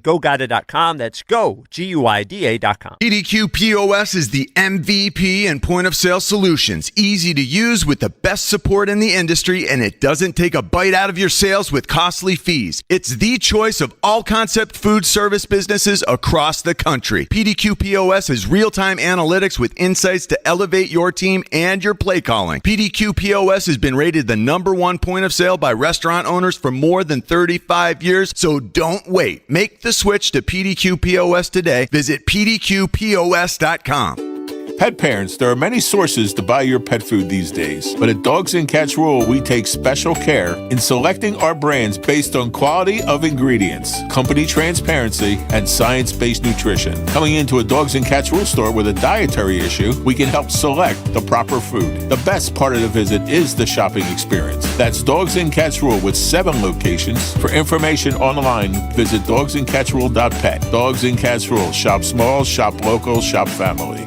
GoGuida.com. That's go, GUIDA.com. PDQ POS is the MVP in point-of-sale solutions. Easy to use with the best support in the industry, and it doesn't take a bite out of your sales with costly fees. It's the choice of all concept food service businesses across the country. PDQ POS has real-time analytics with insights to elevate your team and your play calling. PDQ POS has been rated the #1 point of sale by restaurant owners for more than 35 years, so don't wait. Make the switch to PDQ POS today. Visit pdqpos.com. Pet parents, there are many sources to buy your pet food these days, but at Dogs and Cats Rule, we take special care in selecting our brands based on quality of ingredients, company transparency, and science-based nutrition. Coming into a Dogs and Cats Rule store with a dietary issue, we can help select the proper food. The best part of the visit is the shopping experience. That's Dogs and Cats Rule with 7 locations. For information online, visit dogsandcatsrule.pet. Dogs and Cats Rule. Shop small, shop local, shop family.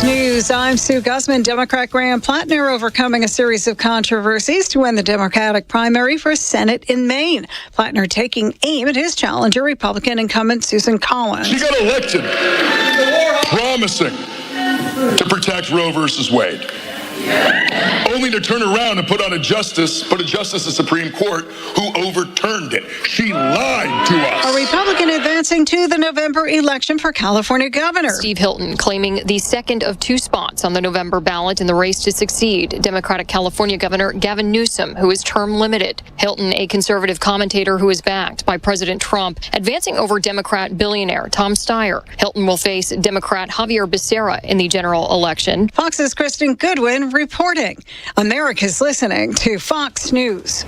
News. I'm Sue Guzman. Democrat Graham Plattner overcoming a series of controversies to win the Democratic primary for Senate in Maine. Plattner taking aim at his challenger, Republican incumbent Susan Collins. She got elected promising to protect Roe versus Wade, only to turn around and put a justice of the Supreme Court who overturned it. She lied to us. A Republican advancing to the November election for California governor. Steve Hilton claiming the second of 2 spots on the November ballot in the race to succeed Democratic California Governor Gavin Newsom, who is term limited. Hilton, a conservative commentator who is backed by President Trump, advancing over Democrat billionaire Tom Steyer. Hilton will face Democrat Javier Becerra in the general election. Fox's Kristen Goodwin reporting. America's listening to Fox News.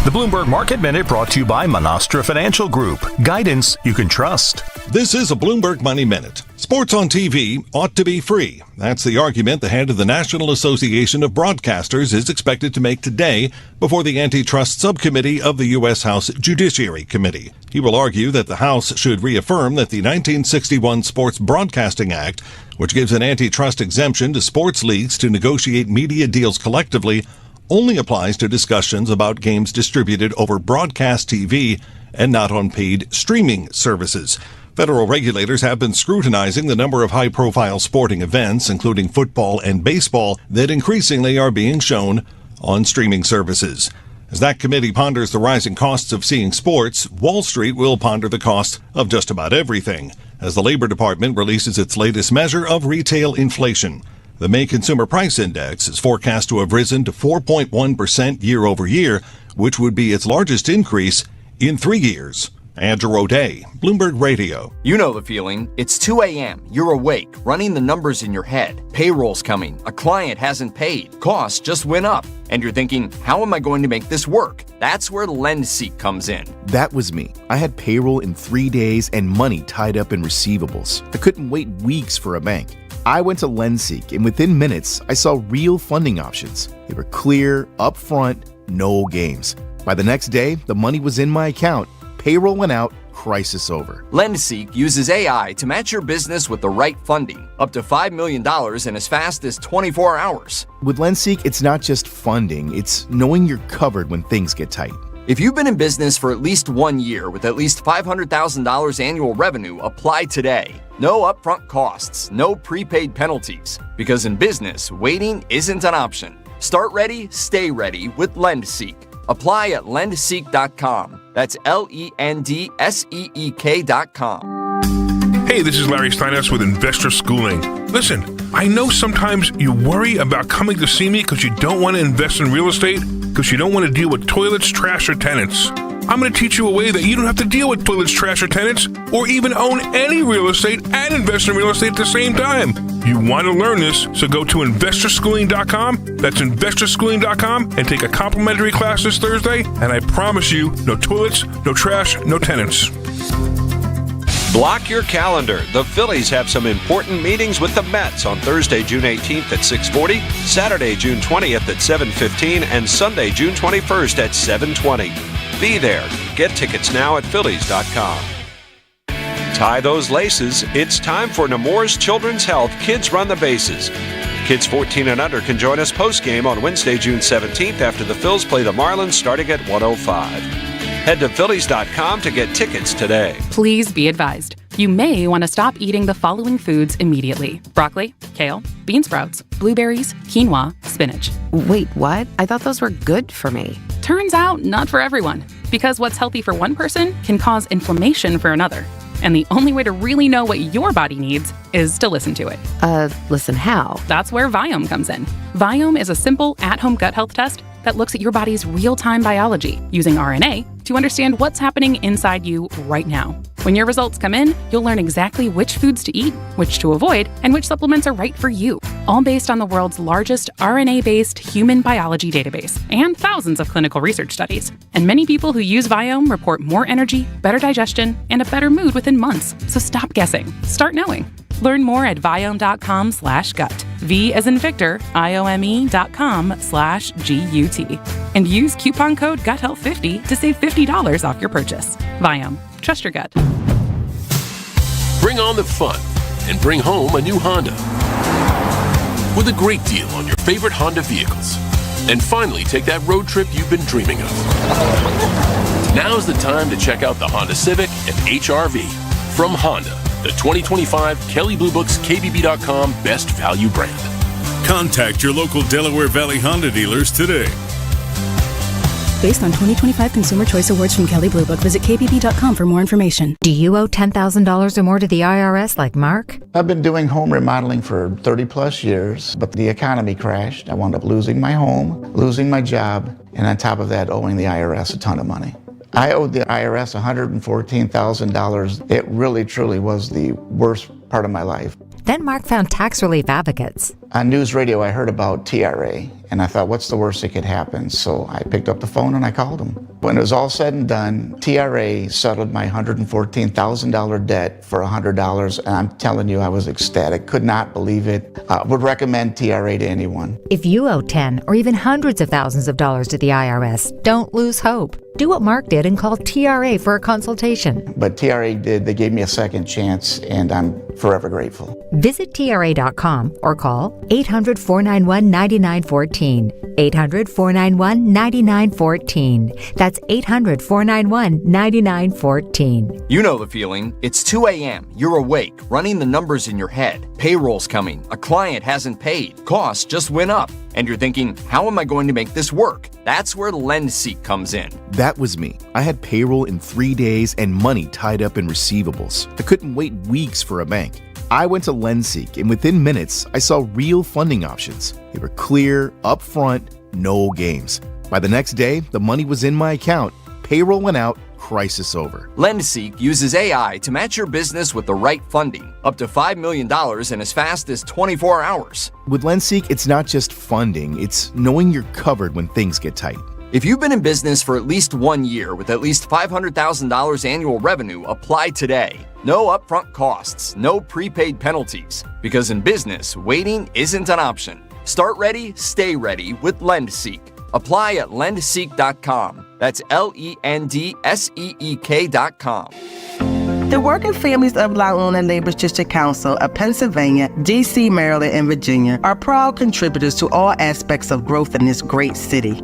The Bloomberg Market Minute brought to you by Monastra Financial Group. Guidance you can trust. This is a Bloomberg Money Minute. Sports on TV ought to be free. That's the argument the head of the National Association of Broadcasters is expected to make today before the Antitrust Subcommittee of the U.S. House Judiciary Committee. He will argue that the House should reaffirm that the 1961 Sports Broadcasting Act, which gives an antitrust exemption to sports leagues to negotiate media deals collectively, only applies to discussions about games distributed over broadcast TV and not on paid streaming services. Federal regulators have been scrutinizing the number of high-profile sporting events, including football and baseball, that increasingly are being shown on streaming services. As that committee ponders the rising costs of seeing sports, Wall Street will ponder the cost of just about everything, as the Labor Department releases its latest measure of retail inflation. The May Consumer Price Index is forecast to have risen to 4.1% year over year, which would be its largest increase in 3 years. Andrew O'Day, Bloomberg Radio. You know the feeling. It's 2 a.m. You're awake, running the numbers in your head. Payroll's coming. A client hasn't paid. Costs just went up. And you're thinking, how am I going to make this work? That's where LendSeek comes in. That was me. I had payroll in 3 days and money tied up in receivables. I couldn't wait weeks for a bank. I went to LendSeek, and within minutes, I saw real funding options. They were clear, upfront, no games. By the next day, the money was in my account. Payroll went out, crisis over. LendSeek uses AI to match your business with the right funding, up to $5 million in as fast as 24 hours. With LendSeek, it's not just funding, it's knowing you're covered when things get tight. If you've been in business for at least 1 year with at least $500,000 annual revenue, apply today. No upfront costs, no prepaid penalties. Because in business, waiting isn't an option. Start ready, stay ready with LendSeek. Apply at lendseek.com. That's LENDSEEK.com. Hey, this is Larry Steinhaus with Investor Schooling. Listen, I know sometimes you worry about coming to see me because you don't want to invest in real estate, because you don't want to deal with toilets, trash, or tenants. I'm going to teach you a way that you don't have to deal with toilets, trash, or tenants, or even own any real estate and invest in real estate at the same time. You want to learn this, so go to investorschooling.com. That's investorschooling.com, and take a complimentary class this Thursday, and I promise you, no toilets, no trash, no tenants. Block your calendar. The Phillies have some important meetings with the Mets on Thursday, June 18th at 6:40, Saturday, June 20th at 7:15, and Sunday, June 21st at 7:20. Be there. Get tickets now at Phillies.com. Tie those laces. It's time for Nemours Children's Health Kids Run the Bases. Kids 14 and under can join us post-game on Wednesday, June 17th after the Phils play the Marlins starting at 1:05. Head to Phillies.com to get tickets today. Please be advised. You may want to stop eating the following foods immediately: broccoli, kale, bean sprouts, blueberries, quinoa, spinach. Wait, what? I thought those were good for me. Turns out, not for everyone. Because what's healthy for one person can cause inflammation for another. And the only way to really know what your body needs is to listen to it. Listen how? That's where Viome comes in. Viome is a simple, at-home gut health test that looks at your body's real-time biology using RNA to understand what's happening inside you right now. When your results come in, you'll learn exactly which foods to eat, which to avoid, and which supplements are right for you, all based on the world's largest RNA-based human biology database and thousands of clinical research studies. And many people who use Viome report more energy, better digestion, and a better mood within months. So stop guessing. Start knowing. Learn more at Viome.com/gut. V as in Victor, IOME.com/GUT. And use coupon code GUTHEALTH50 to save $50 off your purchase. Viome. Trust your gut. Bring on the fun and bring home a new Honda with a great deal on your favorite Honda vehicles. And finally, take that road trip you've been dreaming of. Now's the time to check out the Honda Civic and HR-V from Honda, the 2025 Kelley Blue Book's KBB.com Best Value brand. Contact your local Delaware Valley Honda dealers today. Based on 2025 Consumer Choice Awards from Kelley Blue Book, visit kbb.com for more information. Do you owe $10,000 or more to the IRS like Mark? I've been doing home remodeling for 30 plus years, but the economy crashed. I wound up losing my home, losing my job, and on top of that, owing the IRS a ton of money. I owed the IRS $114,000. It really, truly was the worst part of my life. Then Mark found tax relief advocates. On news radio, I heard about TRA, and I thought, what's the worst that could happen? So I picked up the phone and I called them. When it was all said and done, TRA settled my $114,000 debt for $100, and I'm telling you, I was ecstatic. Could not believe it. Would recommend TRA to anyone. If you owe 10 or even hundreds of thousands of dollars to the IRS, don't lose hope. Do what Mark did and call TRA for a consultation. But TRA did. They gave me a second chance, and I'm forever grateful. Visit TRA.com or call 800-491-9914. 800-491-9914. That's 800-491-9914. You know the feeling. It's 2 a.m. You're awake, running the numbers in your head. Payroll's coming. A client hasn't paid. Costs just went up. And you're thinking, how am I going to make this work? That's where LendSeek comes in. That was me. I had payroll in 3 days and money tied up in receivables. I couldn't wait weeks for a bank. I went to LendSeek, and within minutes, I saw real funding options. They were clear, upfront, no games. By the next day, the money was in my account. Payroll went out. Crisis over. LendSeek uses AI to match your business with the right funding, up to $5 million in as fast as 24 hours. With LendSeek, it's not just funding, it's knowing you're covered when things get tight. If you've been in business for at least 1 year with at least $500,000 annual revenue, apply today. No upfront costs, no prepaid penalties, because in business, waiting isn't an option. Start ready, stay ready with LendSeek. Apply at lendseek.com. That's LENDSEEK.com. The working families of La Una Labor District Council of Pennsylvania, D.C., Maryland, and Virginia are proud contributors to all aspects of growth in this great city.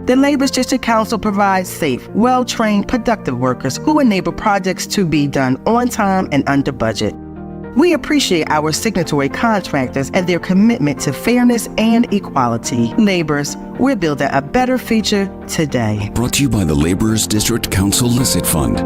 The Labor District Council provides safe, well-trained, productive workers who enable projects to be done on time and under budget. We appreciate our signatory contractors and their commitment to fairness and equality. Laborers, we're building a better future today. Brought to you by the Laborers District Council Licit Fund.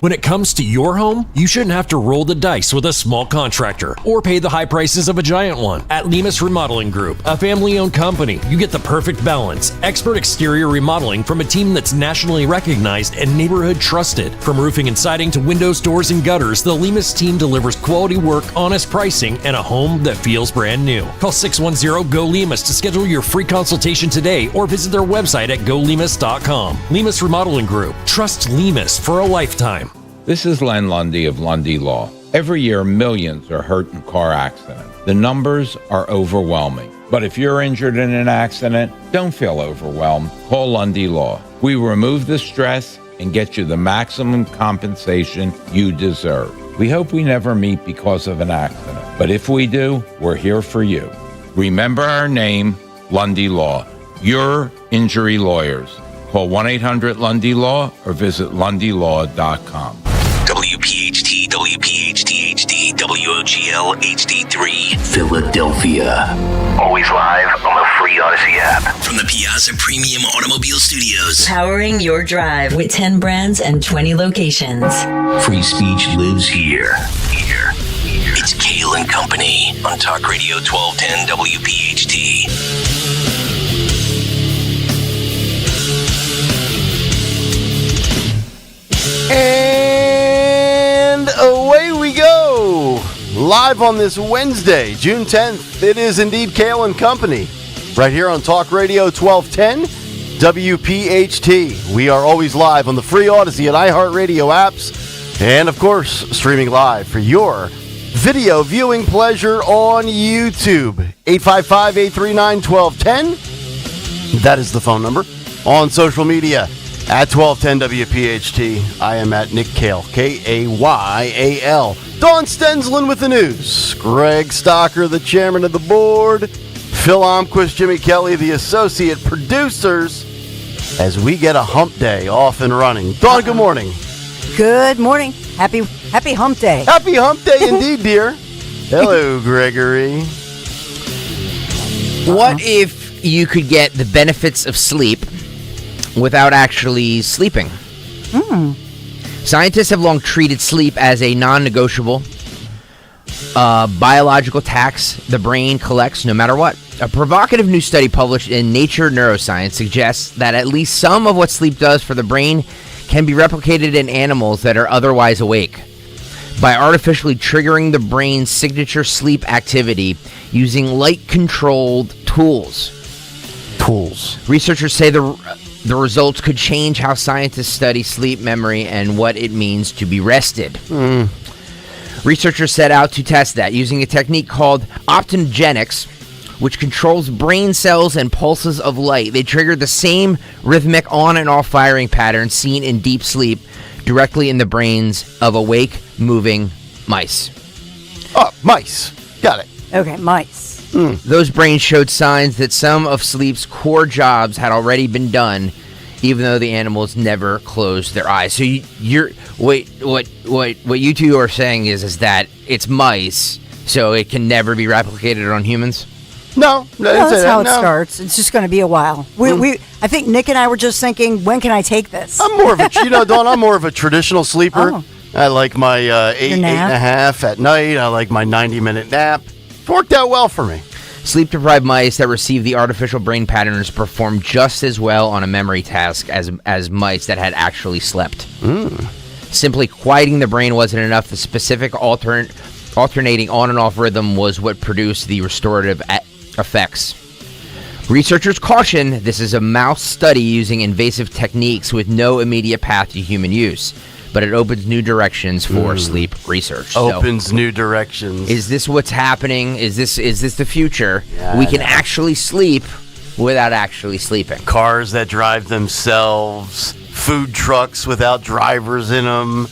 When it comes to your home, you shouldn't have to roll the dice with a small contractor or pay the high prices of a giant one. At Lemus Remodeling Group, a family-owned company, you get the perfect balance. Expert exterior remodeling from a team that's nationally recognized and neighborhood trusted. From roofing and siding to windows, doors, and gutters, the Lemus team delivers quality work, honest pricing, and a home that feels brand new. Call 610-GO-LEMUS to schedule your free consultation today or visit their website at golemus.com. Lemus Remodeling Group. Trust Lemus for a lifetime. This is Len Lundy of Lundy Law. Every year, millions are hurt in car accidents. The numbers are overwhelming. But if you're injured in an accident, don't feel overwhelmed. Call Lundy Law. We remove the stress and get you the maximum compensation you deserve. We hope we never meet because of an accident. But if we do, we're here for you. Remember our name, Lundy Law. Your injury lawyers. Call 1-800-LUNDY-LAW or visit LundyLaw.com. WPHT, WPHT HD, WOGL HD3, Philadelphia. Always live on the free Odyssey app. From the Piazza Premium Automobile Studios. Powering your drive with 10 brands and 20 locations. Free speech lives here. Here. It's Kayal and Company on Talk Radio 1210 WPHT. And away we go. Live on this Wednesday, June 10th. It is indeed Kayal and Company. Right here on Talk Radio 1210 WPHT. We are always live on the free Odyssey and iHeartRadio apps. And, of course, streaming live for your video viewing pleasure on YouTube. 855-839-1210. That is the phone number. On social media. At 1210 WPHT, I am at Nick Kayal, Kayal. Dawn Stensland with the news. Greg Stocker, the chairman of the board. Phil Omquist, Jimmy Kelly, the associate producers. As we get a hump day off and running. Dawn, good morning. Good morning. Happy hump day. Happy hump day indeed, dear. Hello, Gregory. What if you could get the benefits of sleep without actually sleeping? Scientists have long treated sleep as a non-negotiable biological tax the brain collects no matter what. A provocative new study published in Nature Neuroscience suggests that at least some of what sleep does for the brain can be replicated in animals that are otherwise awake by artificially triggering the brain's signature sleep activity using light-controlled tools. Researchers say the results could change how scientists study sleep, memory, and what it means to be rested. Researchers set out to test that using a technique called optogenics, which controls brain cells and pulses of light. They trigger the same rhythmic on and off firing pattern seen in deep sleep directly in the brains of awake, moving mice. Oh, mice. Got it. Okay, mice. Those brains showed signs that some of sleep's core jobs had already been done, even though the animals never closed their eyes. So what you two are saying is that it's mice, so it can never be replicated on humans? No, that's how it starts. It's just going to be a while. I think Nick and I were just thinking, when can I take this? I'm more of a, Dawn, I'm more of a traditional sleeper. Oh. I like my 8.5 at night. I like my 90-minute nap. It worked out well for me. Sleep-deprived mice that receive the artificial brain patterns perform just as well on a memory task as mice that had actually slept. Simply quieting the brain wasn't enough. The specific alternating on and off rhythm was what produced the restorative effects. Researchers caution this is a mouse study using invasive techniques with no immediate path to human use, but it opens new directions for sleep research. New directions. Is this what's happening? Is this the future? Yeah, we can actually sleep without actually sleeping. Cars that drive themselves, food trucks without drivers in them.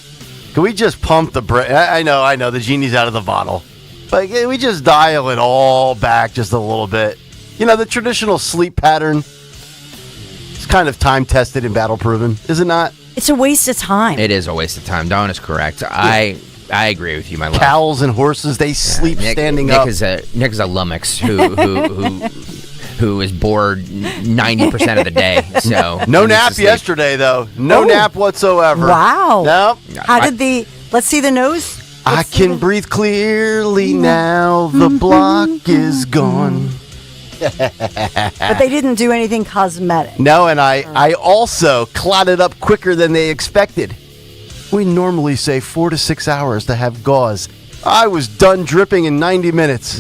Can we just pump the brake? I know, the genie's out of the bottle. But can we just dial it all back just a little bit? The traditional sleep pattern is kind of time-tested and battle-proven, is it not? It's a waste of time. It is a waste of time. Dawn is correct. Yeah. I agree with you, my love. Cows and horses, they sleep standing up. Nick is a lummox who is bored 90% of the day. So no nap yesterday, though. No nap whatsoever. Wow. Nope. Let's see the nose. I can breathe clearly now. The block is gone. But they didn't do anything cosmetic. No, and I also clotted up quicker than they expected. We normally say 4 to 6 hours to have gauze. I was done dripping in 90 minutes.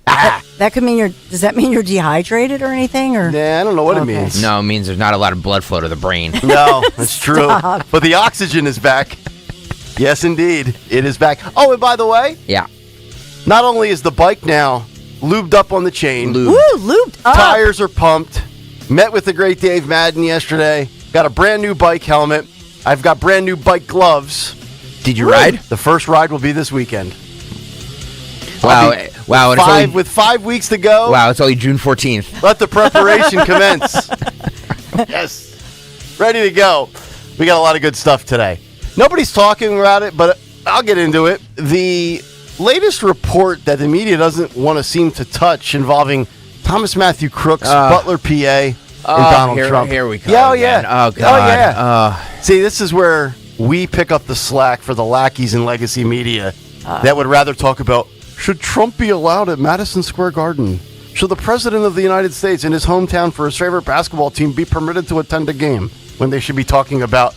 That could mean does that mean you're dehydrated or anything? Or? Yeah, I don't know what it means. No, it means there's not a lot of blood flow to the brain. No, that's true. But the oxygen is back. Yes, indeed. It is back. Oh, and by the way. Yeah. Not only is the bike now lubed up on the chain. Lubed up. Tires are pumped. Met with the great Dave Madden yesterday. Got a brand new bike helmet. I've got brand new bike gloves. Did you ride? The first ride will be this weekend. Wow. With 5 weeks to go. Wow, it's only June 14th. Let the preparation commence. Yes. ready to go. We got a lot of good stuff today. Nobody's talking about it, but I'll get into it. The latest report that the media doesn't want to seem to touch involving Thomas Matthew Crooks, Butler, PA, and Donald Trump. Here we go. Yeah, again. Oh, God. yeah. See, this is where we pick up the slack for the lackeys in legacy media that would rather talk about, should Trump be allowed at Madison Square Garden? Should the President of the United States in his hometown for his favorite basketball team be permitted to attend a game, when they should be talking about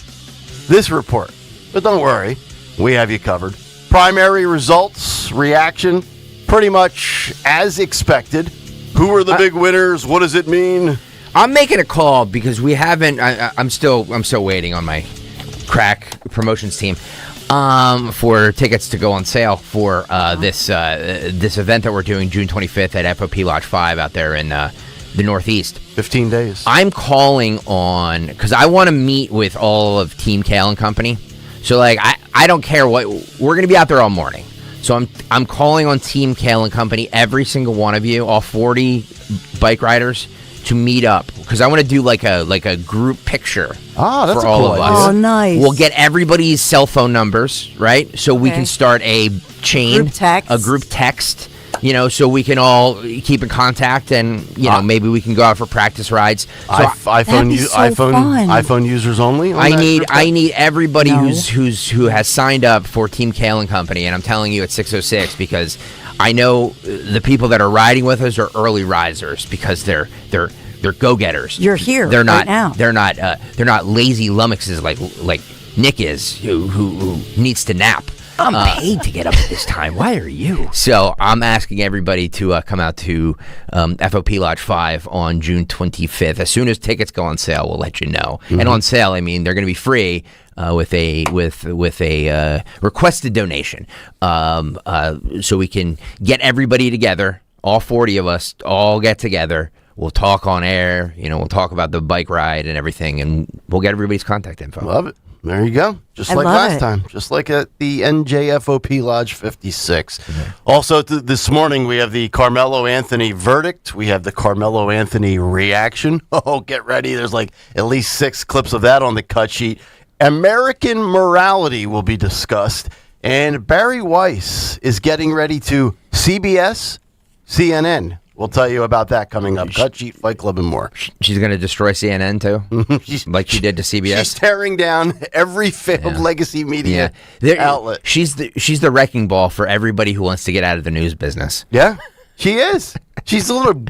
this report? But don't worry, we have you covered. Primary results, reaction, pretty much as expected. Who are the big winners? What does it mean? I'm making a call because we haven't. I'm still waiting on my crack promotions team for tickets to go on sale for this event that we're doing June 25th at FOP Lodge 5 out there in the Northeast. 15 days. I'm calling on because I want to meet with all of Team Kayal and Company. So like I don't care what we're going to be out there all morning. So I'm calling on Team Kayal and Company, every single one of you, all 40 bike riders, to meet up because I want to do like a group picture for all of us. Oh, nice. We'll get everybody's cell phone numbers, right? So we can start a chain, a group text. So we can all keep in contact, and maybe we can go out for practice rides. So iPhone users only. I need everybody who has signed up for Team Kayal and Company, and I'm telling you, it's 6:06 because I know the people that are riding with us are early risers because they're go-getters. You're here. They're not right now. They're not lazy lummoxes like Nick is, who needs to nap. I'm paid to get up at this time. Why are you? So I'm asking everybody to come out to FOP Lodge 5 on June 25th. As soon as tickets go on sale, we'll let you know. And on sale, I mean they're going to be free with a requested donation, so we can get everybody together. All 40 of us all get together. We'll talk on air. We'll talk about the bike ride and everything, and we'll get everybody's contact info. Love it. There you go. Just like last time. Just like at the NJFOP Lodge 56. Mm-hmm. Also, this morning, we have the Karmelo Anthony verdict. We have the Karmelo Anthony reaction. Oh, get ready. There's like at least 6 clips of that on the cut sheet. American morality will be discussed. And Barry Weiss is getting ready to CBS, CNN. We'll tell you about that coming up. Cut Sheet, Fight Club, and more. She's going to destroy CNN, too? Like she did to CBS? She's tearing down every failed legacy media outlet. She's the wrecking ball for everybody who wants to get out of the news business. Yeah, she is. She's a little...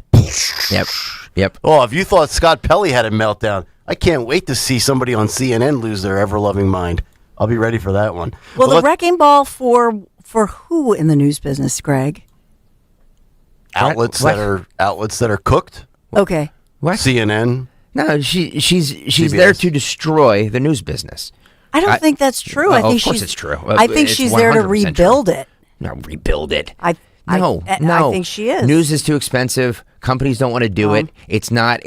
Yep. Oh, if you thought Scott Pelley had a meltdown, I can't wait to see somebody on CNN lose their ever-loving mind. I'll be ready for that one. Well, the wrecking ball for who in the news business, Greg? Outlets that are cooked. Okay. What? CNN. No, she's there to destroy the news business. I don't think that's true. I think of course it's true. I think she's there to rebuild it. No, rebuild it. I think she is. News is too expensive. Companies don't want to do it. It's not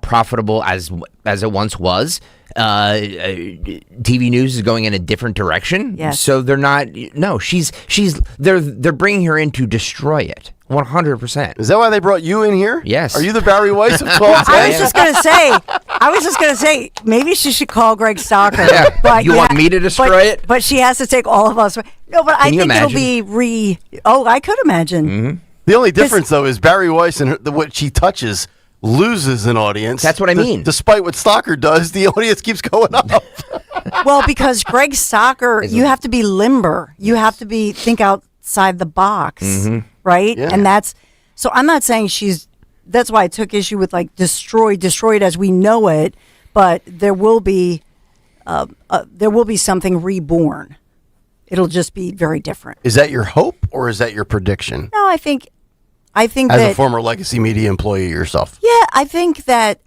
profitable as it once was. TV news is going in a different direction. Yes. So they're not. No, they're bringing her in to destroy it. 100%. Is that why they brought you in here? Yes. Are you the Barry Weiss of 12? I was just gonna say, maybe she should call Greg Stocker. Yeah. But you want me to destroy it? But she has to take all of us. No, but I think it'll be I could imagine. Mm-hmm. The only difference, though, is Barry Weiss and what she touches loses an audience. That's what I mean. Despite what Stocker does, the audience keeps going up. Well, because Greg Stocker, you have to be limber. You have to think outside the box. Mm-hmm. Right? Yeah. And so I'm not saying that's why I took issue with like destroyed as we know it, but there will be something reborn. It'll just be very different. Is that your hope or is that your prediction? No, I think as that, a former legacy media employee yourself. Yeah, I think that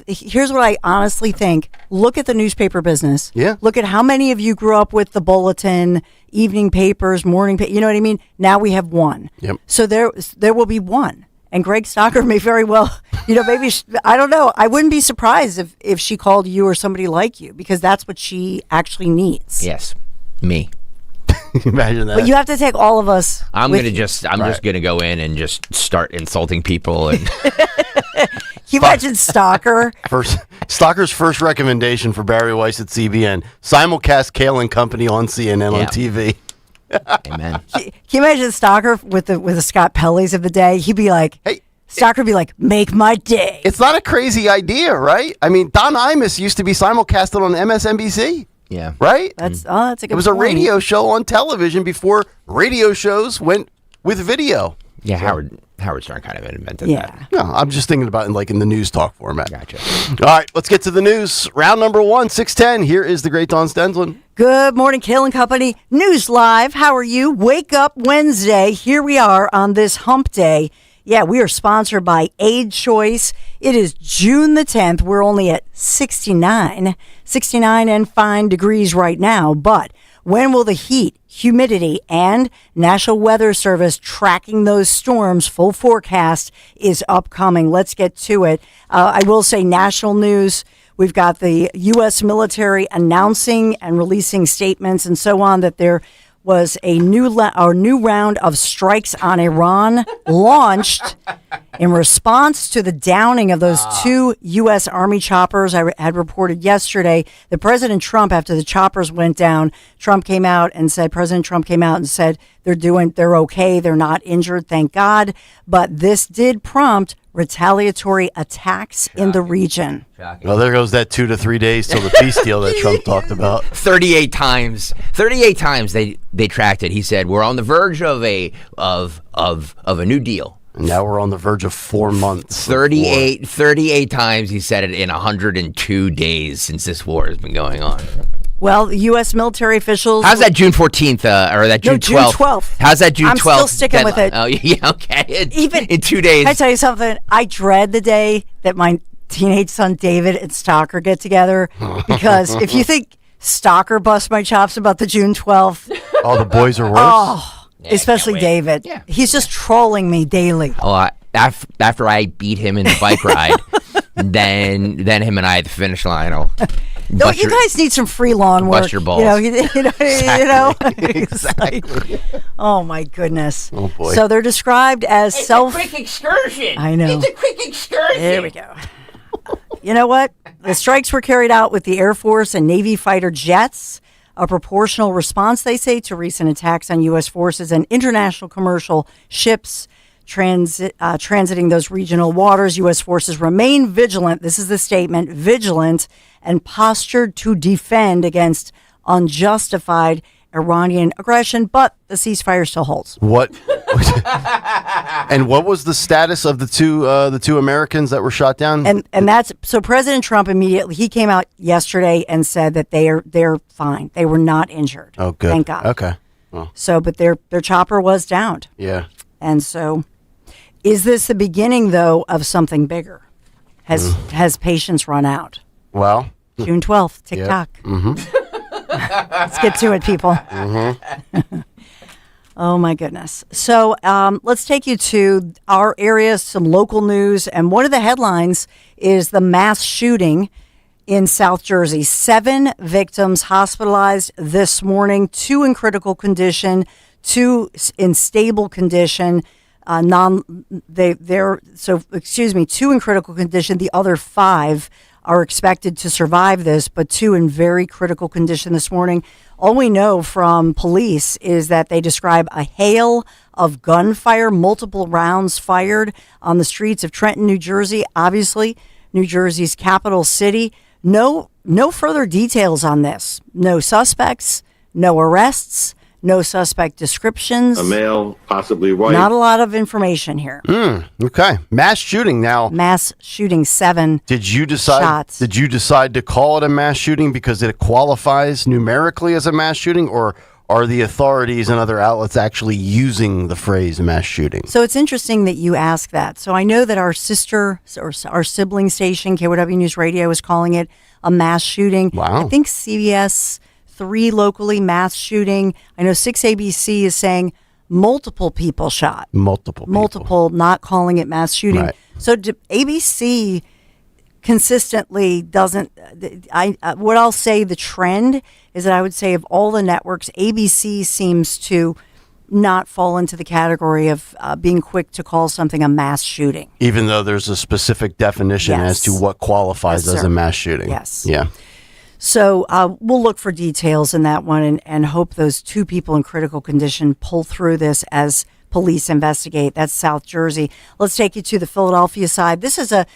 here's what I honestly think. Look at the newspaper business. Yeah. Look at how many of you grew up with the Bulletin, evening papers, morning papers. You know what I mean? Now we have one. Yep. So there will be one. And Greg Stocker may very well, maybe, I don't know. I wouldn't be surprised if she called you or somebody like you because that's what she actually needs. Yes. Me. Imagine that. But you have to take all of us. I'm just gonna go in and just start insulting people and you imagine Stalker? Stalker's first recommendation for Barry Weiss at CBN: simulcast Kayal and Company on CNN on TV. Amen. Can you imagine Stalker with the Scott Pelley's of the day? He'd be like, "Hey." Stalker would be like, "Make my day." It's not a crazy idea, right? I mean, Don Imus used to be simulcasted on MSNBC. Yeah. Right? That's a good It was a point. radio show on television before radio shows went with video. Yeah, Howard Stern kind of invented that. No, I'm just thinking about in the news talk format. Gotcha. All right, let's get to the news. Round number 1, 6:10. Here is the great Dawn Stenslin. Good morning, Kayal and Company. News Live. How are you? Wake Up Wednesday. Here we are on this hump day. Yeah, we are sponsored by Aid Choice. It is June the 10th. We're only at 69 and fine degrees right now. But when will the heat, humidity, and National Weather Service tracking those storms, full forecast, is upcoming? Let's get to it. I will say national news. We've got the U.S. military announcing and releasing statements and so on that there was a new round of strikes on Iran launched in response to the downing of those 2 U.S. Army choppers. I had reported yesterday that President Trump, after the choppers went down, President Trump came out and said they're okay, they're not injured, thank God. But this did prompt retaliatory attacks in the region. Well, there goes that 2 to 3 days till the peace deal that Trump talked about. 38 times they tracked it. He said we're on the verge of a new deal. And now we're on the verge of 4 months. 38 times he said it in 102 days since this war has been going on. Well, U.S. military officials... How's that June 14th or that June 12th? June 12th. How's that June 12th? I'm still sticking with it. Oh, yeah, okay. Even in 2 days. Can I tell you something? I dread the day that my teenage son David and Stalker get together, because if you think Stalker busts my chops about the June 12th... Oh, the boys are worse? Oh, yeah, especially David. Yeah. He's just trolling me daily. Oh, after I beat him in the bike ride, then him and I at the finish line. No, you guys need some free lawn work. Bust your balls. Exactly. Oh my goodness. Oh boy. So they're described as It's a quick excursion. I know. It's a quick excursion. There we go. You know what? The strikes were carried out with the Air Force and Navy fighter jets. A proportional response, they say, to recent attacks on U.S. forces and international commercial ships transiting those regional waters. U.S. forces remain vigilant. This is the statement: vigilant and postured to defend against unjustified Iranian aggression, but the ceasefire still holds. What? And what was the status of the two Americans that were shot down? And that's so. President Trump immediately, he came out yesterday and said that they're fine. They were not injured. Oh, good. Thank God. Okay. Well. So, but their chopper was downed. Yeah. And so, is this the beginning though of something bigger? Has patience run out? Well, June 12th, TikTok. Yep. Mm-hmm. Let's get to it, people. Mm-hmm. Oh, my goodness. So let's take you to our area, some local news. And one of the headlines is the mass shooting in South Jersey. 7 victims hospitalized this morning, 2 in critical condition, 2 in stable condition. 2 in critical condition. The other 5 are expected to survive this, but 2 in very critical condition this morning. All we know from police is that they describe a hail of gunfire, multiple rounds fired on the streets of Trenton, New Jersey, obviously New Jersey's capital city. No further details on this. No suspects, no arrests, no suspect descriptions. A male, possibly white. Not a lot of information here. Okay. Mass shooting now. Mass shooting, 7 Did you decide? shots. Did you decide to call it a mass shooting because it qualifies numerically as a mass shooting, or are the authorities and other outlets actually using the phrase mass shooting? So it's interesting that you ask that. So I know that our sister or our sibling station, KYW News Radio, is calling it a mass shooting. Wow. I think CBS 3 locally, mass shooting. I know 6 ABC is saying multiple people shot. Multiple, not calling it mass shooting. Right. So ABC consistently doesn't. What I'll say, the trend is that I would say of all the networks, ABC seems to not fall into the category of being quick to call something a mass shooting. Even though there's a specific definition as to what qualifies as a mass shooting. Yes. Yeah. So we'll look for details in that one and hope those 2 people in critical condition pull through this as police investigate. That's South Jersey. Let's take you to the Philadelphia side. This is a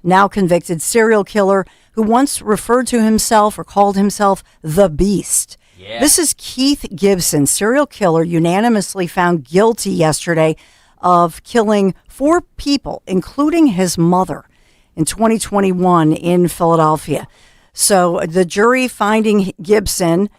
now convicted serial killer who once referred to himself or called himself the Beast. Yeah. This is Keith Gibson, serial killer, unanimously found guilty yesterday of killing 4 people, including his mother, in 2021 in Philadelphia. So the jury finding Gibson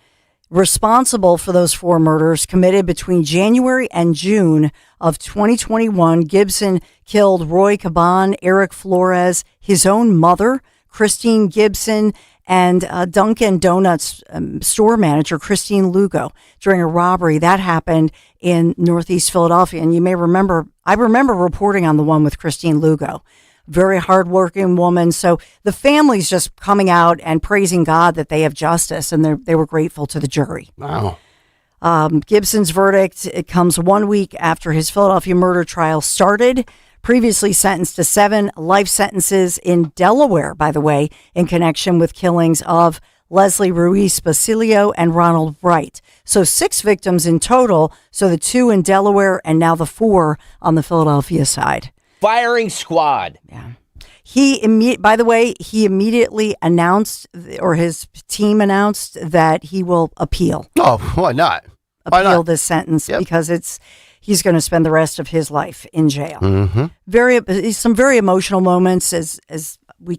responsible for those 4 murders committed between January and June of 2021. Gibson killed Roy Caban, Eric Flores, his own mother, Christine Gibson, and Dunkin' Donuts store manager, Christine Lugo, during a robbery that happened in Northeast Philadelphia. And you may remember, I remember reporting on the one with Christine Lugo. Very hardworking woman. So the family's just coming out and praising God that they have justice, and they were grateful to the jury. Wow. Gibson's verdict, it comes 1 week after his Philadelphia murder trial started. Previously sentenced to 7 life sentences in Delaware, by the way, in connection with killings of Leslie Ruiz Basilio and Ronald Wright. So 6 victims in total. So the 2 in Delaware and now the 4 on the Philadelphia side. Firing squad. Yeah. He immediately announced, or his team announced, that he will appeal. Oh, why not? Appeal this sentence because he's going to spend the rest of his life in jail. Mm-hmm. Some very emotional moments,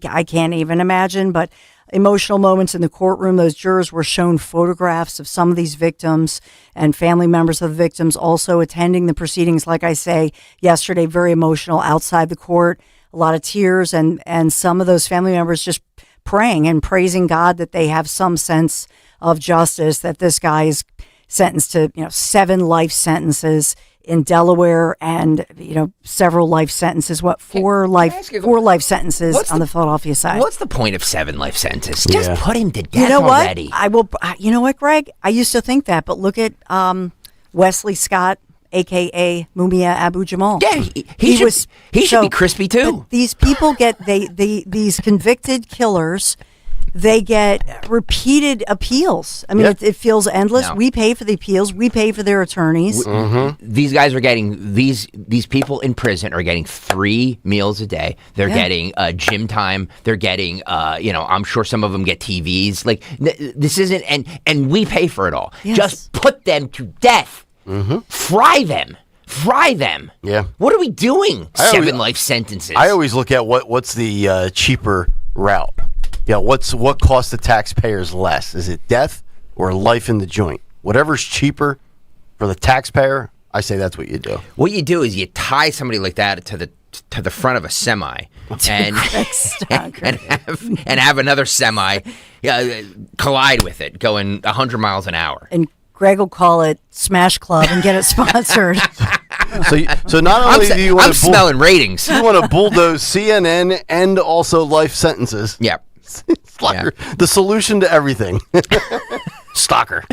I can't even imagine, but emotional moments in the courtroom. Those jurors were shown photographs of some of these victims and family members of the victims also attending the proceedings. Like I say, yesterday, very emotional outside the court, a lot of tears, and some of those family members just praying and praising God that they have some sense of justice, that this guy is sentenced to 7 life sentences in Delaware and several life sentences. 4 life sentences on the Philadelphia side. What's the point of 7 life sentences? Just put him to death already. I will. You know what, Greg? I used to think that, but look at Wesley Scott, aka Mumia Abu-Jamal. Yeah, he should be crispy too. These people get these convicted killers. They get repeated appeals. I mean, it feels endless. No. We pay for the appeals. We pay for their attorneys. Mm-hmm. These guys are getting these people in prison are getting 3 meals a day. They're getting gym time. They're getting I'm sure some of them get TVs. Like this isn't and we pay for it all. Yes. Just put them to death. Mm-hmm. Fry them. Yeah. What are we doing? 7 life sentences. I always look at what's the cheaper route. Yeah, what costs the taxpayers less? Is it death or life in the joint? Whatever's cheaper for the taxpayer, I say that's what you do. What you do is you tie somebody like that to the front of a semi and have another semi collide with it, going 100 miles an hour. And Greg will call it Smash Club and get it sponsored. So not only do you want to smelling ratings, you want to bulldoze CNN and also life sentences. Yeah. The solution to everything. Stalker.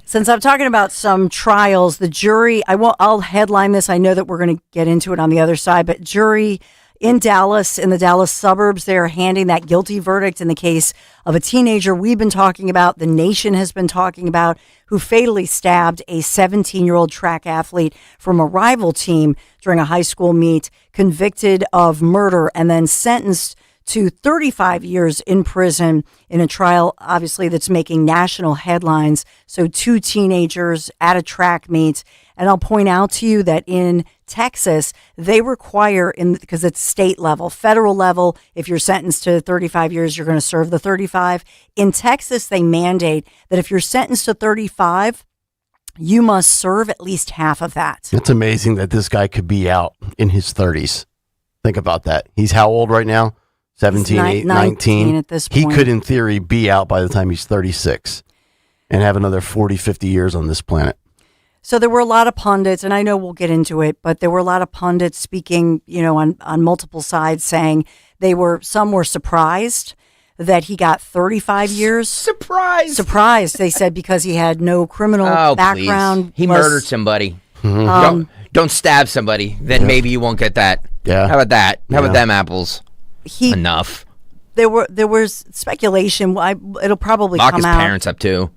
Since I'm talking about some trials, the jury, I'll headline this. I know that we're going to get into it on the other side, but jury in Dallas, in the Dallas suburbs, they're handing that guilty verdict in the case of a teenager we've been talking about, the nation has been talking about, who fatally stabbed a 17-year-old track athlete from a rival team during a high school meet, convicted of murder and then sentenced to 35 years in prison in a trial, obviously, that's making national headlines. So 2 teenagers at a track meet. And I'll point out to you that in Texas, they require, because it's state level, federal level, if you're sentenced to 35 years, you're going to serve the 35. In Texas, they mandate that if you're sentenced to 35, you must serve at least half of that. It's amazing that this guy could be out in his 30s. Think about that. He's how old right now? 17, 19 at this point. He could, in theory, be out by the time he's 36 and have another 40, 50 years on this planet. So there were a lot of pundits, and I know we'll get into it, but there were a lot of pundits speaking, on multiple sides, saying some were surprised that he got 35 years. Surprise, they said, because he had no criminal background. Please. He murdered somebody. Don't stab somebody, then maybe you won't get that. Yeah. How about that? How about them apples? Enough. There was speculation. It'll probably Lock come his out. parents up too.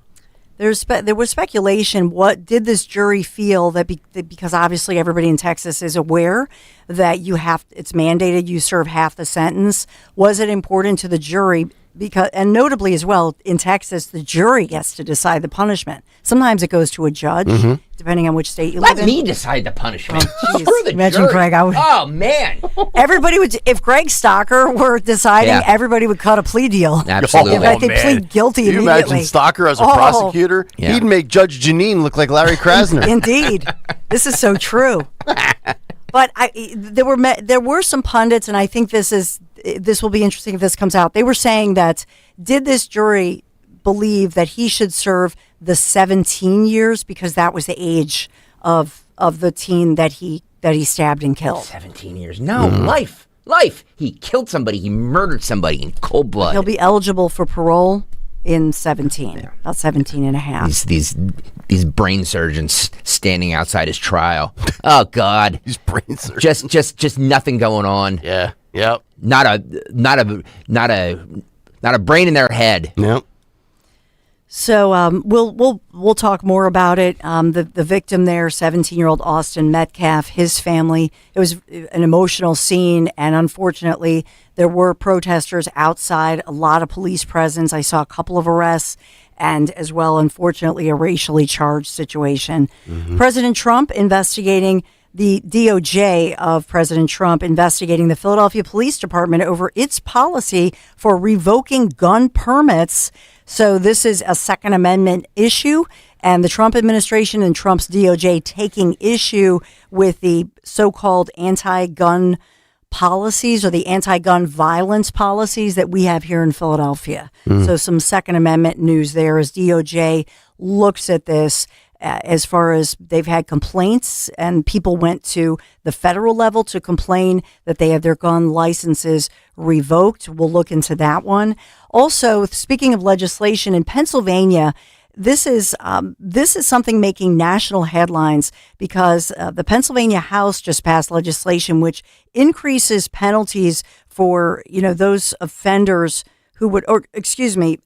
There was speculation. What did this jury feel that because obviously everybody in Texas is aware that it's mandated you serve half the sentence. Was it important to the jury? Because, and notably as well, in Texas, the jury gets to decide the punishment. Sometimes it goes to a judge, depending on which state you live in. Let me decide the punishment. Oh, Screw the imagine jury. Greg. Oh man! Everybody would. If Greg Stocker were deciding, everybody would cut a plea deal. Absolutely. They'd plead guilty Can you immediately. imagine Stocker as a prosecutor? He'd make Judge Janine look like Larry Krasner. Indeed, this is so true. But there were some pundits, and I think this will be interesting if this comes out. They were saying that did this jury believe that he should serve the 17 years because that was the age of the teen that he stabbed and killed? 17 years? No, life. He killed somebody. He murdered somebody in cold blood. He'll be eligible for parole in 17, about 17 and a half. These brain surgeons standing outside his trial. Oh God, these brain surgeons. Just nothing going on. Yeah. Yep. Not a brain in their head. Yep. So we'll talk more about it. The victim there, 17-year-old Austin Metcalf, his family. It was an emotional scene, and unfortunately, there were protesters outside. A lot of police presence. I saw a couple of arrests, and as well, unfortunately, a racially charged situation. President Trump investigating. The DOJ of President Trump investigating the Philadelphia Police Department over its policy for revoking gun permits. So this is a Second Amendment issue, and the Trump administration and Trump's DOJ taking issue with the so-called anti-gun policies or the anti-gun violence policies that we have here in Philadelphia. So some Second Amendment news there as DOJ looks at this. As far as they've had complaints and people went to the federal level to complain that they have their gun licenses revoked. We'll look into that one. Also, speaking of legislation in Pennsylvania, this is something making national headlines because the Pennsylvania House just passed legislation which increases penalties for those offenders who would, or excuse me.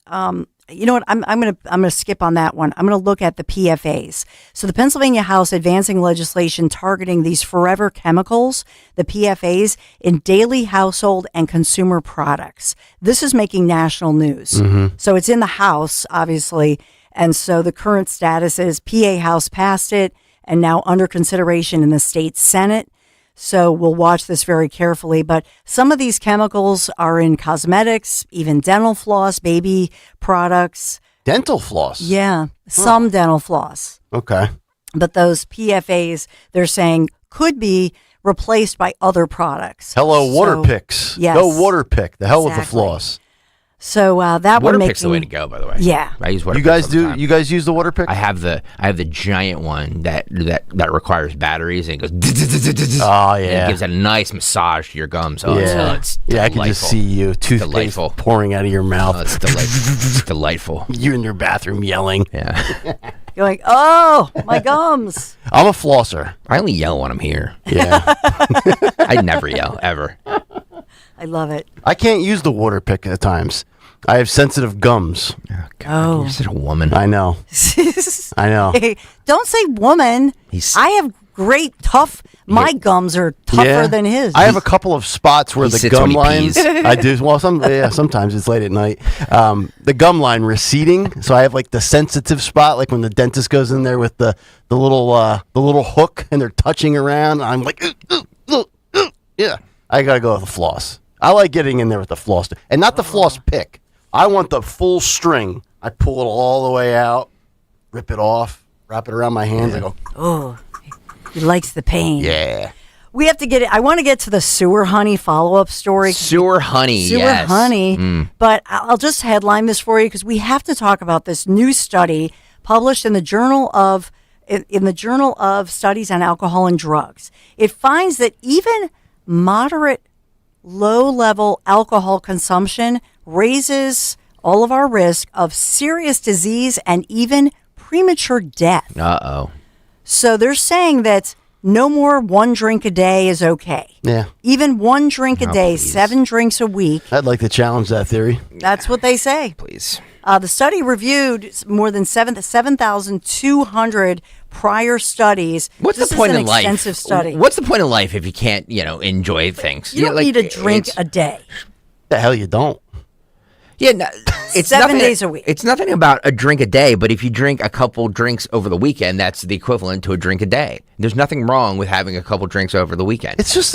You know what? I'm gonna skip on that one. I'm gonna look at the PFAs. So the Pennsylvania House advancing legislation targeting these forever chemicals, the PFAs, in daily household and consumer products. This is making national news. So it's in the House, obviously, and so the current status is PA House passed it and now under consideration in the state Senate. So we'll watch this very carefully. But some of these chemicals are in cosmetics, even dental floss, baby products. Dental floss? Yeah, some dental floss. Okay. But those PFAs, they're saying, could be replaced by other products. Hello, water picks. Yes. Go water pick. The hell with the floss. So that one Waterpic's the way to go, by the way. Yeah. I use Waterpic. You guys use the Waterpic? I have the giant one that requires batteries and it goes. Oh yeah. And it gives a nice massage to your gums. Oh, yeah. It's I can just see you toothpaste pouring out of your mouth. Oh, it's delightful. It's delightful. You in your bathroom yelling. Yeah. You're like, oh, my gums. I'm a flosser. I only yell when I'm here. Yeah. I never yell ever. I love it. I can't use the Waterpic at times. I have sensitive gums. Oh, God, you're such a woman. I know. I know. Hey, don't say woman. I have great, tough. My gums are tougher than his. I have a couple of spots where the gum line. pees. I do. Well, sometimes it's late at night. The gum line receding, so I have like the sensitive spot, like when the dentist goes in there with the little hook and they're touching around. I'm like, yeah. I gotta go with the floss. I like getting in there with the floss, and not the floss pick. I want the full string. I pull it all the way out, rip it off, wrap it around my hands. I go, oh, he likes the pain. Yeah. We have to get it. I want to get to the sewer honey follow-up story. Sewer honey, yes. Honey. But I'll just headline this for you because we have to talk about this new study published in the Journal of Studies on Alcohol and Drugs. It finds that even moderate low-level alcohol consumption raises all of our risk of serious disease and even premature death. Uh-oh. So they're saying that no more one drink a day is okay. Yeah. Even one drink a day, please. 7 drinks a week. I'd like to challenge that theory. That's what they say. Please. The study reviewed more than 7,200 prior studies. What's This the point is an in life? extensive study. What's the point in life if you can't, enjoy things? You don't need a drink a day. The hell you don't. Yeah, no, it's 7 days a week. It's nothing about a drink a day, but if you drink a couple drinks over the weekend, that's the equivalent to a drink a day. There's nothing wrong with having a couple drinks over the weekend. It's just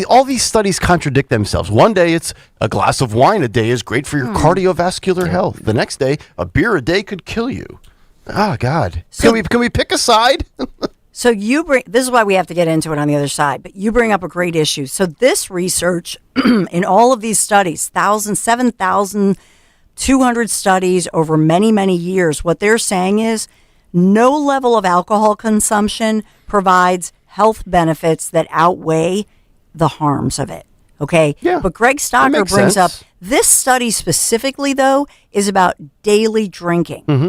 all these studies contradict themselves. One day it's a glass of wine a day is great for your cardiovascular health. The next day, a beer a day could kill you. Oh, God. So- Can we pick a side? So this is why we have to get into it on the other side, but you bring up a great issue. So this research in all of these studies, 7,200 studies over many, many years, what they're saying is no level of alcohol consumption provides health benefits that outweigh the harms of it. Okay? Yeah. But Greg Stocker makes brings up, sense. this study specifically, though, is about daily drinking. Mm-hmm.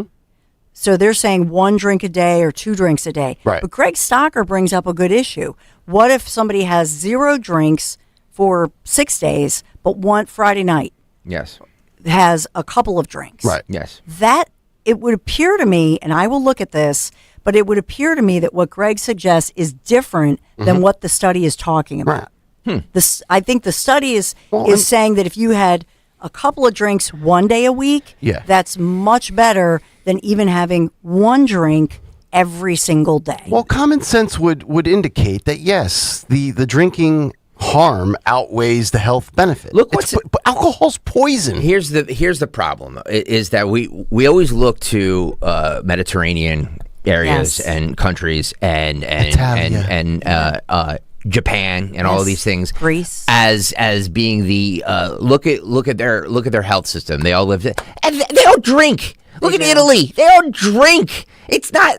So they're saying 1 drink a day or 2 drinks a day. Right. But Greg Stocker brings up a good issue. What if somebody has 0 drinks for 6 days, but one Friday night Yes. has a couple of drinks? Right. Yes. That, it would appear to me, and I will look at this, but it would appear to me that what Greg suggests is different than what the study is talking about. Right. I think the study is Well, saying that if you had a couple of drinks one day a week, Yeah. that's much better than even having 1 drink every single day. Well, common sense would indicate that, yes, the drinking harm outweighs the health benefit. Look, but alcohol's poison. Here's the problem, is that we always look to Mediterranean areas Yes. and countries and Japan and all of these things, Greece, as being the look at their health system. They all live and they all drink. Look at Italy. They all drink. It's not.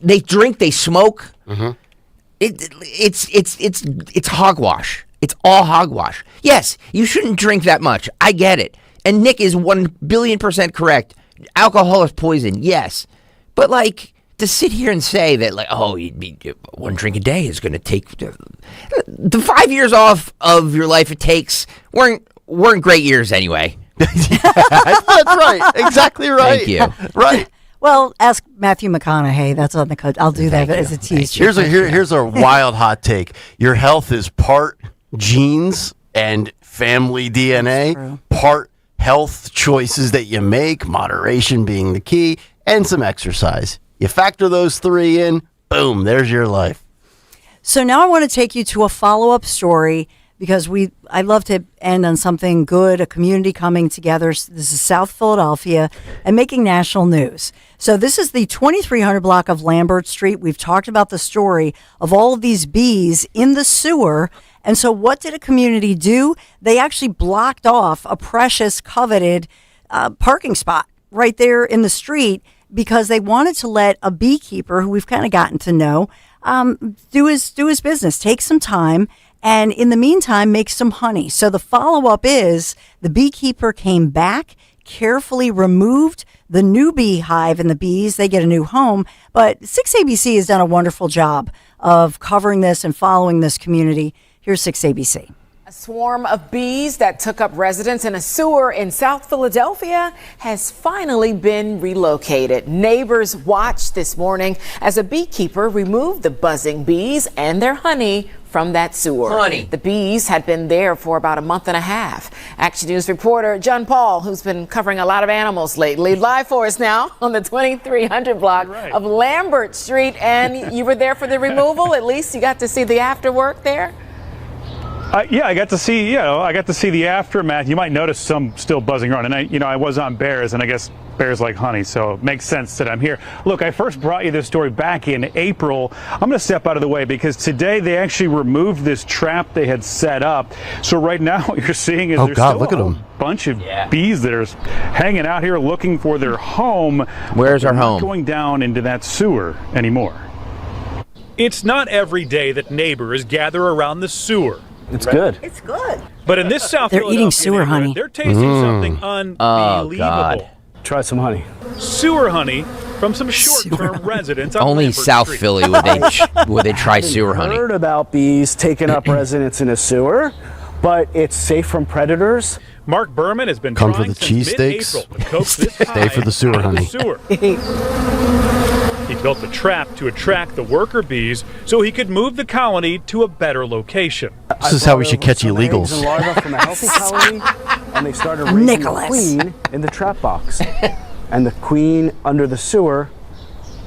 They drink. They smoke. Mm-hmm. It's hogwash. It's all hogwash. Yes, you shouldn't drink that much. I get it. And Nick is 1,000,000,000% correct. Alcohol is poison. Yes, but like to sit here and say that, like, oh, 1 drink a day is going to take the 5 years off of your life it takes weren't great years anyway. That's right. Exactly right. Thank you. Right. Well, ask Matthew McConaughey. That's on the code. I'll do that as a tease. Here's a wild hot take. Your health is part genes and family DNA, part health choices that you make, moderation being the key, and some exercise. You factor those 3 in, boom, there's your life. So now I want to take you to a follow-up story because I love to end on something good, a community coming together. This is South Philadelphia and making national news. So this is the 2300 block of Lambert Street. We've talked about the story of all of these bees in the sewer. And so what did a community do? They actually blocked off a precious, coveted parking spot right there in the street because they wanted to let a beekeeper, who we've kind of gotten to know, do his business, take some time, and in the meantime, make some honey. So the follow-up is the beekeeper came back, carefully removed the new beehive and the bees. They get a new home. But 6ABC has done a wonderful job of covering this and following this community. Here's 6ABC. A swarm of bees that took up residence in a sewer in South Philadelphia has finally been relocated. Neighbors watched this morning as a beekeeper removed the buzzing bees and their honey from that sewer. Honey. The bees had been there for about a month and a half. Action News reporter John Paul, who's been covering a lot of animals lately, live for us now on the 2300 block of Lambert Street. And you were there for the removal. At least you got to see the after work there. Yeah, I got to see the aftermath. You might notice some still buzzing around, and I was on bears, and I guess bears like honey, so it makes sense that I'm here. Look, I first brought you this story back in April. I'm going to step out of the way because today they actually removed this trap they had set up. So right now what you're seeing is there's still a bunch of bees that are hanging out here looking for their home. Where's our home? Not going down into that sewer anymore. It's not every day that neighbors gather around the sewer. It's good. It's good. But in this South They're eating Philadelphia sewer honey. they're tasting something unbelievable. God. Try some honey. Sewer honey from some short-term residents. On Only Lambert South Street. Philly would they try sewer honey. Heard about bees taking up residence in a sewer, but it's safe from predators. Mark Berman has been Come for trying the since cheesesteaks. mid-April to coax this Stay for the sewer hive out of honey. the sewer. He built a trap to attract the worker bees so he could move the colony to a better location. This is how we should catch illegals. And larvae from a healthy colony, and they started raising Nicholas. the queen in the trap box. And the queen under the sewer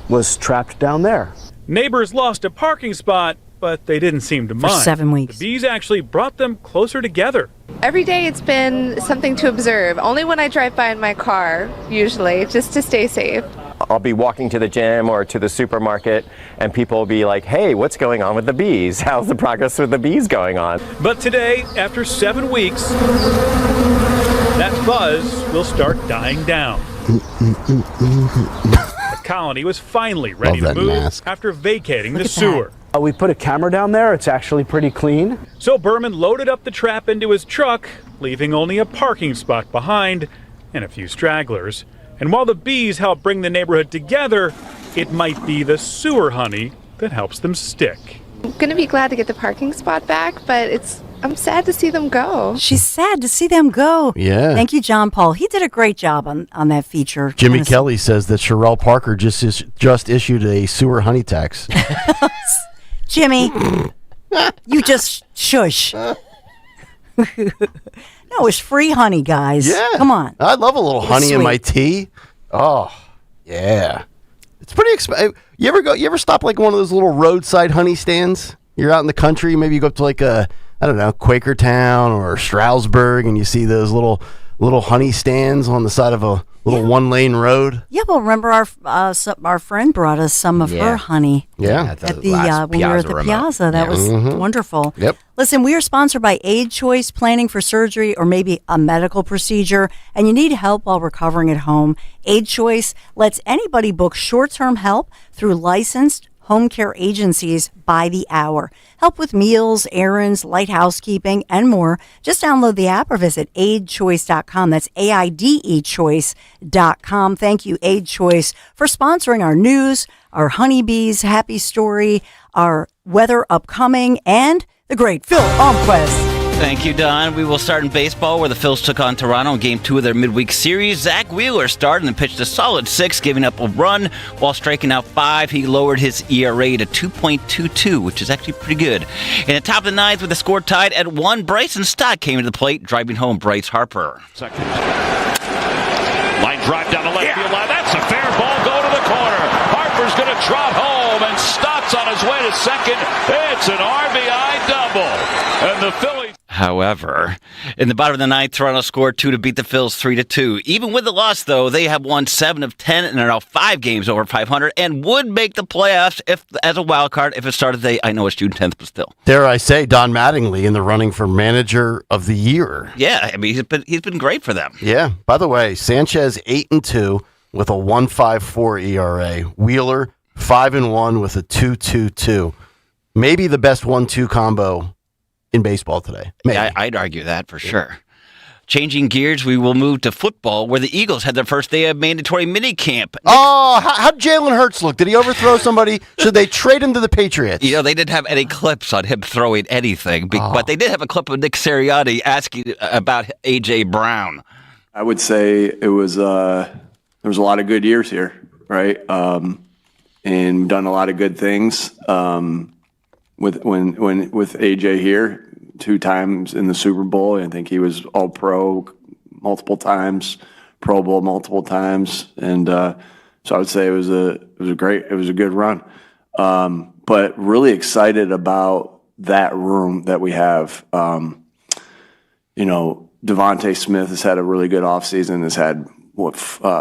was trapped down there. Neighbors lost a parking spot, but they didn't seem to mind. 7 weeks. The bees actually brought them closer together. Every day it's been something to observe. Only when I drive by in my car, usually, just to stay safe. I'll be walking to the gym or to the supermarket, and people will be like, hey, what's going on with the bees? How's the progress with the bees going on? But today, after 7 weeks, that buzz will start dying down. The colony was finally ready to move after vacating the sewer. We put a camera down there. It's actually pretty clean. So Berman loaded up the trap into his truck, leaving only a parking spot behind and a few stragglers. And while the bees help bring the neighborhood together, it might be the sewer honey that helps them stick. I'm going to be glad to get the parking spot back, but I'm sad to see them go. She's sad to see them go. Yeah. Thank you, John Paul. He did a great job on that feature. Jimmy Kelly says that Sherelle Parker just issued a sewer honey tax. Jimmy, you just shush. No, it's free honey, guys. Yeah. Come on. I love a little It's honey in sweet. my tea. Oh, yeah. It's pretty expensive. You ever stop like one of those little roadside honey stands? You're out in the country, maybe you go up to like Quakertown or Stroudsburg, and you see those little honey stands on the side of a little one-lane road. Yeah, well, remember our friend brought us some of her honey. Yeah. At the when we were at the Piazza. That was wonderful. Yep. Listen, we are sponsored by Aid Choice, planning for surgery or maybe a medical procedure, and you need help while recovering at home. Aid Choice lets anybody book short-term help through licensed home care agencies by the hour. Help with meals, errands, light housekeeping, and more. Just download the app or visit aidchoice.com. That's AIDE choice.com. Thank you, Aid Choice, for sponsoring our news, our honeybees happy story, our weather upcoming, and the great Phil Almquist. Thank you, Don. We will start in baseball, where the Phils took on Toronto in Game 2 of their midweek series. Zach Wheeler started and pitched a solid 6, giving up a run while striking out 5. He lowered his ERA to 2.22, which is actually pretty good. In the top of the ninth, with the score tied at 1, Bryson Stott came to the plate, driving home Bryce Harper. Second. Line drive down the left field line. That's a fair ball. Go to the corner. Harper's going to trot home, and Stott's on his way to second. It's an RBI double. And the Phillies. However, in the bottom of the ninth, Toronto scored 2 to beat the Phils 3-2. Even with the loss, though, they have won 7 of 10 and are now 5 games over 500 and would make the playoffs as a wild card if it started today. I know it's June 10th, but still. Dare I say, Don Mattingly in the running for Manager of the Year. Yeah, I mean, he's been great for them. Yeah. By the way, Sanchez 8-2 with a 1.54 ERA. Wheeler 5-1 with a 2.22. Maybe the best 1-2 combo in baseball today. Yeah, I'd argue that for sure. Changing gears, we will move to football, where the Eagles had their first day of mandatory minicamp. Oh, how'd Jalen Hurts look? Did he overthrow somebody? Should they trade him to the Patriots? You know, they didn't have any clips on him throwing anything, but they did have a clip of Nick Sirianni asking about A.J. Brown. I would say it was there was a lot of good years here, right? And we've done a lot of good things. With AJ here, 2 times in the Super Bowl. I think he was All Pro multiple times, Pro Bowl multiple times, and so I would say it was a good run. But really excited about that room that we have. Devontae Smith has had a really good offseason. Has had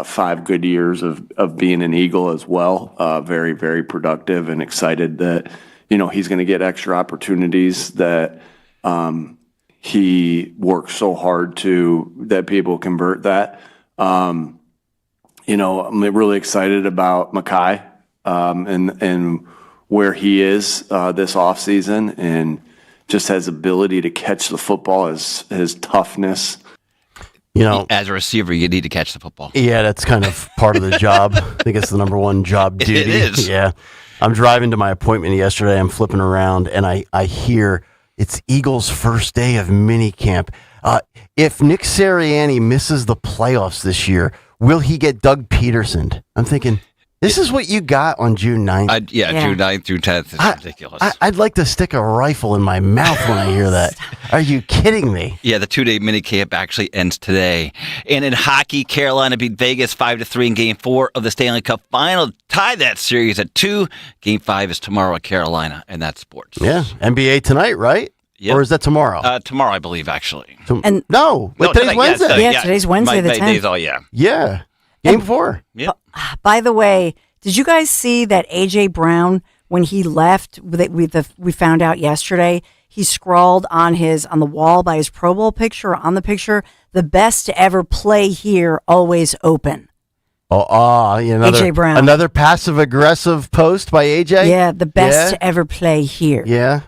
5 good years of being an Eagle as well. Very, very productive, and excited that he's going to get extra opportunities that he works so hard that people convert that. I'm really excited about Mekhi and where he is this offseason, and just his ability to catch the football, his toughness. As a receiver, you need to catch the football. Yeah, that's kind of part of the job. I think it's the number one job duty. It is. Yeah. I'm driving to my appointment yesterday. I'm flipping around, and I hear it's Eagles' first day of mini camp. If Nick Sirianni misses the playoffs this year, will he get Doug Peterson? I'm thinking, this is what you got on June 9th. June 9th through 10th. It's ridiculous. I'd like to stick a rifle in my mouth when I hear that. Are you kidding me? Yeah, the 2-day minicamp actually ends today. And in hockey, Carolina beat Vegas 5-3 in Game 4 of the Stanley Cup Final. Tie that series at 2. Game 5 is tomorrow at Carolina, and that's sports. Yeah, NBA tonight, right? Yep. Or is that tomorrow? Tomorrow, I believe, actually. And today's Wednesday. Today's Wednesday the 10th. Yeah. Game 4. Yep. By the way, did you guys see that A.J. Brown, when he left, we found out yesterday, he scrawled on the wall by his Pro Bowl picture, on the picture, the best to ever play here, always open. A.J. Brown. Another passive-aggressive post by A.J.? Yeah, the best to ever play here. Yeah.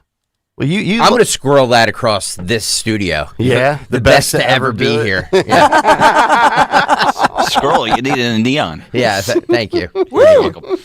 Well, I'm going to scroll that across this studio. Yeah, the best to ever be here. Yeah. Scroll, you need it in neon. Yeah, thank you. You're welcome. All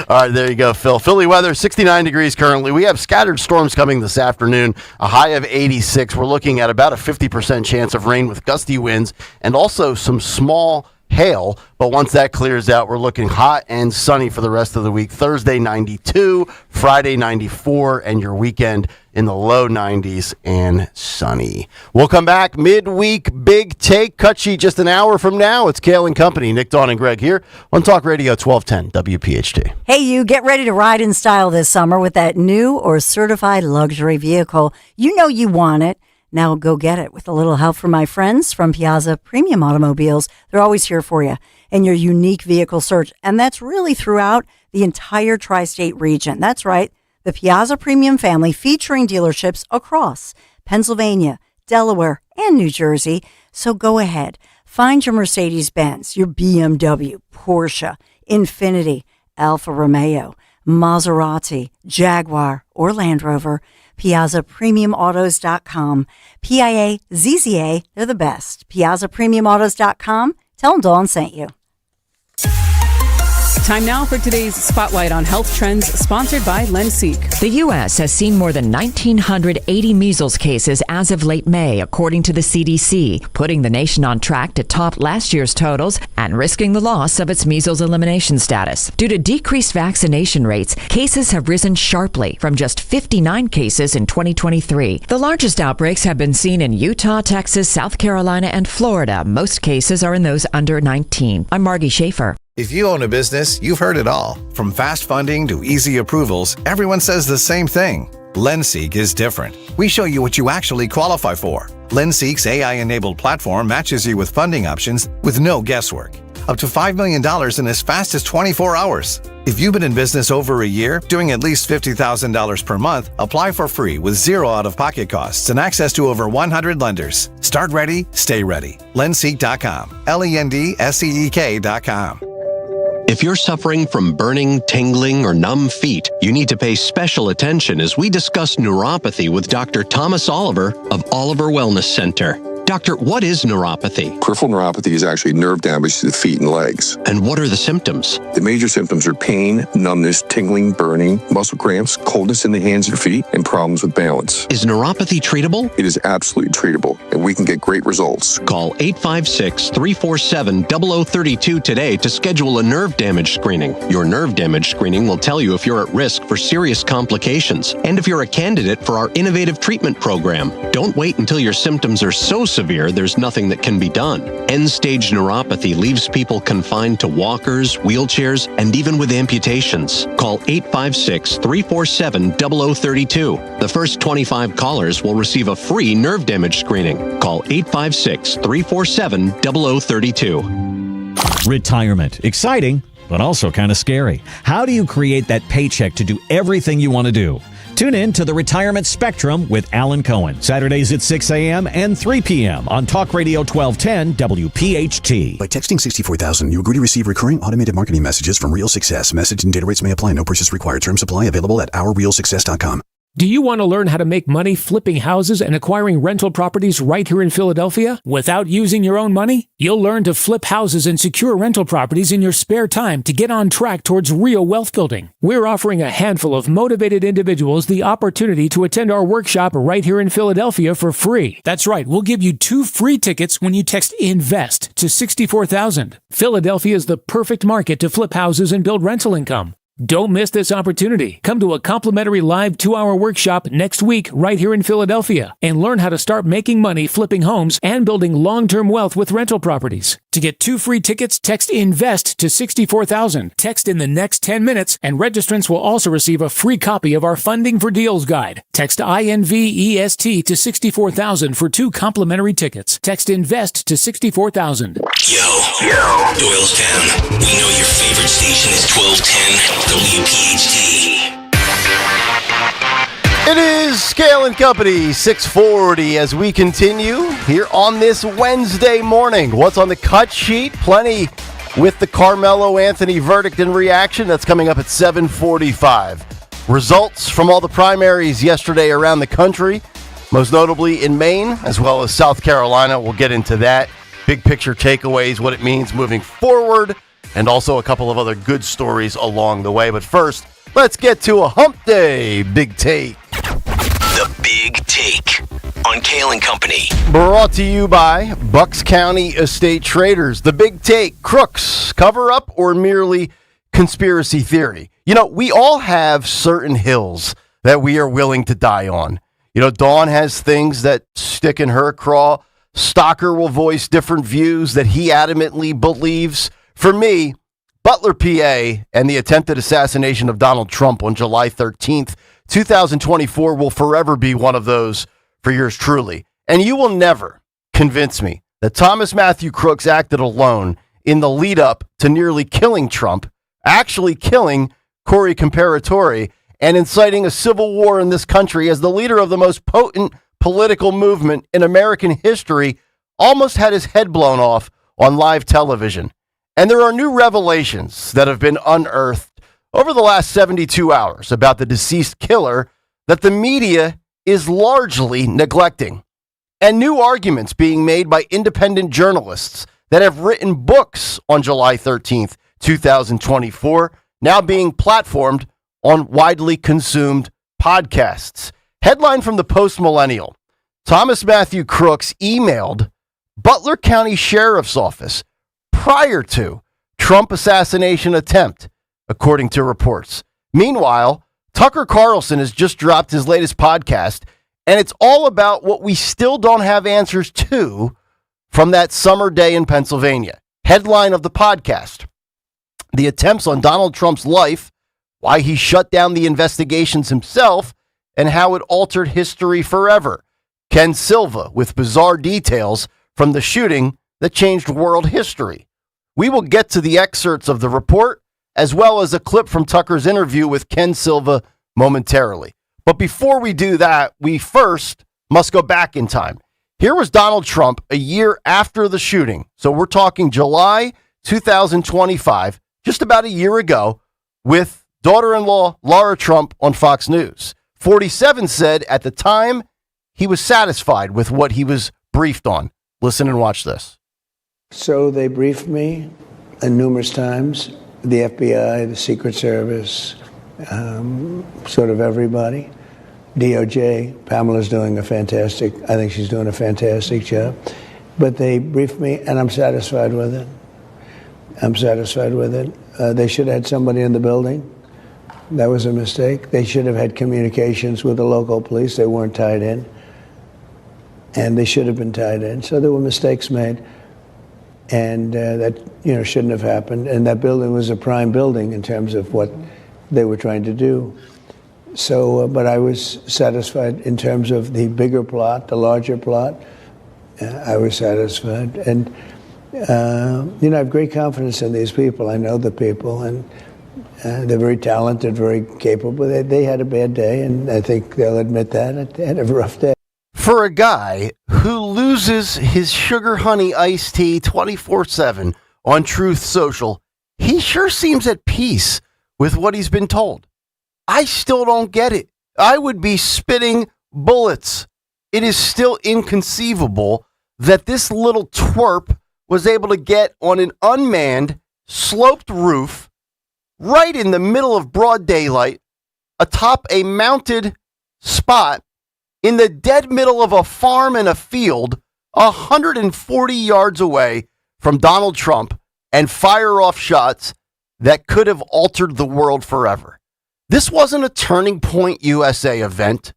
right, there you go, Phil. Philly weather, 69 degrees currently. We have scattered storms coming this afternoon, a high of 86. We're looking at about a 50% chance of rain with gusty winds and also some small hail, but once that clears out, we're looking hot and sunny for the rest of the week. Thursday, 92, Friday, 94, and your weekend in the low 90s and sunny. We'll come back midweek big take cut sheet just an hour from now. It's Kayal and Company. Nick, Dawn, and Greg here on Talk Radio 1210 WPHT. Hey, you get ready to ride in style this summer with that new or certified luxury vehicle. You know you want it. Now go get it with a little help from my friends from Piazza Premium Automobiles. They're always here for you in your unique vehicle search. And that's really throughout the entire tri-state region. That's right. The Piazza Premium family featuring dealerships across Pennsylvania, Delaware, and New Jersey. So go ahead. Find your Mercedes-Benz, your BMW, Porsche, Infiniti, Alfa Romeo, Maserati, Jaguar, or Land Rover. PiazzaPremiumAutos.com. Piazza, they're the best. PiazzaPremiumAutos.com. Tell them Dawn sent you. Time now for today's Spotlight on Health Trends, sponsored by Lenseek. The U.S. has seen more than 1,980 measles cases as of late May, according to the CDC, putting the nation on track to top last year's totals and risking the loss of its measles elimination status. Due to decreased vaccination rates, cases have risen sharply from just 59 cases in 2023. The largest outbreaks have been seen in Utah, Texas, South Carolina, and Florida. Most cases are in those under 19. I'm Margie Schaefer. If you own a business, you've heard it all. From fast funding to easy approvals, everyone says the same thing. Lenseek is different. We show you what you actually qualify for. Lenseek's AI-enabled platform matches you with funding options with no guesswork. Up to $5 million in as fast as 24 hours. If you've been in business over a year, doing at least $50,000 per month, apply for free with zero out-of-pocket costs and access to over 100 lenders. Start ready, stay ready. Lenseek.com. LENDSEEK.com. If you're suffering from burning, tingling, or numb feet, you need to pay special attention as we discuss neuropathy with Dr. Thomas Oliver of Oliver Wellness Center. Doctor, what is neuropathy? Peripheral neuropathy is actually nerve damage to the feet and legs. And what are the symptoms? The major symptoms are pain, numbness, tingling, burning, muscle cramps, coldness in the hands and feet, and problems with balance. Is neuropathy treatable? It is absolutely treatable, and we can get great results. Call 856-347-0032 today to schedule a nerve damage screening. Your nerve damage screening will tell you if you're at risk for serious complications and if you're a candidate for our innovative treatment program. Don't wait until your symptoms are so severe there's nothing that can be done. End-stage neuropathy leaves people confined to walkers, wheelchairs, and even with amputations. Call 856-347-0032. The first 25 callers will receive a free nerve damage screening. Call 856-347-0032. Retirement. Exciting, but also kind of scary. How do you create that paycheck to do everything you want to do? Tune in to the Retirement Spectrum with Alan Cohen, Saturdays at 6 a.m. and 3 p.m. on Talk Radio 1210 WPHT. By texting 64,000, you agree to receive recurring automated marketing messages from Real Success. Message and data rates may apply. No purchase required. Terms apply. Available at ourrealsuccess.com. Do you want to learn how to make money flipping houses and acquiring rental properties right here in Philadelphia without using your own money? You'll learn to flip houses and secure rental properties in your spare time to get on track towards real wealth building. We're offering a handful of motivated individuals the opportunity to attend our workshop right here in Philadelphia for free. That's right, we'll give you 2 free tickets when you text INVEST to 64,000. Philadelphia is the perfect market to flip houses and build rental income. Don't miss this opportunity. Come to a complimentary live 2-hour workshop next week right here in Philadelphia and learn how to start making money flipping homes and building long-term wealth with rental properties. To get 2 free tickets, text INVEST to 64,000. Text in the next 10 minutes, and registrants will also receive a free copy of our Funding for Deals guide. Text INVEST to 64,000 for 2 complimentary tickets. Text INVEST to 64,000. Yo, Doylestown. We know your favorite station is 1210 WPHT. It is Kayal and Company, 640, as we continue here on this Wednesday morning. What's on the cut sheet? Plenty with the Karmelo Anthony verdict and reaction. That's coming up at 7:45. Results from all the primaries yesterday around the country, most notably in Maine, as well as South Carolina. We'll get into that. Big picture takeaways, what it means moving forward, and also a couple of other good stories along the way. But first, let's get to a hump day big take. The Big Take on Kayal and Company. Brought to you by Bucks County Estate Traders. The Big Take: crooks, cover up, or merely conspiracy theory? You know, we all have certain hills that we are willing to die on. You know, Dawn has things that stick in her craw. Stalker will voice different views that he adamantly believes. For me, Butler, PA, and the attempted assassination of Donald Trump on July 13th, 2024 will forever be one of those for yours truly. And you will never convince me that Thomas Matthew Crooks acted alone in the lead up to nearly killing Trump, actually killing Corey Comparatore, and inciting a civil war in this country as the leader of the most potent political movement in American history almost had his head blown off on live television. And there are new revelations that have been unearthed over the last 72 hours about the deceased killer that the media is largely neglecting. And new arguments being made by independent journalists that have written books on July 13th, 2024, now being platformed on widely consumed podcasts. Headline from the Post-Millennial: Thomas Matthew Crooks emailed Butler County Sheriff's Office prior to Trump assassination attempt, according to reports. Meanwhile, Tucker Carlson has just dropped his latest podcast, and it's all about what we still don't have answers to from that summer day in Pennsylvania. Headline of the podcast: the attempts on Donald Trump's life, why he shut down the investigations himself, and how it altered history forever. Ken Silva with bizarre details from the shooting that changed world history. We will get to the excerpts of the report, as well as a clip from Tucker's interview with Ken Silva momentarily. But before we do that, we first must go back in time. Here was Donald Trump a year after the shooting. So we're talking July 2025, just about a year ago, with daughter-in-law Laura Trump on Fox News. 47 said at the time he was satisfied with what he was briefed on. Listen and watch this. So they briefed me numerous times, the FBI, the Secret Service, sort of everybody. DOJ, Pamela's doing I think she's doing a fantastic job. But they briefed me, and I'm satisfied with it. They should have had somebody in the building. That was a mistake. They should have had communications with the local police. They weren't tied in. And they should have been tied in. So there were mistakes made. And that shouldn't have happened. And that building was a prime building in terms of what they were trying to do. So, but I was satisfied in terms of the bigger plot, the larger plot. I was satisfied. And, I have great confidence in these people. I know the people. And they're very talented, very capable. They had a bad day, and I think they'll admit that. They had a rough day. For a guy who loses his sugar honey iced tea 24/7 on Truth Social, he sure seems at peace with what he's been told. I still don't get it. I would be spitting bullets. It is still inconceivable that this little twerp was able to get on an unmanned, sloped roof right in the middle of broad daylight, atop a mounted spot in the dead middle of a farm and a field 140 yards away from Donald Trump and fire off shots that could have altered the world forever. This wasn't a Turning Point USA event.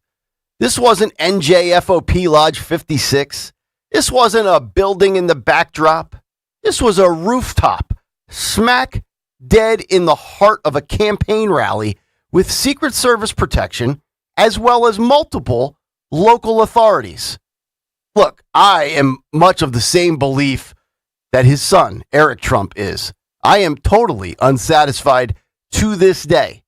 This wasn't NJFOP Lodge 56. This wasn't a building in the backdrop. This was a rooftop, smack dead in the heart of a campaign rally with Secret Service protection, as well as multiple local authorities. Look, I am much of the same belief that his son, Eric Trump, is. I am totally unsatisfied to this day.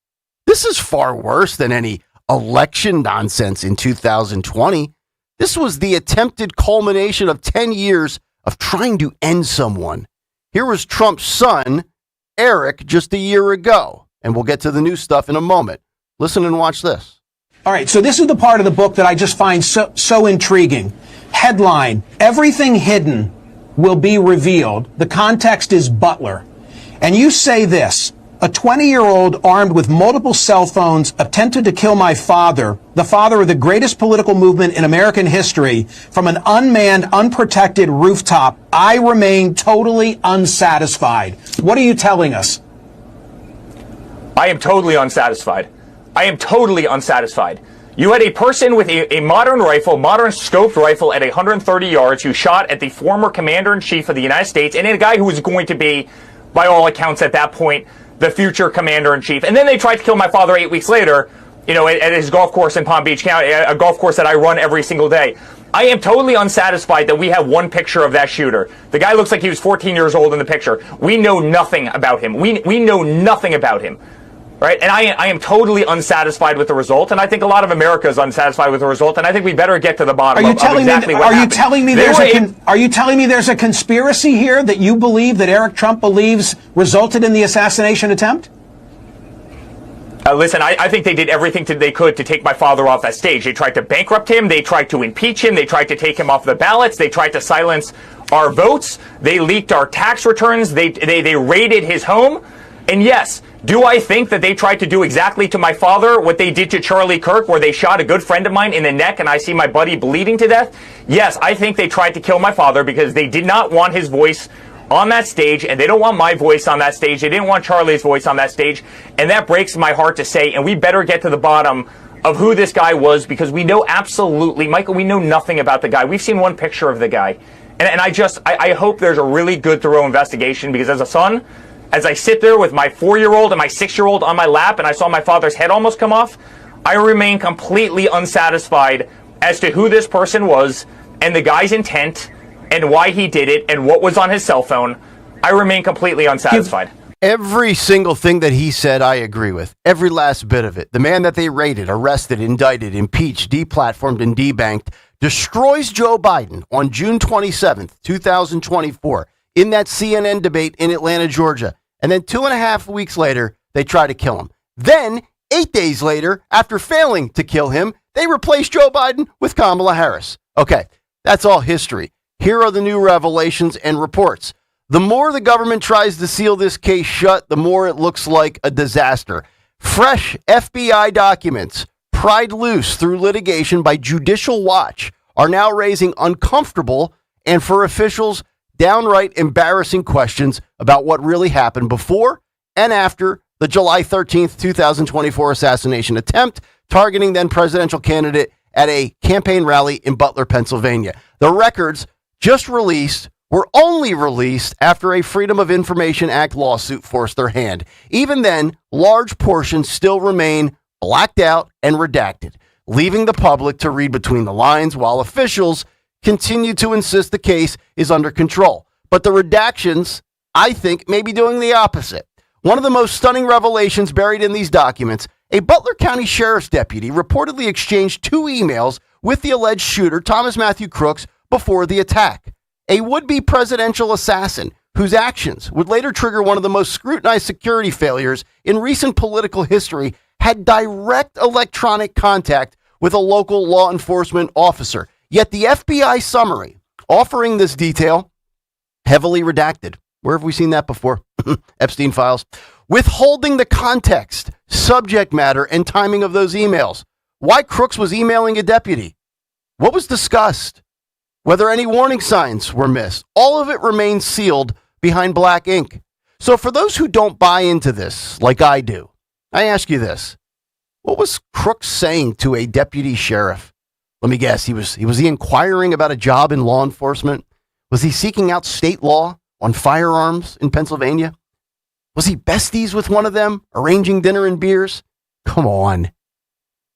This is far worse than any election nonsense in 2020. This was the attempted culmination of 10 years of trying to end someone. Here was Trump's son, Eric, just a year ago. And we'll get to the new stuff in a moment. Listen and watch this. All right, so this is the part of the book that I just find so intriguing. Headline, Everything Hidden Will Be Revealed. The context is Butler. And you say this, a 20-year-old armed with multiple cell phones attempted to kill my father, the father of the greatest political movement in American history, from an unmanned, unprotected rooftop. I remain totally unsatisfied. What are you telling us? I am totally unsatisfied. I am totally unsatisfied. You had a person with a modern rifle, modern scoped rifle at 130 yards who shot at the former commander-in-chief of the United States and a guy who was going to be, by all accounts at that point, the future commander-in-chief. And then they tried to kill my father 8 weeks later, at his golf course in Palm Beach County, a golf course that I run every single day. I am totally unsatisfied that we have one picture of that shooter. The guy looks like he was 14 years old in the picture. We know nothing about him. We know nothing about him. Right? And I am totally unsatisfied with the result, and I think a lot of America is unsatisfied with the result, and I think we better get to the bottom of exactly what happened. Are you telling me there's a conspiracy here that you believe that Eric Trump believes resulted in the assassination attempt? Listen, I think they did everything they could to take my father off that stage. They tried to bankrupt him. They tried to impeach him. They tried to take him off the ballots. They tried to silence our votes. They leaked our tax returns. They raided his home. And yes, do I think that they tried to do exactly to my father what they did to Charlie Kirk, where they shot a good friend of mine in the neck and I see my buddy bleeding to death? Yes, I think they tried to kill my father because they did not want his voice on that stage, and they don't want my voice on that stage. They didn't want Charlie's voice on that stage, and that breaks my heart to say, and we better get to the bottom of who this guy was, because we know absolutely, Michael, we know nothing about the guy. We've seen one picture of the guy, and I hope there's a really good, thorough investigation, because as a son, as I sit there with my 4-year-old and my 6-year-old on my lap and I saw my father's head almost come off, I remain completely unsatisfied as to who this person was and the guy's intent and why he did it and what was on his cell phone. I remain completely unsatisfied. Every single thing that he said, I agree with. Every last bit of it. The man that they raided, arrested, indicted, impeached, deplatformed, and debanked destroys Joe Biden on June 27th, 2024, in that CNN debate in Atlanta, Georgia. And then 2.5 weeks later, they try to kill him. Then, 8 days later, after failing to kill him, they replace Joe Biden with Kamala Harris. Okay, that's all history. Here are the new revelations and reports. The more the government tries to seal this case shut, the more it looks like a disaster. Fresh FBI documents, pried loose through litigation by Judicial Watch, are now raising uncomfortable and, for officials, downright embarrassing questions about what really happened before and after the July 13th, 2024 assassination attempt targeting then presidential candidate at a campaign rally in Butler, Pennsylvania. The records just released were only released after a Freedom of Information Act lawsuit forced their hand. Even then, large portions still remain blacked out and redacted, leaving the public to read between the lines while officials continue to insist the case is under control. But the redactions, I think, may be doing the opposite. One of the most stunning revelations buried in these documents, a Butler County Sheriff's deputy reportedly exchanged 2 emails with the alleged shooter, Thomas Matthew Crooks, before the attack. A would-be presidential assassin whose actions would later trigger one of the most scrutinized security failures in recent political history, had direct electronic contact with a local law enforcement officer. Yet the FBI summary offering this detail, heavily redacted. Where have we seen that before? Epstein files. Withholding the context, subject matter, and timing of those emails. Why Crooks was emailing a deputy. What was discussed? Whether any warning signs were missed. All of it remains sealed behind black ink. So for those who don't buy into this, like I do, I ask you this. What was Crooks saying to a deputy sheriff? Let me guess, was he inquiring about a job in law enforcement? Was he seeking out state law on firearms in Pennsylvania? Was he besties with one of them, arranging dinner and beers? Come on.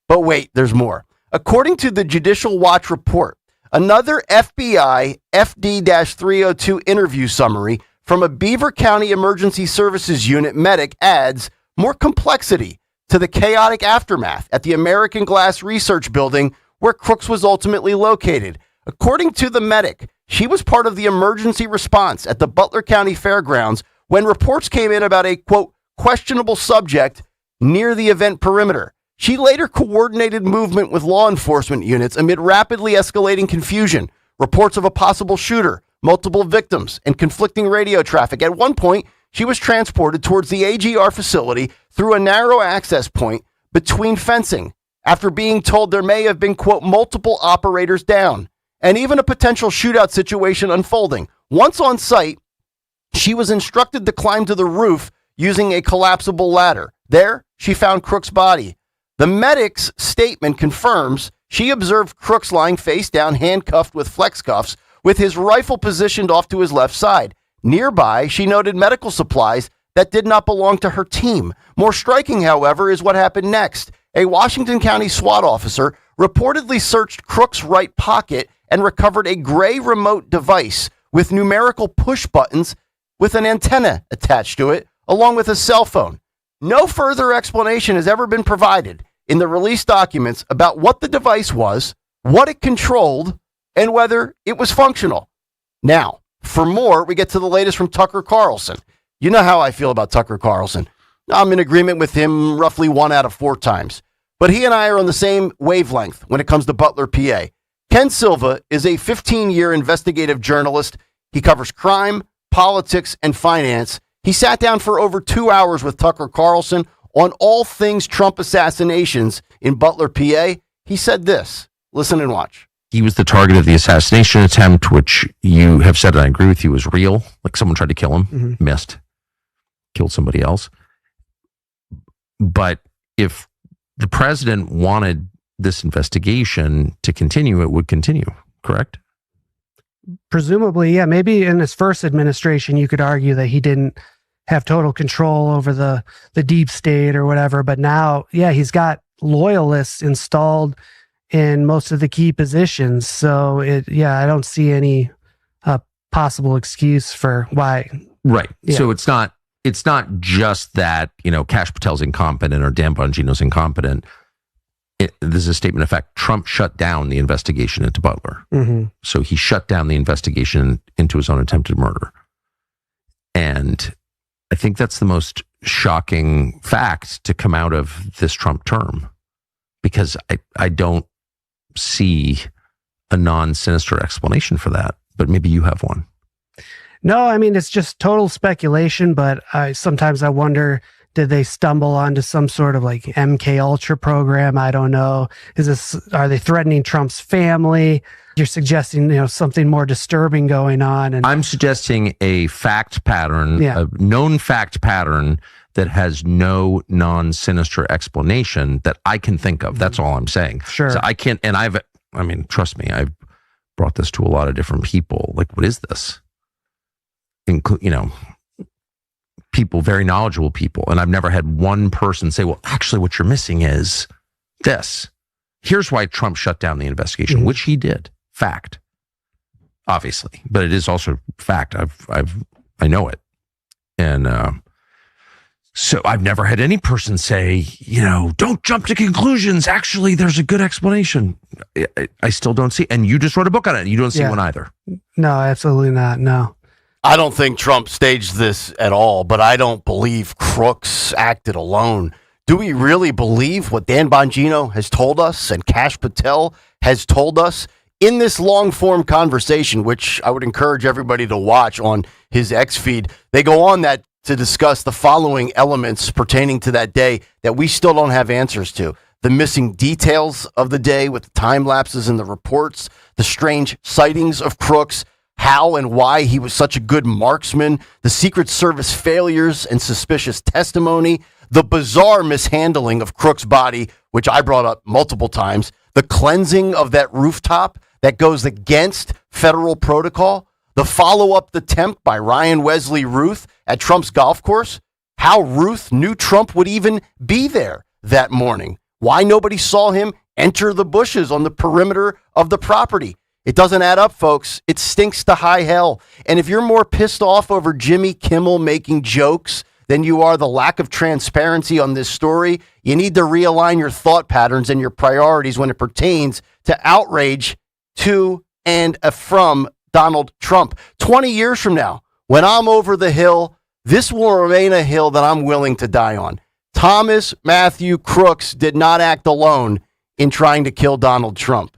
But wait, there's more. According to the Judicial Watch report, another FBI FD-302 interview summary from a Beaver County Emergency Services Unit medic adds more complexity to the chaotic aftermath at the American Glass Research Building where Crooks was ultimately located. According to the medic, she was part of the emergency response at the Butler County Fairgrounds when reports came in about a, quote, questionable subject near the event perimeter. She later coordinated movement with law enforcement units amid rapidly escalating confusion, reports of a possible shooter, multiple victims, and conflicting radio traffic. At one point, she was transported towards the AGR facility through a narrow access point between fencing after being told there may have been, quote, multiple operators down, and even a potential shootout situation unfolding. Once on site, she was instructed to climb to the roof using a collapsible ladder. There, she found Crooks' body. The medic's statement confirms she observed Crooks lying face down, handcuffed with flex cuffs, with his rifle positioned off to his left side. Nearby, she noted medical supplies that did not belong to her team. More striking, however, is what happened next. A Washington County SWAT officer reportedly searched Crooks' right pocket and recovered a gray remote device with numerical push buttons with an antenna attached to it, along with a cell phone. No further explanation has ever been provided in the released documents about what the device was, what it controlled, and whether it was functional. Now, for more, we get to the latest from Tucker Carlson. You know how I feel about Tucker Carlson. I'm in agreement with him roughly 1 out of 4 times. But he and I are on the same wavelength when it comes to Butler, PA. Ken Silva is a 15-year investigative journalist. He covers crime, politics, and finance. He sat down for over 2 hours with Tucker Carlson on all things Trump assassinations in Butler, PA. He said this. Listen and watch. He was the target of the assassination attempt, which you have said, and I agree with you, was real. Like someone tried to kill him, missed, killed somebody else. But if the president wanted this investigation to continue, it would continue, correct? Presumably, yeah. Maybe in his first administration, you could argue that he didn't have total control over the deep state or whatever. But now, yeah, he's got loyalists installed in most of the key positions. So, I don't see any possible excuse for why. Right. Yeah. So it's not just that, Kash Patel's incompetent or Dan Bongino's incompetent. This is a statement of fact. Trump shut down the investigation into Butler. Mm-hmm. So he shut down the investigation into his own attempted murder. And I think that's the most shocking fact to come out of this Trump term, because I don't see a non-sinister explanation for that, but maybe you have one. No, I mean, it's just total speculation, but sometimes I wonder, did they stumble onto some sort of like MK Ultra program? I don't know. Are they threatening Trump's family? You're suggesting, something more disturbing going on. And I'm suggesting a fact pattern, a known fact pattern that has no non-sinister explanation that I can think of. That's all I'm saying. Sure. So I can't, and trust me, I've brought this to a lot of different people. Like, what is this? People, very knowledgeable people. And I've never had one person say, well, actually what you're missing is this. Here's why Trump shut down the investigation, which he did. Fact. Obviously. But it is also fact. I know it. And so I've never had any person say, don't jump to conclusions. Actually, there's a good explanation. I still don't see. And you just wrote a book on it. You don't see one either. No, absolutely not. No. I don't think Trump staged this at all, but I don't believe Crooks acted alone. Do we really believe what Dan Bongino has told us and Kash Patel has told us in this long-form conversation, which I would encourage everybody to watch on his X feed? They go on that to discuss the following elements pertaining to that day that we still don't have answers to. The missing details of the day with the time lapses in the reports, the strange sightings of Crooks, how and why he was such a good marksman, the Secret Service failures and suspicious testimony, the bizarre mishandling of Crooks' body, which I brought up multiple times, the cleansing of that rooftop that goes against federal protocol, the follow-up attempt by Ryan Wesley Ruth at Trump's golf course, how Ruth knew Trump would even be there that morning, why nobody saw him enter the bushes on the perimeter of the property. It doesn't add up, folks. It stinks to high hell. And if you're more pissed off over Jimmy Kimmel making jokes than you are the lack of transparency on this story, you need to realign your thought patterns and your priorities when it pertains to outrage to and from Donald Trump. 20 years from now, when I'm over the hill, this will remain a hill that I'm willing to die on. Thomas Matthew Crooks did not act alone in trying to kill Donald Trump.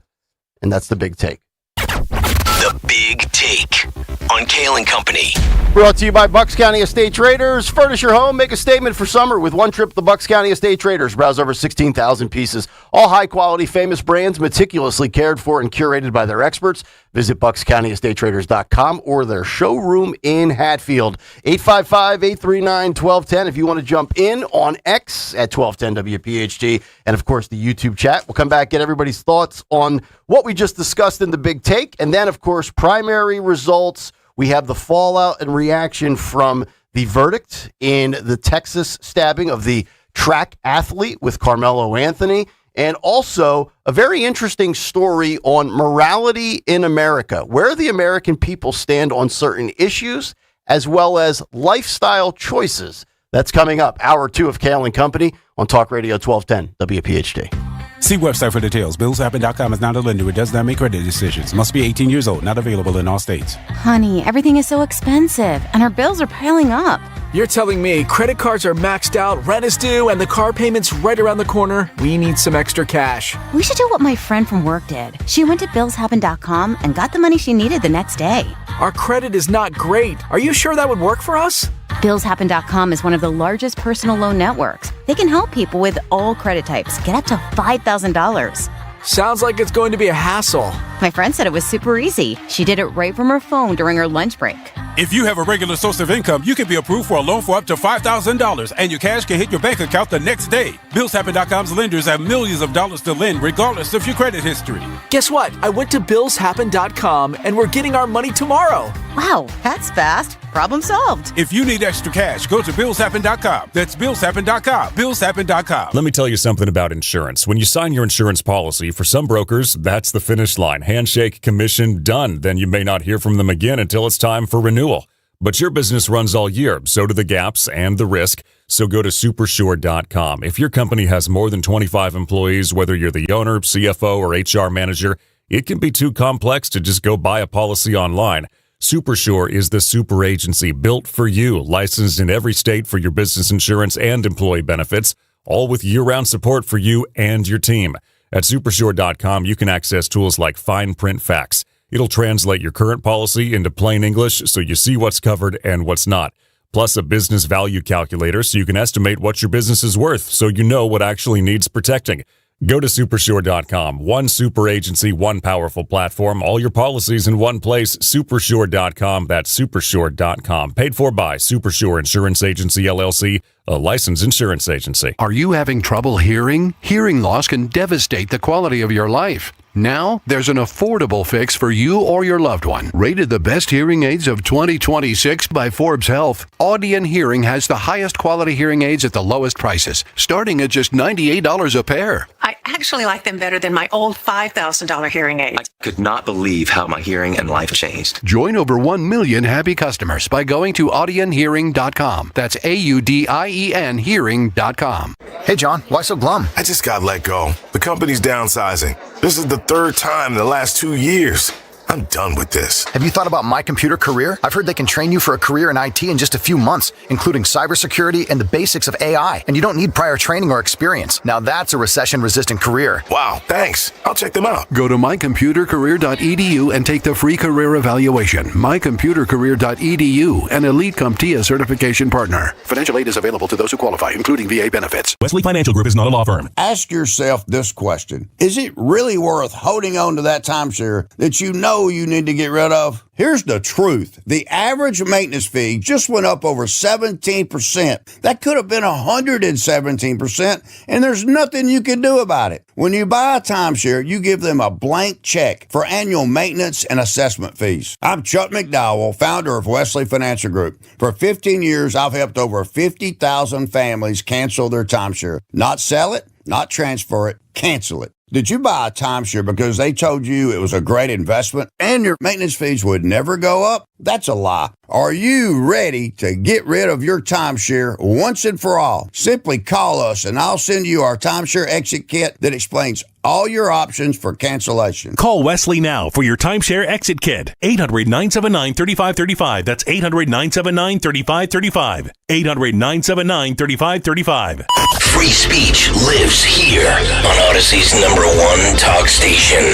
And that's the big take. The Big Take on Kayal and Company. Brought to you by Bucks County Estate Traders. Furnish your home, make a statement for summer with one trip to Bucks County Estate Traders. Browse over 16,000 pieces. All high-quality, famous brands meticulously cared for and curated by their experts. Visit BucksCountyEstateTraders.com or their showroom in Hatfield. 855-839-1210 if you want to jump in on X at 1210 WPHT. And, of course, the YouTube chat. We'll come back, get everybody's thoughts on what we just discussed in the Big Take. And then, of course, primary results. We have the fallout and reaction from the verdict in the Texas stabbing of the track athlete with Karmelo Anthony, and also a very interesting story on morality in America, where the American people stand on certain issues, as well as lifestyle choices. That's coming up. Hour 2 of Kayal and Company on Talk Radio 1210 WPHT. See website for details. BillsHappen.com is not a lender. It does not make credit decisions. Must be 18 years old. Not available in all states. Honey, everything is so expensive, and our bills are piling up. You're telling me credit cards are maxed out, rent is due, and the car payment's right around the corner? We need some extra cash. We should do what my friend from work did. She went to BillsHappen.com and got the money she needed the next day. Our credit is not great. Are you sure that would work for us? BillsHappen.com is one of the largest personal loan networks. They can help people with all credit types get up to $5,000. Sounds like it's going to be a hassle. My friend said it was super easy. She did it right from her phone during her lunch break. If you have a regular source of income, you can be approved for a loan for up to $5,000, and your cash can hit your bank account the next day. BillsHappen.com's lenders have millions of dollars to lend, regardless of your credit history. Guess what? I went to BillsHappen.com, and we're getting our money tomorrow. Wow, that's fast. Problem solved. If you need extra cash, go to BillsHappen.com. That's BillsHappen.com. BillsHappen.com. Let me tell you something about insurance. When you sign your insurance policy, for some brokers, that's the finish line. Handshake, commission, done. Then you may not hear from them again until it's time for renewal. But your business runs all year, so do the gaps and the risk. So go to Supersure.com. If your company has more than 25 employees, whether you're the owner, CFO, or HR manager, it can be too complex to just go buy a policy online. Supersure is the super agency built for you, licensed in every state for your business insurance and employee benefits, all with year-round support for you and your team. At Supersure.com, you can access tools like fine print facts. It'll translate your current policy into plain English so you see what's covered and what's not. Plus a business value calculator so you can estimate what your business is worth so you know what actually needs protecting. Go to Supersure.com. One super agency, one powerful platform. All your policies in one place. Supersure.com. That's Supersure.com. Paid for by Supersure Insurance Agency, LLC, a licensed insurance agency. Are you having trouble hearing? Hearing loss can devastate the quality of your life. Now, there's an affordable fix for you or your loved one. Rated the best hearing aids of 2026 by Forbes Health, Audion Hearing has the highest quality hearing aids at the lowest prices, starting at just $98 a pair. I actually like them better than my old $5,000 hearing aids. I could not believe how my hearing and life changed. Join over 1 million happy customers by going to audionhearing.com. That's AUDIEN hearing.com. Hey, John, why so glum? I just got let go. The company's downsizing. This is the third time in the last 2 years. I'm done with this. Have you thought about My Computer Career? I've heard they can train you for a career in IT in just a few months, including cybersecurity and the basics of AI, and you don't need prior training or experience. Now that's a recession-resistant career. Wow, thanks. I'll check them out. Go to mycomputercareer.edu and take the free career evaluation. mycomputercareer.edu, an Elite CompTIA certification partner. Financial aid is available to those who qualify, including VA benefits. Wesley Financial Group is not a law firm. Ask yourself this question. Is it really worth holding on to that timeshare that you know you need to get rid of? Here's the truth. The average maintenance fee just went up over 17%. That could have been 117%, and there's nothing you can do about it. When you buy a timeshare, you give them a blank check for annual maintenance and assessment fees. I'm Chuck McDowell, founder of Wesley Financial Group. For 15 years, I've helped over 50,000 families cancel their timeshare. Not sell it, not transfer it, cancel it. Did you buy a timeshare because they told you it was a great investment and your maintenance fees would never go up? That's a lie. Are you ready to get rid of your timeshare once and for all? Simply call us and I'll send you our timeshare exit kit that explains all your options for cancellation. Call Wesley now for your timeshare exit kit. 800-979-3535. That's 800-979-3535. 800-979-3535. Free speech lives here on Odyssey's #1 talk station.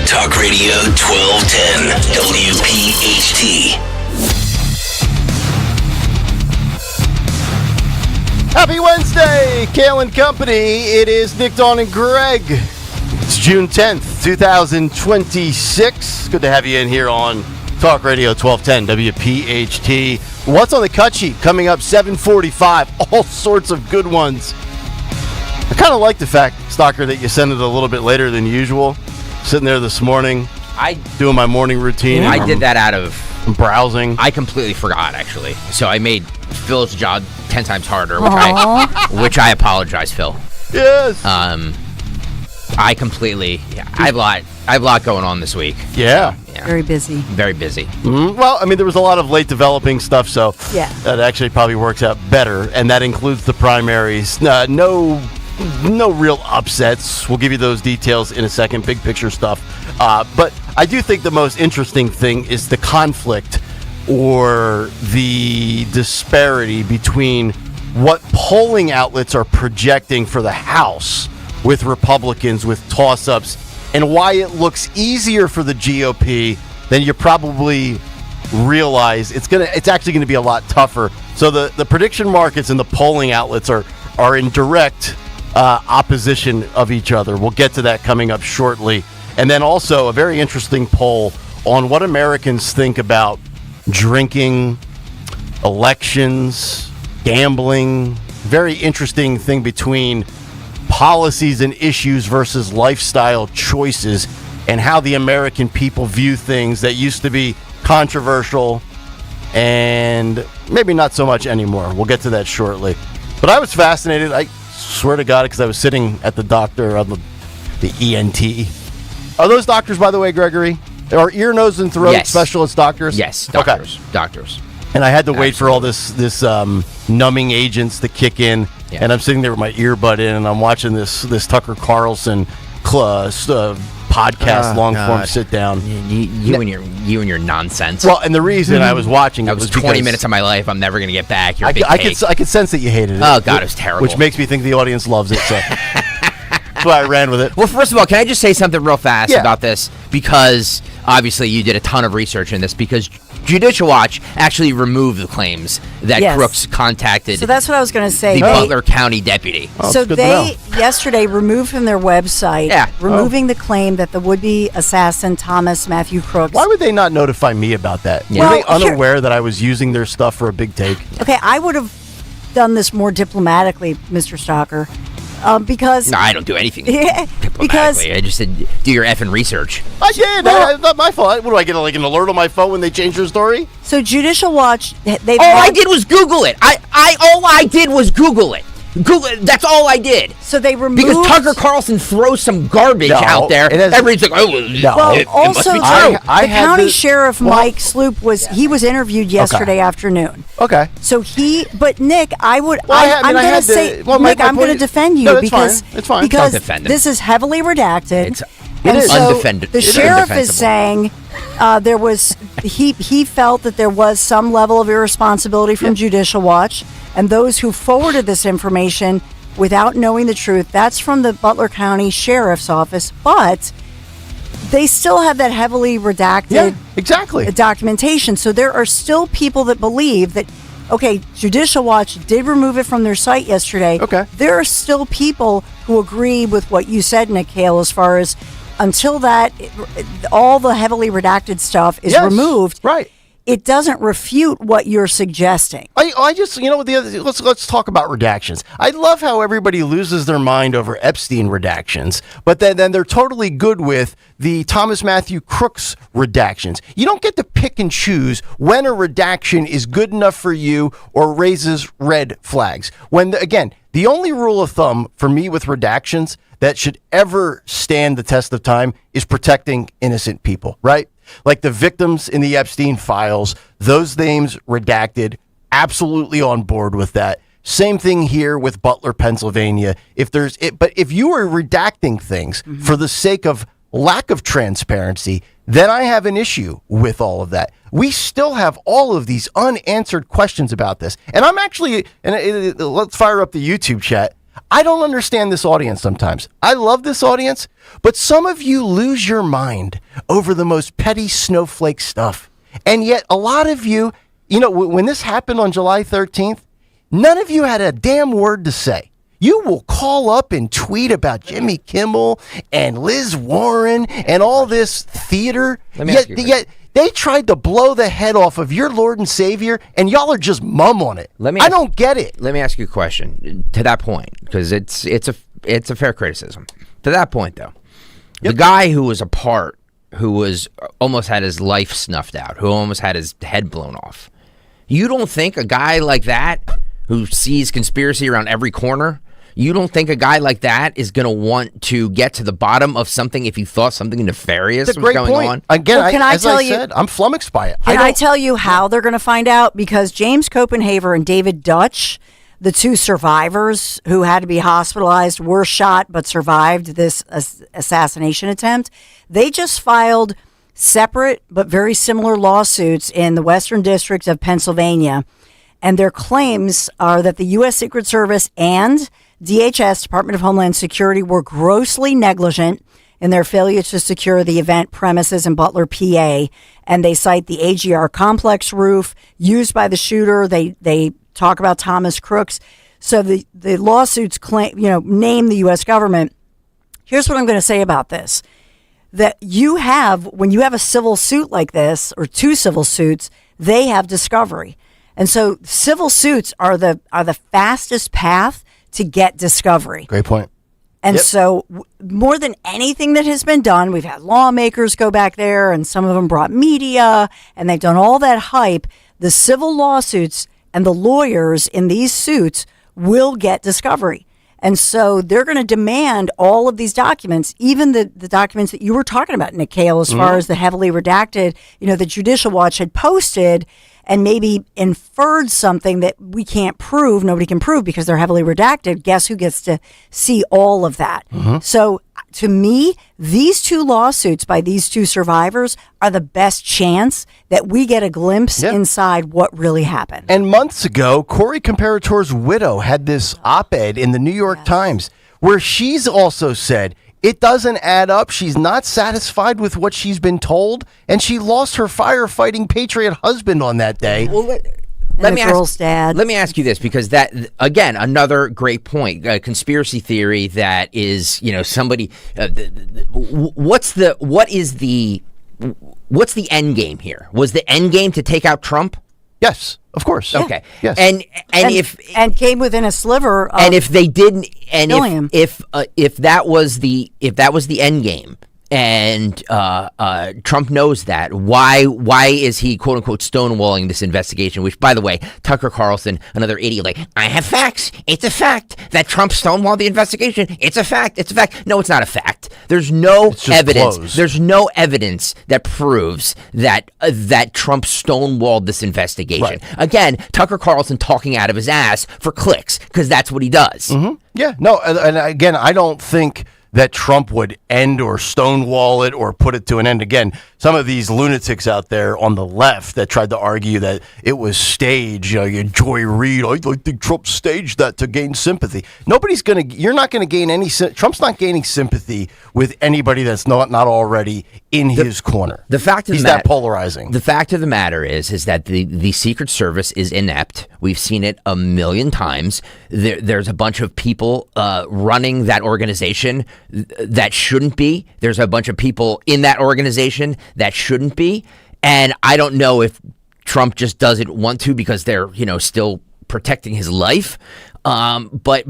Talk Radio 1210 WPHT. Happy Wednesday, Kayal and Company. It is Nick, Dawn, and Greg. It's June 10th, 2026. Good to have you in here on Talk Radio 1210 WPHT. What's on the cut sheet? Coming up 7:45. All sorts of good ones. I kind of like the fact, Stalker, that you send it a little bit later than usual. Sitting there this morning, doing my morning routine. I did that out of browsing. I completely forgot, actually. So I made Phil's job 10 times harder, which I apologize, Phil. Yes. I completely. I have a lot going on this week. Yeah. Very busy. Very busy. Mm-hmm. Well, I mean, there was a lot of late developing stuff, so that actually probably works out better, and that includes the primaries. No real upsets. We'll give you those details in a second, big picture stuff. But I do think the most interesting thing is the conflict or the disparity between what polling outlets are projecting for the House with Republicans, with toss-ups, and why it looks easier for the GOP than you probably realize. It's actually going to be a lot tougher. So the prediction markets and the polling outlets are in direct opposition of each other. We'll get to that coming up shortly. And then also a very interesting poll on what Americans think about drinking, elections, gambling. Very interesting thing between policies and issues versus lifestyle choices and how the American people view things that used to be controversial and maybe not so much anymore. We'll get to that shortly. But I was fascinated. I swear to God, because I was sitting at the doctor on the ENT. Are those doctors, by the way, Gregory? Are ear, nose, and throat specialist doctors? Yes, doctors. Okay. Doctors. And I had to wait for all this numbing agents to kick in, and I'm sitting there with my earbud in, and I'm watching this Tucker Carlson podcast, long form sit down. You and your nonsense. Well, and the reason I was watching it was 20 minutes of my life I'm never going to get back. I could sense that you hated it. Oh God, it was terrible. Which makes me think the audience loves it. So that's why I ran with it. Well, first of all, can I just say something real fast about this? Because obviously you did a ton of research in this, because Judicial Watch actually removed the claims that Crooks contacted. So that's what I was going to say. The Butler County deputy. So they yesterday removed from their website, removing the claim that the would-be assassin Thomas Matthew Crooks. Why would they not notify me about that? Were they unaware that I was using their stuff for a big take? Okay, I would have done this more diplomatically, Mr. Stalker. Because... No, I don't do anything diplomatically. I just said, do your effing research. I did. It's not my fault. What do I get, like an alert on my phone when they change their story? So Judicial Watch, I did was Google it. All I did was Google it. That's all I did. So they removed... Because Tucker Carlson throws some garbage out there. Everybody's like, it must be true. The county sheriff, Mike Sloop, he was interviewed yesterday afternoon. Okay. So but Nick, I'm going to defend you because Don't defend him. this is heavily redacted. It is undefended. The sheriff is saying there was he felt that there was some level of irresponsibility from Judicial Watch, and those who forwarded this information without knowing the truth. That's from the Butler County Sheriff's Office, but they still have that heavily redacted documentation. So there are still people that believe that, okay, Judicial Watch did remove it from their site yesterday. Okay. There are still people who agree with what you said, Nick Kayal, as far as until that, all the heavily redacted stuff is removed. Right. It doesn't refute what you're suggesting. I just, let's talk about redactions. I love how everybody loses their mind over Epstein redactions, but then they're totally good with the Thomas Matthew Crooks redactions. You don't get to pick and choose when a redaction is good enough for you or raises red flags. Again, the only rule of thumb for me with redactions that should ever stand the test of time is protecting innocent people, right? Like the victims in the Epstein files, those names redacted, absolutely on board with that. Same thing here with Butler, Pennsylvania. But if you are redacting things for the sake of lack of transparency, then I have an issue with all of that. We still have all of these unanswered questions about this. And I'm actually, let's fire up the YouTube chat. I don't understand this audience sometimes. I love this audience, but some of you lose your mind over the most petty snowflake stuff. And yet a lot of you, when this happened on July 13th, none of you had a damn word to say. You will call up and tweet about Jimmy Kimmel and Liz Warren and all this theater. Yet they tried to blow the head off of your Lord and Savior, and y'all are just mum on it. I don't get it. Let me ask you a question to that point, because it's a fair criticism. To that point, though, the guy who was almost had his life snuffed out, who almost had his head blown off. You don't think a guy like that, who sees conspiracy around every corner, you don't think a guy like that is going to want to get to the bottom of something if he thought something nefarious was going on? Again, I'm flummoxed by it. Can I tell you how they're going to find out? Because James Copenhaver and David Dutch, the two survivors who had to be hospitalized, were shot but survived this assassination attempt. They just filed separate but very similar lawsuits in the Western District of Pennsylvania. And their claims are that the U.S. Secret Service and DHS, Department of Homeland Security, were grossly negligent in their failure to secure the event premises in Butler, PA. And they cite the AGR complex roof used by the shooter. They talk about Thomas Crooks. So the lawsuits claim, name the U.S. government. Here's what I'm going to say about this. That when you have a civil suit like this, or two civil suits, they have discovery. And so civil suits are the fastest path to get discovery. Great point. And so more than anything that has been done, we've had lawmakers go back there, and some of them brought media, and they've done all that hype. The civil lawsuits and the lawyers in these suits will get discovery. And so they're going to demand all of these documents, even the documents that you were talking about, Nick Kayal, as far as the heavily redacted, the Judicial Watch had posted and maybe inferred something that we can't prove, nobody can prove because they're heavily redacted. Guess who gets to see all of that? So to me, these two lawsuits by these two survivors are the best chance that we get a glimpse inside what really happened. And months ago, Corey Comparator's widow had this op-ed in the New York Times where she's also said, it doesn't add up. She's not satisfied with what she's been told, and she lost her firefighting patriot husband on that day. Well, let me ask you this, because that, again, another great point. Conspiracy theory that is, somebody. What's the end game here? Was the end game to take out Trump? Yes, of course. Okay. Yes. And came within a sliver of and if they didn't, and if that was the end game, and Trump knows that, why is he quote unquote stonewalling this investigation? Which, by the way, Tucker Carlson, another idiot, like, I have facts. It's a fact that Trump stonewalled the investigation. It's a fact. It's a fact. No, it's not a fact. There's no evidence. Closed. There's no evidence that proves that Trump stonewalled this investigation. Right. Again, Tucker Carlson talking out of his ass for clicks, because that's what he does. Yeah. No. And again, I don't think that Trump would end or stonewall it or put it to an end. Again, some of these lunatics out there on the left that tried to argue that it was staged. Joy Reid, I think Trump staged that to gain sympathy. You're not going to gain any. Trump's not gaining sympathy with anybody that's not already in his corner. The fact of he's the matter, that polarizing. The fact of the matter is that the Secret Service is inept. We've seen it a million times. There's a bunch of people running that organization that shouldn't be. There's a bunch of people in that organization that shouldn't be. And I don't know if Trump just doesn't want to because they're, still protecting his life. But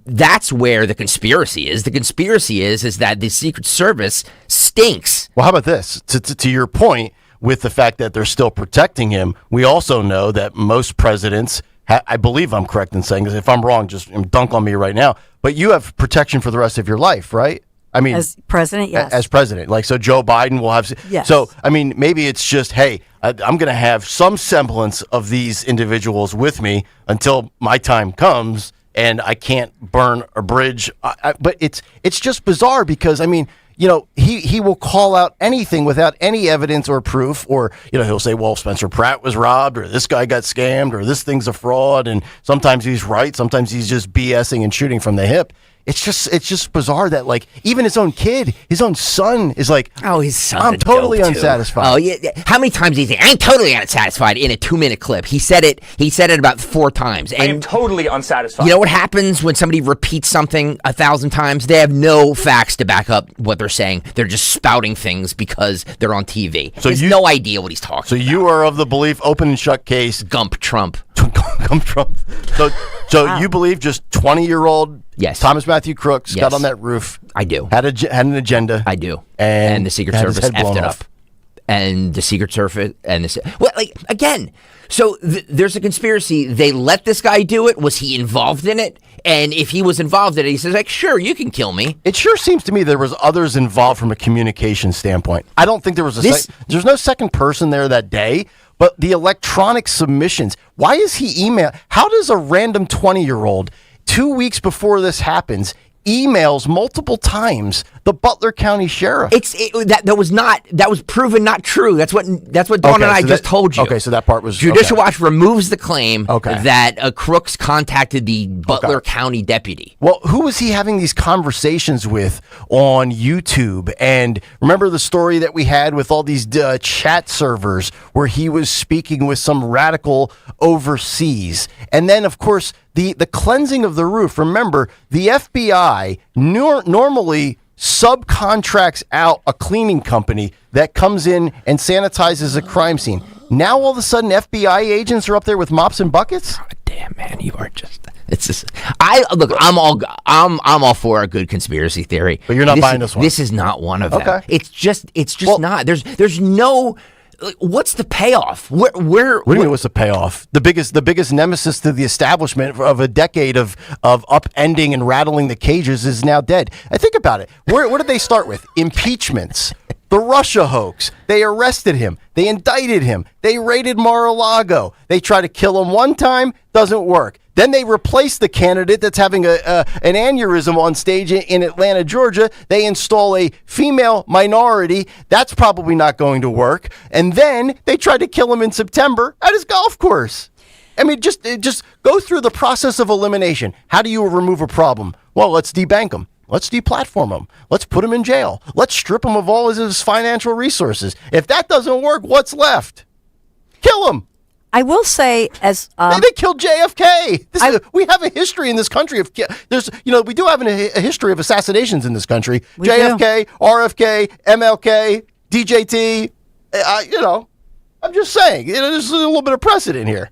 that's where the conspiracy is. The conspiracy is that the Secret Service stinks. Well, how about this? To your point, with the fact that they're still protecting him, we also know that most presidents, I believe I'm correct in saying this. If I'm wrong, just dunk on me right now. But you have protection for the rest of your life, right? I mean, as president, yes. As president, so Joe Biden will have. Yes. So I mean, maybe it's just, hey, I'm going to have some semblance of these individuals with me until my time comes, and I can't burn a bridge. But it's just bizarre because I mean, he will call out anything without any evidence or proof, or he'll say, well, Spencer Pratt was robbed, or this guy got scammed, or this thing's a fraud, and sometimes he's right, sometimes he's just BSing and shooting from the hip. It's just bizarre that even his own kid, his own son is like, oh, his son's I'm totally unsatisfied. Oh yeah, how many times did he say I'm totally unsatisfied in a 2-minute clip? He said it about 4 times. And I am totally unsatisfied. You know what happens when somebody repeats something 1,000 times? They have no facts to back up what they're saying. They're just spouting things because they're on TV. So he has no idea what he's talking about. So you are of the belief, open and shut case, Gump Trump. Gump Trump. So wow. You believe just 20-year-old Thomas Matthew Crooks got on that roof. I do. Had an agenda. I do. And the Secret Service effed it up. And the Secret Service again. So there's a conspiracy. They let this guy do it. Was he involved in it? And if he was involved in it, he says, sure, you can kill me. It sure seems to me there was others involved from a communication standpoint. I don't think there was there's no second person there that day. But the electronic submissions, why is he email? How does a random 20-year-old 2 weeks before this happens emails multiple times the Butler County sheriff? That was proven not true. That's what Dawn and I just told you. Okay, so that part was Judicial Watch removes the claim that Crooks contacted the Butler County deputy. Well, who was he having these conversations with on YouTube? And remember the story that we had with all these chat servers where he was speaking with some radical overseas, and then of course the cleansing of the roof. Remember, the FBI normally subcontracts out a cleaning company that comes in and sanitizes a crime scene. Now all of a sudden FBI agents are up there with mops and buckets? Oh, damn, man, you are just I'm all for a good conspiracy theory. But you're not buying this one. This is not one of them. It's just not. There's no. What's the payoff? What do you mean? What's the payoff? The biggest nemesis to the establishment of a decade of upending and rattling the cages is now dead. I think about it. Where did they start with? Impeachments. The Russia hoax. They arrested him. They indicted him. They raided Mar-a-Lago. They try to kill him one time. Doesn't work. Then they replace the candidate that's having an aneurysm on stage in Atlanta, Georgia. They install a female minority. That's probably not going to work. And then they tried to kill him in September at his golf course. I mean, just go through the process of elimination. How do you remove a problem? Well, let's debank him. Let's deplatform him. Let's put him in jail. Let's strip him of all his financial resources. If that doesn't work, what's left? Kill him. I will say, as they killed JFK. We have a history in this country of we do have a history of assassinations in this country. JFK, RFK, MLK, DJT. I'm just saying, there's a little bit of precedent here.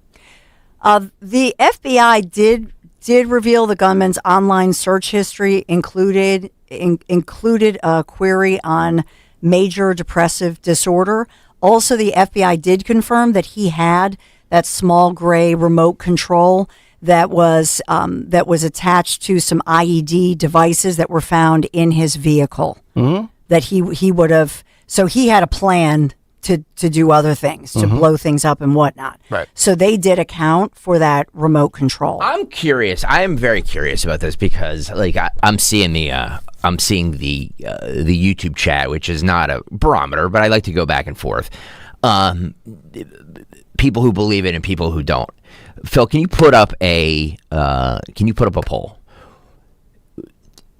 The FBI did reveal the gunman's online search history included a query on major depressive disorder. Also, the FBI did confirm that he had that small gray remote control that was attached to some IED devices that were found in his vehicle. Mm-hmm. That he would have. So he had a plan to do other things, to blow things up and whatnot. Right. So they did account for that remote control. I'm curious. I am very curious about this because, I'm seeing the I'm seeing the YouTube chat, which is not a barometer, but I like to go back and forth. People who believe it and people who don't. Phil, can you put up a poll?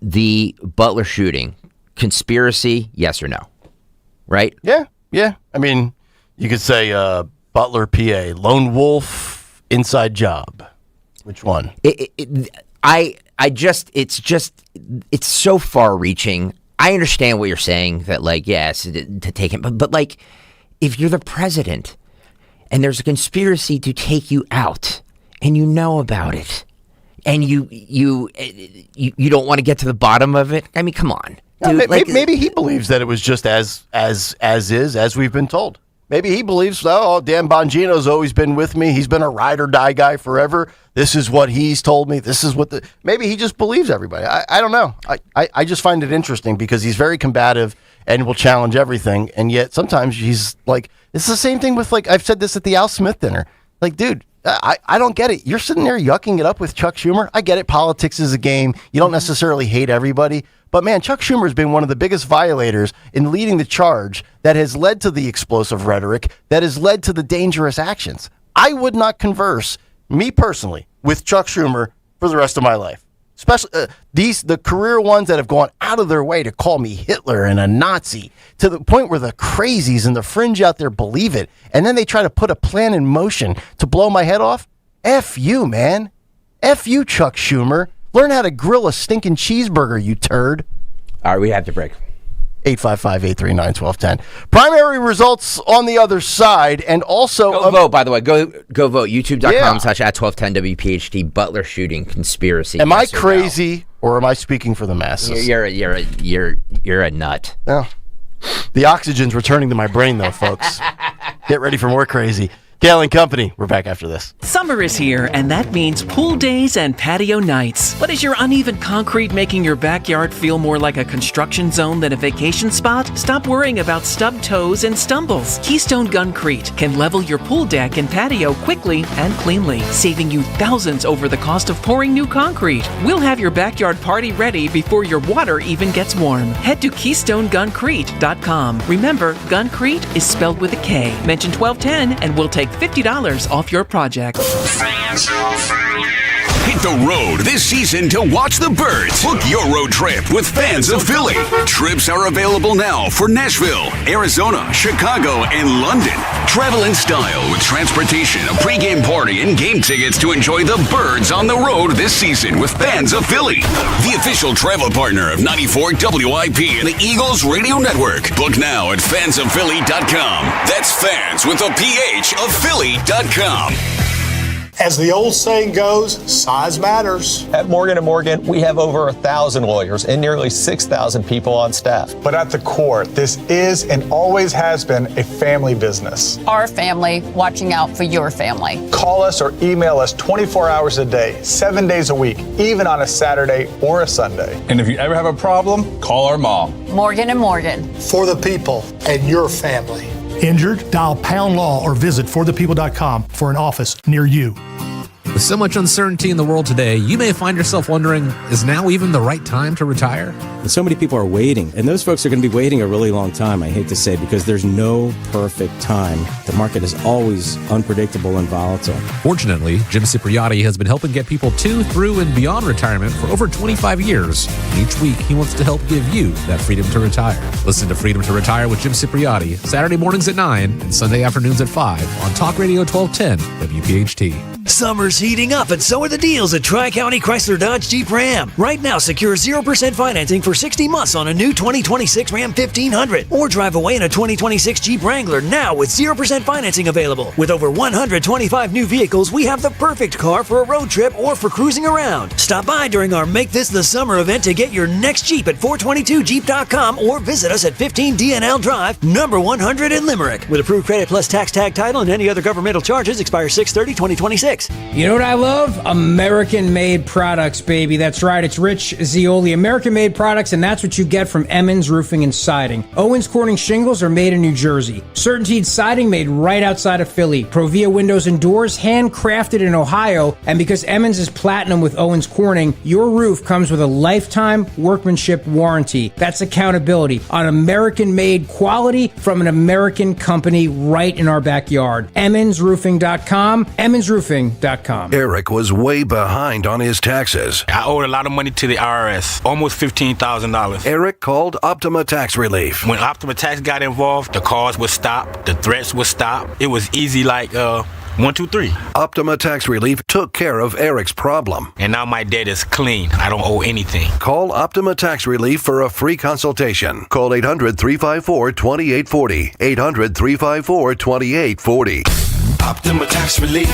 The Butler shooting, conspiracy, yes or no? Right? Yeah. I mean, you could say Butler, PA, lone wolf, inside job. Which one? It's so far-reaching. I understand what you're saying that, like, yes, to take him, but like, if you're the president and there's a conspiracy to take you out, and you know about it, and you don't want to get to the bottom of it. I mean, come on, dude. Maybe he believes that it was just as we've been told. Maybe he believes, Dan Bongino's always been with me. He's been a ride or die guy forever. This is what he's told me. This is what maybe he just believes everybody. I don't know. I just find it interesting because he's very combative and will challenge everything. And yet sometimes he's like, it's the same thing with, like, I've said this at the Al Smith dinner. Like, dude, I don't get it. You're sitting there yucking it up with Chuck Schumer. I get it. Politics is a game. You don't necessarily hate everybody. But, man, Chuck Schumer has been one of the biggest violators in leading the charge that has led to the explosive rhetoric, that has led to the dangerous actions. I would not converse, me personally, with Chuck Schumer for the rest of my life. Especially the career ones that have gone out of their way to call me Hitler and a Nazi, to the point where the crazies and the fringe out there believe it. And then they try to put a plan in motion to blow my head off. F you, man. F you, Chuck Schumer. Learn how to grill a stinking cheeseburger, you turd. All right, we have to break. 855-839-1210. Primary results on the other side, and also... Go vote, by the way. Go vote. YouTube.com/@1210 WPHT Butler shooting conspiracy. Am I crazy, or am I speaking for the masses? You're a nut. No. The oxygen's returning to my brain, though, folks. Get ready for more crazy. Kayal and Company. We're back after this. Summer is here, and that means pool days and patio nights. But is your uneven concrete making your backyard feel more like a construction zone than a vacation spot? Stop worrying about stubbed toes and stumbles. Keystone Guncrete can level your pool deck and patio quickly and cleanly, saving you thousands over the cost of pouring new concrete. We'll have your backyard party ready before your water even gets warm. Head to KeystoneGuncrete.com. Remember, Guncrete is spelled with a K. Mention 1210 and we'll take $50 off your project. Hit the road this season to watch the birds. Book your road trip with Fans of Philly. Trips are available now for Nashville, Arizona, Chicago, and London. Travel in style with transportation, a pregame party, and game tickets to enjoy the birds on the road this season with Fans of Philly. The official travel partner of 94 WIP and the Eagles Radio Network. Book now at fansofphilly.com. That's fans with a PH of Philly.com. As the old saying goes, size matters. At Morgan & Morgan, we have over 1,000 lawyers and nearly 6,000 people on staff. But at the core, this is and always has been a family business. Our family watching out for your family. Call us or email us 24 hours a day, 7 days a week, even on a Saturday or a Sunday. And if you ever have a problem, call our mom. Morgan & Morgan. For the people and your family. Injured? Dial Pound Law or visit forthepeople.com for an office near you. With so much uncertainty in the world today, you may find yourself wondering, is now even the right time to retire? And so many people are waiting, and those folks are going to be waiting a really long time, I hate to say, because there's no perfect time. The market is always unpredictable and volatile. Fortunately, Jim Cipriotti has been helping get people to, through, and beyond retirement for over 25 years. Each week, he wants to help give you that freedom to retire. Listen to Freedom to Retire with Jim Cipriotti, Saturday mornings at 9 and Sunday afternoons at 5 on Talk Radio 1210 WPHT. Summer's heating up, and so are the deals at Tri-County Chrysler Dodge Jeep Ram. Right now, secure 0% financing for 60 months on a new 2026 Ram 1500. Or drive away in a 2026 Jeep Wrangler now with 0% financing available. With over 125 new vehicles, we have the perfect car for a road trip or for cruising around. Stop by during our Make This the Summer event to get your next Jeep at 422jeep.com or visit us at 15 DNL Drive, number 100 in Limerick. With approved credit plus tax tag title and any other governmental charges, expires 6/30/2026. You know know what I love? American-made products, baby. That's right. It's Rich Zioli. American-made products, and that's what you get from Emmons Roofing and Siding. Owens Corning shingles are made in New Jersey. Certainteed siding made right outside of Philly. Provia windows and doors handcrafted in Ohio. And because Emmons is platinum with Owens Corning, your roof comes with a lifetime workmanship warranty. That's accountability on American-made quality from an American company right in our backyard. EmmonsRoofing.com. EmmonsRoofing.com. Eric was way behind on his taxes. I owed a lot of money to the IRS, almost $15,000. Eric called Optima Tax Relief. When Optima Tax got involved, the calls would stop, the threats would stop. It was easy like 1, 2, 3. Optima Tax Relief took care of Eric's problem. And now my debt is clean. I don't owe anything. Call Optima Tax Relief for a free consultation. Call 800-354-2840. 800-354-2840. Optima Tax Relief.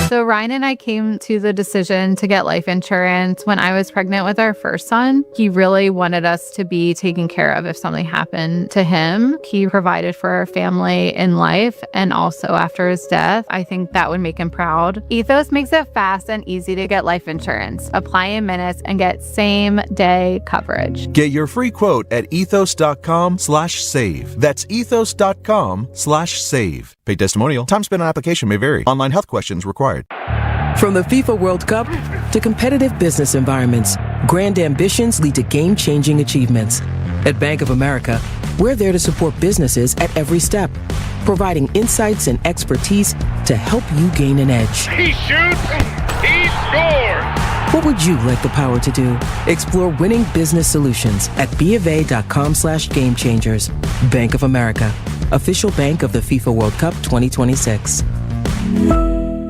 So Ryan and I came to the decision to get life insurance when I was pregnant with our first son. He really wanted us to be taken care of if something happened to him. He provided for our family in life and also after his death. I think that would make him proud. Ethos makes it fast and easy to get life insurance. Apply in minutes and get same-day coverage. Get your free quote at ethos.com/save. That's ethos.com/save. Paid testimonial. Time spent on application may vary. Online health questions required. From the FIFA World Cup to competitive business environments, grand ambitions lead to game-changing achievements. At Bank of America, we're there to support businesses at every step, providing insights and expertise to help you gain an edge. He shoots, he scores! What would you like the power to do? Explore winning business solutions at BofA.com/gamechangers. Bank of America, official bank of the FIFA World Cup 2026.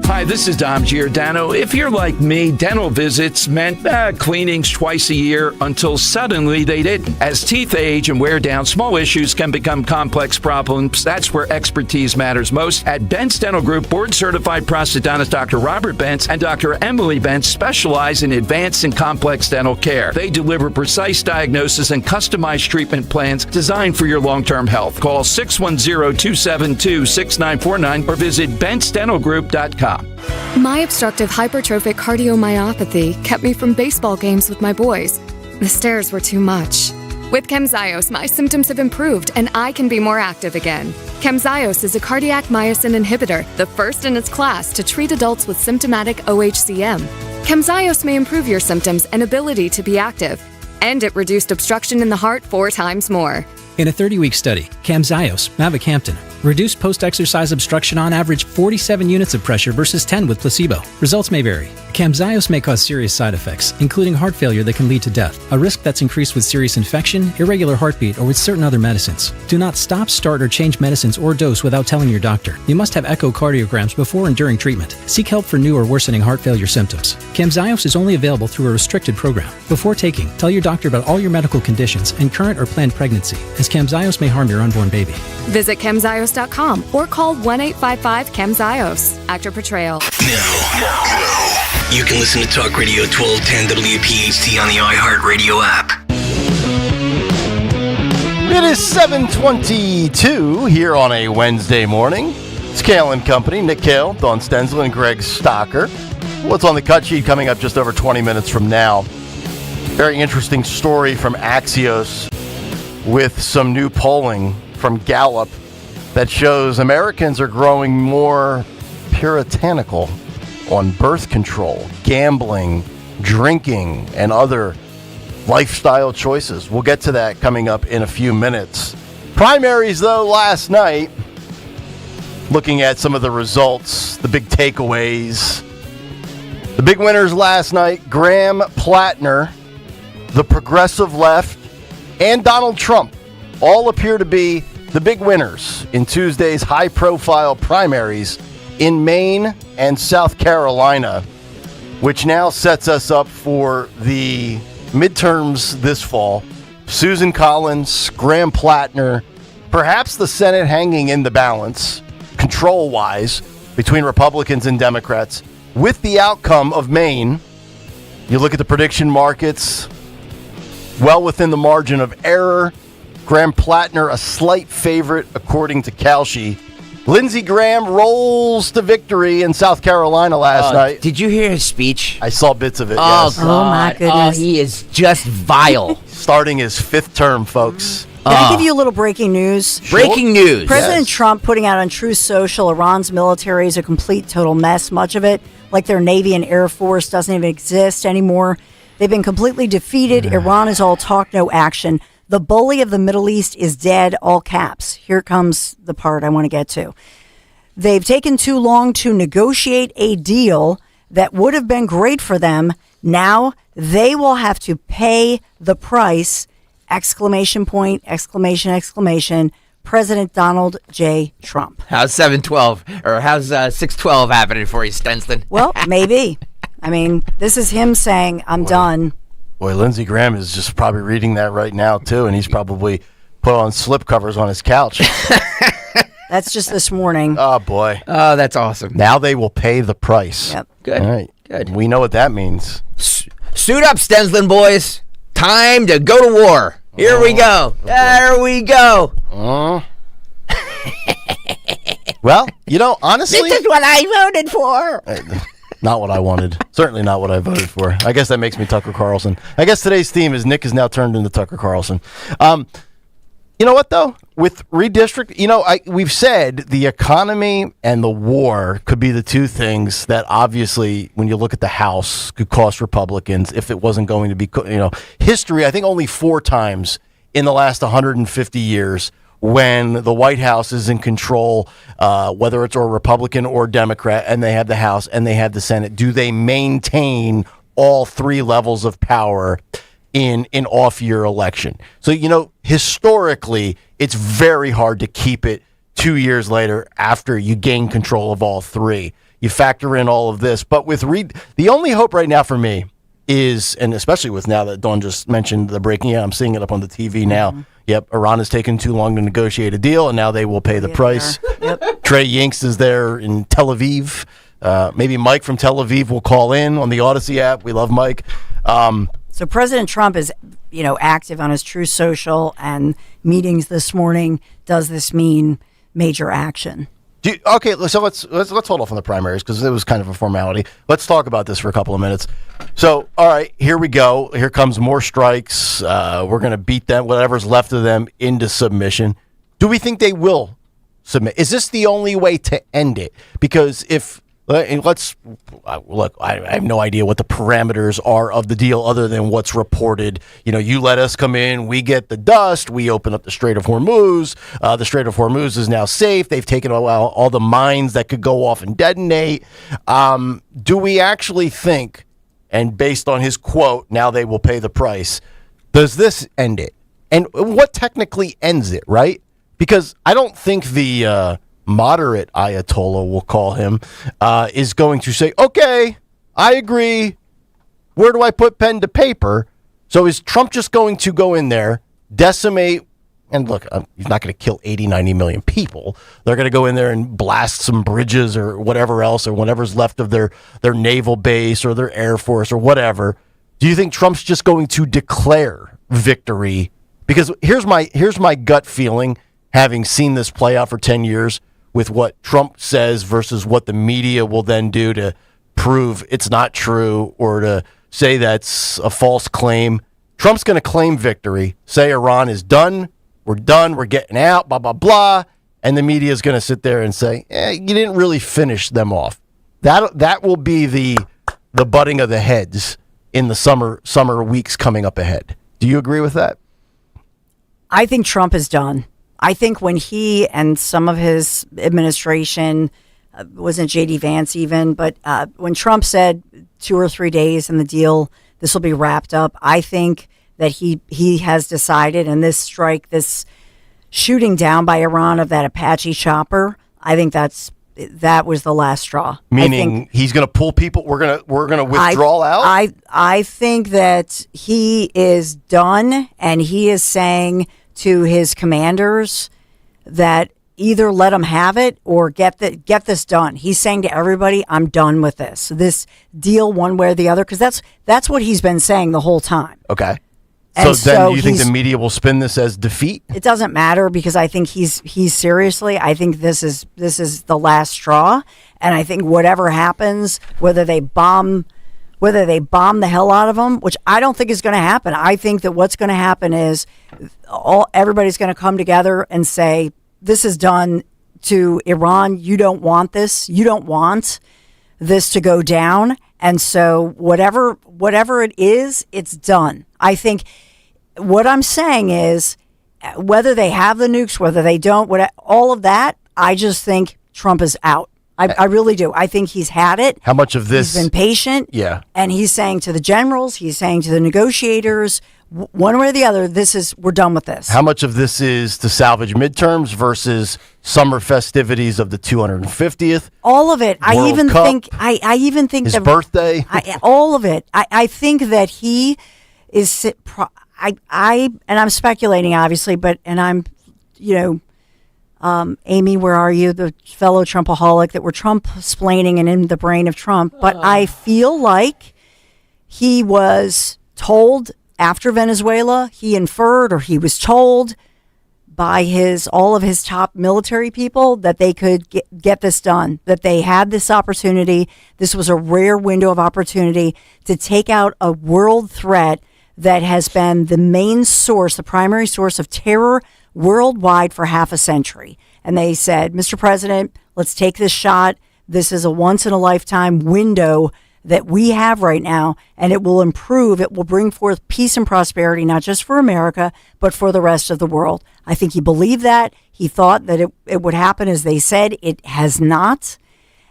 Hi, this is Dom Giordano. If you're like me, dental visits meant cleanings twice a year until suddenly they didn't. As teeth age and wear down, small issues can become complex problems. That's where expertise matters most. At Bentz Dental Group, board-certified prosthodontist Dr. Robert Bentz and Dr. Emily Bentz specialize in advanced and complex dental care. They deliver precise diagnosis and customized treatment plans designed for your long-term health. Call 610-272-6949 or visit BentzDentalGroup.com. My obstructive hypertrophic cardiomyopathy kept me from baseball games with my boys. The stairs were too much. With Camzyos, my symptoms have improved and I can be more active again. Camzyos is a cardiac myosin inhibitor, the first in its class to treat adults with symptomatic OHCM. Camzyos may improve your symptoms and ability to be active, and it reduced obstruction in the heart 4 times more. In a 30-week study, Camzyos, mavacamten, reduced post-exercise obstruction on average 47 units of pressure versus 10 with placebo. Results may vary. Camzyos may cause serious side effects, including heart failure that can lead to death, a risk that's increased with serious infection, irregular heartbeat, or with certain other medicines. Do not stop, start, or change medicines or dose without telling your doctor. You must have echocardiograms before and during treatment. Seek help for new or worsening heart failure symptoms. Camzyos is only available through a restricted program. Before taking, tell your doctor about all your medical conditions and current or planned pregnancy, as Camzyos may harm your unborn baby. Visit Camzyos.com or call 1-855-CAMZYOS. Actor Portrayal. Now, you can listen to Talk Radio 1210 WPHT on the iHeartRadio app. It is 7:22 here on a Wednesday morning. It's Kayal and Company. Nick Kayal, Dawn Stenzel, and Greg Stocker. What's on the cut sheet coming up just over 20 minutes from now? Very interesting story from Axios with some new polling from Gallup that shows Americans are growing more puritanical on birth control, gambling, drinking, and other lifestyle choices. We'll get to that coming up in a few minutes. Primaries, though, last night, looking at some of the results, the big takeaways. The big winners last night, Graham Plattner, the progressive left, and Donald Trump all appear to be the big winners in Tuesday's high-profile primaries in Maine and South Carolina, which now sets us up for the midterms this fall. Susan Collins, Graham Plattner, perhaps the Senate hanging in the balance, control-wise, between Republicans and Democrats. With the outcome of Maine, you look at the prediction markets, well within the margin of error. Graham Plattner, a slight favorite according to Kalshi, Lindsey Graham rolls to victory in South Carolina last night. Did you hear his speech? I saw bits of it, Oh, yes. God. Oh, my goodness. Oh, he is just vile. Starting his 5th term, folks. Can I give you a little breaking news? Breaking news. President Trump putting out on Truth Social, Iran's military is a complete, total mess. Much of it, like their Navy and Air Force, doesn't even exist anymore. They've been completely defeated. Iran is all talk, no action. The bully of the Middle East is dead, all caps. Here comes the part I want to get to. They've taken too long to negotiate a deal that would have been great for them. Now they will have to pay the price, ! President Donald J. Trump. How's 712 or how's 612 happening for you, Stensland? Well, maybe. I mean, this is him saying, I'm done. Boy, Lindsey Graham is just probably reading that right now, too, and he's probably put on slip covers on his couch. That's just this morning. Oh, boy. Oh, that's awesome. Now they will pay the price. Yep. Good. All right. Good. We know what that means. Suit up, Stensland boys. Time to go to war. Here we go. There we go. Well, honestly... This is what I voted for. Not what I wanted. Certainly not what I voted for. I guess that makes me Tucker Carlson. I guess today's theme is Nick is now turned into Tucker Carlson. You know what, though? With redistrict, we've said the economy and the war could be the two things that obviously, when you look at the House, could cost Republicans if it wasn't going to be, history, I think only 4 times in the last 150 years when the White House is in control, whether it's a Republican or Democrat, and they have the House and they have the Senate, do they maintain all 3 levels of power in an off-year election? So, historically, it's very hard to keep it 2 years later after you gain control of all 3. You factor in all of this. But with the only hope right now for me is, and especially with now that Dawn just mentioned the breaking, I'm seeing it up on the TV now. Mm-hmm. Yep, Iran has taken too long to negotiate a deal, and now they will pay the price. Yep. Trey Yinks is there in Tel Aviv. Maybe Mike from Tel Aviv will call in on the Odyssey app. We love Mike. So President Trump is, active on his Truth Social and meetings this morning. Does this mean major action? Okay, so let's hold off on the primaries because it was kind of a formality. Let's talk about this for a couple of minutes. So, all right, here we go. Here comes more strikes. We're going to beat them, whatever's left of them, into submission. Do we think they will submit? Is this the only way to end it? Because if look, I have no idea what the parameters are of the deal other than what's reported. You let us come in, we get the dust, we open up the Strait of Hormuz. The Strait of Hormuz is now safe. They've taken all the mines that could go off and detonate. Do we actually think, and based on his quote, now they will pay the price, does this end it? And what technically ends it, right? Because I don't think the moderate Ayatollah, we'll call him, is going to say, okay, I agree. Where do I put pen to paper? So is Trump just going to go in there, decimate, and look, he's not going to kill 80, 90 million people. They're going to go in there and blast some bridges or whatever else, or whatever's left of their naval base or their Air Force or whatever. Do you think Trump's just going to declare victory? Because here's my gut feeling, having seen this play out for 10 years, with what Trump says versus what the media will then do to prove it's not true or to say that's a false claim. Trump's going to claim victory, say Iran is done, we're getting out, blah, blah, blah, and the media is going to sit there and say, you didn't really finish them off. That will be the butting of the heads in the summer weeks coming up ahead. Do you agree with that? I think Trump is done. I think when he and some of his administration, wasn't J.D. Vance even, but when Trump said 2 or 3 days and the deal, this will be wrapped up, I think that he has decided, and this strike, this shooting down by Iran of that Apache chopper, I think that was the last straw. Meaning he's going to pull people. We're going to withdraw out. I think that he is done, and he is saying to his commanders that either let them have it or get this done. He's saying to everybody, "I'm done with this deal, one way or the other," because that's what he's been saying the whole time. Okay. So then you think the media will spin this as defeat? It doesn't matter because I think he's seriously, I think this is the last straw. And I think whatever happens, whether they bomb the hell out of him, which I don't think is going to happen. I think that what's going to happen is everybody's going to come together and say, this is done to Iran. You don't want this. You don't want this to go down. And so whatever it is, it's done. I think what I'm saying is whether they have the nukes, whether they don't, all of that, I just think Trump is out. I really do. I think he's had it. How much of this? He's been patient. Yeah. And he's saying to the generals, he's saying to the negotiators, one way or the other, we're done with this. How much of this is to salvage midterms versus summer festivities of the 250th? All of it. World I even Cup, think his birthday. All of it. I think that he is. And I'm speculating, obviously, Amy, where are you? The fellow Trumpaholic that we're Trump-splaining and in the brain of Trump. But I feel like he was told after Venezuela, he inferred or he was told by all of his top military people that they could get this done, that they had this opportunity. This was a rare window of opportunity to take out a world threat that has been the main source, the primary source of terror worldwide for half a century. And they said, Mr. President, let's take this shot. This is a once-in-a-lifetime window that we have right now, and it will improve. It will bring forth peace and prosperity, not just for America, but for the rest of the world. I think he believed that. He thought that it would happen as they said. It has not.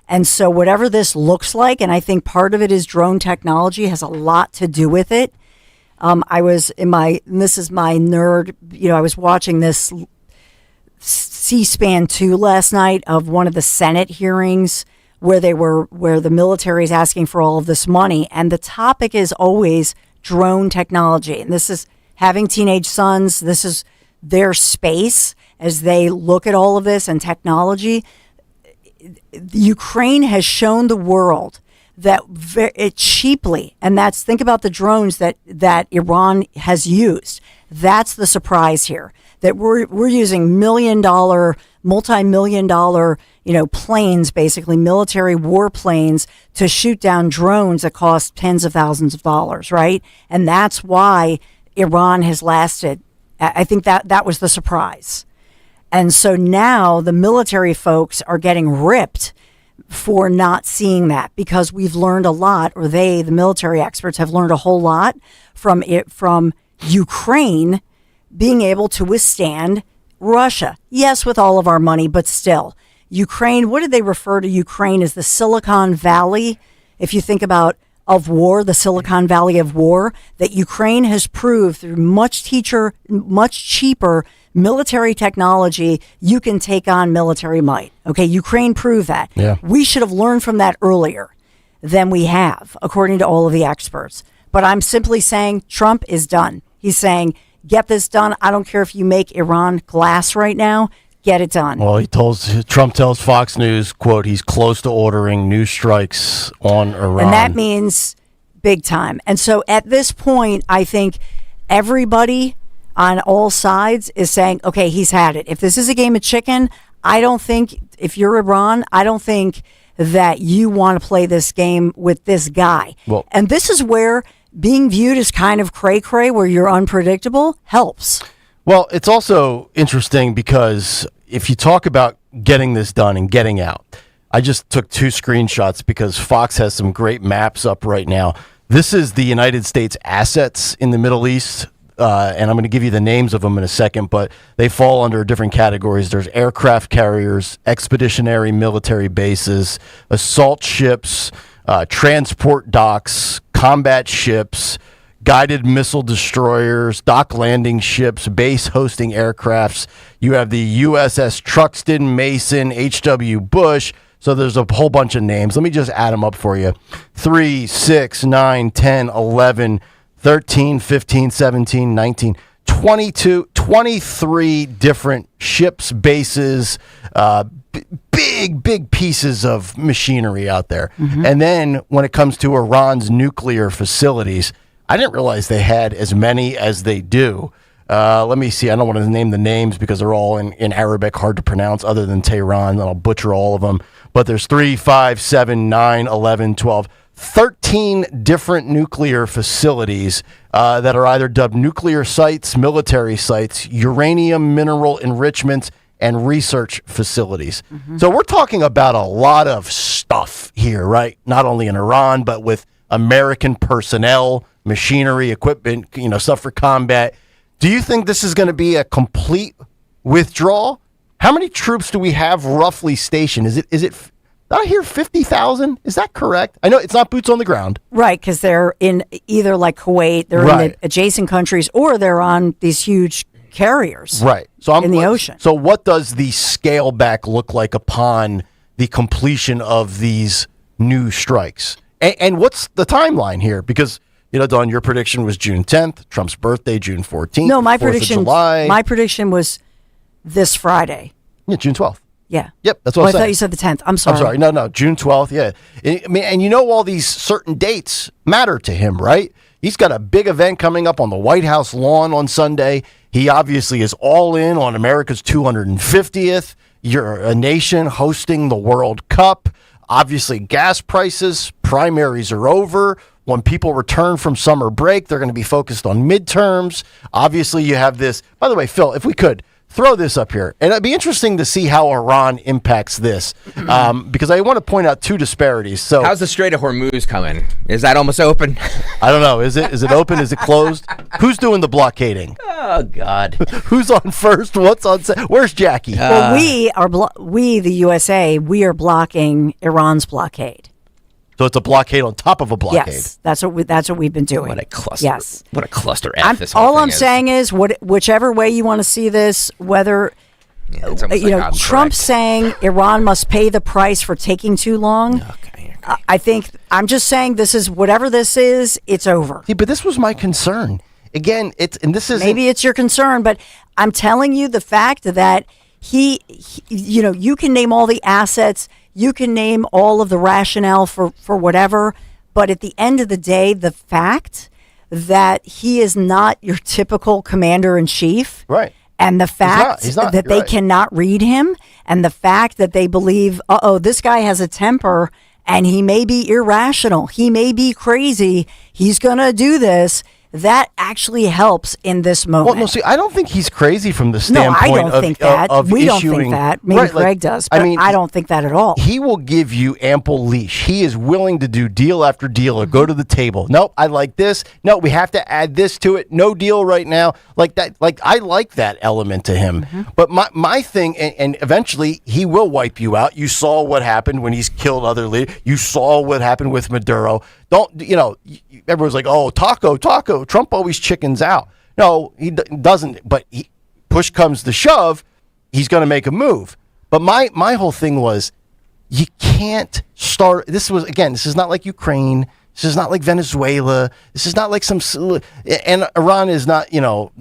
And so whatever this looks like, and I think part of it is drone technology, has a lot to do with it. I was this is my nerd, I was watching this C-SPAN 2 last night of one of the Senate hearings where the military is asking for all of this money. And the topic is always drone technology. And this is having teenage sons. This is their space as they look at all of this and technology. Ukraine has shown the world that it cheaply, and think about the drones that Iran has used. That's the surprise here, that we're using multi-million dollar, planes, basically military warplanes, to shoot down drones that cost tens of thousands of dollars, right? And that's why Iran has lasted. I think that was the surprise. And so now the military folks are getting ripped for not seeing that, because we've learned a lot, or the military experts have learned a whole lot from Ukraine being able to withstand Russia. Yes, with all of our money, but still. Ukraine, what did they refer to Ukraine as? The Silicon Valley? If you think about of war, the Silicon Valley of war, that Ukraine has proved through much cheaper military technology, you can take on military might. Okay, Ukraine proved that. Yeah. We should have learned from that earlier than we have, according to all of the experts. But I'm simply saying Trump is done. He's saying, get this done. I don't care if you make Iran glass right now. Get it done. Well, Trump tells Fox News, quote, he's close to ordering new strikes on Iran. And that means big time. And so at this point, I think everybody on all sides is saying, okay, he's had it. If this is a game of chicken, I don't think, if you're Iran, I don't think that you want to play this game with this guy. Well, and this is where being viewed as kind of cray-cray, where you're unpredictable, helps. Well, it's also interesting because if you talk about getting this done and getting out, I just took 2 screenshots because Fox has some great maps up right now. This is the United States assets in the Middle East. And I'm going to give you the names of them in a second, but they fall under different categories. There's aircraft carriers, expeditionary military bases, assault ships, transport docks, combat ships, guided missile destroyers, dock landing ships, base hosting aircrafts. You have the USS Truxtun, Mason, H.W. Bush. So there's a whole bunch of names. Let me just add them up for you. 3, 6, 9, 10, 11, 13, 15, 17, 19, 22, 23 different ships, bases, big pieces of machinery out there. Mm-hmm. And then when it comes to Iran's nuclear facilities, I didn't realize they had as many as they do. Let me see. I don't want to name the names because they're all in Arabic, hard to pronounce, other than Tehran, and I'll butcher all of them. But there's 3, 5, 7, 9, 11, 12, 13 different nuclear facilities that are either dubbed nuclear sites, military sites, uranium mineral enrichment, and research facilities. So we're talking about a lot of stuff here, right? Not only in Iran, but with American personnel, machinery, equipment, stuff for combat. Do you think this is going to be a complete withdrawal? How many troops do we have roughly stationed? Is it? Did I hear 50,000? Is that correct? I know it's not boots on the ground. Right, because they're in either like Kuwait, they're in the adjacent countries, or they're on these huge carriers. Right. So I'm in the ocean. So what does the scale back look like upon the completion of these new strikes? And what's the timeline here? Because Dawn, your prediction was June 10th, Trump's birthday, June 14th. No, my prediction was this Friday. Yeah, June 12th. Yeah. Yep, that's what I I'm saying. thought you said the 10th. I'm sorry. No, June 12th, yeah. I mean, and all these certain dates matter to him, right? He's got a big event coming up on the White House lawn on Sunday. He obviously is all in on America's 250th. You're a nation hosting the World Cup. Obviously, gas prices, primaries are over. When people return from summer break, they're going to be focused on midterms. Obviously, you have this. By the way, Phil, if we could throw this up here, and it'd be interesting to see how Iran impacts this, because I want to point out two disparities. So, how's the Strait of Hormuz coming? Is that almost open? I don't know. Is it open? Is it closed? Who's doing the blockading? Oh God! Who's on first? What's on second? Where's Jackie? Well, we the USA, we are blocking Iran's blockade. So it's a blockade on top of a blockade. Yes, that's what we've been doing. What a cluster! Yes, what a cluster F this whole all thing I'm is. saying is, whichever way you want to see this, whether Trump's saying Iran must pay the price for taking too long. Okay. I think I'm just saying this is whatever this is, it's over. Yeah, but this was my concern. Again, maybe it's your concern, but I'm telling you the fact that he you can name all the assets. You can name all of the rationale for whatever, but at the end of the day, the fact that he is not your typical commander-in-chief, right? And the fact that they cannot read him, and the fact that they believe, this guy has a temper, and he may be irrational, he may be crazy, he's going to do this. That actually helps in this moment. Well, no, see, I don't think he's crazy from the standpoint I don't think that. We don't think that. Maybe Greg does, but I don't think that at all. He will give you ample leash. He is willing to do deal after deal or go to the table. Nope, I like this. No, we have to add this to it. No deal right now. Like that. Like I like that element to him. But my thing, and eventually he will wipe you out. You saw what happened when he's killed other leaders. You saw what happened with Maduro. Everyone's like, taco. Trump always chickens out. No, he doesn't. But push comes to shove, he's going to make a move. But my whole thing was, you can't start. This is not like Ukraine. This is not like Venezuela. This is not like and Iran is not,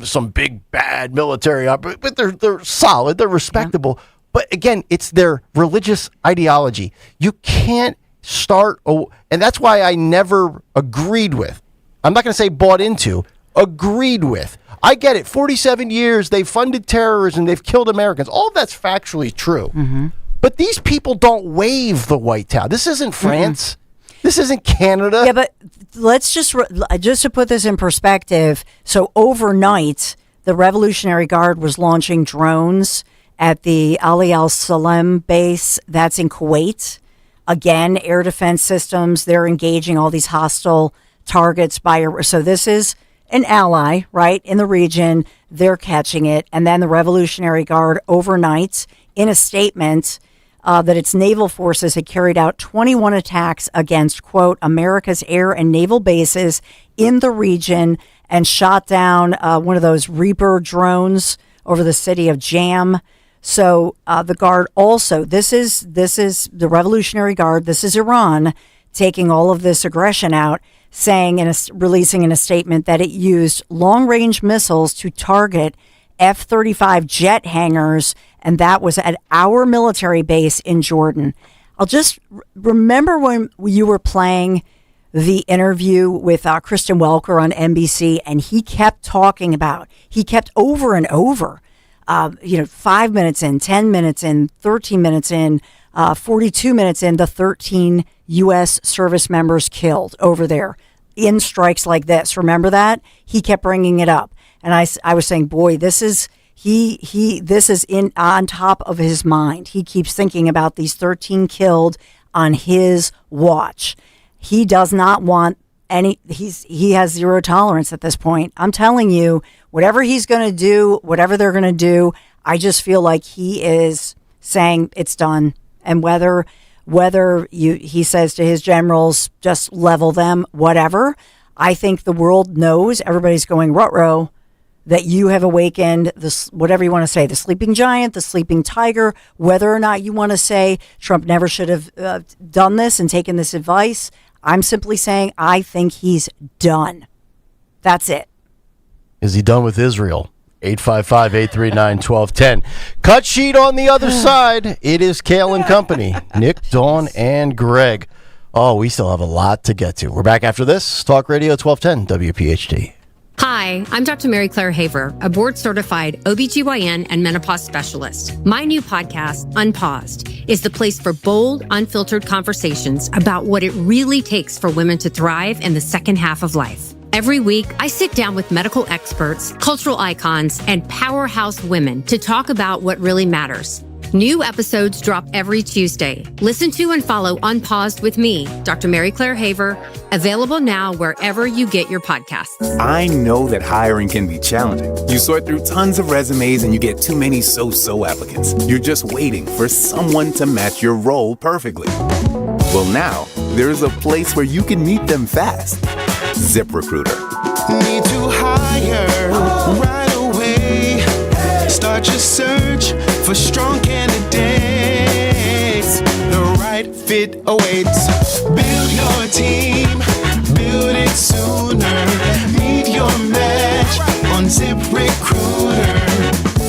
some big bad military, but they're solid. They're respectable. Yeah. But again, it's their religious ideology. You can't start, and that's why I never agreed with. I'm not going to say bought into, agreed with. I get it. 47 years, they've funded terrorism, they've killed Americans. All of that's factually true. But these people don't wave the white towel. This isn't France. This isn't Canada. Yeah, but let's just to put this in perspective. So overnight, the Revolutionary Guard was launching drones at the Ali al-Salem base. That's in Kuwait. Again, air defense systems. They're engaging all these hostile targets so this is an ally, right, in the region. They're catching it. And then the Revolutionary Guard overnight in a statement that its naval forces had carried out 21 attacks against, quote, America's air and naval bases in the region and shot down one of those Reaper drones over the city of Jam. So the Guard also, this is the Revolutionary Guard, this is Iran taking all of this aggression out, saying releasing in a statement that it used long-range missiles to target F-35 jet hangars, and that was at our military base in Jordan. I'll just remember when you were playing the interview with Kristen Welker on NBC, and he kept over and over, 5 minutes in, 10 minutes in, 13 minutes in, 42 minutes in, the 13 U.S. service members killed over there in strikes like this. Remember that? He kept bringing it up. And I was saying, boy, this is on top of his mind. He keeps thinking about these 13 killed on his watch. He does not want he has zero tolerance at this point. I'm telling you, whatever he's going to do, whatever they're going to do, I just feel like he is saying it's done. And whether he says to his generals, just level them, whatever, I think the world knows, everybody's going, ruh-roh, that you have awakened this, whatever you want to say, the sleeping giant, the sleeping tiger, whether or not you want to say Trump never should have done this and taken this advice. I'm simply saying I think he's done. That's it. Is he done with Israel? 855-839-1210. Cut sheet on the other side. It is Kayal and Company. Nick, Dawn, and Greg. Oh, we still have a lot to get to. We're back after this. Talk Radio 1210 WPHT. Hi, I'm Dr. Mary Claire Haver, a board-certified OBGYN and menopause specialist. My new podcast, Unpaused, is the place for bold, unfiltered conversations about what it really takes for women to thrive in the second half of life. Every week, I sit down with medical experts, cultural icons, and powerhouse women to talk about what really matters. New episodes drop every Tuesday. Listen to and follow Unpaused with me, Dr. Mary Claire Haver, available now wherever you get your podcasts. I know that hiring can be challenging. You sort through tons of resumes and you get too many so-so applicants. You're just waiting for someone to match your role perfectly. Well, now, there's a place where you can meet them fast. ZipRecruiter. Need to hire right away. Start your search for strong candidates. The right fit awaits. Build your team, build it sooner. Meet your match on ZipRecruiter.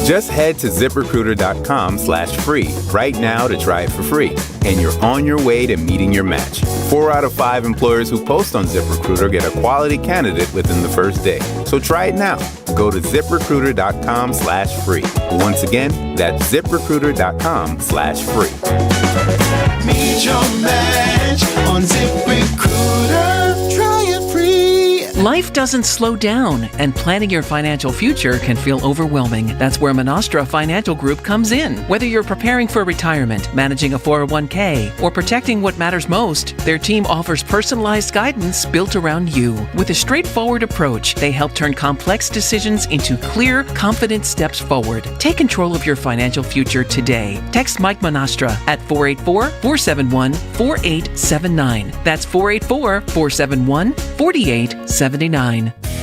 Just head to ZipRecruiter.com/free right now to try it for free. And you're on your way to meeting your match. 4 out of 5 employers who post on ZipRecruiter get a quality candidate within the first day. So try it now. Go to ZipRecruiter.com/free. Once again, that's ZipRecruiter.com/free. Meet your match on ZipRecruiter. Try it free. Life doesn't slow down, and planning your financial future can feel overwhelming. That's where Monastra Financial Group comes in. Whether you're preparing for retirement, managing a 401k, or protecting what matters most, their team offers personalized guidance built around you. With a straightforward approach, they help turn complex decisions into clear, confident steps forward. Take control of your financial future today. Text Mike Monastra at 484-471-4879. That's 484-471-4879.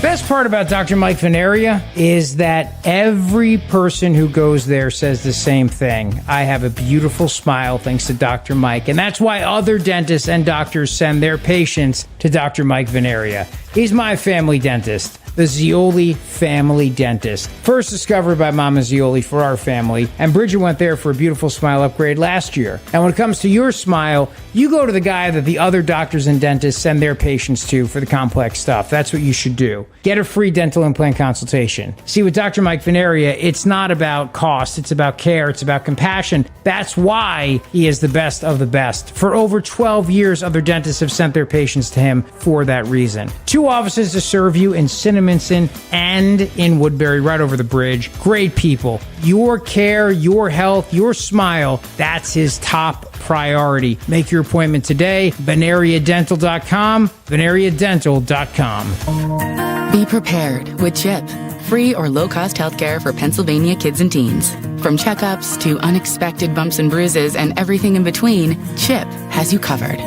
Best part about Dr. Mike Veneria is that every person who goes there says the same thing. I have a beautiful smile thanks to Dr. Mike. And that's why other dentists and doctors send their patients to Dr. Mike Veneria. He's my family dentist, the Zioli Family Dentist. First discovered by Mama Zioli for our family, and Bridget went there for a beautiful smile upgrade last year. And when it comes to your smile, you go to the guy that the other doctors and dentists send their patients to for the complex stuff. That's what you should do. Get a free dental implant consultation. See, with Dr. Mike Veneria, it's not about cost, it's about care, it's about compassion. That's why he is the best of the best. For over 12 years, other dentists have sent their patients to him for that reason. 2 offices to serve you in Cinnaminson and in Woodbury, right over the bridge. Great people. Your care, your health, your smile, that's his top priority. Make your appointment today. VeneriaDental.com. VeneriaDental.com. Be prepared with CHIP. Free or low-cost healthcare for Pennsylvania kids and teens. From checkups to unexpected bumps and bruises and everything in between, CHIP has you covered.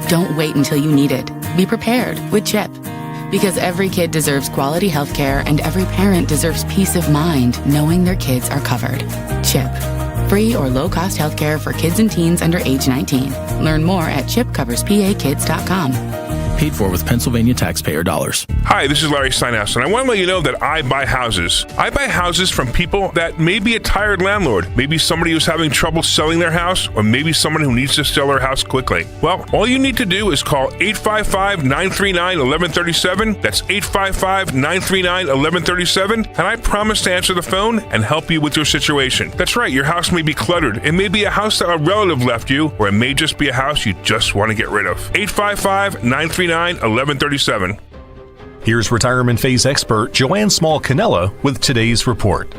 Don't wait until you need it. Be prepared with CHIP. Because every kid deserves quality health care and every parent deserves peace of mind knowing their kids are covered. CHIP. Free or low-cost health care for kids and teens under age 19. Learn more at chipcoverspakids.com. paid for with Pennsylvania taxpayer dollars. Hi, this is Larry Steinhaus, and I want to let you know that I buy houses. I buy houses from people that may be a tired landlord, maybe somebody who's having trouble selling their house, or maybe someone who needs to sell their house quickly. Well, all you need to do is call 855-939-1137. That's 855-939-1137, and I promise to answer the phone and help you with your situation. That's right, your house may be cluttered. It may be a house that a relative left you, or it may just be a house you just want to get rid of. 855-939-1137. Here's retirement phase expert Joanne Small-Canella with today's report.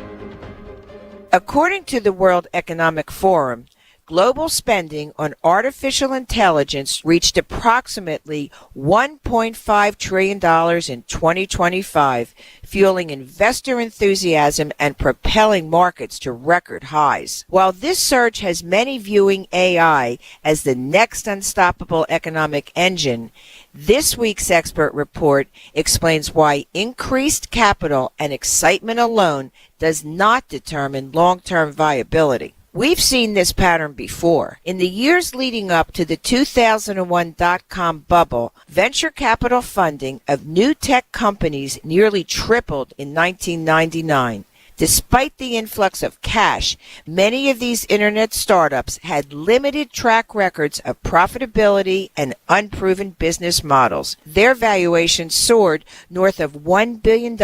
According to the World Economic Forum, global spending on artificial intelligence reached approximately $1.5 trillion in 2025, fueling investor enthusiasm and propelling markets to record highs. While this surge has many viewing AI as the next unstoppable economic engine, this week's expert report explains why increased capital and excitement alone does not determine long-term viability. We've seen this pattern before. In the years leading up to the 2001 dot-com bubble, venture capital funding of new tech companies nearly tripled in 1999. Despite the influx of cash, many of these internet startups had limited track records of profitability and unproven business models. Their valuations soared north of $1 billion,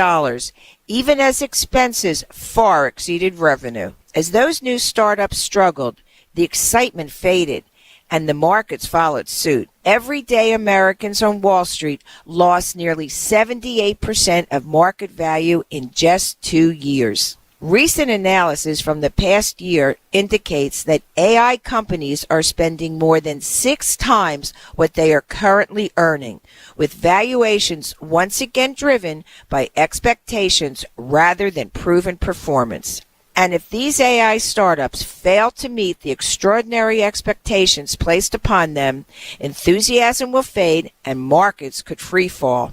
even as expenses far exceeded revenue. As those new startups struggled, the excitement faded, and the markets followed suit. Everyday Americans on Wall Street lost nearly 78% of market value in just 2 years. Recent analysis from the past year indicates that AI companies are spending more than 6 times what they are currently earning, with valuations once again driven by expectations rather than proven performance. And if these AI startups fail to meet the extraordinary expectations placed upon them, enthusiasm will fade and markets could free fall.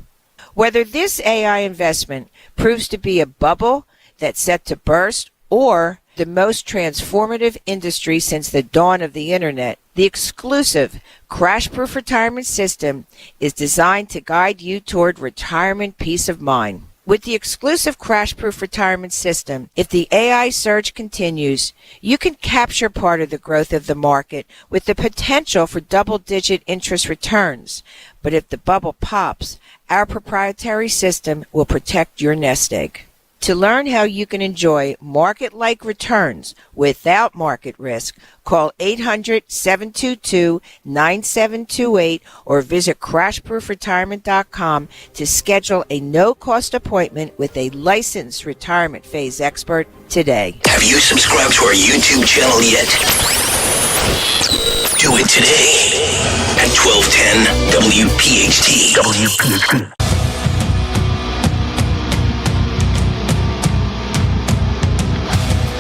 Whether this AI investment proves to be a bubble that's set to burst or the most transformative industry since the dawn of the internet, the exclusive crash-proof retirement system is designed to guide you toward retirement peace of mind. With the exclusive crash-proof retirement system, if the AI surge continues, you can capture part of the growth of the market with the potential for double-digit interest returns. But if the bubble pops, our proprietary system will protect your nest egg. To learn how you can enjoy market-like returns without market risk, call 800-722-9728 or visit crashproofretirement.com to schedule a no-cost appointment with a licensed retirement phase expert today. Have you subscribed to our YouTube channel yet? Do it today at 1210 WPHT. WPHT.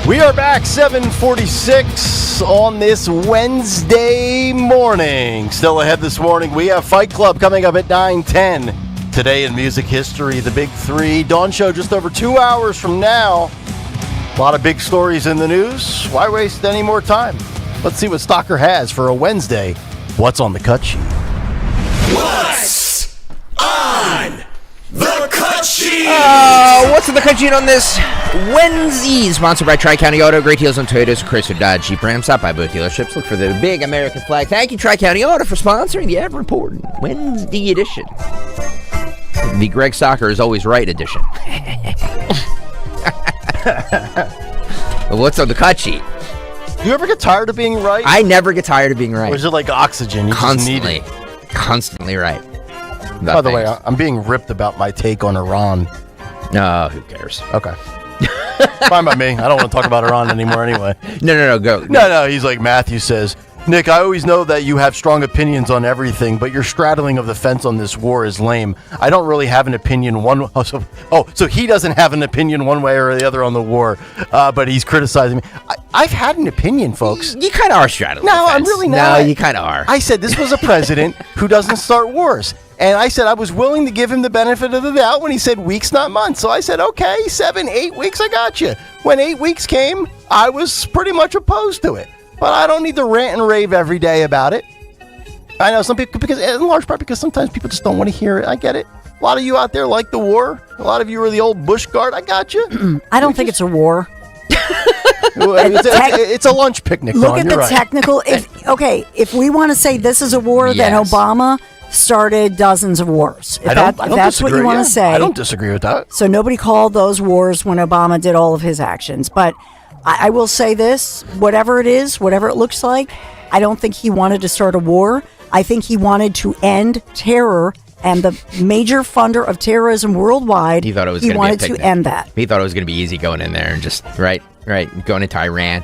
We are back 7:46 on this Wednesday morning. Still ahead this morning, we have Fight Club coming up at 9:10. Today in music history, the Big Three. Dawn Show just over 2 hours from now. A lot of big stories in the news. Why waste any more time? Let's see what Stalker has for a Wednesday. What's on the cut sheet? What's on the cut sheet? What's on the cut sheet on this Wednesday? Sponsored by Tri-County Auto. Great deals on Toyotas, Chrysler, Dodge, Jeep, Ram. Stop by both dealerships. Look for the big American flag. Thank you, Tri-County Auto, for sponsoring the ever important Wednesday edition. The Greg Stalker is always right edition. What's on the cut sheet? Do you ever get tired of being right? I never get tired of being right. Or is it like oxygen? You Constantly. Just need it. Constantly right. By the way, I'm being ripped about my take on Iran. No, who cares? Okay. Fine by me. I don't want to talk about Iran anymore anyway. No, go. No, he's like Matthew says, Nick, I always know that you have strong opinions on everything, but your straddling of the fence on this war is lame. I don't really have an opinion so he doesn't have an opinion one way or the other on the war, but he's criticizing me. I've had an opinion, folks. You kind of are straddling the fence. I'm really not. No, you kind of are. I said this was a president who doesn't start wars. And I said I was willing to give him the benefit of the doubt when he said weeks, not months. So I said, okay, 7-8 weeks, I got you. When 8 weeks came, I was pretty much opposed to it. But I don't need to rant and rave every day about it. I know some people, because in large part because sometimes people just don't want to hear it. I get it. A lot of you out there like the war. A lot of you are the old Bush guard. I got you. I don't think it's a war. It's a lunch picnic. Look at the technical. If we want to say this is a war, then Obama started dozens of wars. If that's what you want to say. I don't disagree with that. So nobody called those wars when Obama did all of his actions. But I will say this, whatever it is, whatever it looks like, I don't think he wanted to start a war. I think he wanted to end terror, and the major funder of terrorism worldwide, he thought it was he gonna wanted be a to picnic. end that. He thought it was going to be easy going in there and just, right, going into Iran.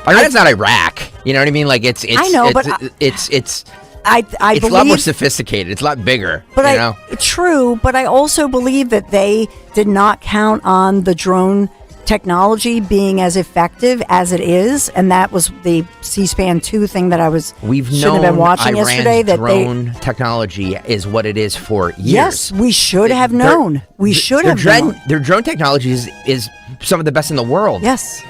Iran's not Iraq. You know what I mean? Like, it's I know, but it's I it's a lot more sophisticated. It's a lot bigger. But true, but I also believe that they did not count on the drone technology being as effective as it is, and that was the C-SPAN 2 thing that I We've should known have been watching Iran's yesterday. That drone technology is what it is for years. Yes, we should have known. We should have known. Their drone technology is some of the best in the world. Yes.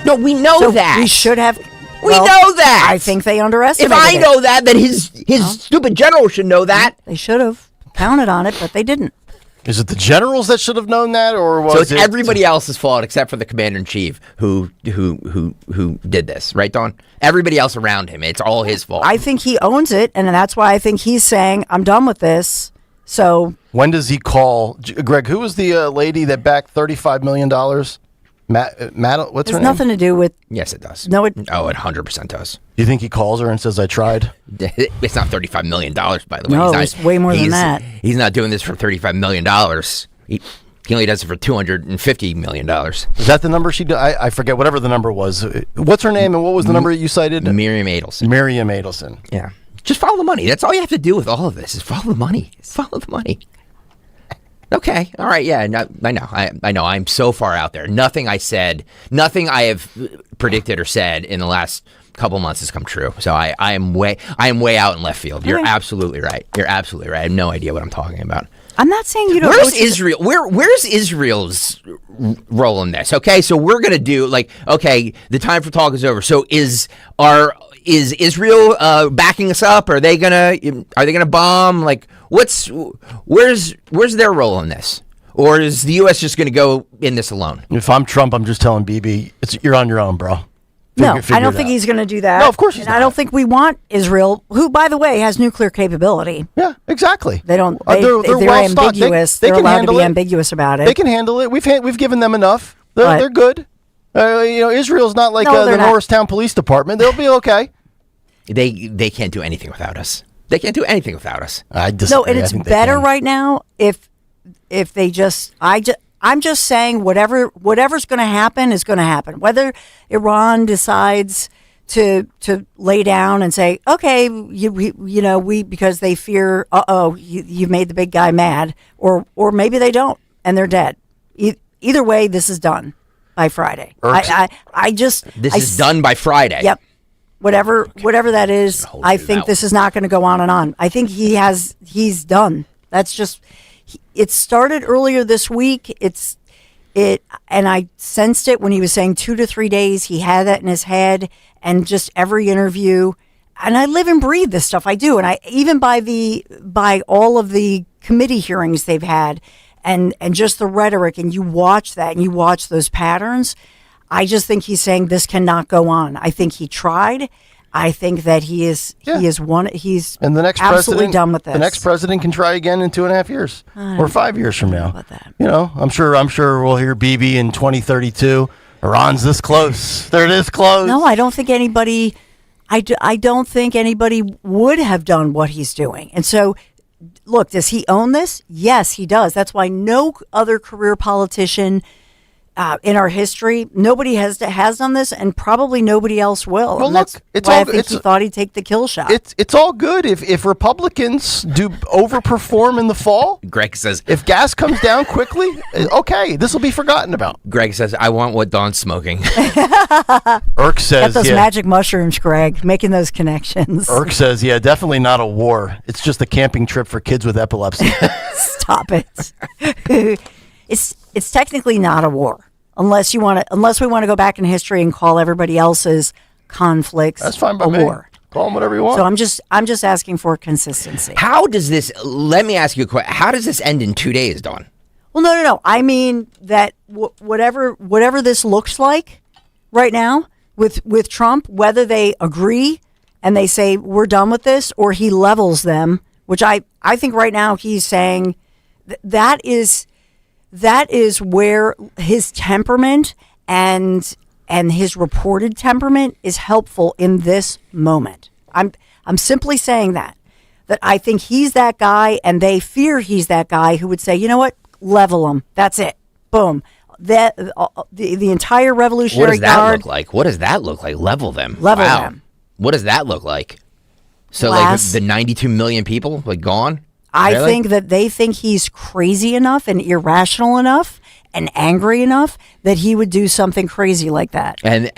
No, we know that. We should have. We know that. I think they underestimated If I it. know that, then his stupid general should know that. They should have counted on it, but they didn't. Is it the generals that should have known that, or was so it's it everybody else's fault except for the commander-in-chief who did this, right, Dawn? Everybody else around him, it's all his fault. I think he owns it, and that's why I think he's saying, I'm done with this. So when does he call Greg? Who was the lady that backed $35 million? Matt, what's her name? Nothing to do with. Yes, it does. No, it 100% does. You think he calls her and says, "I tried"? It's not $35 million, by the way. No, it's way more than that. He's not doing this for $35 million. He only does it for $250 million. Is that the number she did? I forget, whatever the number was. What's her name and what was the number you cited? Miriam Adelson. Miriam Adelson. Yeah. Just follow the money. That's all you have to do with all of this is follow the money. Follow the money. Okay. All right. Yeah. No, I know. I know. I'm so far out there. Nothing I have predicted or said in the last couple months has come true. So I am way out in left field. You're absolutely right. You're absolutely right. I have no idea what I'm talking about. I'm not saying you don't. Where's Israel? Where's Israel's role in this? Okay. So we're gonna do the time for talk is over. So is Israel backing us up? Are they gonna bomb? Like, where's their role in this? Or is the U.S. just gonna go in this alone? If I'm Trump, I'm just telling Bibi, you're on your own, bro. I don't think he's going to do that. No, of course he's not. I don't think we want Israel, who, by the way, has nuclear capability. Yeah, exactly. They don't. They're well ambiguous. They're allowed to be ambiguous about it. They can handle it. We've given them enough. They're good. Israel's not like the Norristown Police Department. They'll be okay. They can't do anything without us. They can't do anything without us. I disagree. No, and it's better right now if they just. I'm just saying whatever's going to happen is going to happen. Whether Iran decides to lay down and say, okay, we because they fear, you've made the big guy mad, or maybe they don't and they're dead. Either way, this is done by Friday. This is done by Friday. Yep. Whatever that is, I think this is not going to go on and on. I think he's done. That's just. It started earlier this week. And I sensed it when he was saying 2 to 3 days. He had that in his head, and just every interview. And I live and breathe this stuff. I do, and I even by all of the committee hearings they've had, and just the rhetoric. And you watch that, and you watch those patterns. I just think he's saying this cannot go on. I think he tried. I think that he's and the next absolutely done with this. The next president can try again in 2.5 years or 5 years from now. About that. I'm sure we'll hear Bibi in 2032. Iran's this close. They're this close. No, I don't think anybody. I don't think anybody would have done what he's doing. And so, look, does he own this? Yes, he does. That's why no other career politician. In our history, nobody has done this, and probably nobody else will. Well, look, I think he thought he'd take the kill shot. It's all good if Republicans do overperform in the fall. Greg says, if gas comes down quickly, okay, this will be forgotten about. Greg says, I want what Dawn's smoking. Irk says, got those magic mushrooms, Greg, making those connections. Irk says, definitely not a war. It's just a camping trip for kids with epilepsy. Stop it. It's technically not a war. Unless we want to go back in history and call everybody else's conflicts That's fine by a me. war. Call them whatever you want. So I'm just asking for consistency. How does this? Let me ask you a question. How does this end in 2 days, Dawn? Well, no. I mean that whatever this looks like right now with Trump, whether they agree and they say we're done with this, or he levels them, which I think right now he's saying that is where his temperament and his reported temperament is helpful in this moment. I'm simply saying that I think he's that guy, and they fear he's that guy who would say, you know what, level him. That's it. Boom. The entire Revolutionary Guard. What does that look like? What does that look like? Level them. Level them. What does that look like? So like the 92 million people gone? I think that they think he's crazy enough and irrational enough and angry enough that he would do something crazy like that. And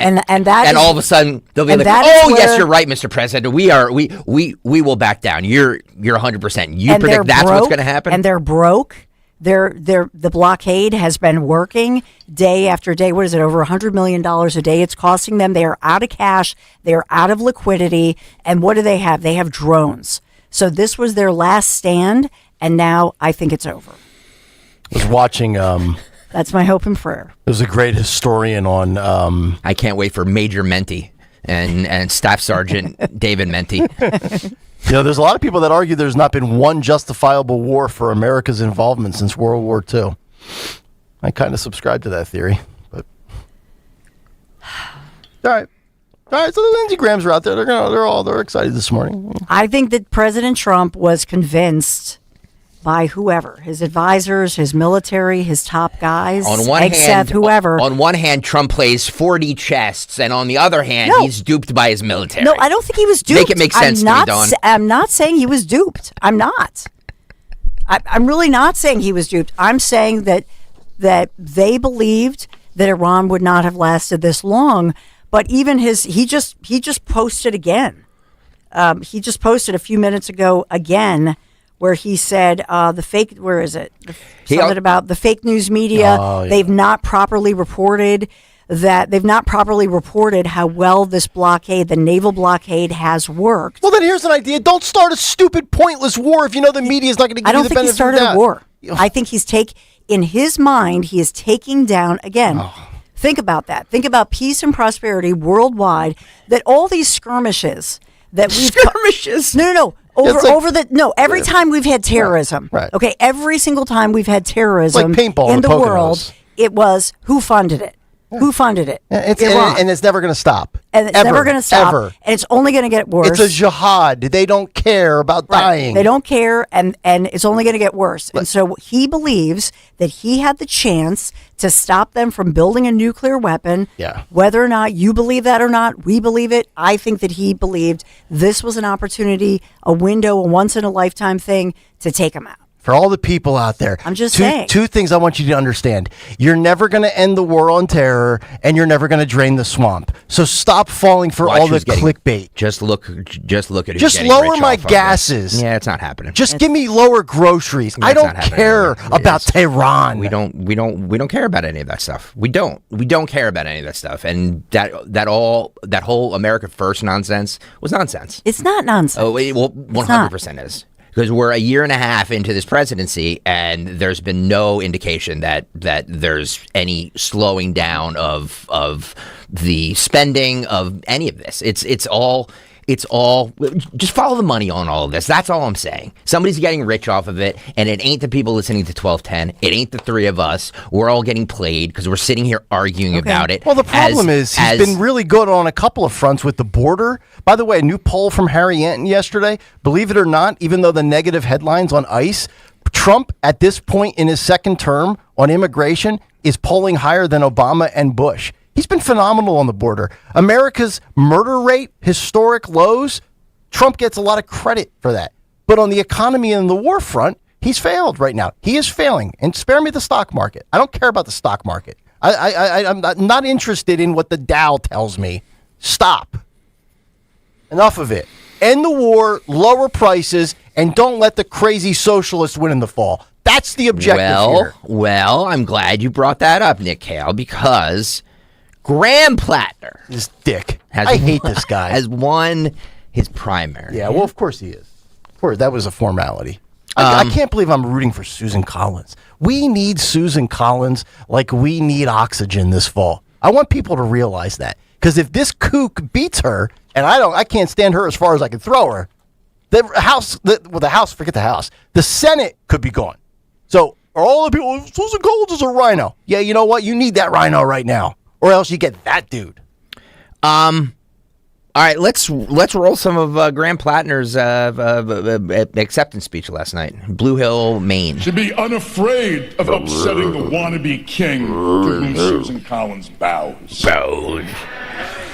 all of a sudden they'll be like, "Oh, yes, you're right, Mr. President. We will back down. You're 100%. You predict that's what's going to happen?" And they're broke. The blockade has been working day after day. What is it? Over $100 million a day it's costing them. They are out of cash. They're out of liquidity. And what do they have? They have drones. So this was their last stand, and now I think it's over. I was watching. That's my hope and prayer. There's a great historian on. I can't wait for Major Menti and Staff Sergeant David Menti. There's a lot of people that argue there's not been one justifiable war for America's involvement since World War II. I kind of subscribe to that theory, but all right. So the Lindsey Grahams are out there. They're excited this morning. I think that President Trump was convinced by whoever, his advisors, his military, his top guys, whoever. On one hand, Trump plays 4D chess, and on the other hand, he's duped by his military. No, I don't think he was duped. Make it make sense to me, Dawn. I'm not saying he was duped. I'm not. I'm really not saying he was duped. I'm saying that they believed that Iran would not have lasted this long. But even he just posted again. He just posted a few minutes ago again, where he said the fake. Where is it? Something about the fake news media. Oh, yeah. They've not properly reported how well this blockade, the naval blockade, has worked. Well, then here's an idea: don't start a stupid, pointless war if you know the media is not going to give you the benefit of the doubt. I don't think he started a war. I think in his mind, he is taking down again. Oh. Think about that. Think about peace and prosperity worldwide. That all these skirmishes that we've skirmishes. No. Every time we've had terrorism. Right. Okay. Every single time we've had terrorism like paintball in the Poconos. World, it was who funded it. Yeah. Who funded it? And it's never going to stop. And it's never going to stop. Ever. And it's only going to get worse. It's a jihad. They don't care about dying. They don't care, and it's only going to get worse. And so he believes that he had the chance to stop them from building a nuclear weapon. Yeah. Whether or not you believe that or not, we believe it. I think that he believed this was an opportunity, a window, a once-in-a-lifetime thing to take him out. For all the people out there, I'm just saying. Two things I want you to understand. You're never going to end the war on terror, and you're never going to drain the swamp. So stop falling for all the clickbait. Just look at who's just lower my gases. Yeah, it's not happening. Just give me lower grogroceries. I don't care about Tehran. We don't care about any of that stuff. We don't care about any of that stuff. And that whole America First nonsense was nonsense. It's not nonsense. Oh, well, 100% is. Because we're a year and a half into this presidency, and there's been no indication that there's any slowing down of the spending of any of this. It's all just follow the money on all of this. That's all I'm saying. Somebody's getting rich off of it, and it ain't the people listening to 1210. It ain't the three of us. We're all getting played because we're sitting here arguing about it. Well, the problem is he's been really good on a couple of fronts with the border. By the way, a new poll from Harry Anton yesterday, believe it or not, even though the negative headlines on ICE, Trump at this point in his second term on immigration is polling higher than Obama and Bush. He's been phenomenal on the border. America's murder rate, historic lows. Trump gets a lot of credit for that. But on the economy and the war front, he's failed right now. He is failing. And spare me the stock market. I don't care about the stock market. I'm not interested in what the Dow tells me. Stop. Enough of it. End the war, lower prices, and don't let the crazy socialists win in the fall. That's the objective here. Well, I'm glad you brought that up, Nick Kayal, because Graham Plattner, this dick. I hate this guy. Has won his primary. Yeah, well, of course he is. Of course, that was a formality. I can't believe I'm rooting for Susan Collins. We need Susan Collins like we need oxygen this fall. I want people to realize that. Because if this kook beats her, and I can't stand her as far as I can throw her, the House, forget the House. The Senate could be gone. So are all the people, Susan Collins is a rhino. Yeah, you know what? You need that rhino right now. Or else you get that dude. All right, let's roll some of Graham Plattner's acceptance speech last night. Blue Hill, Maine. Should be unafraid of upsetting the wannabe king to whom Susan Collins bows.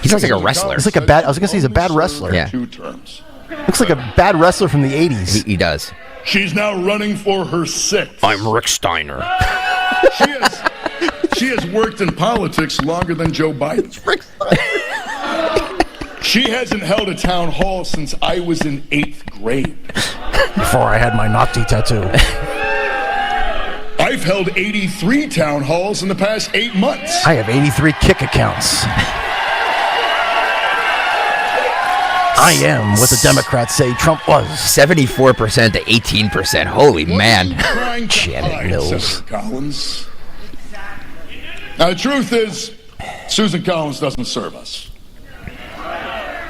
He sounds like a wrestler. It's like a bad. I was gonna say he's a bad wrestler. Yeah. 2 terms. Looks like a bad wrestler from the 80s. He does. She's now running for her 6th. I'm Rick Steiner. She has worked in politics longer than Joe Biden. She hasn't held a town hall since I was in 8th grade. Before I had my Nazi tattoo. I've held 83 town halls in the past 8 months. I have 83 kick accounts. I am what the Democrats say Trump was. 74% to 18%. Holy man. Janet Mills. Collins. Now, the truth is, Susan Collins doesn't serve us.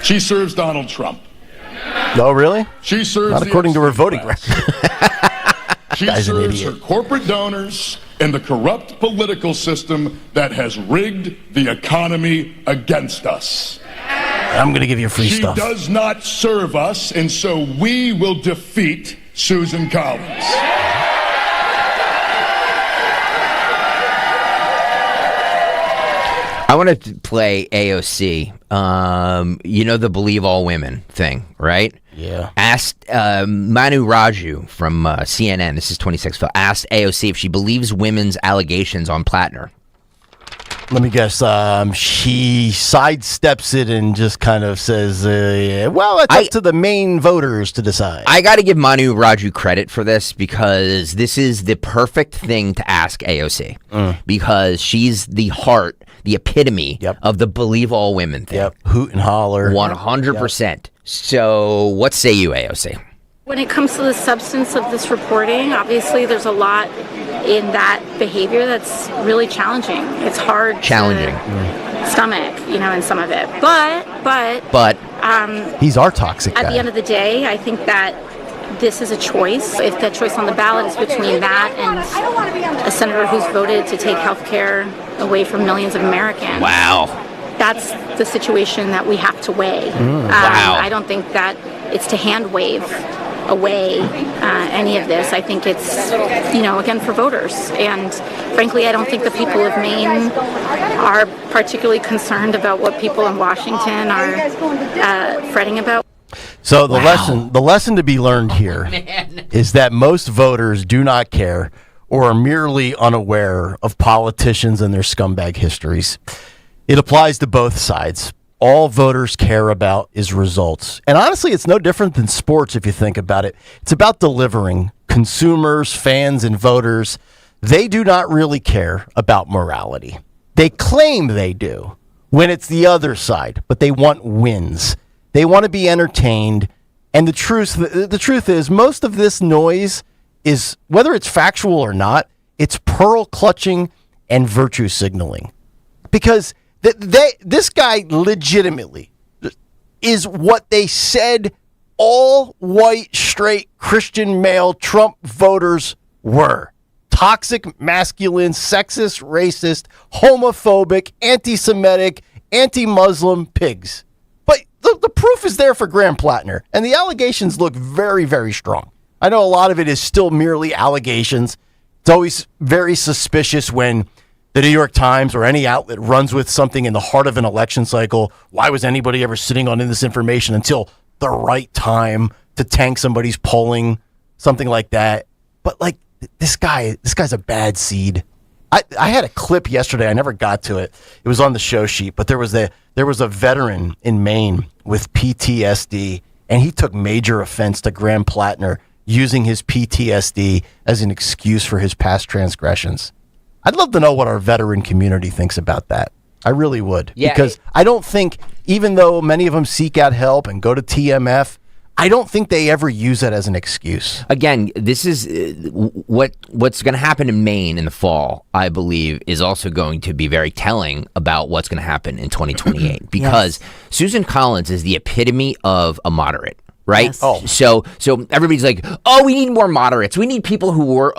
She serves Donald Trump. Oh, really? She serves not according to her voting record. She serves her corporate donors and the corrupt political system that has rigged the economy against us. I'm going to give you free stuff. She does not serve us, and so we will defeat Susan Collins. I want to play AOC. You know the Believe All Women thing, right? Yeah. Asked Manu Raju from CNN, this is 26 Phil, asked AOC if she believes women's allegations on Plattner. Let me guess. She sidesteps it and just kind of says, well, it's up to the main voters to decide. I got to give Manu Raju credit for this because this is the perfect thing to ask AOC because she's the heart, the epitome of the Believe All Women thing. Yep. Hoot and holler. 100%. Yep. So what say you, AOC? When it comes to the substance of this reporting, obviously there's a lot in that behavior that's really challenging. It's hard to stomach, in some of it. But he's our toxic guy. At the end of the day, I think that this is a choice. If that choice on the ballot is between that and a senator who's voted to take health care away from millions of Americans. Wow. That's the situation that we have to weigh. Wow. I don't think that it's to hand wave away any of this. I think it's, again, for voters. And frankly, I don't think the people of Maine are particularly concerned about what people in Washington are fretting about. So the lesson to be learned here is that most voters do not care or are merely unaware of politicians and their scumbag histories. It applies to both sides. All voters care about is results. And honestly, it's no different than sports if you think about it. It's about delivering. Consumers, fans, and voters, they do not really care about morality. They claim they do when it's the other side, but they want wins. They want to be entertained. And the truth is, most of this noise is, whether it's factual or not, it's pearl clutching and virtue signaling. Because this guy legitimately is what they said all white, straight, Christian male Trump voters were. Toxic, masculine, sexist, racist, homophobic, anti-Semitic, anti-Muslim pigs. But the proof is there for Graham Plattner, and the allegations look very, very strong. I know a lot of it is still merely allegations. It's always very suspicious when the New York Times or any outlet runs with something in the heart of an election cycle. Why was anybody ever sitting on this information until the right time to tank somebody's polling, something like that? But this guy's a bad seed. I had a clip yesterday. I never got to it. It was on the show sheet, but there was a veteran in Maine with PTSD, and he took major offense to Graham Plattner using his PTSD as an excuse for his past transgressions. I'd love to know what our veteran community thinks about that. I really would. Yeah, because I don't think even though many of them seek out help and go to TMF, I don't think they ever use that as an excuse. Again, this is what's going to happen in Maine in the fall, I believe, is also going to be very telling about what's going to happen in 2028 because Susan Collins is the epitome of a moderate. Right. Yes. Oh. So everybody's like, oh, we need more moderates. We need people who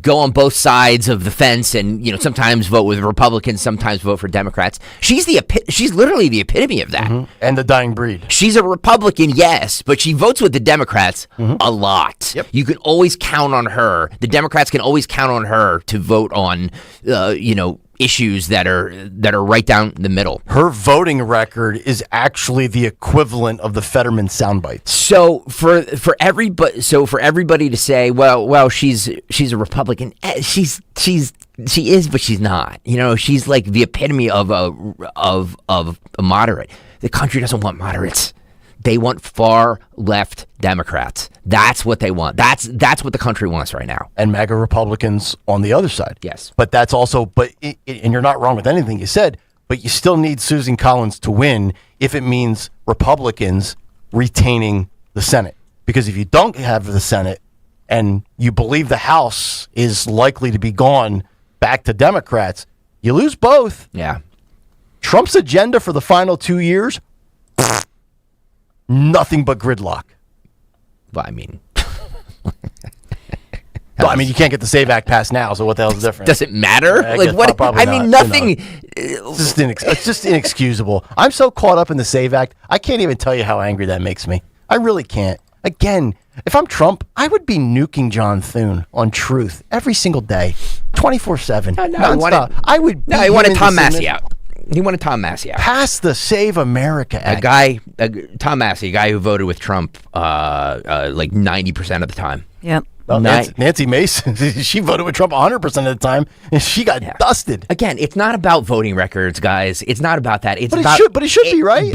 go on both sides of the fence and sometimes vote with Republicans, sometimes vote for Democrats. She's literally the epitome of that. And the dying breed. She's a Republican, yes, but she votes with the Democrats a lot. Yep. You can always count on her. The Democrats can always count on her to vote on issues that are right down the middle. Her voting record is actually the equivalent of the Fetterman soundbites. So for everybody to say, well, she's a Republican, she is, but she's not. She's like the epitome of a moderate. The country doesn't want moderates. They want far left Democrats. That's what they want. That's what the country wants right now. And MAGA Republicans on the other side. Yes. But that's also, and you're not wrong with anything you said, but you still need Susan Collins to win if it means Republicans retaining the Senate. Because if you don't have the Senate and you believe the House is likely to be gone back to Democrats, you lose both. Yeah. Trump's agenda for the final 2 years, nothing but gridlock. Well, I mean, you can't get the SAVE Act passed now, so what the hell's the difference? Does it matter? Yeah, What? I mean, nothing. It's just inexcusable. I'm so caught up in the SAVE Act, I can't even tell you how angry that makes me. I really can't. Again, if I'm Trump, I would be nuking John Thune on Truth every single day, 24/7. He wanted Tom Massey out. He wanted Tom Massey out. Pass the Save America Act. Tom Massey, a guy who voted with Trump like 90% of the time. Yep. Well, Nancy Mason, she voted with Trump 100% of the time, and she got dusted. Again, it's not about voting records, guys. It's not about that. It's but about, it should be, right?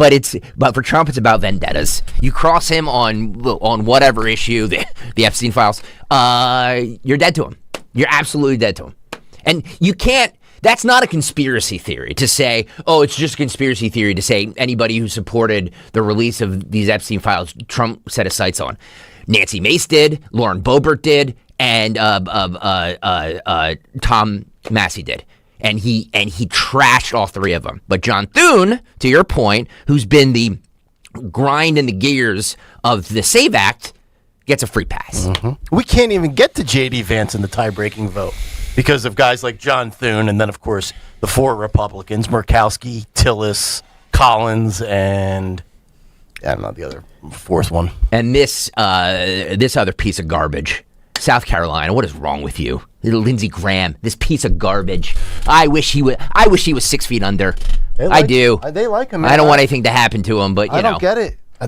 But for Trump, it's about vendettas. You cross him on whatever issue, the Epstein files, you're dead to him. You're absolutely dead to him. And you can't. That's not a conspiracy theory to say, oh, it's just a conspiracy theory to say anybody who supported the release of these Epstein files, Trump set his sights on. Nancy Mace did, Lauren Boebert did, and Tom Massey did. And he trashed all three of them. But John Thune, to your point, who's been the grind in the gears of the SAVE Act, gets a free pass. We can't even get to J.D. Vance in the tie-breaking vote because of guys like John Thune, and then, of course, the four Republicans, Murkowski, Tillis, Collins, and I don't know the other fourth one. And this other piece of garbage, South Carolina. What is wrong with you, little Lindsey Graham? This piece of garbage. I wish he was 6 feet under. I do. They like him. Man. I don't want anything to happen to him, but I don't get it. For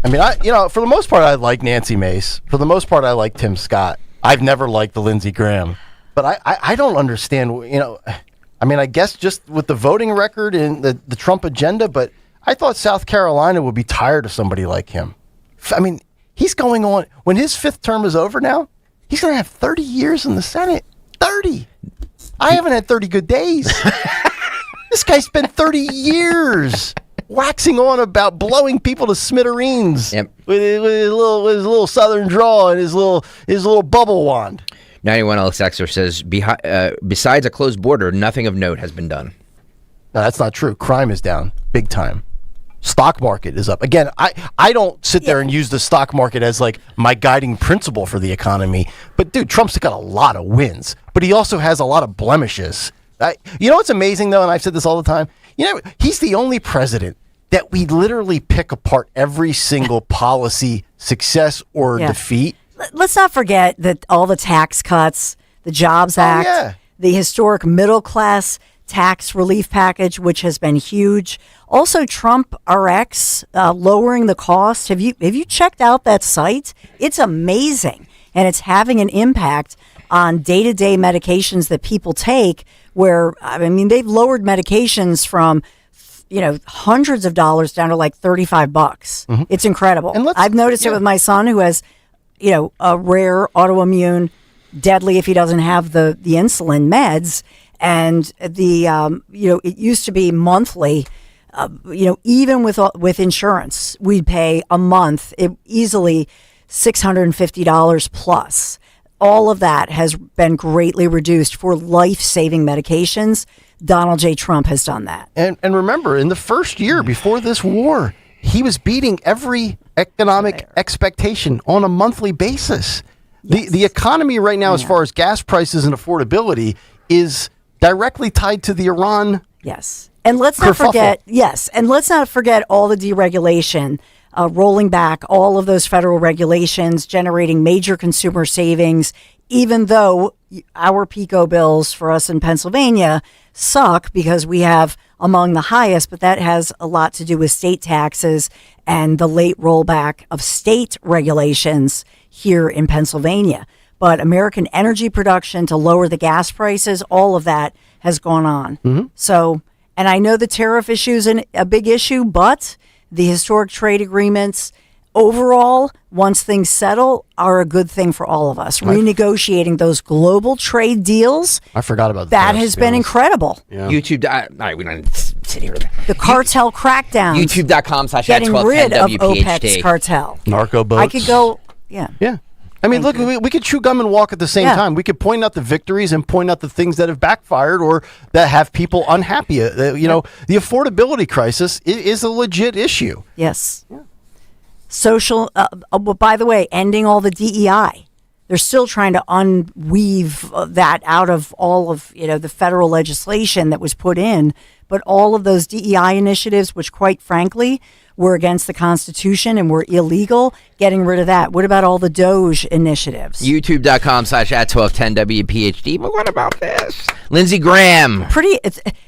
the most part, I like Nancy Mace. For the most part, I like Tim Scott. I've never liked the Lindsey Graham, but I don't understand. I guess just with the voting record and the Trump agenda, but I thought South Carolina would be tired of somebody like him. I mean, he's going on when his fifth term is over now. He's going to have 30 years in the Senate. 30. I haven't had 30 good days. This guy spent 30 years waxing on about blowing people to smithereens with his little southern drawl and his little bubble wand. 91 LXXer says, besides a closed border, nothing of note has been done. No, that's not true. Crime is down big time. Stock market is up. Again, I don't sit there and use the stock market as like my guiding principle for the economy. But dude, Trump's got a lot of wins, but he also has a lot of blemishes. You know what's amazing though, and I've said this all the time, he's the only president that we literally pick apart every single policy success or defeat. Let's not forget that all the tax cuts, the Jobs Act, the historic middle class tax relief package, which has been huge. Also, Trump RX lowering the cost. Have you checked out that site? It's amazing, and it's having an impact on day-to-day medications that people take. Where they've lowered medications from hundreds of dollars down to like $35. Mm-hmm. It's incredible. And I've noticed it with my son, who has a rare autoimmune, deadly if he doesn't have the insulin meds. And the it used to be monthly. Even with insurance, we'd pay a month easily $650 plus. All of that has been greatly reduced for life-saving medications. Donald J. Trump has done that. And remember, in the first year before this war, he was beating every economic expectation on a monthly basis. Yes. The economy right now, as far as gas prices and affordability, is directly tied to the Iran. Yes. And let's not forget, all the deregulation, rolling back all of those federal regulations, generating major consumer savings, even though our PICO bills for us in Pennsylvania suck because we have among the highest, but that has a lot to do with state taxes and the late rollback of state regulations here in Pennsylvania. But American energy production to lower the gas prices, all of that has gone on. Mm-hmm. So, and I know the tariff issue is a big issue, but the historic trade agreements overall, once things settle, are a good thing for all of us. Renegotiating those global trade deals. I forgot about that. Has been incredible. Yeah. YouTube. All right, we don't sit here. The cartel crackdown. YouTube.com/@1210 getting rid of WPHT. OPEC's cartel. Narco boats. I could go. Yeah. Yeah. I mean, look, we could chew gum and walk at the same time. We could point out the victories and point out the things that have backfired or that have people unhappy. The affordability crisis is a legit issue. Yes. Yeah. Social, by the way, ending all the DEI. They're still trying to unweave that out of all of, the federal legislation that was put in. But all of those DEI initiatives, which quite frankly were against the Constitution and were illegal, getting rid of that. What about all the Doge initiatives? YouTube.com/@1210 WPHT. But what about this? Lindsey Graham.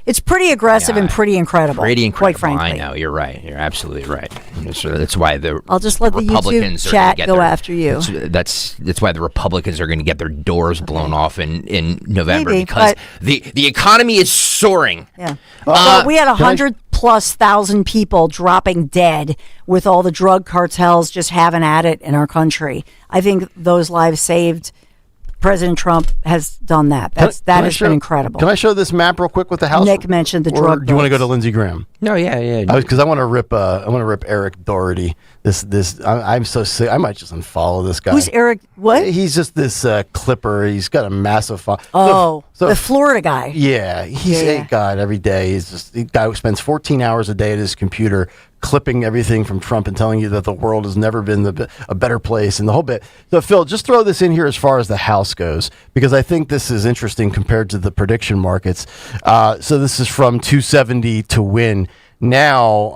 It's pretty aggressive and pretty incredible. Pretty incredible. Quite frankly. I know. You're right. You're absolutely right. That's why I'll just let the Republicans YouTube chat go after you. That's why the Republicans are going to get their doors blown off in November. Maybe, because the economy is soaring. Yeah. Well, we had 100,000+ people dropping dead with all the drug cartels just having at it in our country. I think those lives saved. President Trump has done that. That has been incredible. Can I show this map real quick with the House? Nick mentioned the drug. Do you want to go to Lindsey Graham? No, yeah. Because I want to rip. I want to rip Eric Doherty. I'm so sick. I might just unfollow this guy. Who's Eric? What? He's just this clipper. He's got a massive. The Florida guy. Yeah, he's God every day. He's just the guy who spends 14 hours a day at his computer clipping everything from Trump and telling you that the world has never been a better place and the whole bit. So, Phil, just throw this in here as far as the House goes, because I think this is interesting compared to the prediction markets. So this is from 270 to win. Now,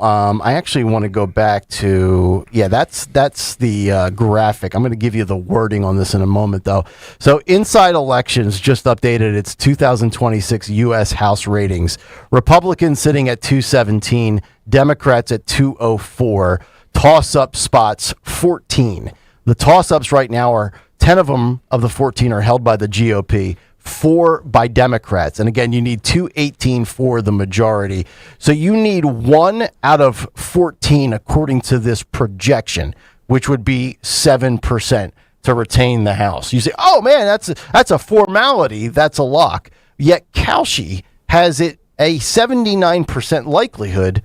I actually want to go back to, that's the graphic. I'm going to give you the wording on this in a moment, though. So Inside Elections just updated its 2026 U.S. House ratings. Republicans sitting at 217, Democrats at 204, toss-up spots 14. The toss-ups right now are 10 of them of the 14 are held by the GOP. 4 by Democrats. And again, you need 218 for the majority. So you need 1 out of 14, according to this projection, which would be 7% to retain the House. You say, oh man, that's a formality. That's a lock. Yet Kalshi has it a 79% likelihood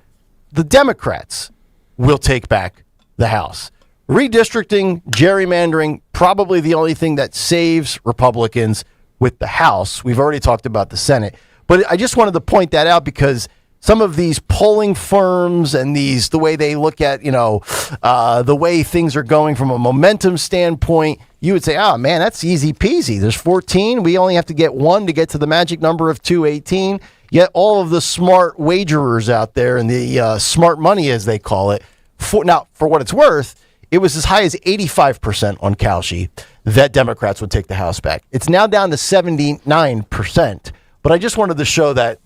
the Democrats will take back the House. Redistricting, gerrymandering, probably the only thing that saves Republicans with the House. We've already talked about the Senate, but I just wanted to point that out because some of these polling firms and the way they look at, the way things are going from a momentum standpoint, you would say, oh man, that's easy peasy. There's 14. We only have to get 1 to get to the magic number of 218. Yet all of the smart wagerers out there and the smart money, as they call it, for what it's worth, it was as high as 85% on Kalshi that Democrats would take the House back. It's now down to 79%. But I just wanted to show that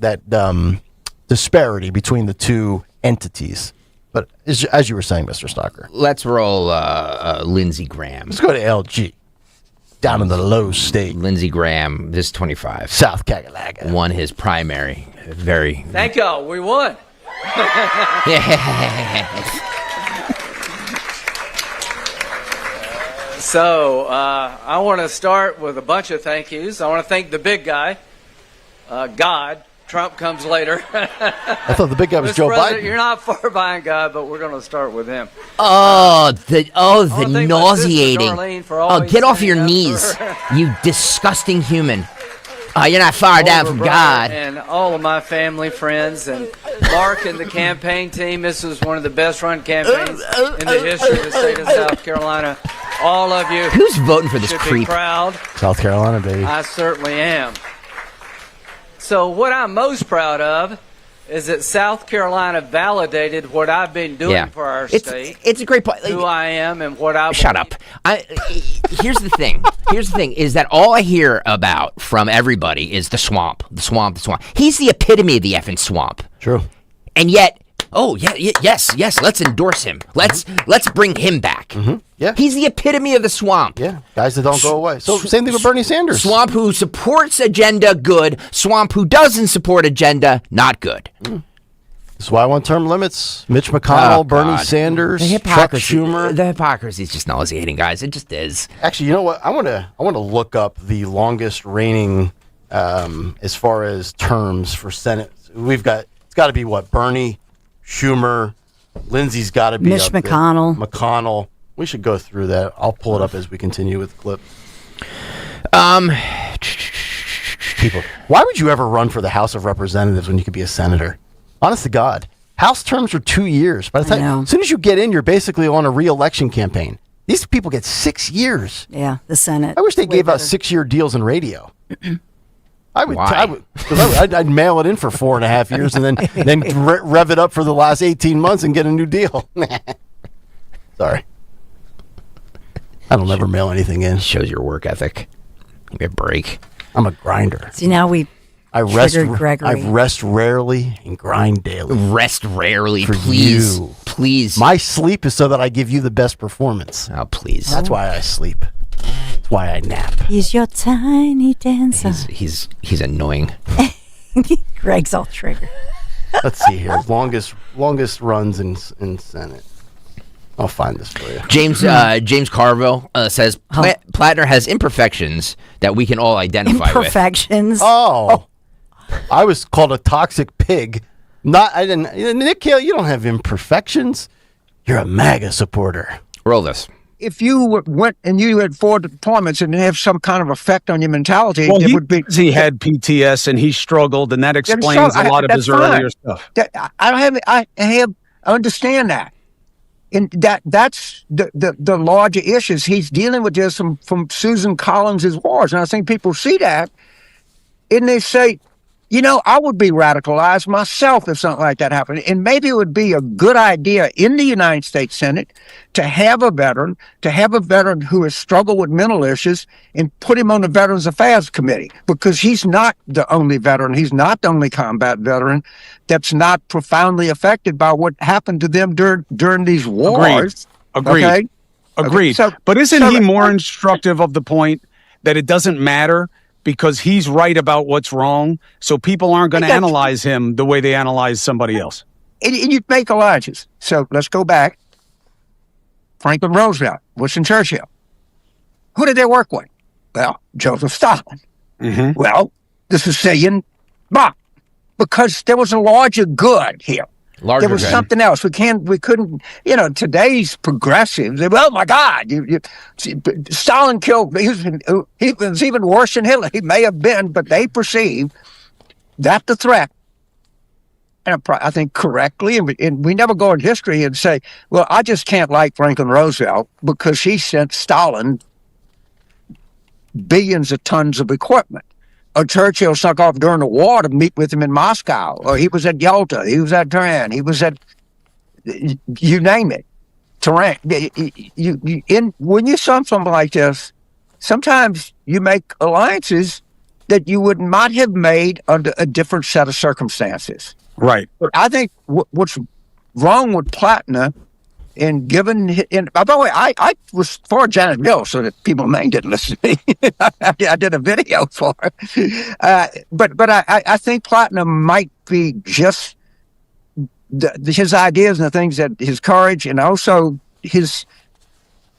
disparity between the two entities. But as you were saying, Mr. Stocker. Let's roll Lindsey Graham. Let's go to LG. Down in the low state. Lindsey Graham, this 25. South Carolina. Won his primary. Thank y'all. We won. Yeah. So, I want to start with a bunch of thank yous. I want to thank the big guy, God. Trump comes later. I thought the big guy was Joe Biden. You're not far behind God, but we're going to start with him. The nauseating. Get off your knees, you disgusting human. You're not far down from God. And all of my family, friends, and Mark and the campaign team. This was one of the best run campaigns in the history of the state of South Carolina. All of you. Who's voting for this should creep? Be proud. South Carolina, baby. I certainly am. So what I'm most proud of is that South Carolina validated what I've been doing for our state. It's a great point. Who I am and what I Shut up. Here's the thing. Here's the thing is that all I hear about from everybody is the swamp. The swamp, the swamp. He's the epitome of the effing swamp. True. And yet, yes, let's endorse him. Let's bring him back. Mm-hmm. Yeah. He's the epitome of the swamp. Yeah. Guys that don't go away. So same thing with Bernie Sanders. Swamp who supports agenda, good. Swamp who doesn't support agenda, not good. That's why I want term limits. Mitch McConnell, Bernie Sanders, Chuck Schumer. The hypocrisy is just nauseating, guys. It just is. Actually, you know what? I want to look up the longest reigning as far as terms for Senate. It's got to be what? Bernie, Schumer, Lindsey's got to be Mitch up there. McConnell. We should go through that. I'll pull it up as we continue with the clip. People, why would you ever run for the House of Representatives when you could be a senator? Honest to God. House terms are 2 years. By the time, as soon as you get in, you're basically on a re-election campaign. These people get 6 years. Yeah, the Senate. I wish they gave us 6-year deals in radio. I'd mail it in for 4.5 years and then rev it up for the last 18 months and get a new deal. Sorry. I don't ever mail anything in. Shows your work ethic. Give me a break. I'm a grinder. See, now I rest rarely and grind daily. Rest rarely, for please. You. Please. My sleep is so that I give you the best performance. Oh, please. That's why I sleep. That's why I nap. He's your tiny dancer. He's annoying. Greg's all triggered. Let's see here. Longest runs in Senate. I'll find this for you. James Carville says Plattner has imperfections that we can all identify with. Imperfections? Oh. I was called a toxic pig. Nick Kayal, you don't have imperfections. You're a MAGA supporter. Roll this. If you went and you had 4 deployments and have some kind of effect on your mentality, it would be. He had PTS and he struggled, and that explains a lot of his earlier stuff. I understand that. And that's the larger issues. He's dealing with this from Susan Collins' wars. And I think people see that and they say, I would be radicalized myself if something like that happened. And maybe it would be a good idea in the United States Senate to have a veteran who has struggled with mental issues and put him on the Veterans Affairs Committee, because he's not the only veteran. He's not the only combat veteran that's not profoundly affected by what happened to them during these wars. Agreed. So, but isn't he more instructive of the point that it doesn't matter because he's right about what's wrong, so people aren't going to analyze him the way they analyze somebody else? And you make alliances. So let's go back. Franklin Roosevelt, Winston Churchill. Who did they work with? Well, Joseph Stalin. Mm-hmm. Well, the Sicilian mob, because there was a larger good here. There was something else. We couldn't, today's progressives, oh my God, Stalin killed, he was even worse than Hitler. He may have been, but they perceived that the threat, and I think correctly, and we never go in history and say, well, I just can't like Franklin Roosevelt because he sent Stalin billions of tons of equipment. Or Churchill snuck off during the war to meet with him in Moscow. Or he was at Yalta. He was at Tehran. He was at, you name it, Tehran. When you saw something like this, sometimes you make alliances that you would not have made under a different set of circumstances. Right. I think what's wrong with Plattner, and by the way, I was for Janet Mills so that people in Maine didn't listen to me. I did a video for her. But I think Plattner might be just his ideas and the things that his courage and also his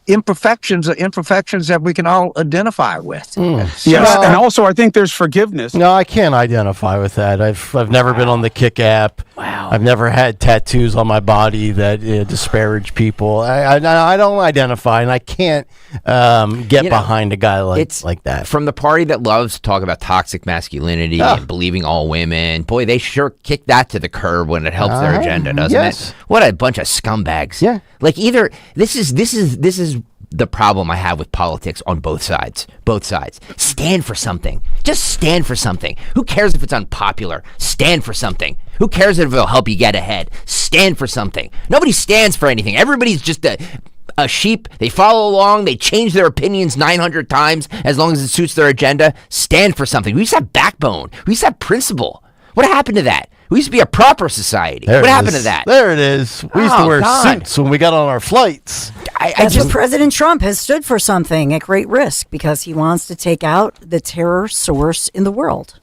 imperfections are imperfections that we can all identify with. Yes, and also I think there's forgiveness. No, I can't identify with that. I've never been on the Kick app. Wow. I've never had tattoos on my body that disparage people. I don't identify, and I can't get behind a guy like that. From the party that loves to talk about toxic masculinity and believing all women, boy, they sure kick that to the curb when it helps their agenda, doesn't it? What a bunch of scumbags. Yeah. Like either this is the problem I have with politics on both sides. Both sides. Stand for something. Just stand for something. Who cares if it's unpopular? Stand for something. Who cares if it'll help you get ahead? Stand for something. Nobody stands for anything. Everybody's just a sheep. They follow along. They change their opinions 900 times as long as it suits their agenda. Stand for something. We used to have backbone. We used to have principle. What happened to that? We used to be a proper society. What happened to that? There it is. We used to wear suits when we got on our flights. That's what President Trump has stood for, something at great risk, because he wants to take out the terror source in the world.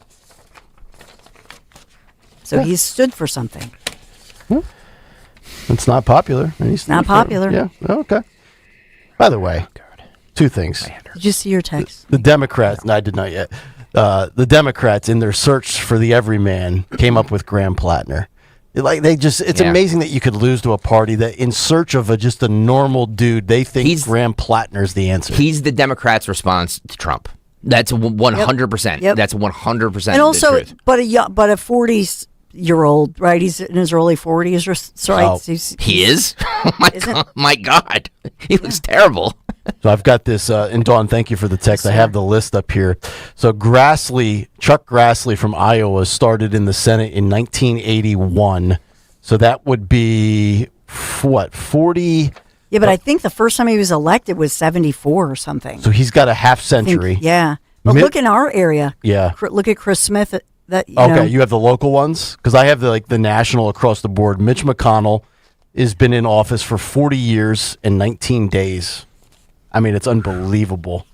So he's stood for something. It's not popular. It's not popular. Yeah. Okay. By the way, two things. Did you see your text? The Democrats. No, I did not yet. The Democrats, in their search for the everyman, came up with Graham Plattner. It's amazing that you could lose to a party that, in search of just a normal dude, they think Graham Plattner's the answer. He's the Democrats' response to Trump. That's 100%. Yep. That's 100%. And also, the truth. but a 40-year-old, right? He's in his early 40s, right? Oh. He is? Oh my God. He looks terrible. So I've got this, and Dawn, thank you for the text. I have the list up here. So Chuck Grassley from Iowa started in the Senate in 1981. So that would be, 40? Yeah, but I think the first time he was elected was 74 or something. So he's got a half century. Yeah. But look in our area. Yeah. Look at Chris Smith. You have the local ones? Because I have the national across the board. Mitch McConnell has been in office for 40 years and 19 days. I mean, it's unbelievable.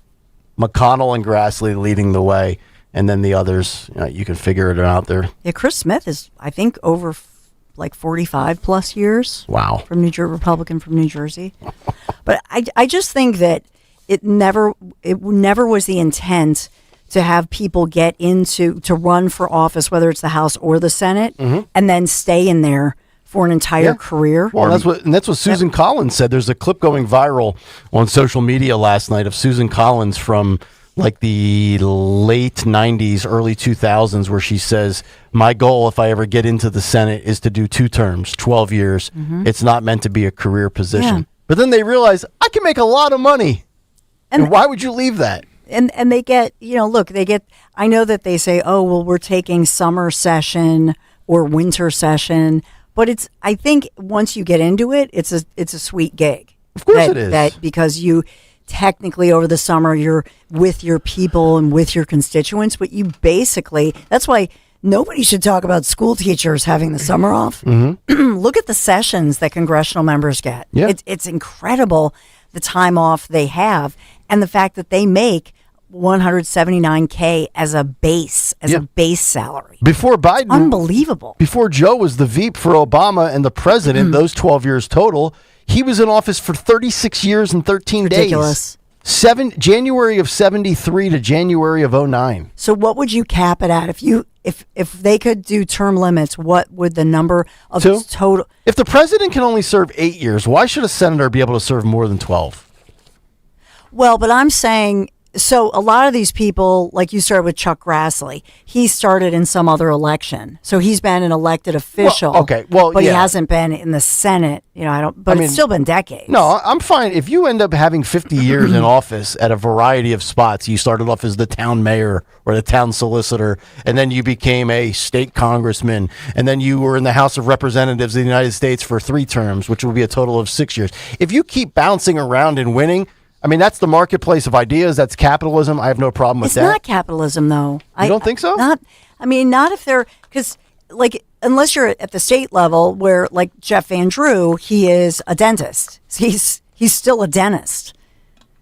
McConnell and Grassley leading the way, and then the others, you can figure it out there. Yeah, Chris Smith is, I think, over 45 plus years. Wow. Republican from New Jersey. But I just think that it never was the intent to have people get to run for office, whether it's the House or the Senate, and then stay in there for an entire career. Well, that's what Susan Collins said. There's a clip going viral on social media last night of Susan Collins from the late 90s, early 2000s, where she says, my goal, if I ever get into the Senate, is to do 2 terms, 12 years. It's not meant to be a career position. Yeah. But then they realize, I can make a lot of money. And why would you leave that? And they get, I know that they say, oh, well, we're taking summer session or winter session. But I think once you get into it, it's a sweet gig. Of course it is. Because you technically over the summer, you're with your people and with your constituents, but you basically, that's why nobody should talk about school teachers having the summer off. Look at the sessions that congressional members get. Yeah. It's incredible the time off they have and the fact that they make $179K as a base salary. Before Biden, unbelievable. Before Joe was the VP for Obama and the president, those 12 years total, he was in office for 36 years and 13 Ridiculous. days. January of 73 to January of 09. So what would you cap it at if they could do term limits? What would the number of total? If the president can only serve 8 years, why should a senator be able to serve more than 12? Well, but I'm saying, so a lot of these people, like you started with Chuck Grassley, he started in some other election. So he's been an elected official. But he hasn't been in the Senate. It's still been decades. No, I'm fine. If you end up having 50 years in office at a variety of spots, you started off as the town mayor or the town solicitor, and then you became a state congressman, and then you were in the House of Representatives of the United States for 3 terms, which will be a total of 6 years. If you keep bouncing around and winning, that's the marketplace of ideas. That's capitalism. I have no problem with that. It's not capitalism, though. You don't think so? Not if they're, because, unless you're at the state level where, like Jeff Van Drew, he is a dentist. He's still a dentist.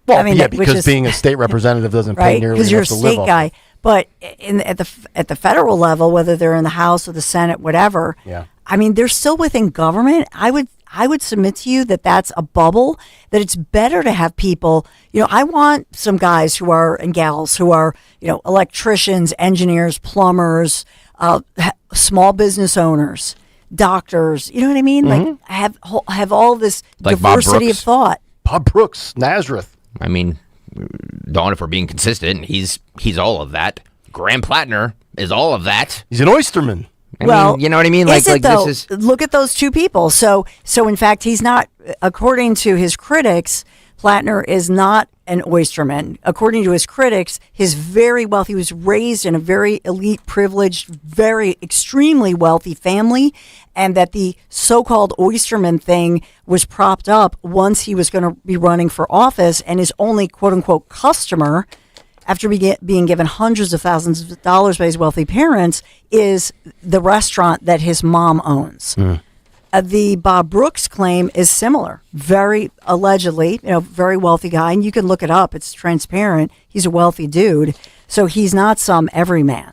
Well, because being a state representative doesn't pay nearly enough to live off. Because you're a state guy. But at the federal level, whether they're in the House or the Senate, whatever, they're still within government. I I would submit to you that that's a bubble, that it's better to have people, I want some guys who are, and gals who are, electricians, engineers, plumbers, small business owners, doctors, you know what I mean? Mm-hmm. Like have all this like diversity of thought. Bob Brooks, Nazareth. I mean, Dawn, if we're being consistent, he's all of that. Graham Plattner is all of that. He's an oysterman. I mean, you know what I mean? This is look at those two people. So in fact, he's not, according to his critics, Plattner is not an oysterman. According to his critics, he's very wealthy. He was raised in a very elite, privileged, very extremely wealthy family, and that the so-called oysterman thing was propped up once he was going to be running for office, and his only quote-unquote customer, after being given hundreds of thousands of dollars by his wealthy parents, is the restaurant that his mom owns. The Bob Brooks claim is similar. Very allegedly, very wealthy guy, and you can look it up. It's transparent. He's a wealthy dude, so he's not some everyman.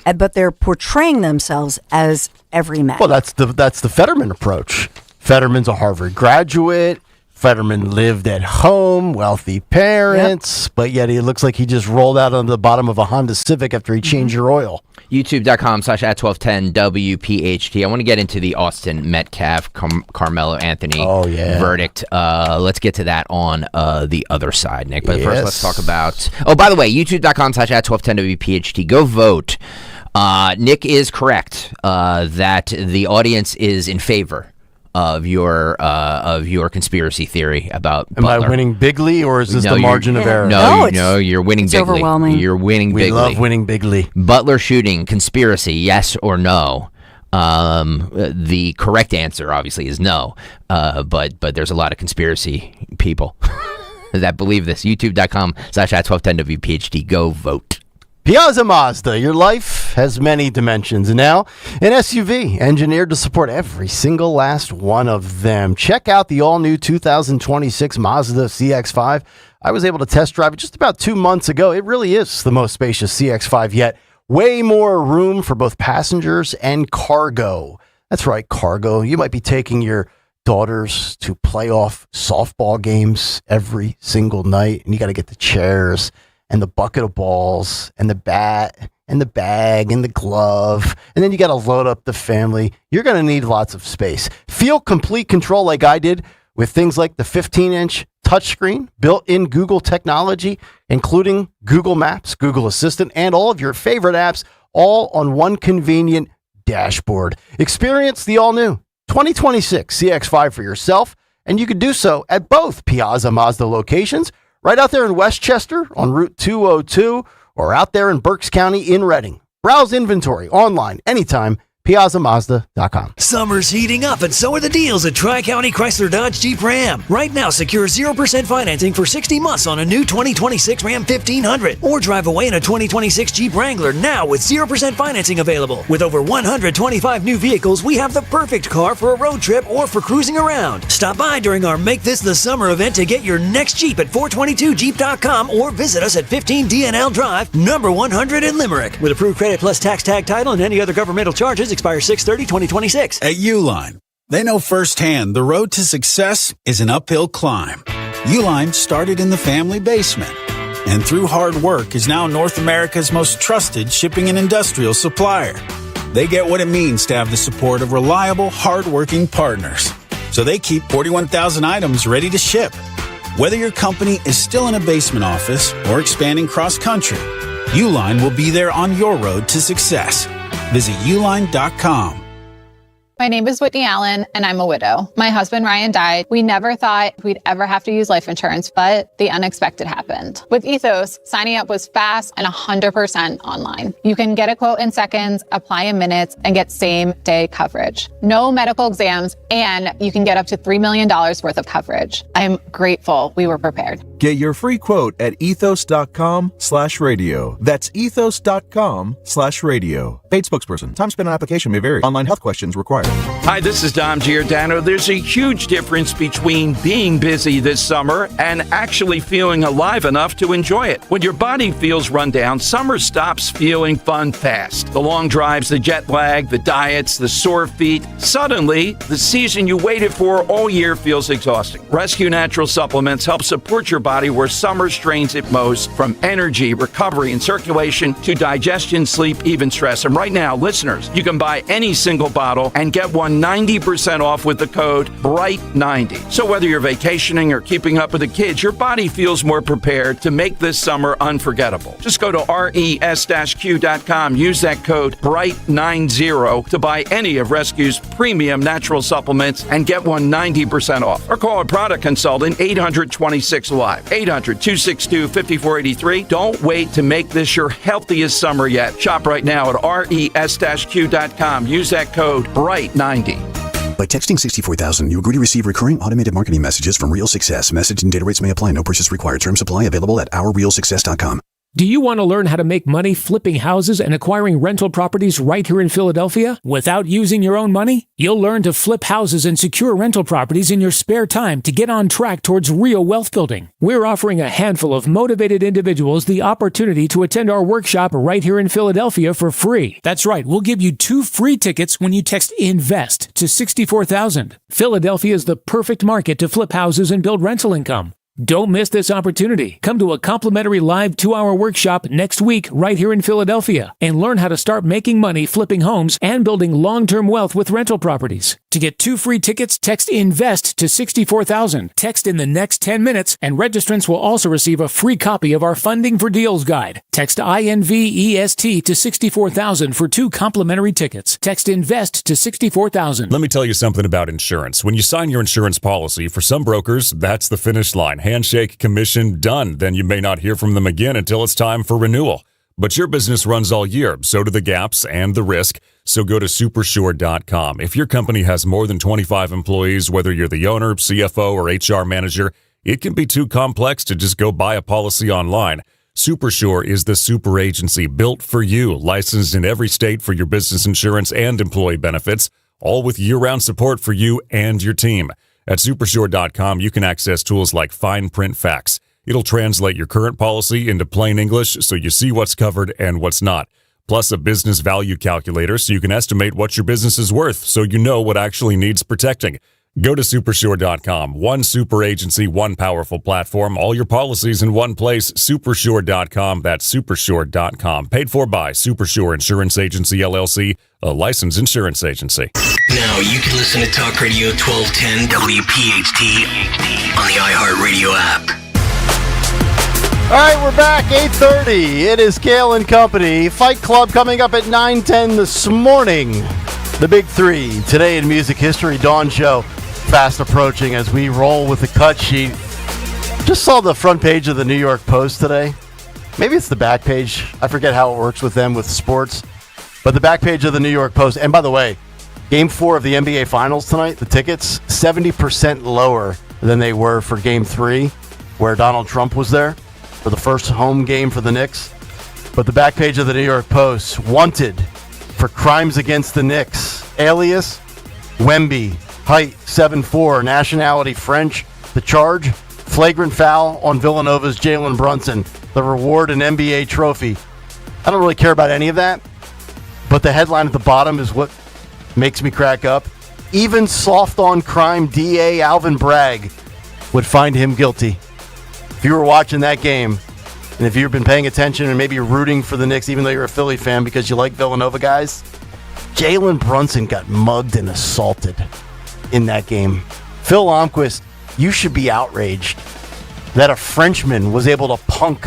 But they're portraying themselves as everyman. Well, that's the Fetterman approach. Fetterman's a Harvard graduate. Fetterman lived at home, wealthy parents, but yet he looks like he just rolled out on the bottom of a Honda Civic after he changed your oil. YouTube.com/@1210 WPHT. I want to get into the Austin Metcalf Carmelo Anthony verdict. Let's get to that on the other side, Nick. But first, let's talk about. Oh, by the way, YouTube.com/@1210 WPHT. Go vote. Nick is correct that the audience is in favor of your conspiracy theory about Butler. Am I winning bigly, or is this the margin of error? No, you're winning bigly. Overwhelming. You're winning bigly. We love winning bigly. Butler shooting, conspiracy, yes or no? The correct answer, obviously, is no. But there's a lot of conspiracy people that believe this. YouTube.com/@1210 WPHT. Go vote. Piazza Mazda, your life has many dimensions, and now an SUV engineered to support every single last one of them. Check out the all-new 2026 Mazda CX-5. I was able to test drive it just about 2 months ago. It really is the most spacious CX-5 yet. Way more room for both passengers and cargo. That's right, cargo. You might be taking your daughters to playoff softball games every single night, and you got to get the chairs and the bucket of balls, and the bat, and the bag, and the glove, and then you got to load up the family. You're going to need lots of space. Feel complete control like I did with things like the 15-inch touchscreen, built-in Google technology, including Google Maps, Google Assistant, and all of your favorite apps, all on one convenient dashboard. Experience the all-new 2026 CX-5 for yourself, and you can do so at both Piazza Mazda locations, right out there in Westchester on Route 202, or out there in Berks County in Reading. Browse inventory online anytime. PiazzaMazda.com. Summer's heating up, and so are the deals at Tri-County Chrysler Dodge Jeep Ram. Right now, secure 0% financing for 60 months on a new 2026 Ram 1500. Or drive away in a 2026 Jeep Wrangler now with 0% financing available. With over 125 new vehicles, we have the perfect car for a road trip or for cruising around. Stop by during our Make This the Summer event to get your next Jeep at 422jeep.com or visit us at 15 DNL Drive, number 100 in Limerick. With approved credit plus tax tag title and any other governmental charges, expires 6/30/2026. At Uline, they know firsthand the road to success is an uphill climb. Uline started in the family basement, and through hard work is now North America's most trusted shipping and industrial supplier. They get what it means to have the support of reliable, hardworking partners. So they keep 41,000 items ready to ship. Whether your company is still in a basement office or expanding cross-country, Uline will be there on your road to success. Visit uline.com. My name is Whitney Allen, and I'm a widow. My husband, Ryan, died. We never thought we'd ever have to use life insurance, but the unexpected happened. With Ethos, signing up was fast and 100% online. You can get a quote in seconds, apply in minutes, and get same-day coverage. No medical exams, and you can get up to $3 million worth of coverage. I'm grateful we were prepared. Get your free quote at ethos.com/radio. That's ethos.com/radio. Paid spokesperson. Time spent on application may vary. Online health questions required. Hi, this is Dom Giordano. There's a huge difference between being busy this summer and actually feeling alive enough to enjoy it. When your body feels run down, summer stops feeling fun fast. The long drives, the jet lag, the diets, the sore feet. Suddenly, the season you waited for all year feels exhausting. Rescue Natural Supplements help support your body where summer strains it most, from energy, recovery, and circulation to digestion, sleep, even stress. And right now, listeners, you can buy any single bottle and get one 90% off with the code BRIGHT90. So whether you're vacationing or keeping up with the kids, your body feels more prepared to make this summer unforgettable. Just go to res-q.com, use that code BRIGHT90 to buy any of Rescue's premium natural supplements and get one 90% off. Or call a product consultant, 800-26-LIVE, 800-262-5483. Don't wait to make this your healthiest summer yet. Shop right now at res-q.com. Use that code BRIGHT90. By texting 64,000, you agree to receive recurring automated marketing messages from Real Success. Message and data rates may apply. No purchase required. Terms apply. Available at ourrealsuccess.com. Do you want to learn how to make money flipping houses and acquiring rental properties right here in Philadelphia without using your own money? You'll learn to flip houses and secure rental properties in your spare time to get on track towards real wealth building. We're offering a handful of motivated individuals the opportunity to attend our workshop right here in Philadelphia for free. That's right, we'll give you 2 free tickets when you text INVEST to 64,000. Philadelphia is the perfect market to flip houses and build rental income. Don't miss this opportunity. Come to a complimentary live 2-hour workshop next week right here in Philadelphia and learn how to start making money flipping homes and building long-term wealth with rental properties. To get 2 free tickets, text INVEST to 64,000. Text in the next 10 minutes and registrants will also receive a free copy of our Funding for Deals guide. Text INVEST to 64,000 for 2 complimentary tickets. Text INVEST to 64,000. Let me tell you something about insurance. When you sign your insurance policy, for some brokers, that's the finish line. Handshake, commission, done. Then you may not hear from them again until it's time for renewal. But your business runs all year, so do the gaps and the risk. So go to supersure.com. If your company has more than 25 employees, whether you're the owner, CFO, or HR manager, it can be too complex to just go buy a policy online. Supersure is the super agency built for you, licensed in every state for your business insurance and employee benefits, all with year-round support for you and your team. At supersure.com, you can access tools like fine print facts. It'll translate your current policy into plain English so you see what's covered and what's not. Plus a business value calculator so you can estimate what your business is worth so you know what actually needs protecting. Go to supersure.com. One super agency, one powerful platform, all your policies in one place. Supersure.com. That's supersure.com. Paid for by Supersure Insurance Agency, LLC, a licensed insurance agency. Now you can listen to Talk Radio 1210 WPHT on the iHeartRadio app. All right, we're back, 8:30. It is Kayal and Company. Fight Club coming up at 9:10 this morning. The Big Three, today in music history, Dawn Show, fast approaching as we roll with the cut sheet. Just saw the front page of the New York Post today. Maybe it's the back page. I forget how it works with them with sports. But the back page of the New York Post, and by the way, Game 4 of the NBA Finals tonight, the tickets, 70% lower than they were for Game 3, where Donald Trump was there for the first home game for the Knicks. But the back page of the New York Post, wanted for crimes against the Knicks. Alias, Wemby, height 7'4", nationality French. The charge, flagrant foul on Villanova's Jalen Brunson. The reward, an NBA trophy. I don't really care about any of that, but the headline at the bottom is what makes me crack up. Even soft on crime DA Alvin Bragg would find him guilty. If you were watching that game, and if you've been paying attention and maybe rooting for the Knicks, even though you're a Philly fan because you like Villanova guys, Jalen Brunson got mugged and assaulted in that game. Phil Lomquist, you should be outraged that a Frenchman was able to punk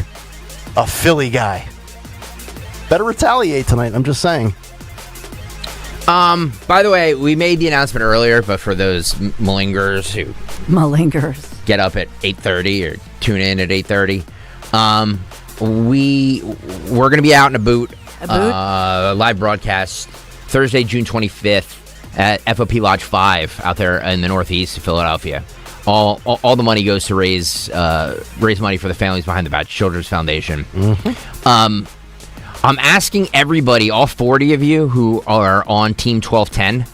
a Philly guy. Better retaliate tonight, I'm just saying. By the way, we made the announcement earlier, but for those malingers who get up at 8:30 or tune in at 8:30, we're going to be out in a boot, live broadcast Thursday, June 25th at FOP Lodge 5 out there in the northeast of Philadelphia. All the money goes to raise money for the families behind the Bad Children's Foundation. Mm-hmm. I'm asking everybody, all 40 of you who are on Team 1210,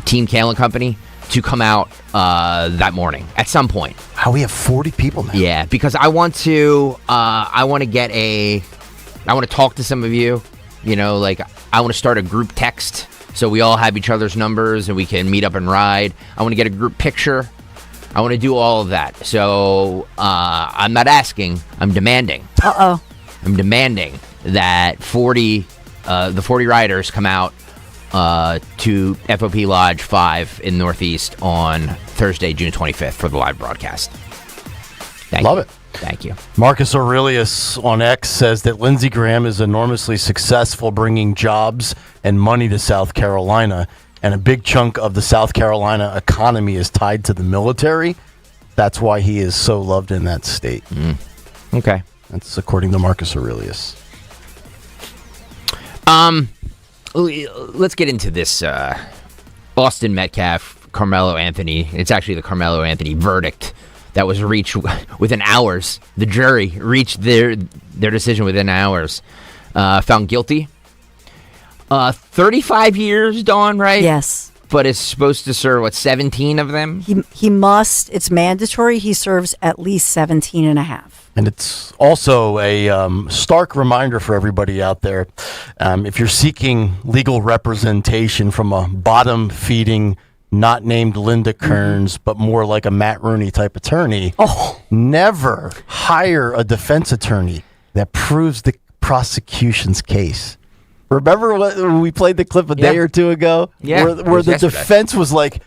Team Kayal and Company, to come out that morning at some point. How we have 40 people now? Yeah, because I want to talk to some of you. You know, like I want to start a group text so we all have each other's numbers and we can meet up and ride. I want to get a group picture. I want to do all of that. So I'm not asking, I'm demanding. Uh-oh. I'm demanding that the 40 riders come out to FOP Lodge 5 in Northeast on Thursday, June 25th for the live broadcast. Love it. Thank you. Marcus Aurelius on X says that Lindsey Graham is enormously successful bringing jobs and money to South Carolina, and a big chunk of the South Carolina economy is tied to the military. That's why he is so loved in that state. Okay. That's according to Marcus Aurelius. Let's get into this Austin Metcalf, Karmelo Anthony. It's actually the Karmelo Anthony verdict that was reached within hours. The jury reached their decision within hours. Found guilty. 35 years, Dawn, right? Yes. But is supposed to serve, 17 of them? He must. It's mandatory. He serves at least 17 and a half. And it's also a stark reminder for everybody out there. If you're seeking legal representation from a bottom-feeding, not named Linda Kearns, but more like a Matt Rooney type attorney, never hire a defense attorney that proves the prosecution's case. Remember when we played the clip a day or two ago? Yeah. Where the defense was like,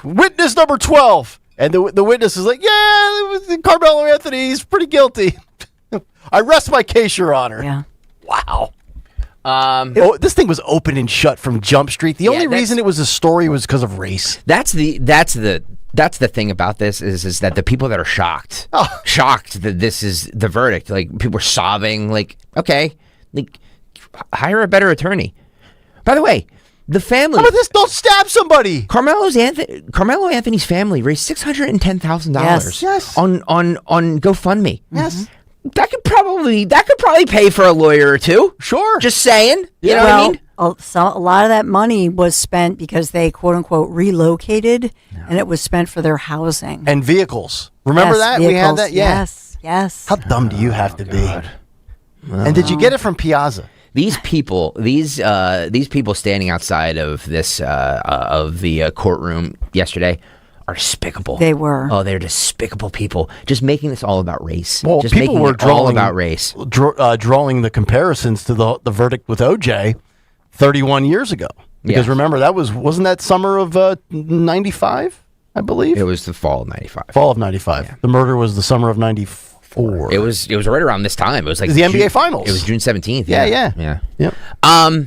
witness number 12. And the witness is like, it was Karmelo Anthony. He's pretty guilty. I rest my case, Your Honor. Yeah. Wow. This thing was open and shut from Jump Street. The only reason it was a story was because of race. That's the thing about this is that the people that are shocked that this is the verdict, like people are sobbing, like, okay, like hire a better attorney. By the way, the family. How about this? Don't stab somebody. Karmelo Anthony's family raised $610,000 Yes. on GoFundMe. Yes. That could probably pay for a lawyer or two. Sure. Just saying. You know what I mean? A lot of that money was spent because they quote unquote relocated, and it was spent for their housing and vehicles. Remember that? Vehicles. We had that. Yeah. Yes. How dumb do you have to be? And did you get it from Piazza? These people standing outside of this of the courtroom yesterday are despicable. They were. Oh, they're despicable people. Just making this all about race. Well, just people making were it all about race. Drawing the comparisons to the verdict with OJ 31 years ago. Because remember, wasn't that summer of 95, I believe? It was the fall of 95. Fall of 95. Yeah. The murder was the summer of 94. It was right around this time. It was like the NBA Finals. It was June 17th. Yeah. Yep. All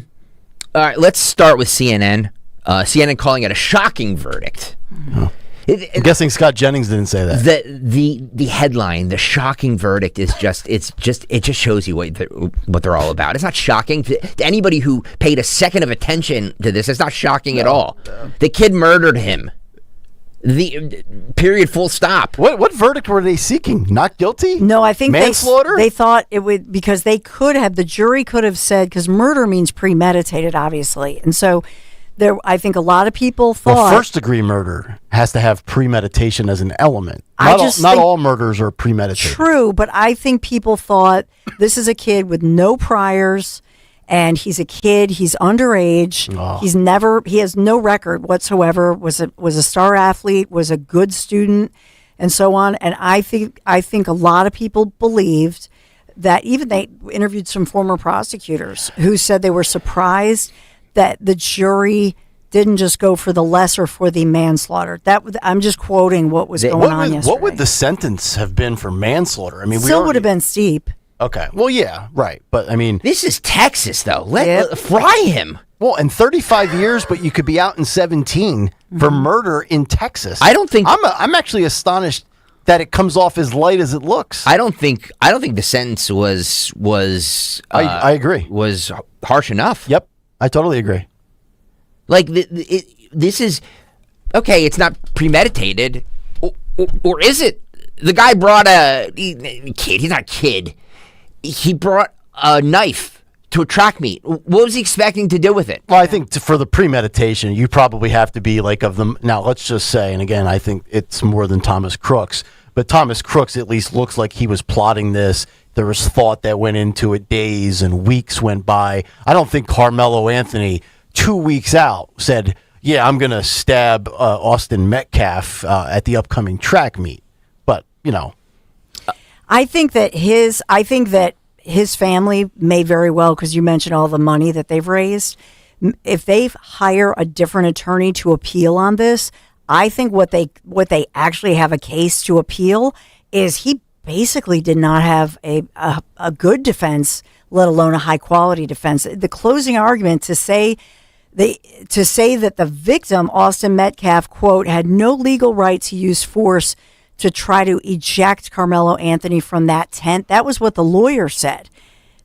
right, let's start with CNN. CNN calling it a shocking verdict. Oh. I'm guessing Scott Jennings didn't say that. The headline, the shocking verdict, is it just shows you what they're all about. It's not shocking to anybody who paid a second of attention to this. It's not shocking at all. No. The kid murdered him. The period. Full stop. What verdict were they seeking? Not guilty? No, I think manslaughter. They thought it would, because the jury could have said, because murder means premeditated, obviously, and so. I think a lot of people thought first-degree murder has to have premeditation as an element. Not all murders are premeditated. True, but I think people thought this is a kid with no priors, and he's a kid. He's underage. Oh. He has no record whatsoever. Was a star athlete. Was a good student, and so on. And I think a lot of people believed that. Even they interviewed some former prosecutors who said they were surprised that the jury didn't just go for the lesser, for the manslaughter. I'm just quoting what was going on yesterday. What would the sentence have been for manslaughter? I mean, still would have been steep. Okay. Well, yeah, right. But I mean, this is Texas, though. Let fry him. Well, and 35 years, but you could be out in 17 for murder in Texas. I don't think. I'm actually astonished that it comes off as light as it looks. I don't think the sentence was. I agree. Was harsh enough. Yep. I totally agree. Like this is Okay, it's not premeditated. Or is it? The guy brought a kid. He's not a kid. He brought a knife to a track meet. What was he expecting to do with it? Well, I think for the premeditation, you probably have to be like of them. Now, let's just say, and again, I think it's more than Thomas Crooks, but Thomas Crooks at least looks like he was plotting this. There was thought that went into it. Days and weeks went by. I don't think Karmelo Anthony, 2 weeks out, said, yeah, I'm going to stab Austin Metcalf at the upcoming track meet. But, I think that his family may very well, because you mentioned all the money that they've raised, if they hire a different attorney to appeal on this, I think what they actually have a case to appeal is he basically did not have a good defense, let alone a high quality defense. The closing argument to say that the victim, Austin Metcalf, quote, had no legal right to use force to try to eject Karmelo Anthony from that tent. That was what the lawyer said.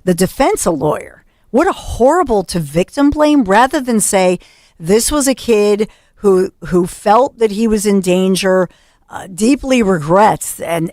The defense lawyer. What a horrible to victim blame, rather than say this was a kid who felt that he was in danger, deeply regrets, and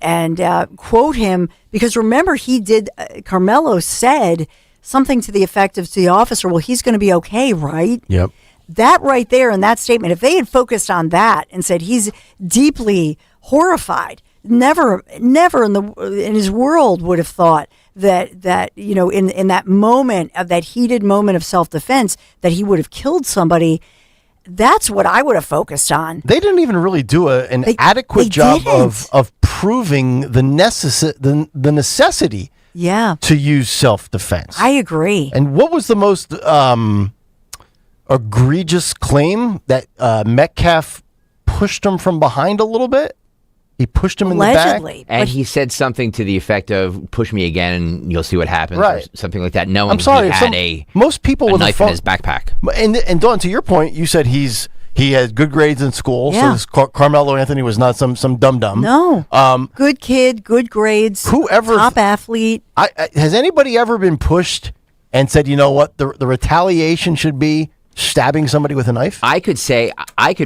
quote him, because remember Karmelo said something to the effect of to the officer, well, he's going to be okay, right? Yep. That right there in that statement, if they had focused on that and said he's deeply horrified, never in his world would have thought that in that moment, of that heated moment of self-defense, that he would have killed somebody. That's what I would have focused on. They didn't even really do an adequate job of proving the necessity to use self-defense. I agree. And what was the most egregious claim? That Metcalf pushed him from behind a little bit? He pushed him Allegedly, in the back? And he said something to the effect of, push me again and you'll see what happens, right, or something like that, knowing I'm sorry, he had most people with knife in his backpack. And Dawn, to your point, you said he had good grades in school, so this Karmelo Anthony was not some dum-dum. No. Good kid, good grades, top athlete. Has anybody ever been pushed and said, you know what, the retaliation should be stabbing somebody with a knife? I could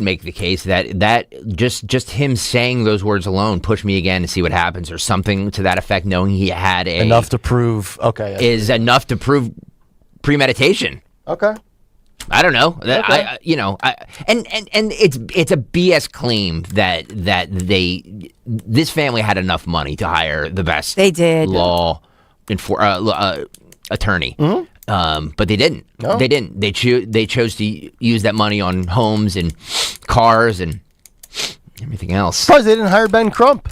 make the case that just him saying those words alone, push me again and see what happens, or something to that effect, knowing he had enough to prove, is enough to prove premeditation. Okay. I don't know. Okay. And it's a BS claim that this family had enough money to hire the best law attorney. Mm-hmm. But they didn't. No. They didn't. They chose to use that money on homes and cars and everything else. Surprised they didn't hire Ben Crump.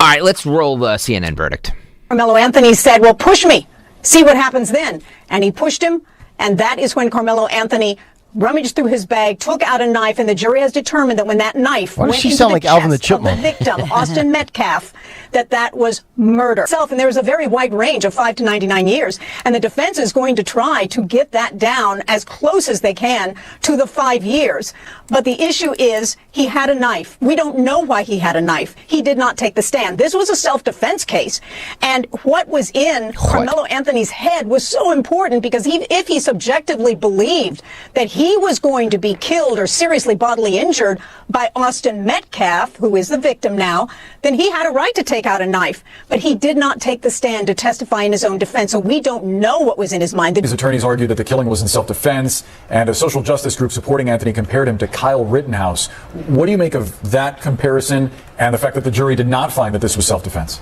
All right, let's roll the CNN verdict. Karmelo Anthony said, well, push me. See what happens then. And he pushed him. And that is when Karmelo Anthony rummaged through his bag, took out a knife, and the jury has determined that when that knife went into the chest of the victim, Austin Metcalf, that was murder. And there was a very wide range of 5 to 99 years, and the defense is going to try to get that down as close as they can to the 5 years. But the issue is he had a knife. We don't know why he had a knife. He did not take the stand. This was a self-defense case, and what was in Karmelo Anthony's head was so important, because if he subjectively believed that he was going to be killed or seriously bodily injured by Austin Metcalf, who is the victim now, then he had a right to take out a knife. But he did not take the stand to testify in his own defense, so we don't know what was in his mind. His attorneys argued that the killing was in self-defense, and a social justice group supporting Anthony compared him to Kyle Rittenhouse. What do you make of that comparison and the fact that the jury did not find that this was self-defense?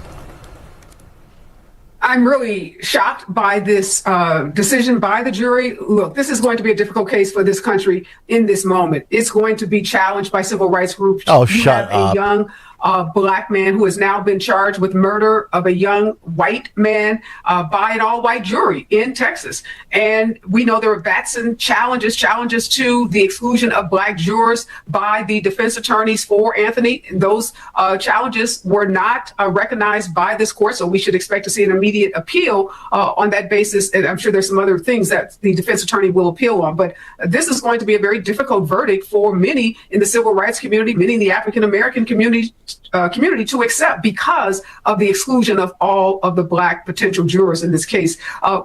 I'm really shocked by this decision by the jury. Look, this is going to be a difficult case for this country in this moment. It's going to be challenged by civil rights groups. Oh, shut up. A young black man who has now been charged with murder of a young white man by an all-white jury in Texas. And we know there are Batson challenges to the exclusion of black jurors by the defense attorneys for Anthony. Those challenges were not recognized by this court, so we should expect to see an immediate appeal on that basis. And I'm sure there's some other things that the defense attorney will appeal on. But this is going to be a very difficult verdict for many in the civil rights community, many in the African-American community to accept, because of the exclusion of all of the black potential jurors in this case.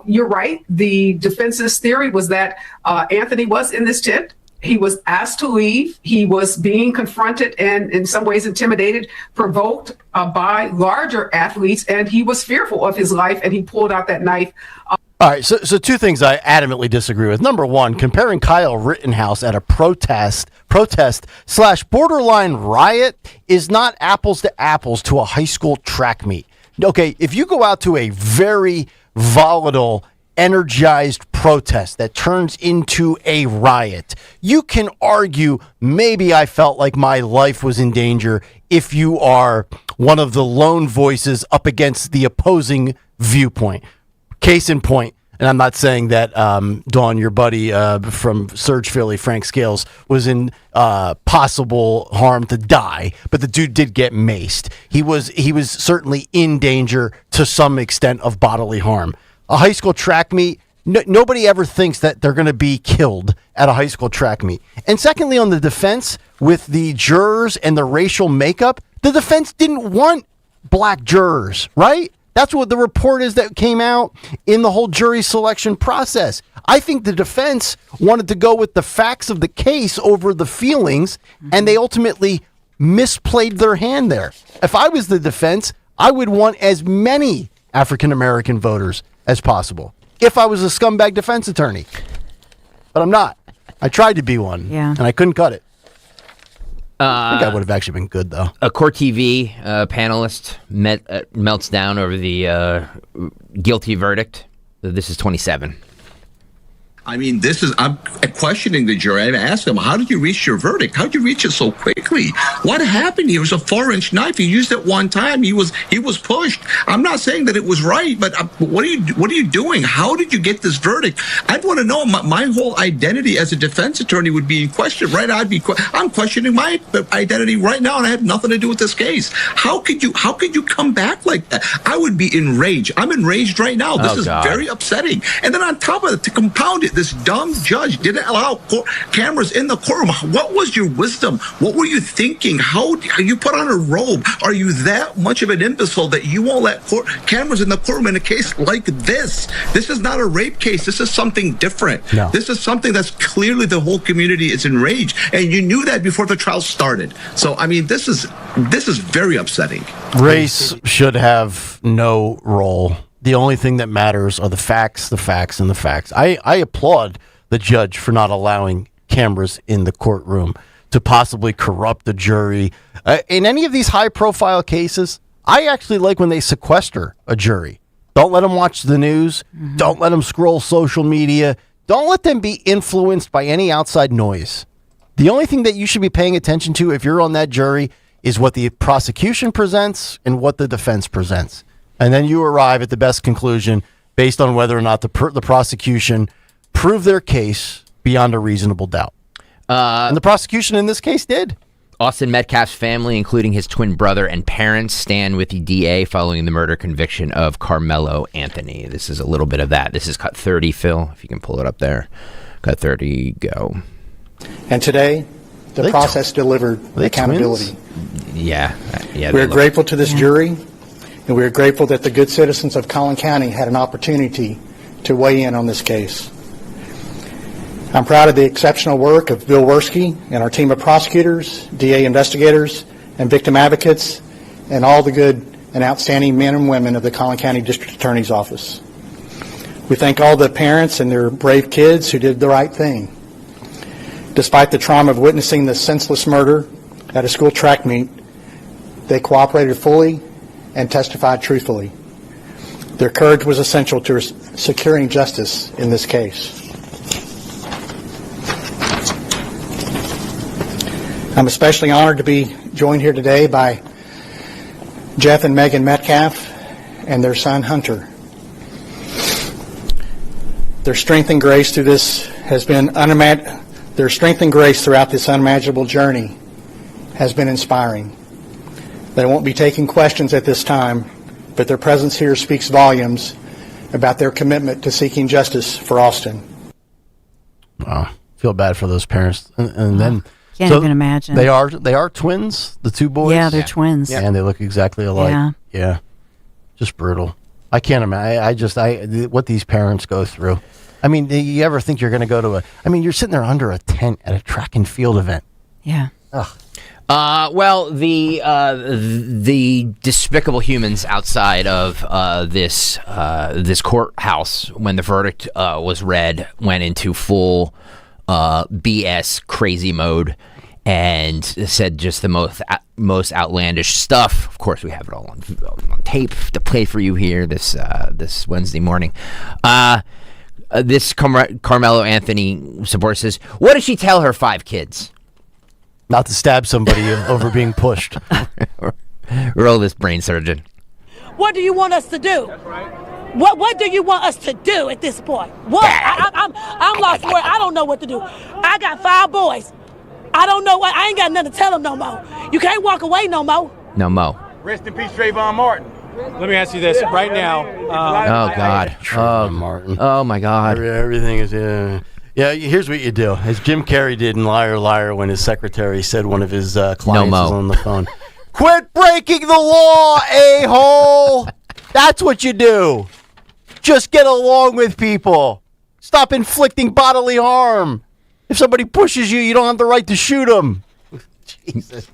You're right. The defense's theory was that Anthony was in this tent He was asked to leave. He was being confronted and in some ways intimidated, provoked by larger athletes, and he was fearful of his life, and he pulled out that knife. All right, so two things I adamantly disagree with. Number one, comparing Kyle Rittenhouse at a protest / borderline riot is not apples to apples to a high school track meet. Okay, if you go out to a very volatile, energized protest that turns into a riot, you can argue maybe I felt like my life was in danger if you are one of the lone voices up against the opposing viewpoint. Case in point, and I'm not saying that Dawn, your buddy from Surge Philly, Frank Scales, was in possible harm to die, but the dude did get maced. He was certainly in danger to some extent of bodily harm. A high school track meet, nobody ever thinks that they're going to be killed at a high school track meet. And secondly, on the defense, with the jurors and the racial makeup, the defense didn't want black jurors, right? That's what the report is that came out in the whole jury selection process. I think the defense wanted to go with the facts of the case over the feelings, and they ultimately misplayed their hand there. If I was the defense, I would want as many African-American voters as possible if I was a scumbag defense attorney. But I'm not. I tried to be one, and I couldn't cut it. I think I would have actually been good, though. A Court TV panelist melts down over the guilty verdict. This is 27. I mean, I'm questioning the jury. I asked them, how did you reach your verdict? How did you reach it so quickly? What happened? It was a 4-inch knife. He used it one time. He was pushed. I'm not saying that it was right, but what are you doing? How did you get this verdict? I'd want to know. My whole identity as a defense attorney would be in question, right? I'm questioning my identity right now, and I have nothing to do with this case. How could you come back like that? I would be enraged. I'm enraged right now. This is very upsetting. And then on top of it, to compound it, this dumb judge didn't allow cameras in the courtroom. What was your wisdom? What were you thinking? How you put on a robe? Are you that much of an imbecile that you won't let cameras in the courtroom in a case like this? This is not a rape case. This is something different. No. This is something that's clearly the whole community is enraged, and you knew that before the trial started. So, I mean, this is very upsetting. Race should have no role. The only thing that matters are the facts, and the facts. I applaud the judge for not allowing cameras in the courtroom to possibly corrupt the jury. In any of these high-profile cases, I actually like when they sequester a jury. Don't let them watch the news. Mm-hmm. Don't let them scroll social media. Don't let them be influenced by any outside noise. The only thing that you should be paying attention to if you're on that jury is what the prosecution presents and what the defense presents. And then you arrive at the best conclusion based on whether or not the prosecution proved their case beyond a reasonable doubt. And the prosecution in this case did. Austin Metcalf's family, including his twin brother and parents, stand with the DA following the murder conviction of Karmelo Anthony. This is a little bit of that. This is cut 30, Phil, if you can pull it up there. Cut 30, go. And today, the process delivered accountability. Yeah. We're grateful to this jury. And we are grateful that the good citizens of Collin County had an opportunity to weigh in on this case. I'm proud of the exceptional work of Bill Werski and our team of prosecutors, DA investigators, and victim advocates, and all the good and outstanding men and women of the Collin County District Attorney's Office. We thank all the parents and their brave kids who did the right thing. Despite the trauma of witnessing the senseless murder at a school track meet, they cooperated fully and testified truthfully. Their courage was essential to securing justice in this case. I'm especially honored to be joined here today by Jeff and Megan Metcalf and their son Hunter. Their strength and grace through this has been Their strength and grace throughout this unimaginable journey has been inspiring. They won't be taking questions at this time, but their presence here speaks volumes about their commitment to seeking justice for Austin. Wow, feel bad for those parents, and then can't even imagine. They are twins, the two boys. Yeah, they're twins, and they look exactly alike. Yeah, just brutal. I can't imagine. What these parents go through. I mean, do you ever think you're going to go to you're sitting there under a tent at a track and field event. Yeah. Ugh. Well, the despicable humans outside of this courthouse when the verdict was read went into full BS crazy mode and said just the most outlandish stuff. Of course, we have it all on tape to play for you here this Wednesday morning. This Karmelo Anthony supporter says, "What did she tell her 5 kids?" Not to stab somebody over being pushed. Roll this, brain surgeon. What do you want us to do? That's right. What do you want us to do at this point? What? I'm lost for it. I don't know what to do. I got 5 boys. I don't know what. I ain't got nothing to tell them no more. You can't walk away no more. No mo. Rest in peace, Trayvon Martin. Let me ask you this right now. Oh God. Oh, Martin. Oh my God. Everything is. Yeah, here's what you do. As Jim Carrey did in Liar Liar when his secretary said one of his clients was on the phone. Quit breaking the law, a-hole! That's what you do. Just get along with people. Stop inflicting bodily harm. If somebody pushes you, you don't have the right to shoot them. Jesus.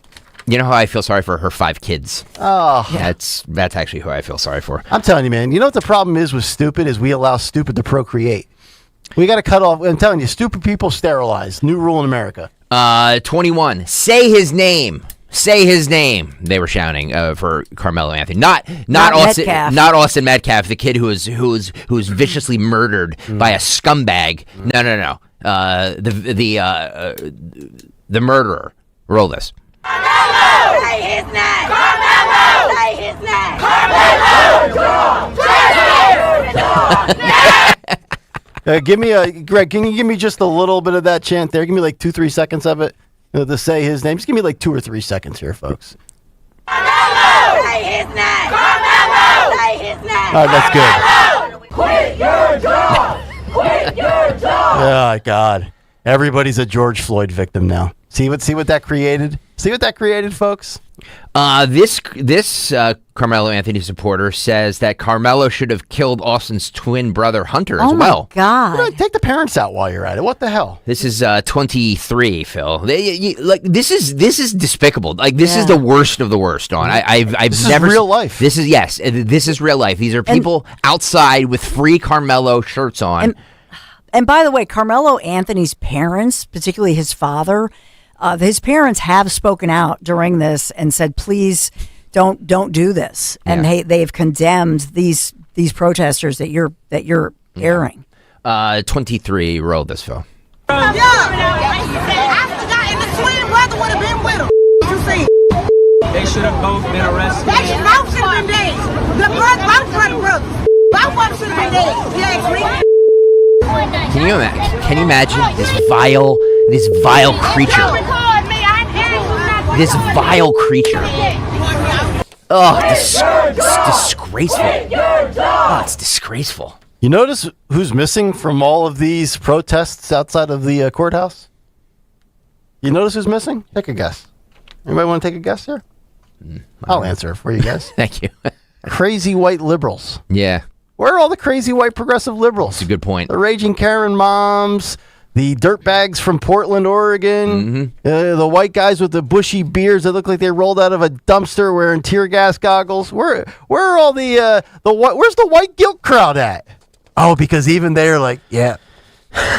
You know how I feel sorry for her 5 kids? Oh. That's actually who I feel sorry for. I'm telling you, man. You know what the problem is with stupid is we allow stupid to procreate. We got to cut off. I'm telling you, stupid people sterilized. New rule in America. 21. Say his name. Say his name. They were shouting for Karmelo Anthony. Not Austin. Metcalf. Not Austin Metcalf, the kid who was viciously murdered by a scumbag. No. The murderer. Roll this. Karmelo! Say his name! Karmelo! Say his name! Karmelo! Give me Greg, can you give me just a little bit of that chant there? Give me like 2-3 seconds of it to say his name. Just give me like 2 or 3 seconds here, folks. Karmelo! Say his name! Karmelo! Say his name! All right, that's good. Quit your job! Quit your job! Oh, God. Everybody's a George Floyd victim now. See what that created? See what that created, folks? This Karmelo Anthony supporter says that Karmelo should have killed Austin's twin brother Hunter as well. Oh, my God. Take the parents out while you're at it. What the hell? This is 23, Phil. This is despicable. Like, this is the worst of the worst. This is real life. This is real life. These are people outside with free Karmelo shirts on. And by the way, Karmelo Anthony's parents, particularly his father, his parents have spoken out during this and said, please don't do this. And they have condemned these protesters that you're airing. 23, roll this, Phil. I forgot, and the twin brother would have been with him. You see? They should have both been arrested. They should both should have been dead. The both brothers. Both of them should have been dead. You ask me? Can you imagine this vile creature? This vile creature. Oh, it's disgraceful. Oh, it's disgraceful. You notice who's missing from all of these protests outside of the courthouse? You notice who's missing? Take a guess. Anybody want to take a guess here? I'll answer it for you guys. Thank you. Crazy white liberals. Yeah. Where are all the crazy white progressive liberals? That's a good point. The raging Karen moms, the dirtbags from Portland, Oregon, the white guys with the bushy beards that look like they rolled out of a dumpster wearing tear gas goggles. Where are all where's the white guilt crowd at? Oh, because even they're like, yeah,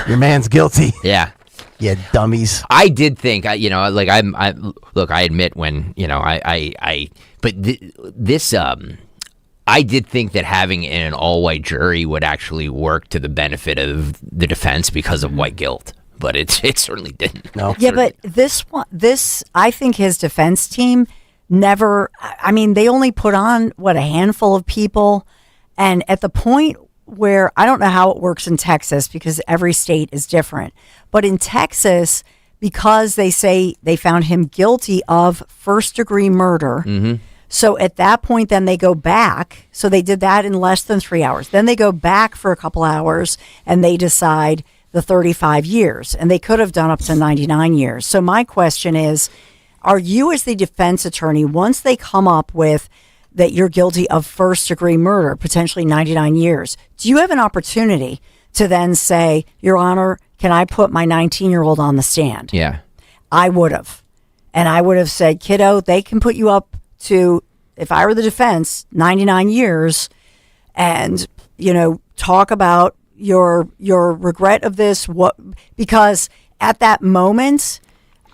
your man's guilty. Yeah. Yeah, dummies. I did think, I admit when, I did think that having an all-white jury would actually work to the benefit of the defense because of white guilt, but it certainly didn't. No. Yeah, but this, I think his defense team never. I mean, they only put on a handful of people, and at the point where I don't know how it works in Texas because every state is different, but in Texas, because they say they found him guilty of first-degree murder. Mm-hmm. So at that point, then they go back. So they did that in less than 3 hours. Then they go back for a couple hours and they decide the 35 years. And they could have done up to 99 years. So my question is, are you as the defense attorney, once they come up with that you're guilty of first degree murder, potentially 99 years, do you have an opportunity to then say, Your Honor, can I put my 19-year-old on the stand? Yeah. I would have. And I would have said, kiddo, they can put you up to, if I were the defense, 99 years and, talk about your regret of this. Because at that moment,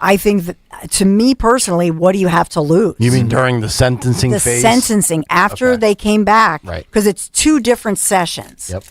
I think that, to me personally, what do you have to lose? You mean during the sentencing phase? The sentencing, after they came back. Right. Because it's 2 different sessions. Yep.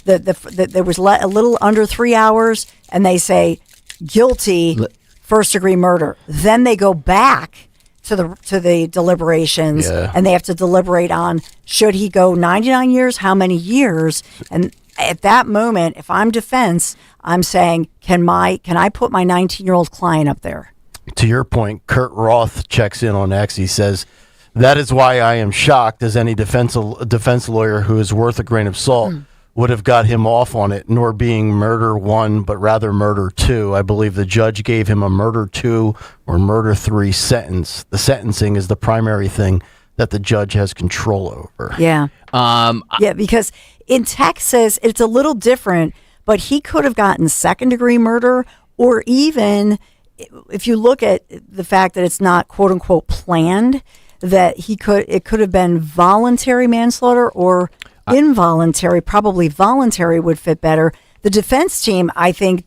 There was a little under 3 hours, and they say guilty, first-degree murder. Then they go back to the deliberations, and they have to deliberate on, should he go 99 years, how many years? And at that moment, if I'm defense, I'm saying, can I put my 19-year-old client up there? To your point, Kurt Roth checks in on X. He says, that is why I am shocked, as any defense lawyer who is worth a grain of salt would have got him off on it, nor being murder 1, but rather murder 2. I believe the judge gave him a murder 2 or murder 3 sentence. The sentencing is the primary thing that the judge has control over. Yeah. Because in Texas, it's a little different, but he could have gotten second-degree murder, or even, if you look at the fact that it's not quote-unquote planned, that it could have been voluntary manslaughter or involuntary. Probably voluntary would fit better. The defense team, I think,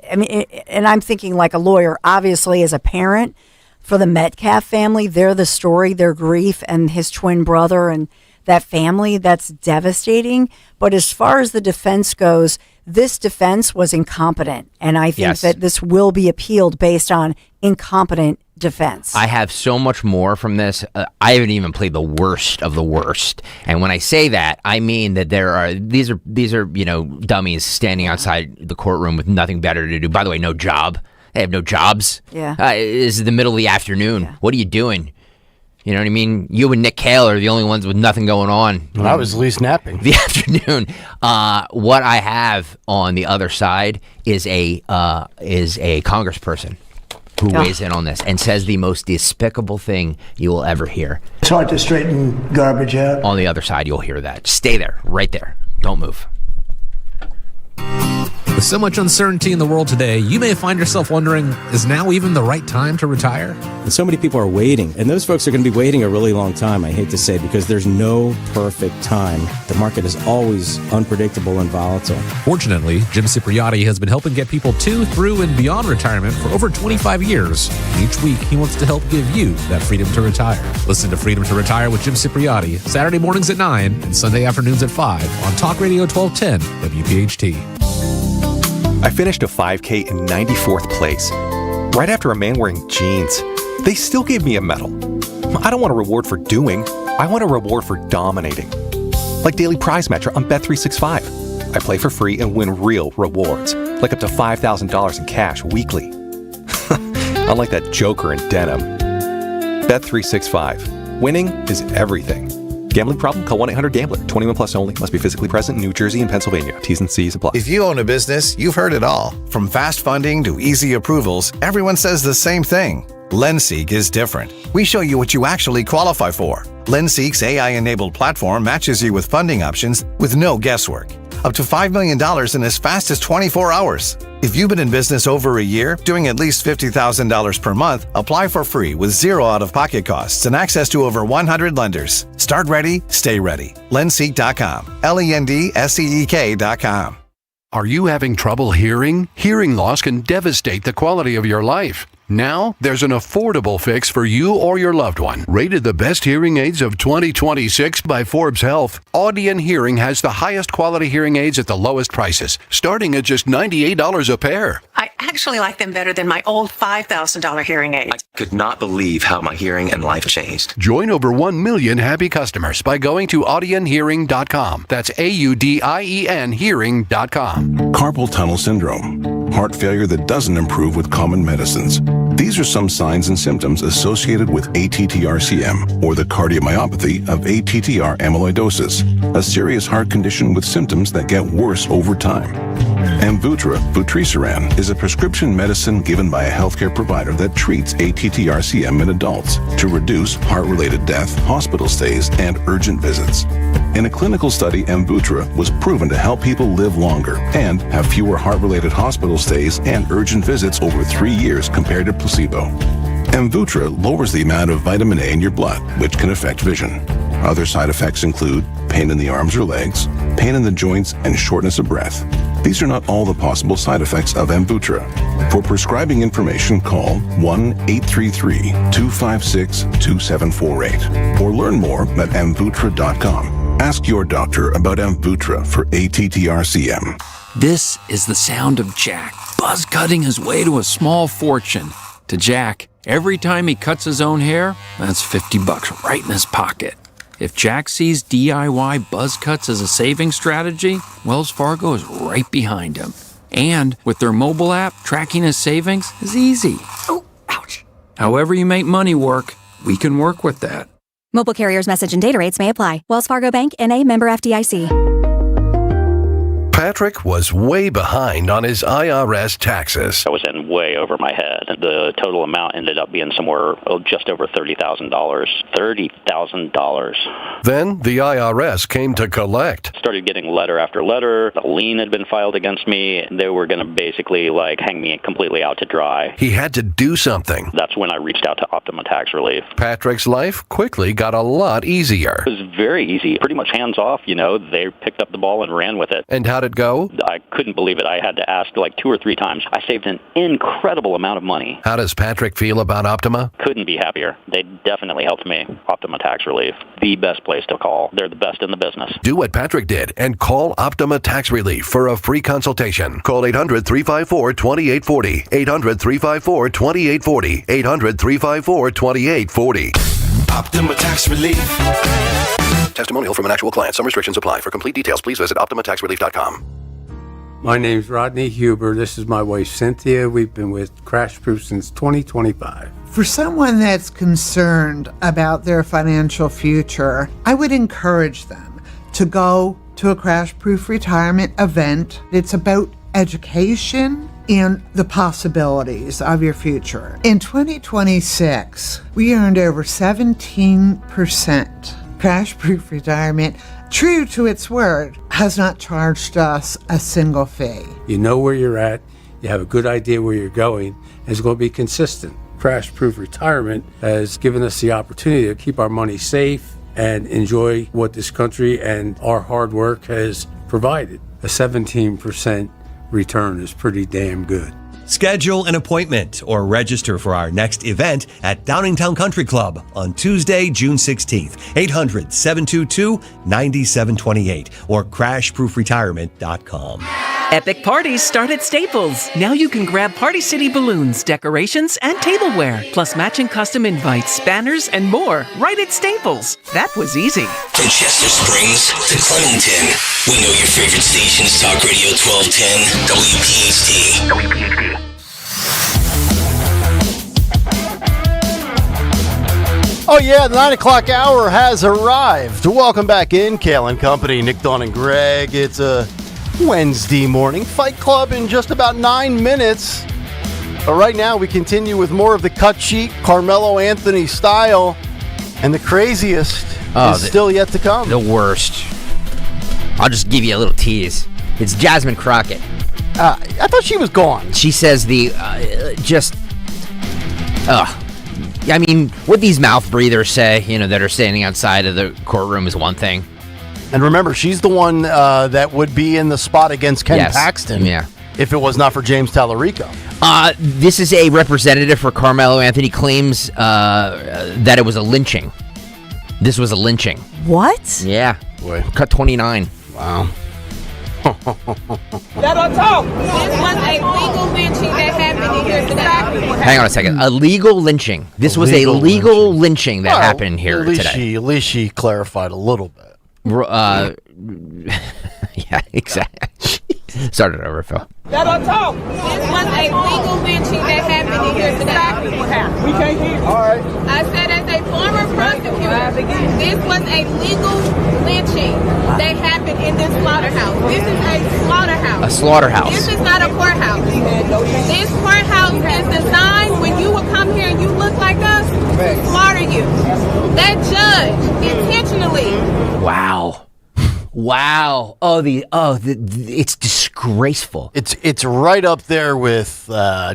and I'm thinking like a lawyer, obviously as a parent, for the Metcalf family, they're the story, their grief, and his twin brother and that family, that's devastating. But as far as the defense goes, this defense was incompetent. And I think that this will be appealed based on incompetent defense. I have so much more from this. I haven't even played the worst of the worst. And when I say that, I mean that these are dummies standing outside the courtroom with nothing better to do. By the way, no job. They have no jobs. Yeah. This is the middle of the afternoon. Yeah. What are you doing? You know what I mean? You and Nick Kayal are the only ones with nothing going on. Well, I was at least napping. The afternoon. What I have on the other side is a congressperson who weighs in on this and says the most despicable thing you will ever hear. It's hard to straighten garbage out. On the other side, you'll hear that. Stay there, right there. Don't move. With so much uncertainty in the world today, you may find yourself wondering, is now even the right time to retire? And so many people are waiting, and those folks are going to be waiting a really long time, I hate to say, because there's no perfect time. The market is always unpredictable and volatile. Fortunately, Jim Cipriotti has been helping get people to, through, and beyond retirement for over 25 years. Each week, he wants to help give you that freedom to retire. Listen to Freedom to Retire with Jim Cipriotti, Saturday mornings at 9 and Sunday afternoons at 5 on Talk Radio 1210 WPHT. I finished a 5K in 94th place, right after a man wearing jeans. They still gave me a medal. I don't want a reward for doing, I want a reward for dominating. Like Daily Prize Matcher on Bet365. I play for free and win real rewards, like up to $5,000 in cash weekly. Unlike that joker in denim. Bet365. Winning is everything. Gambling problem? Call 1-800-GAMBLER. 21 plus only. Must be physically present in New Jersey and Pennsylvania. T's and C's apply. If you own a business, you've heard it all. From fast funding to easy approvals, everyone says the same thing. LendSeek is different. We show you what you actually qualify for. LendSeek's AI-enabled platform matches you with funding options with no guesswork. Up to $5 million in as fast as 24 hours. If you've been in business over a year, doing at least $50,000 per month, apply for free with zero out-of-pocket costs and access to over 100 lenders. Start ready, stay ready. Lendseek.com. LENDSEEK.com. Are you having trouble hearing? Hearing loss can devastate the quality of your life. Now, there's an affordable fix for you or your loved one. Rated the best hearing aids of 2026 by Forbes Health, Audion Hearing has the highest quality hearing aids at the lowest prices, starting at just $98 a pair. I actually like them better than my old $5,000 hearing aids. I could not believe how my hearing and life changed. Join over 1 million happy customers by going to audionhearing.com. That's AUDIEN hearing.com. Carpal tunnel syndrome, heart failure that doesn't improve with common medicines. These are some signs and symptoms associated with ATTR-CM, or the cardiomyopathy of ATTR amyloidosis, a serious heart condition with symptoms that get worse over time. Amvuttra, vutrisiran, is a prescription medicine given by a healthcare provider that treats ATTR-CM in adults to reduce heart-related death, hospital stays, and urgent visits. In a clinical study, Amvuttra was proven to help people live longer and have fewer heart-related hospital stays and urgent visits over 3 years compared to placebo. Amvuttra lowers the amount of vitamin A in your blood, which can affect vision. Other side effects include pain in the arms or legs, pain in the joints, and shortness of breath. These are not all the possible side effects of Amvuttra. For prescribing information, call 1-833-256-2748 or learn more at amvuttra.com. Ask your doctor about Amvuttra for ATTR-CM. This is the sound of Jack, buzz cutting his way to a small fortune. To Jack, every time he cuts his own hair, that's $50 right in his pocket. If Jack sees DIY buzz cuts as a saving strategy, Wells Fargo is right behind him. And with their mobile app, tracking his savings is easy. Oh, ouch. However you make money work, we can work with that. Mobile carriers' message and data rates may apply. Wells Fargo Bank, N.A., member FDIC. Patrick was way behind on his IRS taxes. I was in way over my head. The total amount ended up being somewhere just over $30,000. $30,000. Then the IRS came to collect. Started getting letter after letter. A lien had been filed against me. They were going to basically hang me completely out to dry. He had to do something. That's when I reached out to Optima Tax Relief. Patrick's life quickly got a lot easier. It was very easy. Pretty much hands off, They picked up the ball and ran with it. And how'd it go? I couldn't believe it. I had to ask 2 or 3 times. I saved an incredible amount of money. How does Patrick feel about Optima? Couldn't be happier. They definitely helped me. Optima Tax Relief. The best place to call. They're the best in the business. Do what Patrick did and call Optima Tax Relief for a free consultation. Call 800-354-2840. 800-354-2840. 800-354-2840. Optima Tax Relief. Testimonial from an actual client. Some restrictions apply. For complete details, please visit OptimaTaxRelief.com. My name's Rodney Huber. This is my wife, Cynthia. We've been with Crash Proof since 2025. For someone that's concerned about their financial future, I would encourage them to go to a Crash Proof retirement event. It's about education and the possibilities of your future. In 2026, we earned over 17%. Crash Proof Retirement, true to its word, has not charged us a single fee. You know where you're at, you have a good idea where you're going, and it's going to be consistent. Crash Proof Retirement has given us the opportunity to keep our money safe and enjoy what this country and our hard work has provided. A 17% return is pretty damn good. Schedule an appointment or register for our next event at Downingtown Country Club on Tuesday, June 16th, 800-722-9728 or crashproofretirement.com. Epic parties start at Staples. Now you can grab Party City balloons, decorations, and tableware, plus matching custom invites, banners, and more right at Staples. That was easy. From Chester Springs to Clemington, we know your favorite station is Talk Radio 1210 WPHT. WPHT. Oh yeah, the 9 o'clock hour has arrived. Welcome back in, Kayal and Company, Nick, Dawn, and Greg. It's a Wednesday morning Fight Club in just about 9 minutes. But right now we continue with more of the cut sheet, Karmelo Anthony style, and the craziest is still yet to come. The worst. I'll just give you a little tease. It's Jasmine Crockett. I thought she was gone. She says I mean, what these mouth breathers say, that are standing outside of the courtroom is one thing. And remember, she's the one that would be in the spot against Ken Paxton if it was not for James Tallarico. This is a representative for Karmelo Anthony, claims that it was a lynching. This was a lynching. What? Yeah. Boy. Cut 29. Wow. Let her talk. This was a legal lynching that happened here today. Hang on a second. A legal lynching. This was a legal lynching that happened here today. At least she clarified a little bit. Yeah, exactly. Start it over, Phil. Let her talk. This was a legal lynching that happened here today. We can't hear. All right. I said, as a former prosecuted. This was a legal lynching that happened in this slaughterhouse. This is a slaughterhouse. A slaughterhouse. This is not a courthouse. This courthouse is designed when you will come here and you look like us to slaughter you. That judge intentionally. Wow. Wow. It's disgraceful. It's right up there with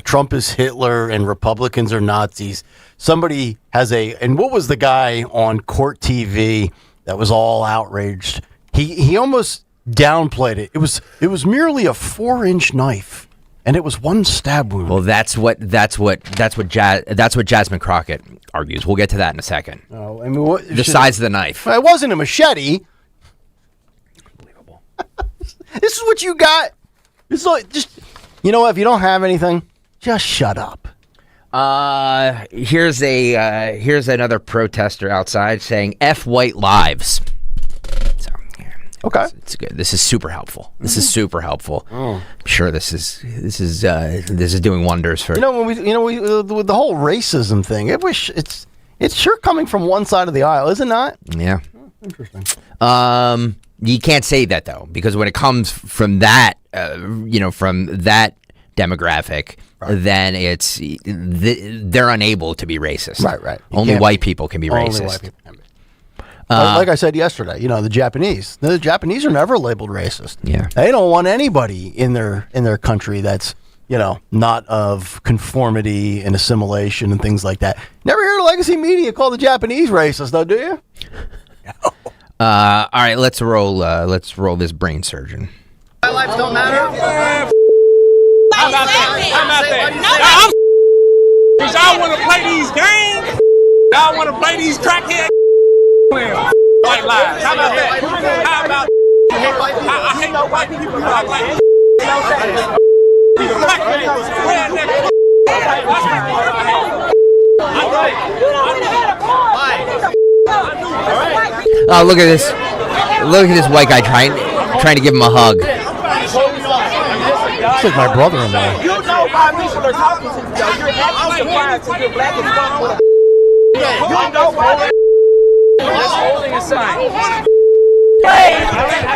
Trump is Hitler and Republicans are Nazis. Somebody has and what was the guy on Court TV that was all outraged? He almost downplayed it. It was merely a 4-inch knife, and it was one stab wound. Well, that's what Jasmine Crockett argues. We'll get to that in a second. Oh, I mean, the size of the knife. It wasn't a machete. This is what you got. It's like just, you know what? If you don't have anything, just shut up. Here's another protester outside saying "F white lives." So, yeah, okay, it's good. This is super helpful. This is super helpful. I'm sure this is doing wonders for with the whole racism thing. It's sure coming from one side of the aisle, is it not? Yeah. Interesting. You can't say that though, because when it comes from that, from that demographic, then they're unable to be racist. Right. Only white people can be racist. Only white people can be. Like I said yesterday, the Japanese. The Japanese are never labeled racist. Yeah. They don't want anybody in their country that's not of conformity and assimilation and things like that. Never hear legacy media call the Japanese racist, though, do you? All right, let's roll this brain surgeon. My life don't matter. I'm out there. Cause y'all want to play these games. Y'all want to play these crackhead players. White lives. How about that? How about? I hate the white people. I like. Oh, look at this! Look at this white guy trying to give him a hug. Looks like my brother-in-law. You know why people are talking to you. You're acting surprised because you're black and white. You know why they're holding a sign.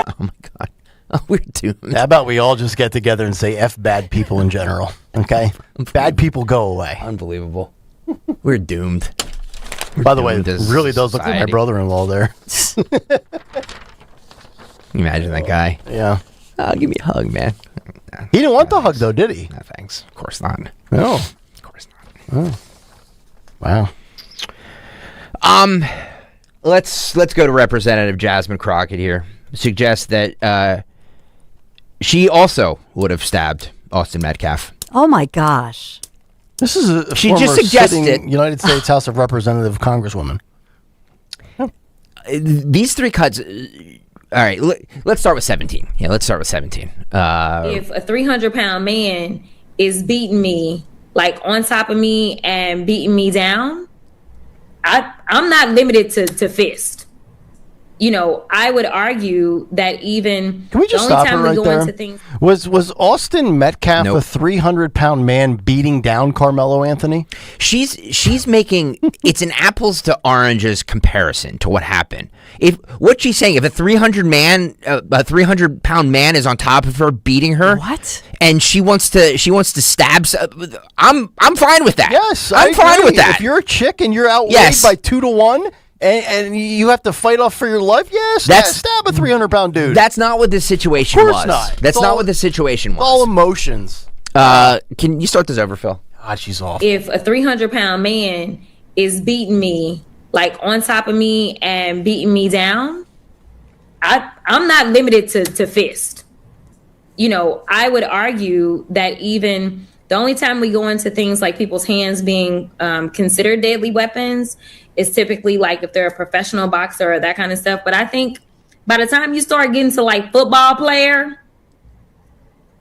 Oh my god! Oh, we're doomed. How about we all just get together and say F bad people in general? Okay, bad people go away. Unbelievable. We're doomed. By the way, it really does look like my brother-in-law there. Can you imagine that guy? Yeah. Oh, give me a hug, man. He didn't want the hug, though, did he? No, thanks. Of course not. No. Of course not. Oh. Wow. Let's go to Representative Jasmine Crockett here. Suggests that she also would have stabbed Austin Metcalf. Oh my gosh. This is a she former just suggested sitting United States House of Representative Congresswoman. These three cuts. All right, let's start with 17. Yeah, let's start with 17. If a 300-pound man is beating me, like on top of me and beating me down, I'm not limited to fist. I would argue that even can we just the only stop time it right we go there? into things. Was Austin Metcalf a 300-pound man beating down Karmelo Anthony? She's making it's an apples to oranges comparison to what happened. If what she's saying, if a 300-pound man is on top of her beating her, what? And she wants to stab. I'm fine with that. Yes, I'm fine with that. If you're a chick and you're outweighed by 2-1. And you have to fight off for your life? Yes, stab a 300-pound dude. That's not what this situation was. Not. That's not what the situation was. All emotions. Can you start this over, Phil? God, she's off. If a 300-pound man is beating me, like on top of me and beating me down, I'm not limited to fist. I would argue that even the only time we go into things like people's hands being considered deadly weapons is typically like if they're a professional boxer or that kind of stuff. But I think by the time you start getting to like football player,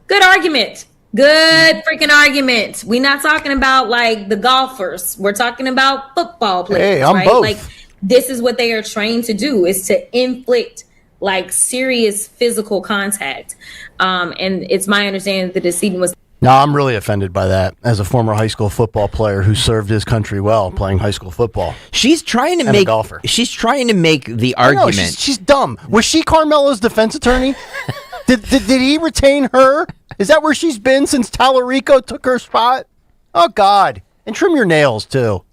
good argument. Good freaking argument. We're not talking about like the golfers. We're talking about football players. Hey, I'm right? both. Like this is what they are trained to do, is to inflict like serious physical contact. And it's my understanding that the decedent was. No, I'm really offended by that as a former high school football player who served his country well playing high school football. She's trying to and make a golfer. She's trying to make the argument. No, she's dumb. Was she Carmelo's defense attorney? did he retain her? Is that where she's been since Tallarico took her spot? Oh God. And trim your nails too.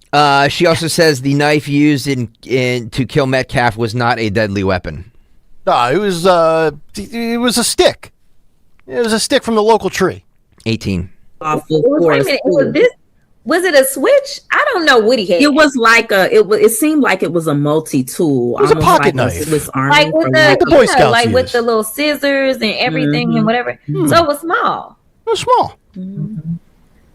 She also says the knife used to kill Metcalf was not a deadly weapon. No, it was a stick. It was a stick from the local tree. 18. Was it a switch? I don't know what he had. It was like it seemed like it was a multi-tool. It was a pocket knife. Like with the Boy Scouts like with the little scissors and everything and whatever. So it was small. It was small.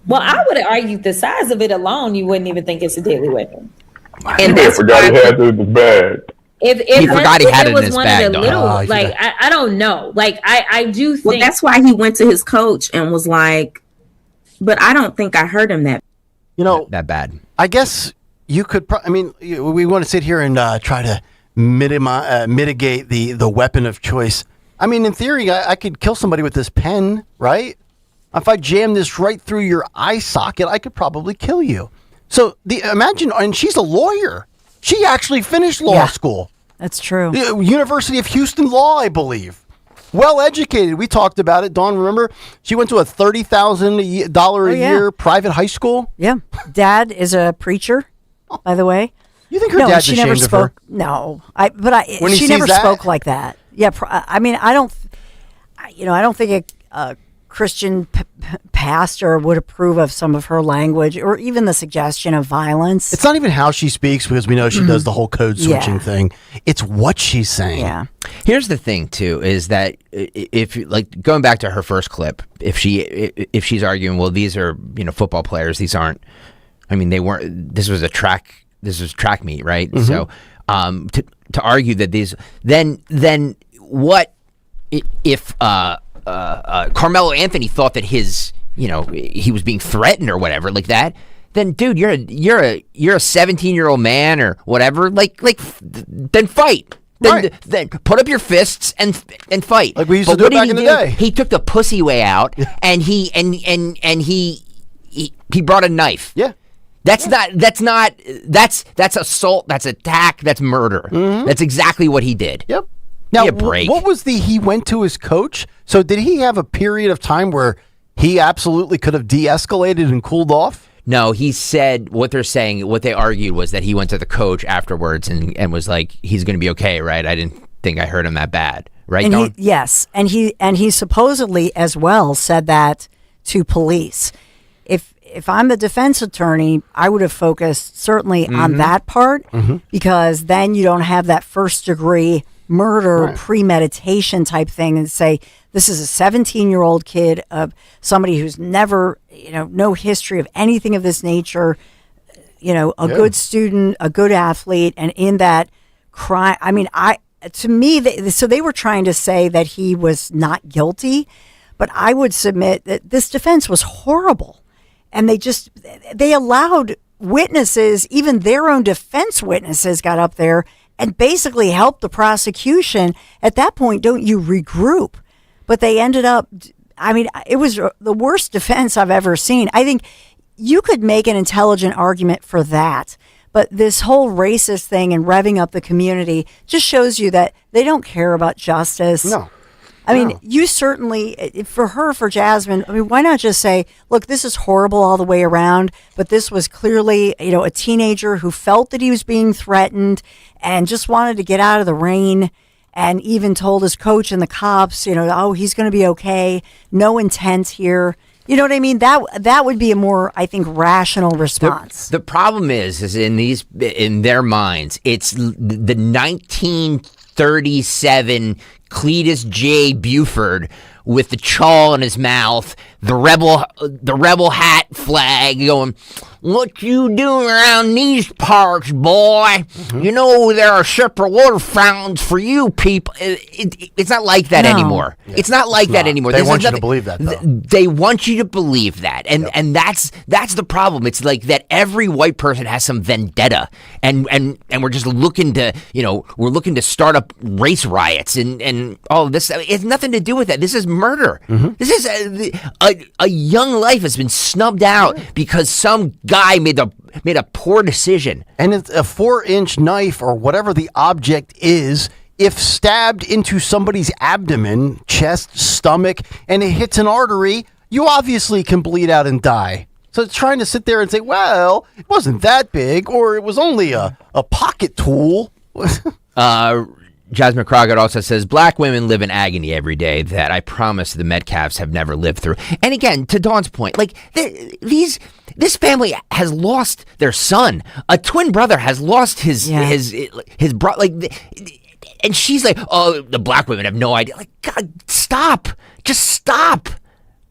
Well, I would have argued the size of it alone, you wouldn't even think it's a deadly weapon. And I forgot he had it in the bag. If he forgot he had it in his bag, I don't know. Like I do think. Well, that's why he went to his coach and was like, "But I don't think I hurt him that that bad." I guess you could. We want to sit here and try to mitigate the weapon of choice. I mean, in theory, I could kill somebody with this pen, right? If I jam this right through your eye socket, I could probably kill you. So imagine, and she's a lawyer. She actually finished law school. That's true. University of Houston Law, I believe. Well educated. We talked about it. Dawn, remember? She went to a $30,000 a year private high school. Yeah. Dad is a preacher, by the way. You think her dad's ashamed never spoke, of her? No. When he she sees never that? spoke like that. Yeah. I mean, I don't think a Christian pastor would approve of some of her language or even the suggestion of violence. It's not even how she speaks, because we know she does the whole code switching thing. It's what she's saying. Yeah. Here's the thing too, is that if like going back to her first clip, if she's arguing, well, these are football players, these aren't. I mean, they weren't. This was track meet, right? Mm-hmm. So to argue that these then what if Karmelo Anthony thought that his he was being threatened or whatever like that, then dude, you're a 17-year-old man or whatever, then fight. Then put up your fists and fight. Like we used to do back in the day. He took the pussy way out and he brought a knife. Yeah. That's assault, that's attack, that's murder. Mm-hmm. That's exactly what he did. Yep. Now, break. what was he went to his coach? So did he have a period of time where he absolutely could have de-escalated and cooled off? No, he said what they argued was that he went to the coach afterwards and was like, he's going to be okay, right? I didn't think I hurt him that bad, right? And he supposedly as well said that to police. If I'm the defense attorney, I would have focused certainly on that part, because then you don't have that first degree murder premeditation type thing and say this is a 17-year-old kid of somebody who's never no history of anything of this nature, good student, a good athlete, and in that crime. I mean, they were trying to say that he was not guilty, but I would submit that this defense was horrible, and they allowed witnesses, even their own defense witnesses got up there and basically helped the prosecution. At that point, don't you regroup? But they ended up, it was the worst defense I've ever seen. I think you could make an intelligent argument for that. But this whole racist thing and revving up the community just shows you that they don't care about justice. No. I mean, you certainly, for Jasmine, why not just say, look, this is horrible all the way around, but this was clearly, a teenager who felt that he was being threatened and just wanted to get out of the rain, and even told his coach and the cops, he's going to be okay. No intent here. You know what I mean? That would be a more, I think, rational response. The problem is in their minds, it's the 1937 Cletus J. Buford with the chaw in his mouth, the rebel hat flag going, what you doing around these parks, boy? You know there are separate water fountains for you people. It's not like that anymore. Yeah. It's not like that anymore. They want you to believe that, though. They want you to believe that, and that's the problem. It's like that every white person has some vendetta, and we're just looking to start up race riots and all of this. It has nothing to do with that. This is murder. This is a young life has been snubbed out because some guy made a poor decision. And it's a 4-inch knife or whatever the object is. If stabbed into somebody's abdomen, chest, stomach, and it hits an artery, you obviously can bleed out and die. So trying to sit there and say, well, it wasn't that big, or it was only a pocket tool. Jasmine Crockett also says, black women live in agony every day that I promise the Metcalfs have never lived through. And again, to Dawn's point, like this family has lost their son. A twin brother has lost his brother. And she's like, oh, the black women have no idea. Like, God, stop. Just stop.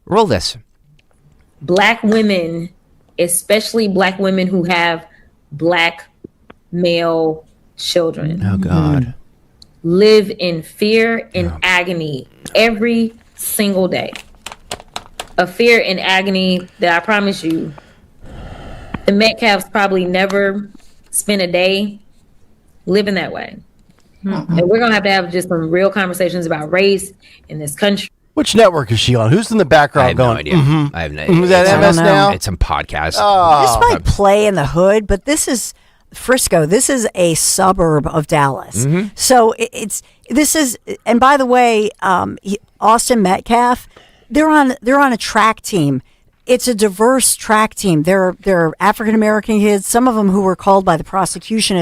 Roll this. Black women, especially black women who have black male children. Oh, God. Live in fear and agony every single day. A fear and agony that I promise you, the Metcalfs probably never spent a day living that way. And we're going to have just some real conversations about race in this country. Which network is she on? Who's in the background I have going? no idea. I have no idea. Is that MS now? It's some podcast. This might play in the hood, but this is Frisco. This is a suburb of Dallas. So this is, and by the way, Austin Metcalf, they're on a track team. It's a diverse track team. They're African American kids. Some of them who were called by the prosecution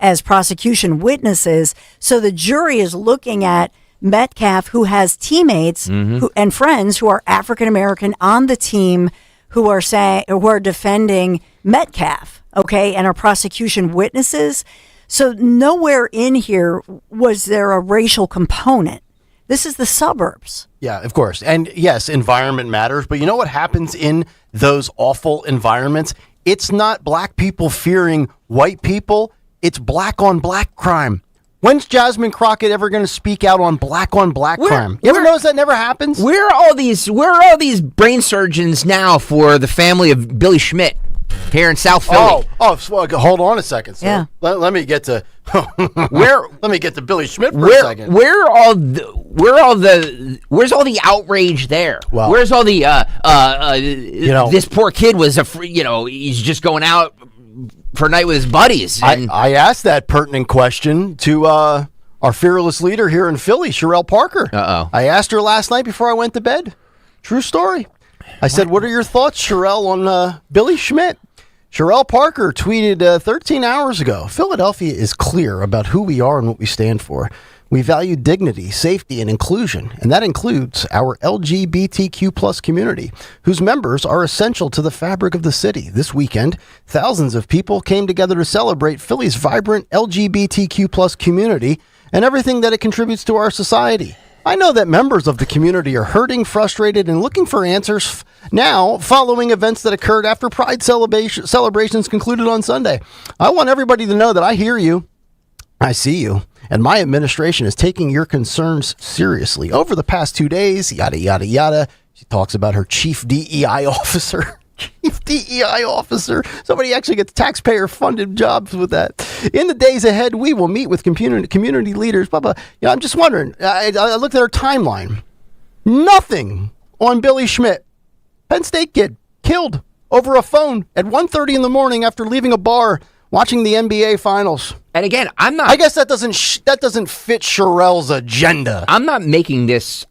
as prosecution witnesses. So the jury is looking at Metcalf, who has teammates and friends who are African American on the team who are defending Metcalf. Okay, and our prosecution witnesses. So nowhere in here was there a racial component. This is the suburbs. Yeah, of course. And yes, environment matters. But you know what happens in those awful environments? It's not black people fearing white people. It's black on black crime. When's Jasmine Crockett ever going to speak out on black crime? You ever notice that never happens? Where are all these brain surgeons now for the family of Billy Schmidt here in South Philly? Hold on a second. Sir. Yeah. Let me get to Let me get to Billy Schmidt for a second. Where's all the outrage there? Well, where's all the this poor kid was he's just going out for a night with his buddies. And I asked that pertinent question to our fearless leader here in Philly, Sherelle Parker. I asked her last night before I went to bed. True story. I said, what are your thoughts, Sherelle, on Billy Schmidt? Sherelle Parker tweeted 13 hours ago, Philadelphia is clear about who we are and what we stand for. We value dignity, safety, and inclusion, and that includes our LGBTQ plus community, whose members are essential to the fabric of the city. This weekend, thousands of people came together to celebrate Philly's vibrant LGBTQ plus community and everything that it contributes to our society. I know that members of the community are hurting, frustrated, and looking for answers now following events that occurred after Pride celebrations concluded on Sunday. I want everybody to know that I hear you, I see you, and my administration is taking your concerns seriously. Over the past 2 days, yada, yada, yada, she talks about her chief DEI officer. Somebody actually gets taxpayer-funded jobs with that. In the days ahead, we will meet with community leaders. Blah, blah. I'm just wondering. I looked at her timeline. Nothing on Billy Schmidt. Penn State kid killed over a phone at 1:30 in the morning after leaving a bar watching the NBA Finals. And again, I guess that doesn't fit Sherelle's agenda. I'm not making this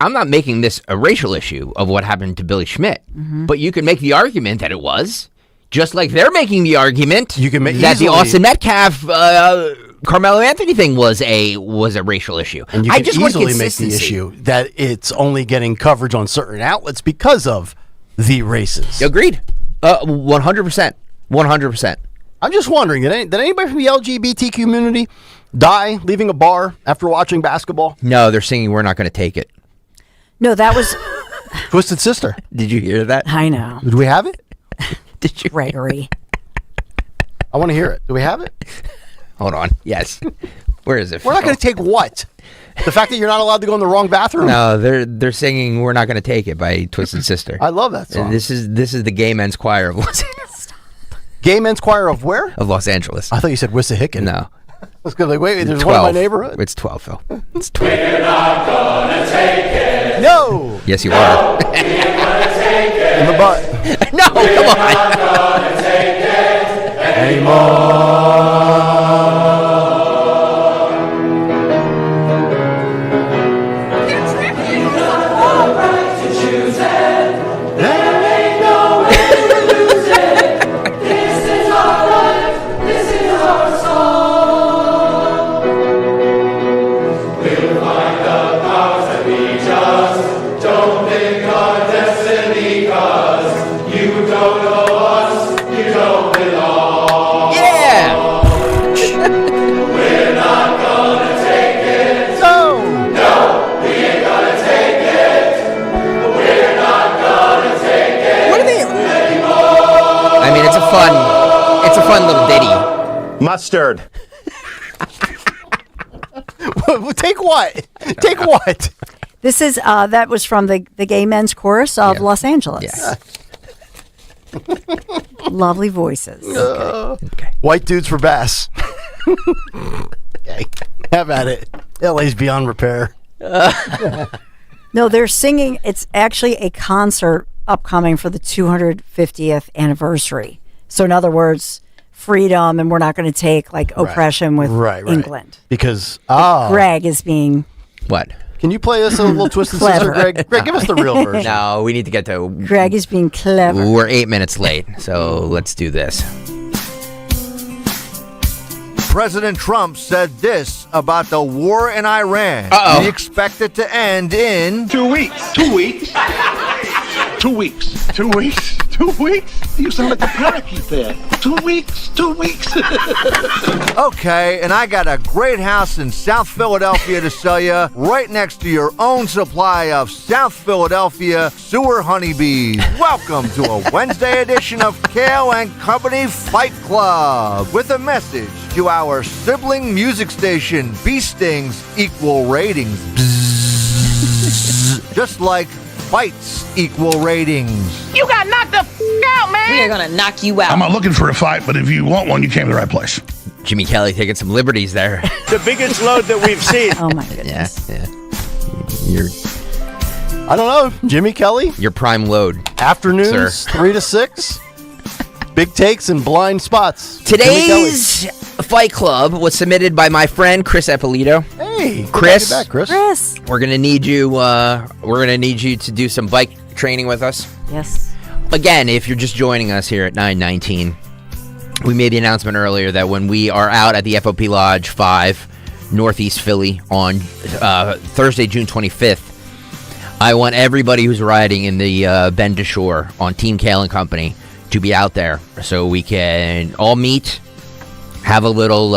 a racial issue of what happened to Billy Schmidt. But you could make the argument that it was, just like they're making the argument that the Austin Metcalf Karmelo Anthony thing was a racial issue. And you can easily make the issue that it's only getting coverage on certain outlets because of the races. Agreed. 100%. 100%. I'm just wondering, did anybody from the LGBT community die leaving a bar after watching basketball? No, they're singing "We're Not Going to Take It." No, that was Twisted Sister. Did you hear that? I know. Did we have it? Did you? Gregory. I want to hear it. Do we have it? Hold on. Yes. Where is it? We're not going to take what? The fact that you're not allowed to go in the wrong bathroom? No, they're singing "We're Not Going to Take It" by Twisted Sister. I love that song. This is the Gay Men's Choir of Los Angeles. Gay Men's Choir of where? Of Los Angeles. I thought you said Wissahickon. No. Let's go. Like, wait, there's 12. one in my neighborhood. It's 12, Phil. It's 12. We're not gonna take it. No. Yes, you are. We ain't gonna take it. In the butt. No, come on. We're not gonna take it anymore. It's a fun little ditty. Mustard. Take what? Take what? This is that was from the Gay Men's Chorus of Los Angeles. Yes. Lovely voices. Okay. White dudes for bass. Okay. Have at it. LA's beyond repair. No, they're singing. It's actually a concert upcoming for the 250th anniversary. So in other words, freedom, and we're not going to take oppression with England. Because Greg is being what? Can you play us a little Twisted Sister, Greg? Greg, give us the real version. No, we need to get to. Greg is being clever. We're 8 minutes late, so let's do this. President Trump said this about the war in Iran. Uh-oh. We expect it to end in 2 weeks. 2 weeks. 2 weeks. 2 weeks. 2 weeks. You sound like a parakeet there. 2 weeks. 2 weeks. Okay, and I got a great house in South Philadelphia to sell you, right next to your own supply of South Philadelphia sewer honeybees. Welcome to a Wednesday edition of Kayal and Company Fight Club with a message to our sibling music station, Bee Stings equal ratings. Bzzz. Just like fights equal ratings. You got knocked the out, man. We are gonna knock you out. I'm not looking for a fight, but if you want one, you came to the right place. Jimmy Kelly taking some liberties there. The biggest load that we've seen. Oh my goodness. Yeah. You're I don't know. Jimmy Kelly? Your prime load. Afternoons, sir. 3 to 6. Big takes and blind spots. Today's Fight Club was submitted by my friend Chris Eppolito. Hey, Chris. Back, Chris. We're gonna need you. We're gonna need you to do some bike training with us. Yes. Again, if you're just joining us here at 9:19, we made the announcement earlier that when we are out at the FOP Lodge 5, Northeast Philly, on Thursday, June 25th, I want everybody who's riding in the Bend to Shore on Team Kayal and Company to be out there, so we can all meet, have a little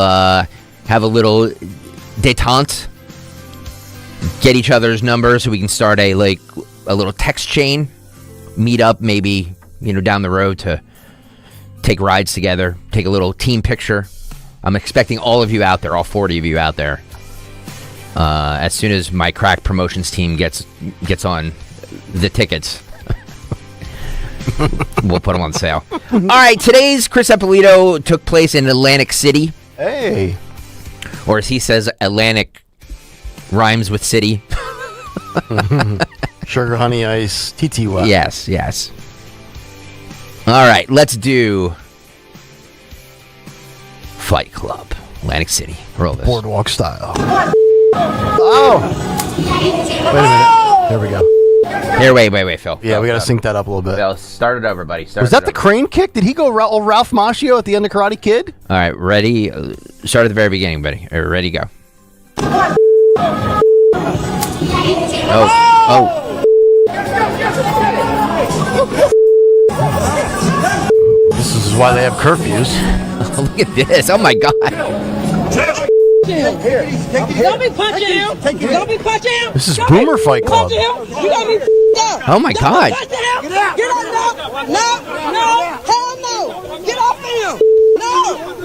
détente, get each other's numbers, so we can start a little text chain, meet up maybe down the road to take rides together, take a little team picture. I'm expecting all of you out there, all 40 of you out there. As soon as my crack promotions team gets on the tickets, we'll put them on sale. All right, today's Chris Eppolito took place in Atlantic City. Hey. Or as he says, Atlantic rhymes with city. Sugar, honey, ice, TTY. Yes. All right, let's do Fight Club, Atlantic City. Roll this. Boardwalk style. Oh! Wait a minute. There we go. Here, wait, Phil. Yeah, we got to sync that up a little bit. Phil, start it over, buddy. Was that the crane kick? Did he go Ralph Macchio at the end of Karate Kid? All right, ready? Start at the very beginning, buddy. Ready, go. Oh. This is why they have curfews. Look at this. Oh, my God. Don't be punching him. Don't be punching him. This is Boomer Fight Club. You got me up. Oh, my God. Get out. No. Hell no. Get off him. No.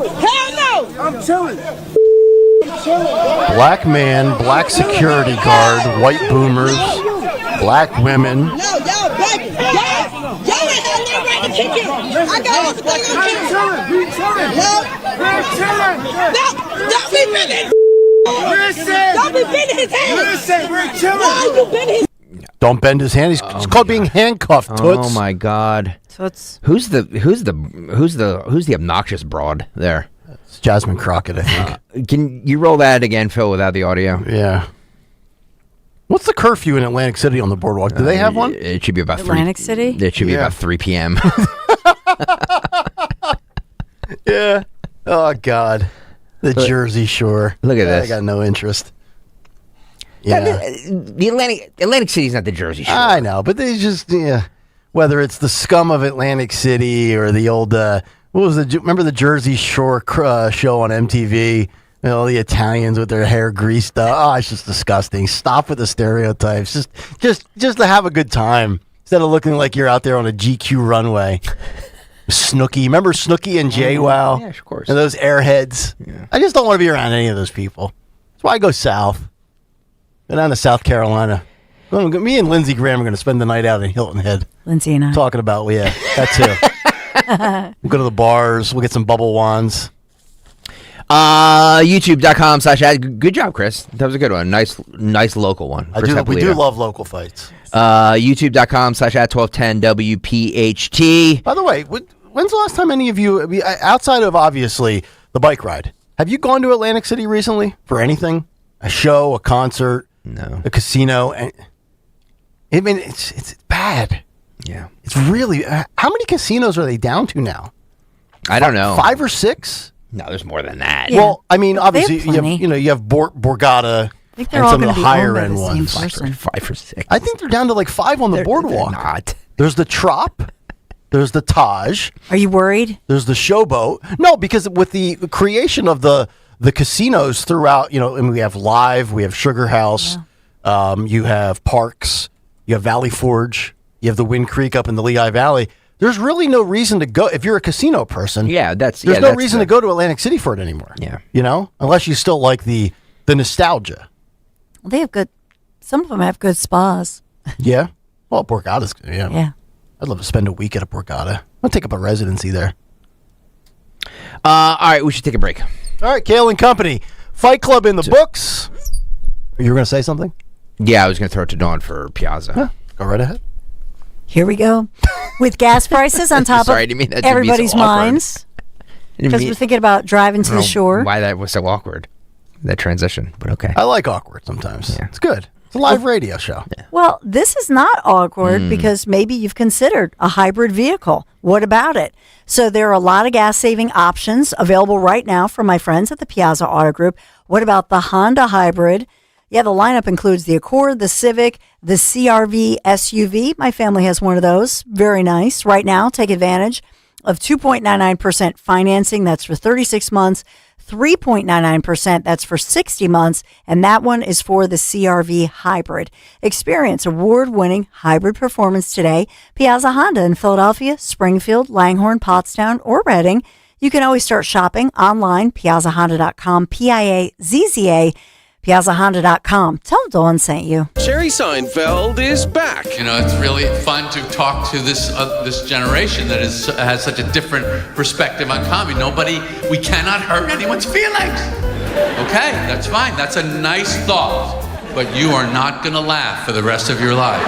Hell no! I'm chilling. Black man, black security guard, white boomers, black women. No, y'all black. Y'all ain't got no right to kick it. I got everything on camera. We chilling. We're chilling. No, don't be bending. Listen. Don't be bending his hand. Listen, we're chilling. Why you bend his? Don't bend his hand. It's called being handcuffed. Oh Toots. my God. Toots. Who's the obnoxious broad there? It's Jasmine Crockett, I think. Can you roll that again, Phil, without the audio? Yeah. What's the curfew in Atlantic City on the boardwalk? Do they have one? It should be about Atlantic City? It should be about 3 p.m. Yeah. Oh God. The Jersey Shore. Look at I this. got no interest. Yeah. The Atlantic City's not the Jersey Shore. I know, but they just whether it's the scum of Atlantic City or the old remember the Jersey Shore show on MTV? All the Italians with their hair greased up. Oh, it's just disgusting. Stop with the stereotypes. Just to have a good time instead of looking like you're out there on a GQ runway. Snooki, remember Snooki and JWoww? Yeah, of course. And those airheads. Yeah. I just don't want to be around any of those people. That's why I go south. Go down to South Carolina. Me and Lindsey Graham are going to spend the night out in Hilton Head. Lindsay and I. Talking about, that too. We'll go to the bars. We'll get some bubble wands. YouTube.com/ad. Good job, Chris. That was a good one. Nice local one. We do love local fights. YouTube.com/ad1210 WPHT. By the way, when's the last time any of you, outside of obviously the bike ride, have you gone to Atlantic City recently for anything? A show, a concert, a casino? I mean, it's bad. Yeah. It's really, how many casinos are they down to now? I don't know. 5 or 6? No, there's more than that. Yeah. Well, I mean, obviously, you have Borgata and some of the higher end ones. 5 or 6. I think they're down to like 5 on the boardwalk. They're not. There's the Trop. There's the Taj. Are you worried? There's the Showboat. No, because with the creation of the casinos throughout, and we have Live, we have Sugar House, you have Parks, you have Valley Forge, you have the Wind Creek up in the Lehigh Valley. There's really no reason to go if you're a casino person. Yeah, there's no reason to go to Atlantic City for it anymore. Yeah, unless you still like the nostalgia. Well, they have good. Some of them have good spas. Yeah. Well, Borgata's. Yeah. Yeah. I'd love to spend a week at a Borgata. I'll take up a residency there. All right, we should take a break. All right, Kayal and Company. Fight Club in the books. You were going to say something? Yeah, I was going to throw it to Dawn for Piazza. Yeah, go right ahead. Here we go. With gas prices on top Sorry, I of didn't mean that to be everybody's so awkward. minds. Because we're thinking about driving to the shore. Why that was so awkward, that transition, but okay. I like awkward sometimes. Yeah. It's good. It's a live radio show. Yeah. Well, this is not awkward because maybe you've considered a hybrid vehicle. What about it? So there are a lot of gas-saving options available right now from my friends at the Piazza Auto Group. What about the Honda Hybrid? Yeah, the lineup includes the Accord, the Civic, the CR-V SUV. My family has one of those. Very nice. Right now, take advantage of 2.99% financing. That's for 36 months. 3.99%. That's for 60 months. And that one is for the CR-V Hybrid. Experience award-winning hybrid performance today. Piazza Honda in Philadelphia, Springfield, Langhorne, Pottstown, or Reading. You can always start shopping online, piazzahonda.com, Piazza, piazzahonda.com. Tell Dawn sent you. Jerry Seinfeld is back. It's really fun to talk to this generation that has such a different perspective on comedy. We cannot hurt anyone's feelings. Okay, that's fine. That's a nice thought. But you are not going to laugh for the rest of your life.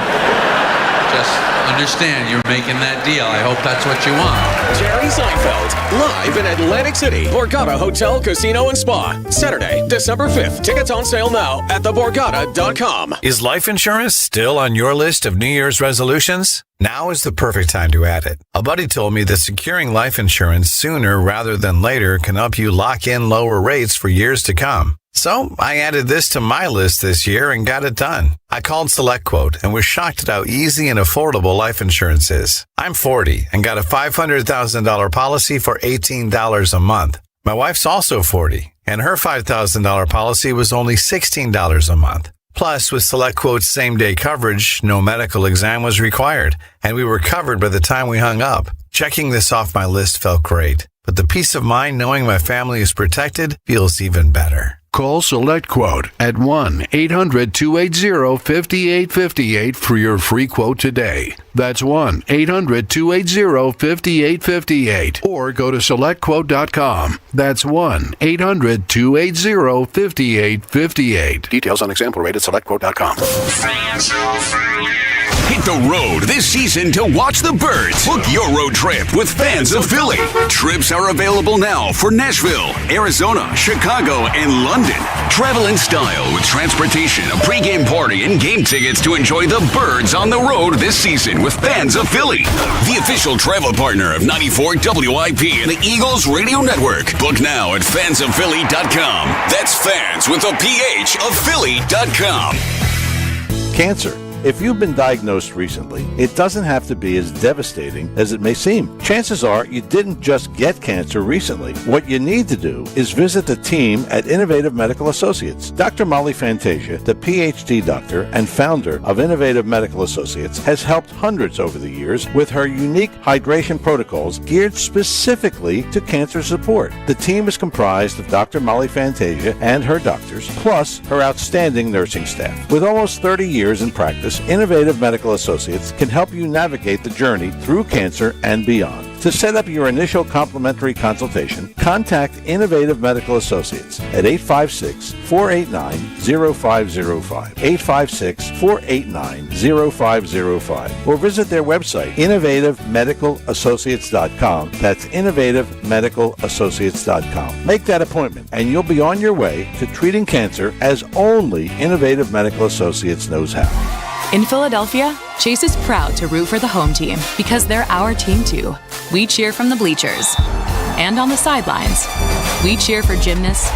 Just understand you're making that deal. I hope that's what you want. Jerry Seinfeld, live in Atlantic City, Borgata Hotel, Casino, and Spa. Saturday, December 5th. Tickets on sale now at theborgata.com. Is life insurance still on your list of New Year's resolutions? Now is the perfect time to add it. A buddy told me that securing life insurance sooner rather than later can help you lock in lower rates for years to come. So I added this to my list this year and got it done. I called SelectQuote and was shocked at how easy and affordable life insurance is. I'm 40 and got a $500,000 policy for $18 a month. My wife's also 40 and her $5,000 policy was only $16 a month. Plus, with SelectQuote's same-day coverage, no medical exam was required, and we were covered by the time we hung up. Checking this off my list felt great. but the peace of mind knowing my family is protected feels even better. Call Select Quote at 1-800-280-5858 for your free quote today. That's 1-800-280-5858. Or go to SelectQuote.com. That's 1-800-280-5858. Details on example rate at SelectQuote.com. Hit the road this season to watch the Birds. Book your road trip with Fans of Philly. Trips are available now for Nashville, Arizona, Chicago, and London. Travel in style with transportation, a pregame party, and game tickets to enjoy the Birds on the road this season with Fans of Philly. The official travel partner of 94 WIP and the Eagles Radio Network. Book now at fansofphilly.com. That's fans with a PH of Philly.com. Cancer. If you've been diagnosed recently, it doesn't have to be as devastating as it may seem. Chances are you didn't just get cancer recently. What you need to do is visit the team at Innovative Medical Associates. Dr. Molly Fantasia, the PhD doctor and founder of Innovative Medical Associates, has helped hundreds over the years with her unique hydration protocols geared specifically to cancer support. The team is comprised of Dr. Molly Fantasia and her doctors, plus her outstanding nursing staff. With almost 30 years in practice, Innovative Medical Associates can help you navigate the journey through cancer and beyond. To set up your initial complimentary consultation, contact Innovative Medical Associates at 856-489-0505, 856-489-0505, or visit their website, innovativemedicalassociates.com. That's innovativemedicalassociates.com. Make that appointment, and you'll be on your way to treating cancer as only Innovative Medical Associates knows how. In Philadelphia, Chase is proud to root for the home team because they're our team too. We cheer from the bleachers and on the sidelines. We cheer for gymnasts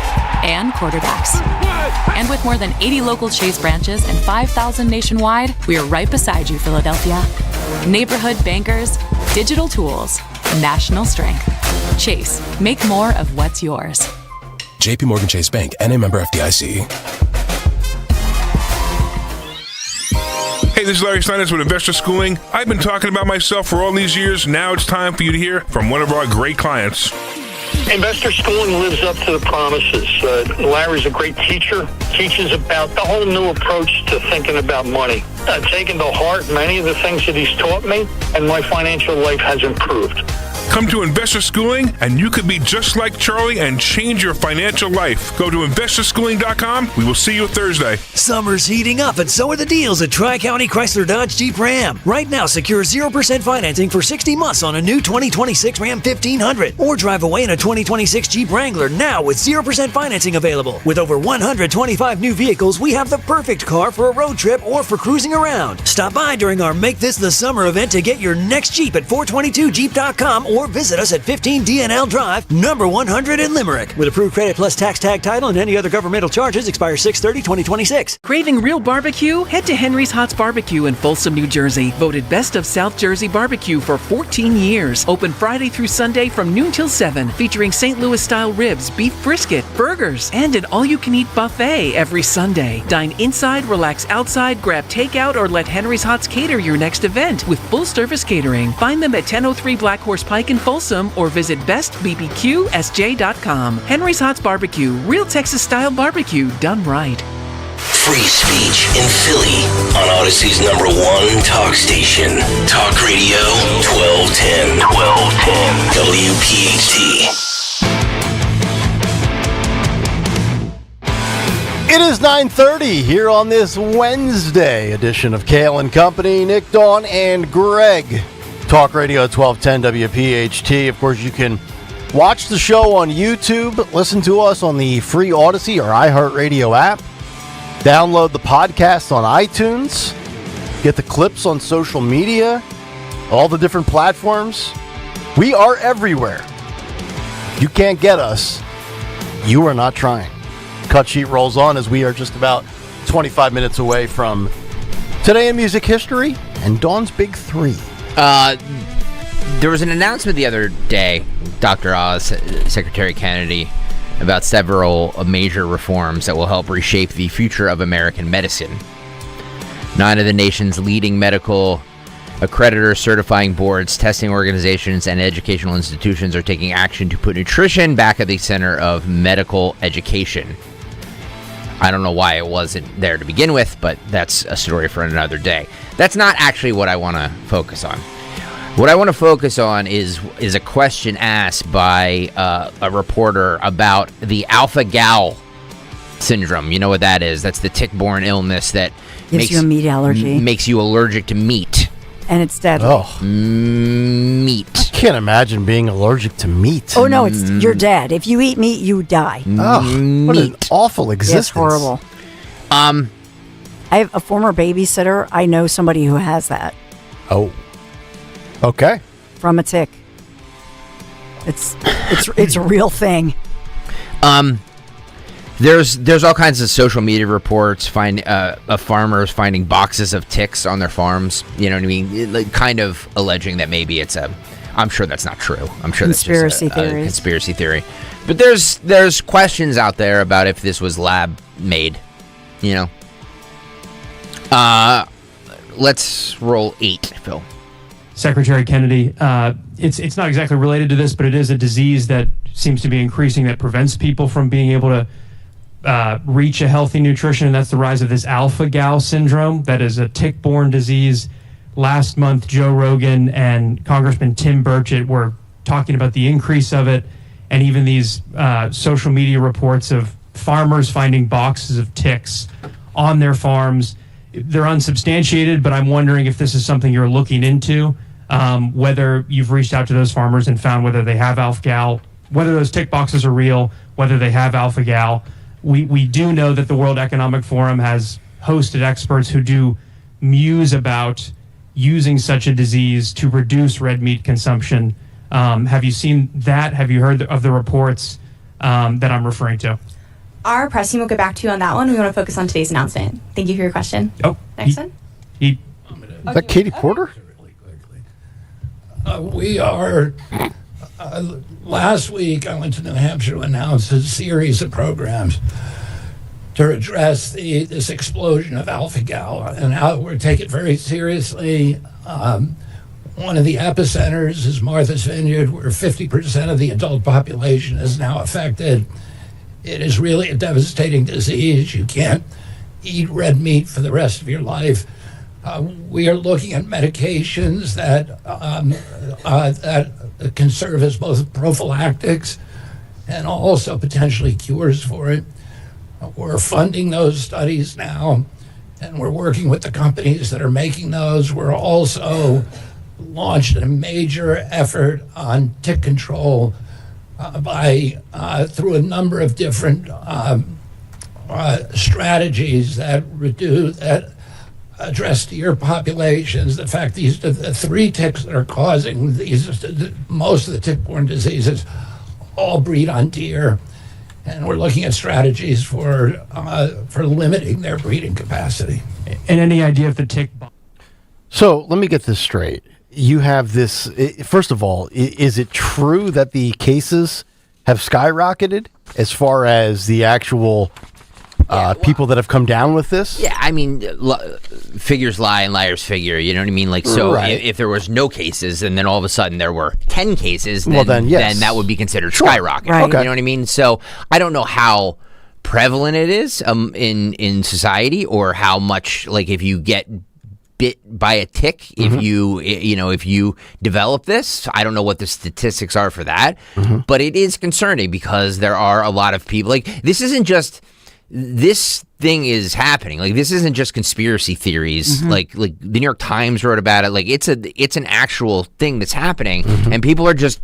and quarterbacks. And with more than 80 local Chase branches and 5,000 nationwide, we are right beside you, Philadelphia. Neighborhood bankers, digital tools, national strength. Chase, make more of what's yours. JP Morgan Chase Bank, N.A. member FDIC. Hey, this is Larry Steinitz with Investor Schooling. I've been talking about myself for all these years. Now it's time for you to hear from one of our great clients. Investor Schooling lives up to the promises. Larry's a great teacher, teaches about the whole new approach to thinking about money. I've taken to heart many of the things that he's taught me, and my financial life has improved. Come to Investor Schooling, and you could be just like Charlie and change your financial life. Go to investorschooling.com. We will see you Thursday. Summer's heating up, and so are the deals at Tri-County Chrysler Dodge Jeep Ram. Right now, secure 0% financing for 60 months on a new 2026 Ram 1500. Or drive away in a 2026 Jeep Wrangler now with 0% financing available. With over 125 new vehicles, we have the perfect car for a road trip or for cruising around. Stop by during our Make This the Summer event to get your next Jeep at 422jeep.com or visit us at 15 DNL Drive, number 100 in Limerick. With approved credit plus tax tag title and any other governmental charges, expire 6/30/2026. Craving real barbecue? Head to Henry's Hots Barbecue in Folsom, New Jersey. Voted Best of South Jersey Barbecue for 14 years. Open Friday through Sunday from noon till 7. Featuring St. Louis-style ribs, beef brisket, burgers, and an all-you-can-eat buffet every Sunday. Dine inside, relax outside, grab takeout, or let Henry's Hots cater your next event with full-service catering. Find them at 1003 Black Horse Pike in Folsom or visit bestbbqsj.com. Henry's Hots Barbecue, real Texas-style barbecue done right. Free speech in Philly on Odyssey's #1 talk station. Talk Radio 1210. WPHT. It is 9:30 here on this Wednesday edition of Kayal and Company. Nick, Dawn, and Greg. Talk Radio 1210 WPHT. Of course, you can watch the show on YouTube, listen to us on the free Odyssey or iHeartRadio app, download the podcast on iTunes, get the clips on social media, all the different platforms. We are everywhere. You can't get us. You are not trying. Cut sheet rolls on as we are just about 25 minutes away from Today in Music History and Dawn's Big Three. There was an announcement the other day, Dr. Oz, Secretary Kennedy, about several major reforms that will help reshape the future of American medicine. 9 of the nation's leading medical Accreditors, certifying boards, testing organizations, and educational institutions are taking action to put nutrition back at the center of medical education. I don't know why it wasn't there to begin with, but that's a story for another day. That's not actually what I want to focus on. What I want to focus on is a question asked by a reporter about the alpha-gal syndrome. You know what that is? That's the tick-borne illness that gives you a meat allergy. Makes you allergic to meat. And it's deadly. Oh. Meat. I can't imagine being allergic to meat. Oh, no, you're dead. If you eat meat, you die. Oh, what an awful existence. It's horrible. I have a former babysitter. I know somebody who has that. Oh. Okay. From a tick. It's a real thing. There's all kinds of social media reports of farmers finding boxes of ticks on their farms. You know what I mean? Like, kind of alleging that maybe it's I'm sure that's not true. I'm sure that's just a conspiracy theory. But there's questions out there about if this was lab made. You know. Let's roll 8, Phil. Secretary Kennedy, it's not exactly related to this, but it is a disease that seems to be increasing that prevents people from being able to reach a healthy nutrition, and that's the rise of this alpha-gal syndrome. That is a tick-borne disease. Last month, Joe Rogan and Congressman Tim Burchett were talking about the increase of it, and even these social media reports of farmers finding boxes of ticks on their farms. They're unsubstantiated, but I'm wondering if this is something you're looking into, whether you've reached out to those farmers and found whether they have alpha-gal, whether those tick boxes are real, whether they have alpha-gal. We do know that the World Economic Forum has hosted experts who do muse about using such a disease to reduce red meat consumption. Have you seen that? Have you heard of the reports that I'm referring to? Our press team will get back to you on that one. We want to focus on today's announcement. Thank you for your question. Oh, next one. Is that Katie Porter? We are. Last week, I went to New Hampshire to announce a series of programs to address this explosion of alpha-gal, and how we're taking it very seriously. One of the epicenters is Martha's Vineyard, where 50% of the adult population is now affected. It is really a devastating disease. You can't eat red meat for the rest of your life. We are looking at medications that can serve as both prophylactics and also potentially cures for it. We're funding those studies now, and we're working with the companies that are making those. We're also launched a major effort on tick control through a number of different strategies that address deer populations. The fact the 3 ticks that are causing most of the tick-borne diseases all breed on deer, and we're looking at strategies for limiting their breeding capacity. And any idea if the tick? So let me get this straight. You have this. First of all, is it true that the cases have skyrocketed as far as the actual people that have come down with this? Yeah, I mean, figures lie and liars figure. You know what I mean? Like, so Right. if there was no cases and then all of a sudden there were 10 cases, then, Well, then, yes. then that would be considered Sure. skyrocketing. Right. Okay. You know what I mean? So I don't know how prevalent it is in society, or how much, like, if you get bit by a tick, if you develop this, I don't know what the statistics are for that, but it is concerning because there are a lot of people. Like, this thing is happening. Like, this isn't just conspiracy theories. Like the New York Times wrote about it. Like, it's an actual thing that's happening, and people are just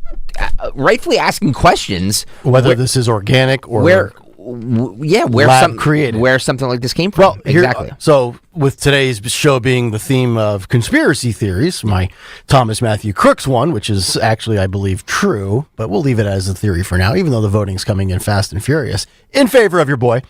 rightfully asking questions whether this is organic or created, where something like this came from. Well, exactly. So with today's show being the theme of conspiracy theories, my Thomas Matthew Crooks one, which is actually, I believe, true, but we'll leave it as a theory for now, even though the voting's coming in fast and furious in favor of your boy.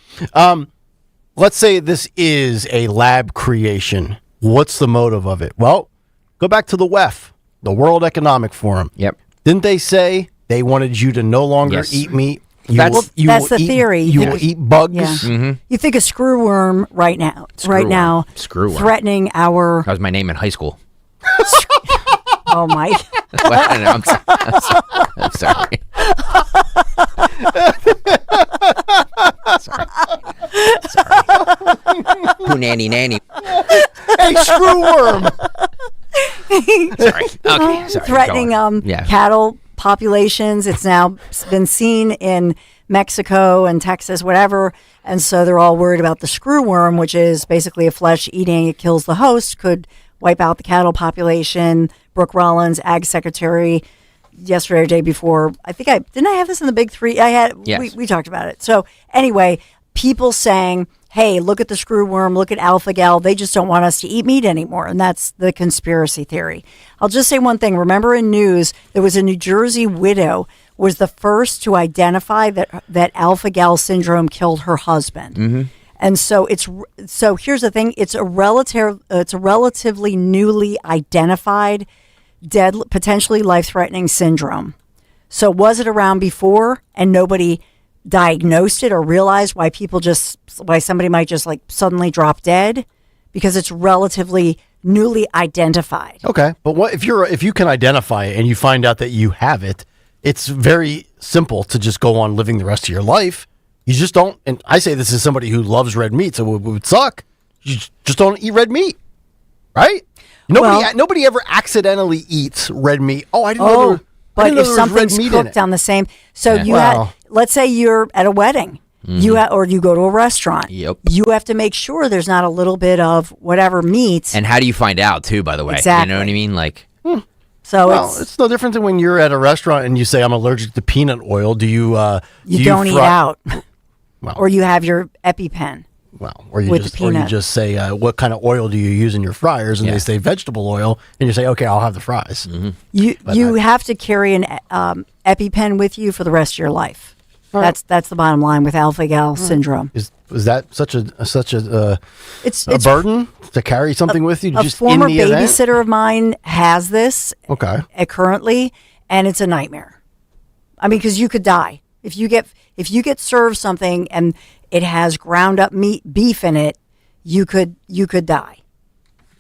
Let's say this is a lab creation. What's the motive of it? Well, go back to the WEF, the World Economic Forum. Yep. Didn't they say they wanted you to no longer eat meat? That's the theory. You will eat bugs. Yeah. You think a screwworm right now, Screwworm. threatening our That was my name in high school. Oh, Mike. Well, no, I'm sorry. Sorry. Who nanny? Hey, screw worm. Sorry. Okay. Sorry. Threatening cattle populations. It's now been seen in Mexico and Texas, whatever. And so they're all worried about the screwworm, which is basically a flesh-eating. It kills the host, could wipe out the cattle population. Brooke Rollins, Ag Secretary, yesterday or day before. Didn't I have this in the big three? I had. Yes. We talked about it. So anyway, people saying, hey, look at the screwworm, look at alpha-gal. They just don't want us to eat meat anymore. And that's the conspiracy theory. I'll just say one thing. Remember in news, there was a New Jersey widow was the first to identify that alpha-gal syndrome killed her husband. Mm-hmm. And so here's the thing. It's a relatively newly identified potentially life-threatening syndrome. So was it around before and nobody diagnosed it or realized why somebody might just like suddenly drop dead? Because it's relatively newly identified. Okay, but what if you can identify it and you find out that you have it? It's very simple to just go on living the rest of your life. You just don't, and I say this as somebody who loves red meat, so it would suck. You just don't eat red meat, right? Nobody ever accidentally eats red meat. Oh, I didn't know. But if something's cooked on the same, let's say you're at a wedding, or you go to a restaurant. Yep. You have to make sure there's not a little bit of whatever meat. And how do you find out too? By the way, exactly. You know what I mean? Like, so it's no different than when you're at a restaurant and you say I'm allergic to peanut oil. Do you? You don't eat out, well, or you have your EpiPen. Well, or you just say, what kind of oil do you use in your fryers? And they say vegetable oil, and you say, okay, I'll have the fries. Mm-hmm. You have to carry an EpiPen with you for the rest of your life. Right. That's the bottom line with alpha-gal syndrome. Is that such a burden to carry something with you? A just former in the babysitter event? of mine has this. Okay. Currently, and it's a nightmare. I mean, because you could die if you get served something and it has ground up beef in it. You could die.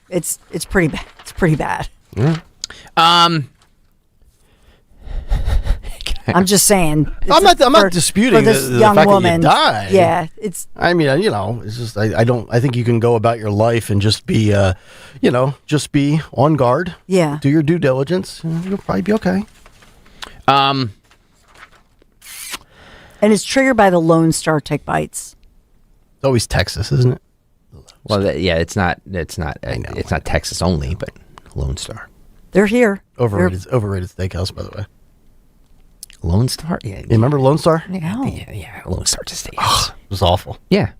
It's pretty bad. It's pretty bad. Yeah. I'm just saying. I'm not disputing this the young fact woman. that you died. Yeah, it's. I mean, it's just I think you can go about your life and just be just be on guard. Yeah. Do your due diligence. You'll probably be okay. And it's triggered by the Lone Star tick bites. It's always Texas, isn't it? Well, it's not Texas only, but Lone Star. They're here. Overrated steakhouse, by the way. Lone Star? Yeah. You remember Lone Star? Yeah. Lone Star steakhouse. It was awful. Yeah.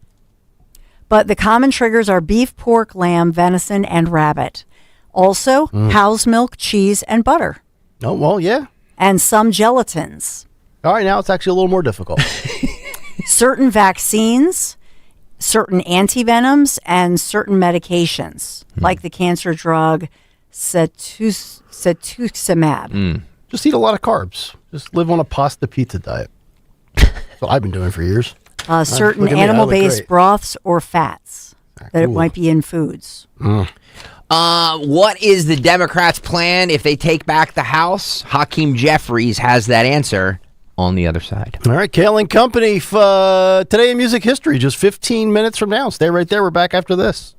But the common triggers are beef, pork, lamb, venison, and rabbit. Also, cow's milk, cheese, and butter. Oh, well, yeah. And some gelatins. All right, now it's actually a little more difficult. Certain vaccines, certain antivenoms, and certain medications, like the cancer drug cetuximab. Just eat a lot of carbs. Just live on a pasta pizza diet. That's what I've been doing for years. Certain animal-based broths or fats that it might be in foods. What is the Democrats' plan if they take back the House? Hakeem Jeffries has that answer on the other side. All right, Kayal and Company today in music history, just 15 minutes from now. Stay right there. We're back after this.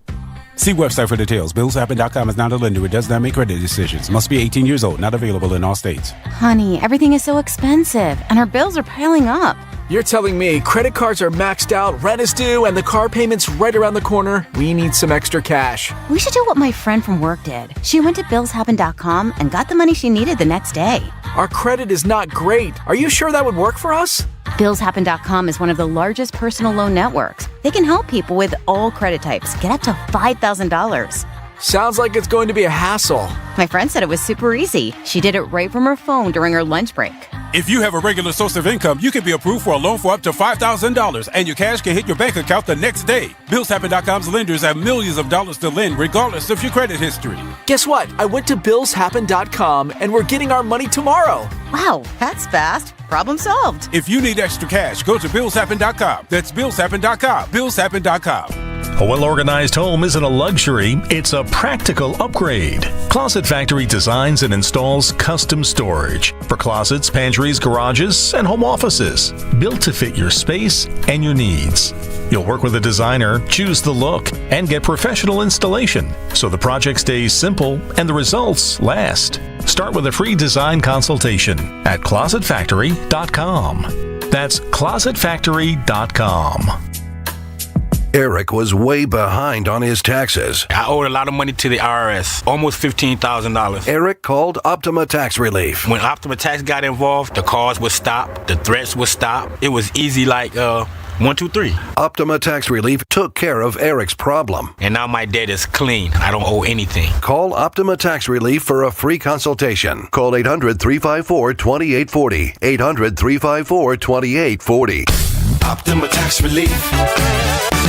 See website for details. BillsHappen.com is not a lender. It does not make credit decisions. Must be 18 years old. Not available in all states. Honey, everything is so expensive, and our bills are piling up. You're telling me credit cards are maxed out, rent is due, and the car payment's right around the corner? We need some extra cash. We should do what my friend from work did. She went to BillsHappen.com and got the money she needed the next day. Our credit is not great. Are you sure that would work for us? BillsHappen.com is one of the largest personal loan networks. They can help people with all credit types get up to $5,000. Sounds like it's going to be a hassle. My friend said it was super easy. She did it right from her phone during her lunch break. If you have a regular source of income, you can be approved for a loan for up to $5,000, and your cash can hit your bank account the next day. BillsHappen.com's lenders have millions of dollars to lend, regardless of your credit history. Guess what? I went to BillsHappen.com, and we're getting our money tomorrow. Wow, that's fast. Problem solved. If you need extra cash, go to BillsHappen.com. That's BillsHappen.com. BillsHappen.com. A well-organized home isn't a luxury, it's a practical upgrade. Closet Factory designs and installs custom storage for closets, pantries, garages, and home offices, built to fit your space and your needs. You'll work with a designer, choose the look, and get professional installation, so the project stays simple and the results last. Start with a free design consultation at closetfactory.com. That's closetfactory.com. Eric was way behind on his taxes. I owed a lot of money to the IRS, almost $15,000. Eric called Optima Tax Relief. When Optima Tax got involved, the calls would stop, the threats would stop. It was easy like 1, 2, 3. Optima Tax Relief took care of Eric's problem. And now my debt is clean. I don't owe anything. Call Optima Tax Relief for a free consultation. Call 800-354-2840. 800-354-2840. Optima Tax Relief.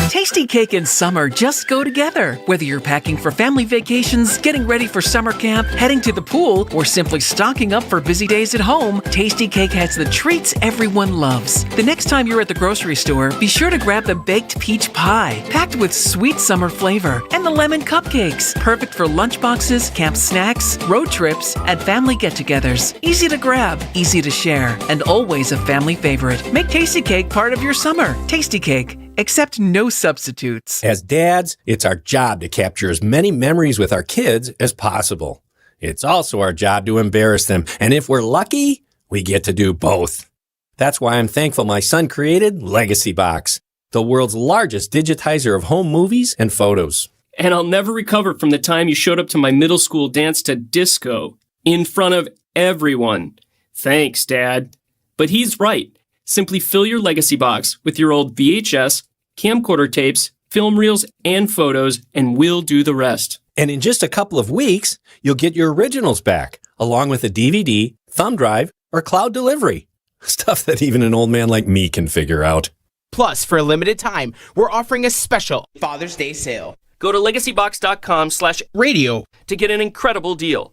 Tasty cake and summer just go together. Whether you're packing for family vacations, getting ready for summer camp, heading to the pool, or simply stocking up for busy days at home, Tasty Cake has the treats everyone loves. The next time you're at the grocery store, be sure to grab the baked peach pie, packed with sweet summer flavor, and the lemon cupcakes, perfect for lunchboxes, camp snacks, road trips, and family get-togethers. Easy to grab, easy to share, and always a family favorite. Make Tasty Cake part of your summer. Tasty Cake. Accept no substitutes. As dads, it's our job to capture as many memories with our kids as possible. It's also our job to embarrass them, and if we're lucky, we get to do both. That's why I'm thankful my son created Legacy Box, the world's largest digitizer of home movies and photos. And I'll never recover from the time you showed up to my middle school dance to disco in front of everyone. Thanks, Dad. But he's right. Simply fill your Legacy Box with your old VHS, camcorder tapes, film reels, and photos, and we'll do the rest. And in just a couple of weeks, you'll get your originals back, along with a DVD, thumb drive, or cloud delivery. Stuff that even an old man like me can figure out. Plus, for a limited time, we're offering a special Father's Day sale. Go to legacybox.com/radio to get an incredible deal.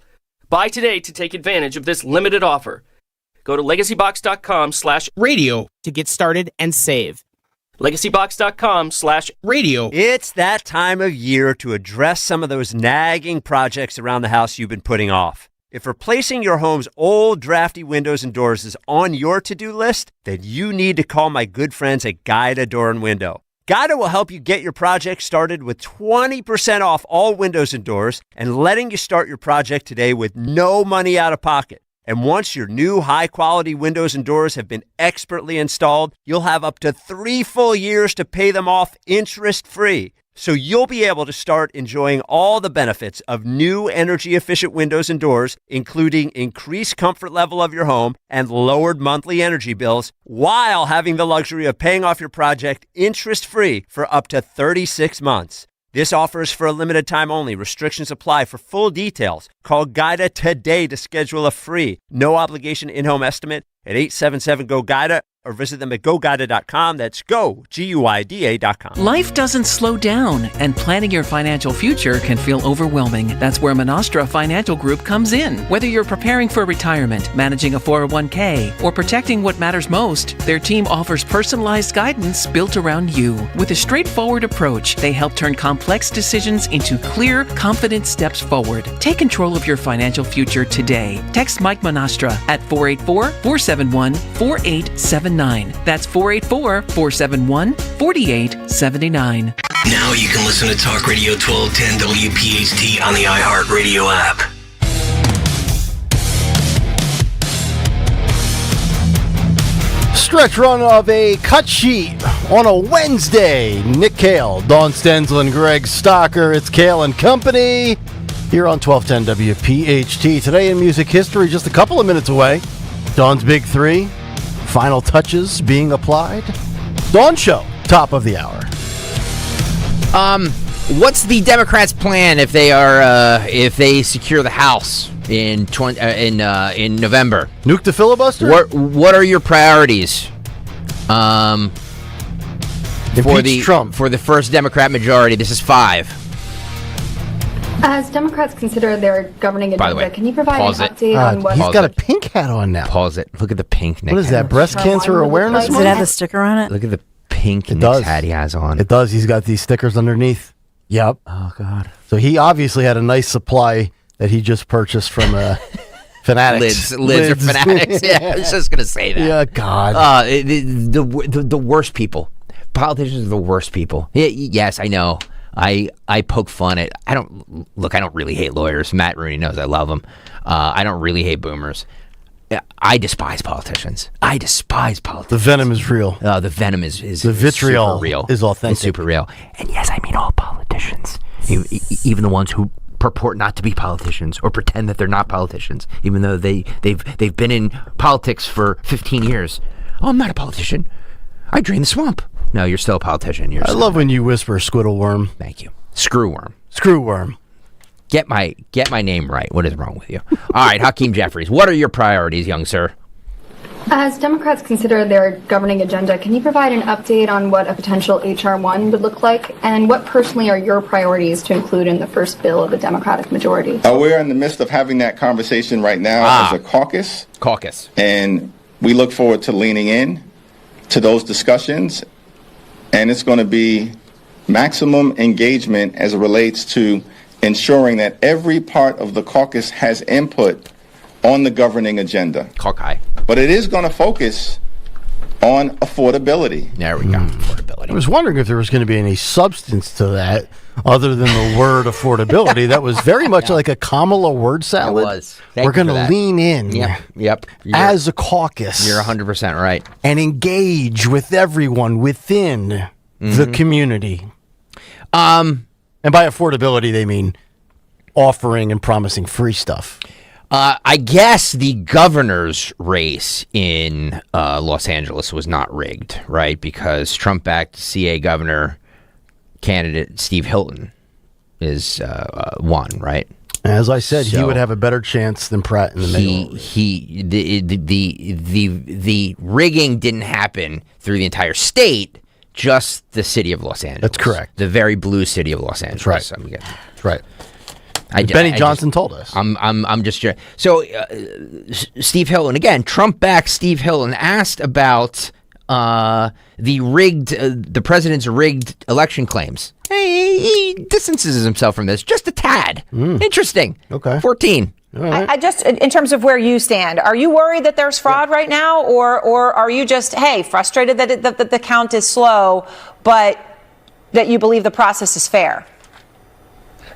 Buy today to take advantage of this limited offer. Go to legacybox.com/radio to get started and save. legacybox.com/radio. It's that time of year to address some of those nagging projects around the house you've been putting off. If replacing your home's old drafty windows and doors is on your to-do list, then you need to call my good friends at Guida Door and Window. Guida will help you get your project started with 20% off all windows and doors and letting you start your project today with no money out of pocket. And once your new high-quality windows and doors have been expertly installed, you'll have up to 3 full years to pay them off interest-free. So you'll be able to start enjoying all the benefits of new energy-efficient windows and doors, including increased comfort level of your home and lowered monthly energy bills, while having the luxury of paying off your project interest-free for up to 36 months. This offer is for a limited time only. Restrictions apply. For full details, call Guida today to schedule a free, no obligation in-home estimate at 877-GO-GUIDA or visit them at GoGuida.com. That's GoGuida.com. Life doesn't slow down, and planning your financial future can feel overwhelming. That's where Monastra Financial Group comes in. Whether you're preparing for retirement, managing a 401k, or protecting what matters most, their team offers personalized guidance built around you. With a straightforward approach, they help turn complex decisions into clear, confident steps forward. Take control of your financial future today. Text Mike Monastra at 484-471-4879. That's 484-471-4879. Now you can listen to Talk Radio 1210 WPHT on the iHeartRadio app. Stretch run of a cut sheet on a Wednesday. Nick Kayal, Dawn Stensland, Greg Stocker. It's Kayal and Company here on 1210 WPHT. Today in music history, just a couple of minutes away. Dawn's Big Three. Final touches being applied. Dawn Show, top of the hour. What's the Democrats' plan if they secure the House in November? Nuke the filibuster? What are your priorities? Impeach Trump for the first Democrat majority. This is 5. As Democrats consider their governing agenda, can you provide an update on what... He's got a pink hat on now. Pause it. Look at the pink. What is that, breast cancer awareness month? Does it have a sticker on it? Look at the pink. pink It Knicks does. hat he has on. It does. He's got these stickers underneath. Yep. Oh, God. So he obviously had a nice supply that he just purchased from Fanatics. Lids or Fanatics. Yeah, I was just going to say that. Yeah, God. The worst people. Politicians are the worst people. Yes, I know. I poke fun at. I don't really hate lawyers. Matt Rooney knows I love them. I don't really hate boomers. I despise politicians. The venom is real. The venom is the vitriol super real. is authentic. It's super real. And yes, I mean all politicians, even the ones who purport not to be politicians or pretend that they're not politicians, even though they've been in politics for 15 years. Oh, I'm not a politician. I drain the swamp. No, you're still a politician. I love when you whisper squiddleworm. Thank you. Screwworm. Get my name right. What is wrong with you? All right, Hakeem Jeffries, what are your priorities, young sir? As Democrats consider their governing agenda, can you provide an update on what a potential H.R. 1 would look like? And what personally are your priorities to include in the first bill of the Democratic majority? We're in the midst of having that conversation right now as a caucus. And we look forward to leaning in to those discussions. And it's going to be maximum engagement as it relates to ensuring that every part of the caucus has input on the governing agenda. But it is going to focus on affordability. There we go. Affordability. I was wondering if there was going to be any substance to that other than the word affordability. That was very much like a Kamala word salad. It was. We're going to lean in. Yep. As a caucus. You're 100% right. And engage with everyone within the community. And by affordability, they mean offering and promising free stuff. I guess the governor's race in Los Angeles was not rigged, right? Because Trump-backed CA governor candidate Steve Hilton is won, right? As I said, he would have a better chance than Pratt in the middle. The rigging didn't happen through the entire state, just the city of Los Angeles. That's correct. The very blue city of Los Angeles. That's right. Benny Johnson told us. I'm just so Steve Hilton again. Trump-backed Steve Hilton asked about the president's rigged election claims. He distances himself from this just a tad. Interesting. Okay. 14. I just, in terms of where you stand, are you worried that there's fraud right now, or are you just, frustrated that the count is slow, but that you believe the process is fair?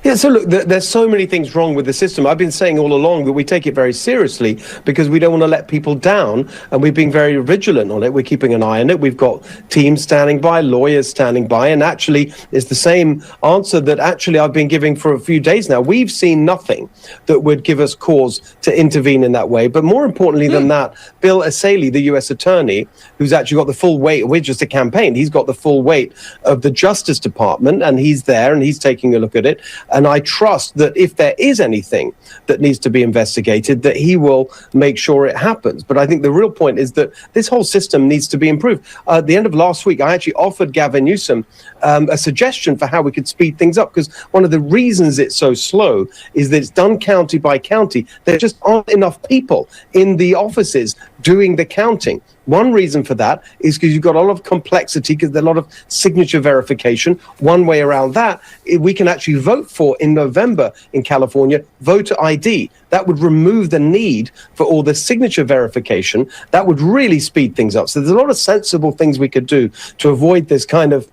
Yeah, so look, there's so many things wrong with the system. I've been saying all along that we take it very seriously because we don't want to let people down, and we've been very vigilant on it. We're keeping an eye on it. We've got teams standing by, lawyers standing by, and actually it's the same answer that actually I've been giving for a few days now. We've seen nothing that would give us cause to intervene in that way. But more importantly than that, Bill Assaley, the U.S. attorney, who's actually got the full weight, we're just a campaign, he's got the full weight of the Justice Department, and he's there and he's taking a look at it. And I trust that if there is anything that needs to be investigated, that he will make sure it happens. But I think the real point is that this whole system needs to be improved. At the end of last week, I actually offered Gavin Newsom a suggestion for how we could speed things up, because one of the reasons it's so slow is that it's done county by county. There just aren't enough people in the offices doing the counting. One reason for that is because you've got a lot of complexity, because there's a lot of signature verification. One way around that, we can actually vote for in November in California, voter ID. That would remove the need for all the signature verification. That would really speed things up. So there's a lot of sensible things we could do to avoid this kind of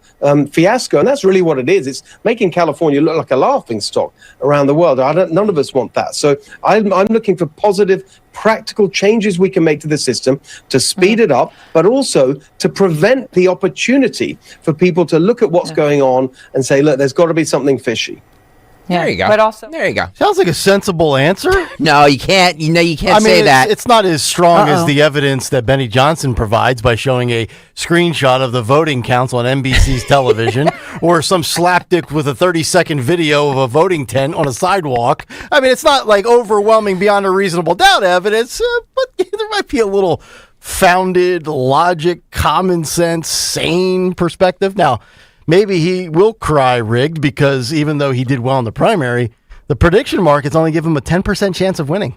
fiasco. And that's really what it is. It's making California look like a laughing stock around the world. None of us want that. So I'm looking for positive, practical changes we can make to the system to speed it up, but also to prevent the opportunity for people to look at what's going on and say, look, there's got to be something fishy. There you go. But also, there you go. Sounds like a sensible answer. No, you can't. You can't say that. It's not as strong as the evidence that Benny Johnson provides by showing a screenshot of the voting counts on NBC's television, or some slapdick with a 30-second video of a voting tent on a sidewalk. I mean, it's not like overwhelming beyond a reasonable doubt evidence, but there might be a little founded logic, common sense, sane perspective. Now, maybe he will cry rigged because even though he did well in the primary, the prediction markets only give him a 10% chance of winning.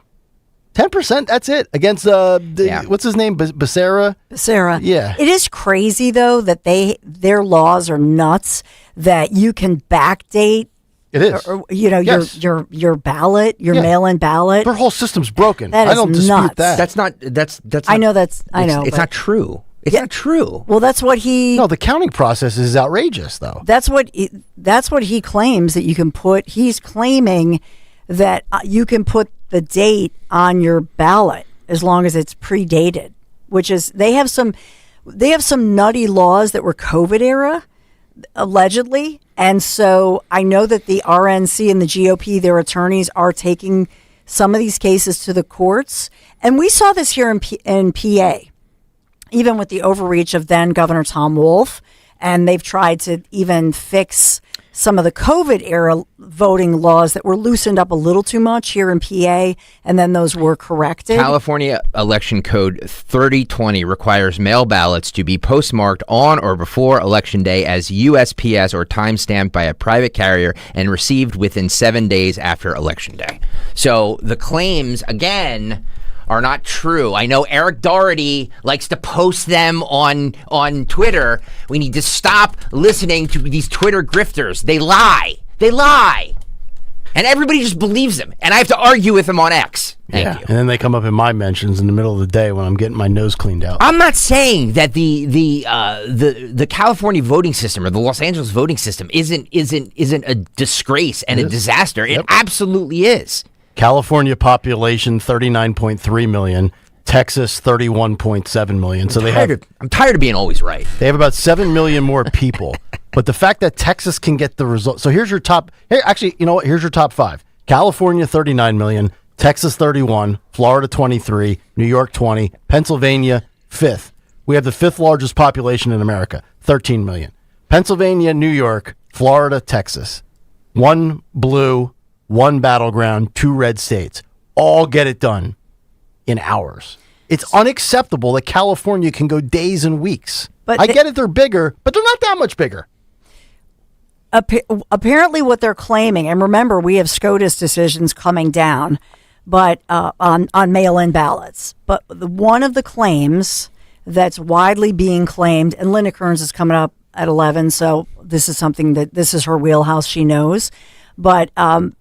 10%, that's it. Against what's his name? Becerra? Becerra. Yeah. It is crazy though that their laws are nuts that you can backdate. It is. Your ballot, your mail-in ballot. Their whole system's broken. That I don't is dispute nuts. that. That's not. I know that's. I know. It's not true. It's not true. Well, that's what he. No, the counting process is outrageous, though. That's what he claims that you can put. He's claiming that you can put the date on your ballot as long as it's predated, which is they have some nutty laws that were COVID era, allegedly. And so I know that the RNC and the GOP, their attorneys, are taking some of these cases to the courts. And we saw this here in PA, even with the overreach of then Governor Tom Wolf. And they've tried to even fix some of the COVID era voting laws that were loosened up a little too much here in PA, and then those were corrected. California Election Code 3020 requires mail ballots to be postmarked on or before Election Day as USPS or time-stamped by a private carrier and received within 7 days after Election Day. So the claims, again, are not true. I know Eric Doherty likes to post them on Twitter. We need to stop listening to these Twitter grifters. They lie. And everybody just believes them. And I have to argue with them on X. Thank you. And then they come up in my mentions in the middle of the day when I'm getting my nose cleaned out. I'm not saying that the California voting system or the Los Angeles voting system isn't a disgrace and a disaster. It absolutely is. California population 39.3 million, Texas 31.7 million. So I'm tired of being always right. They have about 7 million more people. But the fact that Texas can get the result. So here's your top. Actually, you know what? Here's your top 5. California 39 million, Texas 31, Florida 23, New York 20, Pennsylvania 5th. We have the 5th largest population in America, 13 million. Pennsylvania, New York, Florida, Texas. 1 blue, 1 battleground, 2 red states. All get it done in hours. It's unacceptable that California can go days and weeks. But I get it, they're bigger, but they're not that much bigger. Apparently what they're claiming, and remember, we have SCOTUS decisions coming down, but on mail-in ballots. But one of the claims that's widely being claimed, and Linda Kearns is coming up at 11, so this is her wheelhouse, she knows. But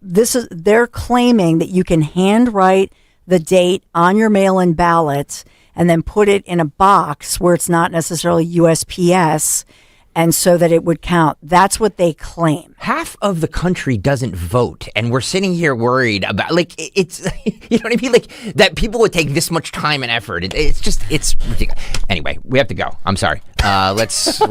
they're claiming that you can handwrite the date on your mail-in ballot and then put it in a box where it's not necessarily USPS, and so that it would count. That's what they claim. Half of the country doesn't vote, and we're sitting here worried about, it's, you know what I mean? That people would take this much time and effort. It's ridiculous. Anyway, we have to go. I'm sorry. Let's.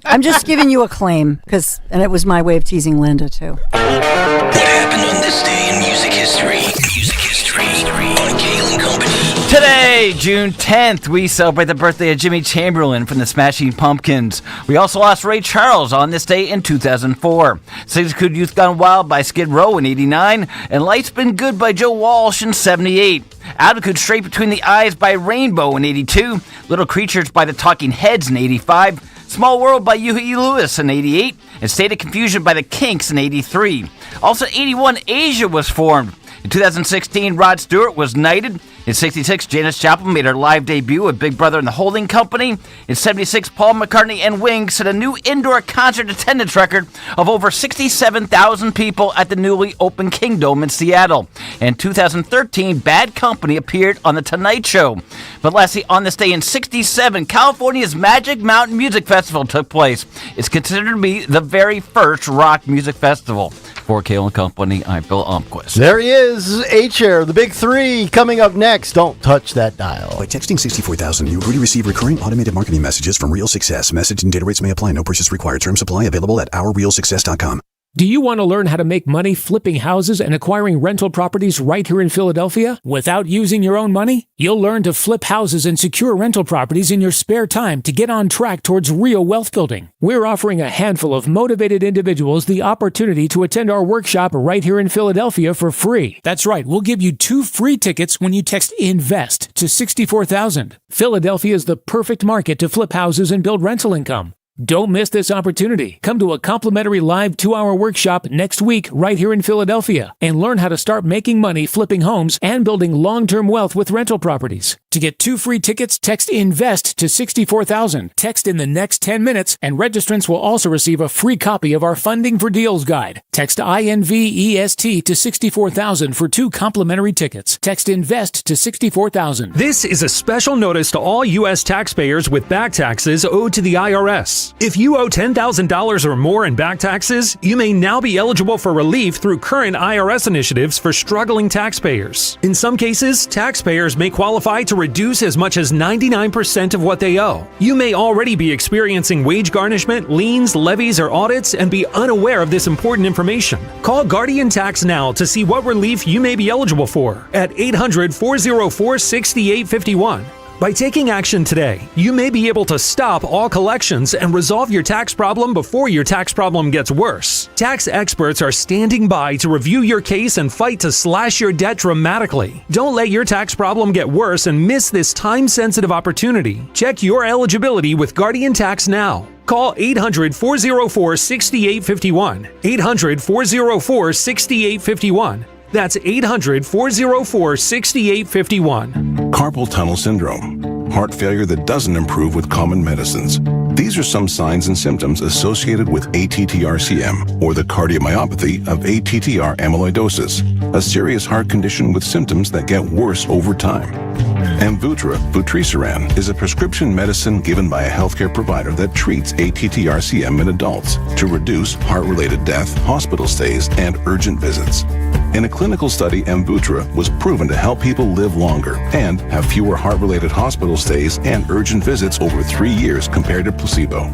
I'm just giving you a claim, and it was my way of teasing Linda, too. What happened on this day in music history? Music history on Kayal and Company. Today, June 10th, we celebrate the birthday of Jimmy Chamberlain from the Smashing Pumpkins. We also lost Ray Charles on this day in 2004. Six Good Youth Gone Wild by Skid Row in 89, and Life's Been Good by Joe Walsh in 78. Altitude Straight Between the Eyes by Rainbow in 82. Little Creatures by the Talking Heads in 85. Small World by Huey Lewis in 88. And State of Confusion by the Kinks in 83. Also 81, Asia was formed. In 2016, Rod Stewart was knighted. In 66, Janis Joplin made her live debut with Big Brother and the Holding Company. In 76, Paul McCartney and Wings set a new indoor concert attendance record of over 67,000 people at the newly opened Kingdome in Seattle. In 2013, Bad Company appeared on The Tonight Show. But lastly, on this day in 67, California's Magic Mountain Music Festival took place. It's considered to be the very first rock music festival. For Kayal and Company, I'm Bill Umquist. There he is, H-Air, the big 3, coming up next. Don't touch that dial. By texting 64,000, you agree to receive recurring automated marketing messages from Real Success. Message and data rates may apply. No purchase required. Terms apply. Available at ourrealsuccess.com. Do you want to learn how to make money flipping houses and acquiring rental properties right here in Philadelphia without using your own money? You'll learn to flip houses and secure rental properties in your spare time to get on track towards real wealth building. We're offering a handful of motivated individuals the opportunity to attend our workshop right here in Philadelphia for free. That's right, we'll give you 2 free tickets when you text INVEST to 64,000. Philadelphia is the perfect market to flip houses and build rental income. Don't miss this opportunity. Come to a complimentary live 2-hour workshop next week right here in Philadelphia and learn how to start making money flipping homes and building long-term wealth with rental properties. To get 2 free tickets, text INVEST to 64,000. Text in the next 10 minutes, and registrants will also receive a free copy of our Funding for Deals guide. Text INVEST to 64,000 for 2 complimentary tickets. Text INVEST to 64,000. This is a special notice to all U.S. taxpayers with back taxes owed to the IRS. If you owe $10,000 or more in back taxes, you may now be eligible for relief through current IRS initiatives for struggling taxpayers. In some cases, taxpayers may qualify to reduce as much as 99% of what they owe. You may already be experiencing wage garnishment, liens, levies, or audits and be unaware of this important information. Call Guardian Tax now to see what relief you may be eligible for at 800-404-6851. By taking action today, you may be able to stop all collections and resolve your tax problem before your tax problem gets worse. Tax experts are standing by to review your case and fight to slash your debt dramatically. Don't let your tax problem get worse and miss this time-sensitive opportunity. Check your eligibility with Guardian Tax now. Call 800-404-6851. 800-404-6851. That's 800-404-6851. Carpal tunnel syndrome, heart failure that doesn't improve with common medicines. These are some signs and symptoms associated with ATTR-CM, or the cardiomyopathy of ATTR amyloidosis, a serious heart condition with symptoms that get worse over time. Amvuttra, vutrisiran, is a prescription medicine given by a healthcare provider that treats ATTR-CM in adults to reduce heart-related death, hospital stays, and urgent visits. In a clinical study, Amvuttra was proven to help people live longer and have fewer heart-related hospital stays and urgent visits over 3 years compared to placebo.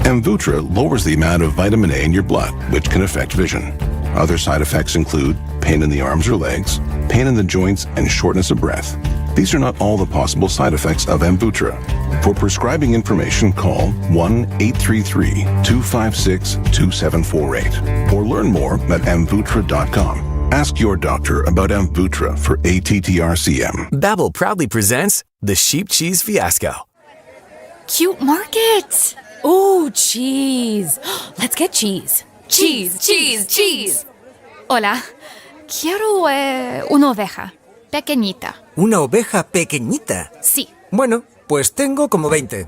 Amvuttra lowers the amount of vitamin A in your blood, which can affect vision. Other side effects include pain in the arms or legs, pain in the joints, and shortness of breath. These are not all the possible side effects of Amvuttra. For prescribing information, call 1-833-256-2748 or learn more at amvuttra.com. Ask your doctor about Amvuttra for ATTR-CM. Babbel proudly presents the Sheep Cheese Fiasco. Cute market. Ooh, cheese. Let's get cheese. Cheese, cheese, cheese. Hola. Quiero una oveja. Pequeñita. ¿Una oveja pequeñita? Sí. Bueno, pues tengo como 20.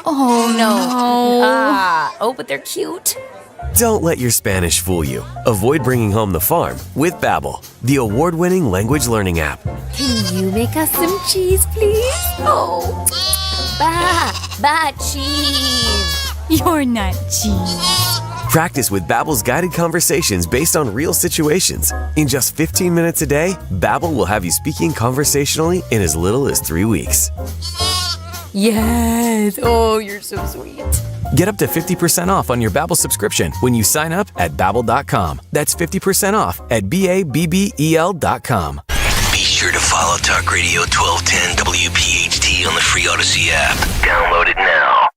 Oh, no. But they're cute. Don't let your Spanish fool you. Avoid bringing home the farm with Babbel, the award-winning language learning app. Can you make us some cheese, please? Oh, cheese. You're not cheese. Practice with Babbel's guided conversations based on real situations. In just 15 minutes a day, Babbel will have you speaking conversationally in as little as 3 weeks. Yes. Oh, you're so sweet. Get up to 50% off on your Babbel subscription when you sign up at Babbel.com. That's 50% off at BABBEL.com. Be sure to follow Talk Radio 1210 WPHT on the free Odyssey app. Download it now.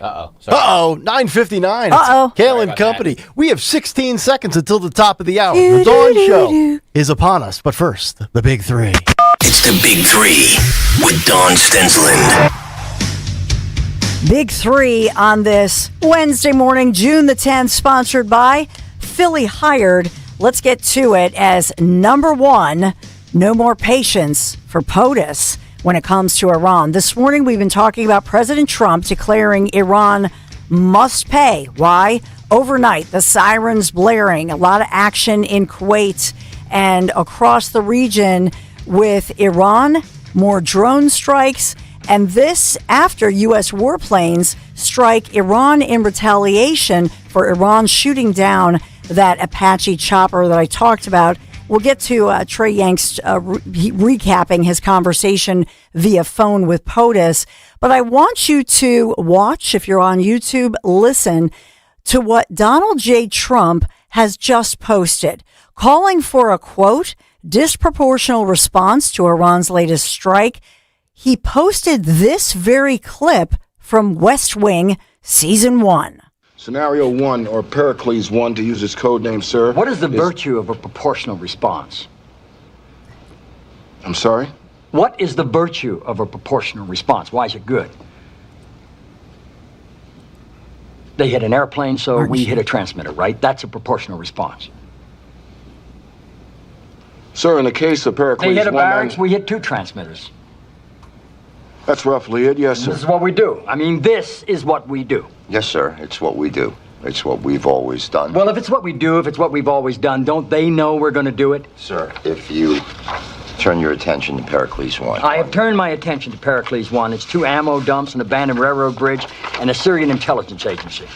Uh-oh, 9:59. Uh-oh. Kayal and Company. We have 16 seconds until the top of the hour. The Dawn Show is upon us. But first, the Big Three. It's the Big Three with Dawn Stensland. Big Three on this Wednesday morning, June the 10th, sponsored by Philly Hired. Let's get to it as number one, no more patience for POTUS when it comes to Iran. This morning, we've been talking about President Trump declaring Iran must pay. Why? Overnight, the sirens blaring, a lot of action in Kuwait and across the region with Iran, more drone strikes, and this after U.S. warplanes strike Iran in retaliation for Iran shooting down that Apache chopper that I talked about. We'll get to Trey Yanks recapping his conversation via phone with POTUS. But I want you to watch, if you're on YouTube, listen to what Donald J. Trump has just posted, calling for a, quote, disproportional response to Iran's latest strike. He posted this very clip from West Wing Season 1. Scenario 1, or Pericles 1, to use his code name, sir. What is the virtue of a proportional response? I'm sorry? What is the virtue of a proportional response? Why is it good? They hit an airplane, so we hit a transmitter, right? That's a proportional response. Sir, in the case of Pericles... They hit a barracks, we hit 2 transmitters. That's roughly it, yes, sir. This is what we do. I mean, this is what we do. Yes, sir. It's what we do. It's what we've always done. Well, if it's what we do, if it's what we've always done, don't they know we're going to do it? Sir, if you turn your attention to Pericles 1. I have turned my attention to Pericles 1. It's 2 ammo dumps, an abandoned railroad bridge, and a Syrian intelligence agency.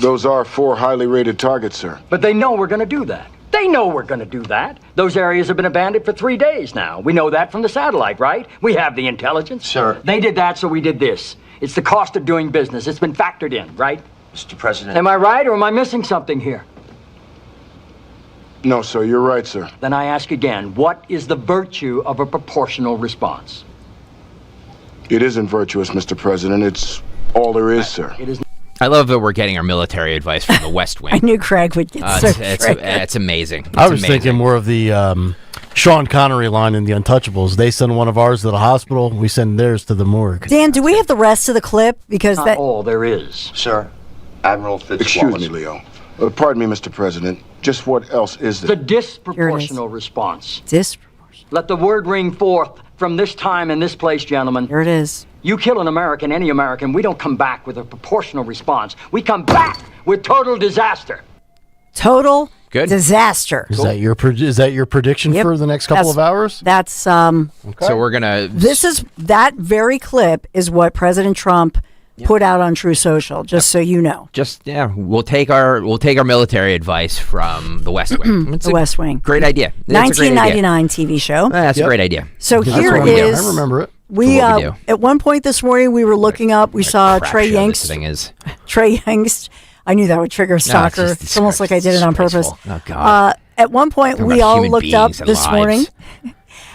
Those are 4 highly rated targets, sir. But they know we're going to do that. They know we're going to do that. Those areas have been abandoned for 3 days now. We know that from the satellite, right? We have the intelligence. Sir. They did that, so we did this. It's the cost of doing business. It's been factored in, right? Mr. President. Am I right, or am I missing something here? No, sir, you're right, sir. Then I ask again, what is the virtue of a proportional response? It isn't virtuous, Mr. President. It's all there is, sir. It is. I love that we're getting our military advice from the West Wing. I knew Craig would get so it's amazing. I was thinking more of the Sean Connery line in The Untouchables. They send one of ours to the hospital. We send theirs to the morgue. Dan, do we have the rest of the clip? Because Not all there is. Sir, Admiral Fitzwallace. Excuse me, Leo. Pardon me, Mr. President. Just what else is there? The disproportional response. Disproportional. Let the word ring forth from this time and this place, gentlemen. Here it is. You kill an American, any American, we don't come back with a proportional response. We come back with total disaster. Total disaster. Is that your prediction for the next couple of hours? That's Okay. So we're gonna. That very clip is what President Trump put out on True Social. Just so you know. We'll take our military advice from the West Wing. The West Wing. Great idea. 1999 TV show. That's a great idea. So here is. I remember it. We at one point this morning we were looking up. We saw Trey Yangst. Trey Yangst. I knew that would trigger stalker. It's almost like I did it on purpose. Oh God. At one point we all looked up this morning,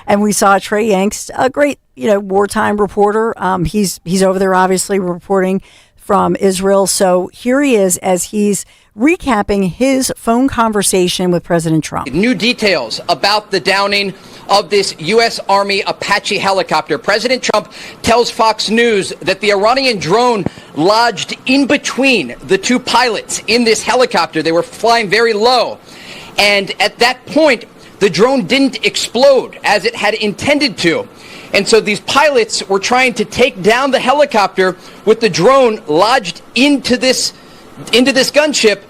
and we saw Trey Yangst, a great wartime reporter. He's over there obviously reporting from Israel. So here he is as he's recapping his phone conversation with President Trump. New details about the downing of this U.S. Army Apache helicopter. President Trump tells Fox News that the Iranian drone lodged in between the 2 pilots in this helicopter. They were flying very low. And at that point, the drone didn't explode as it had intended to. And so these pilots were trying to take down the helicopter with the drone lodged into this gunship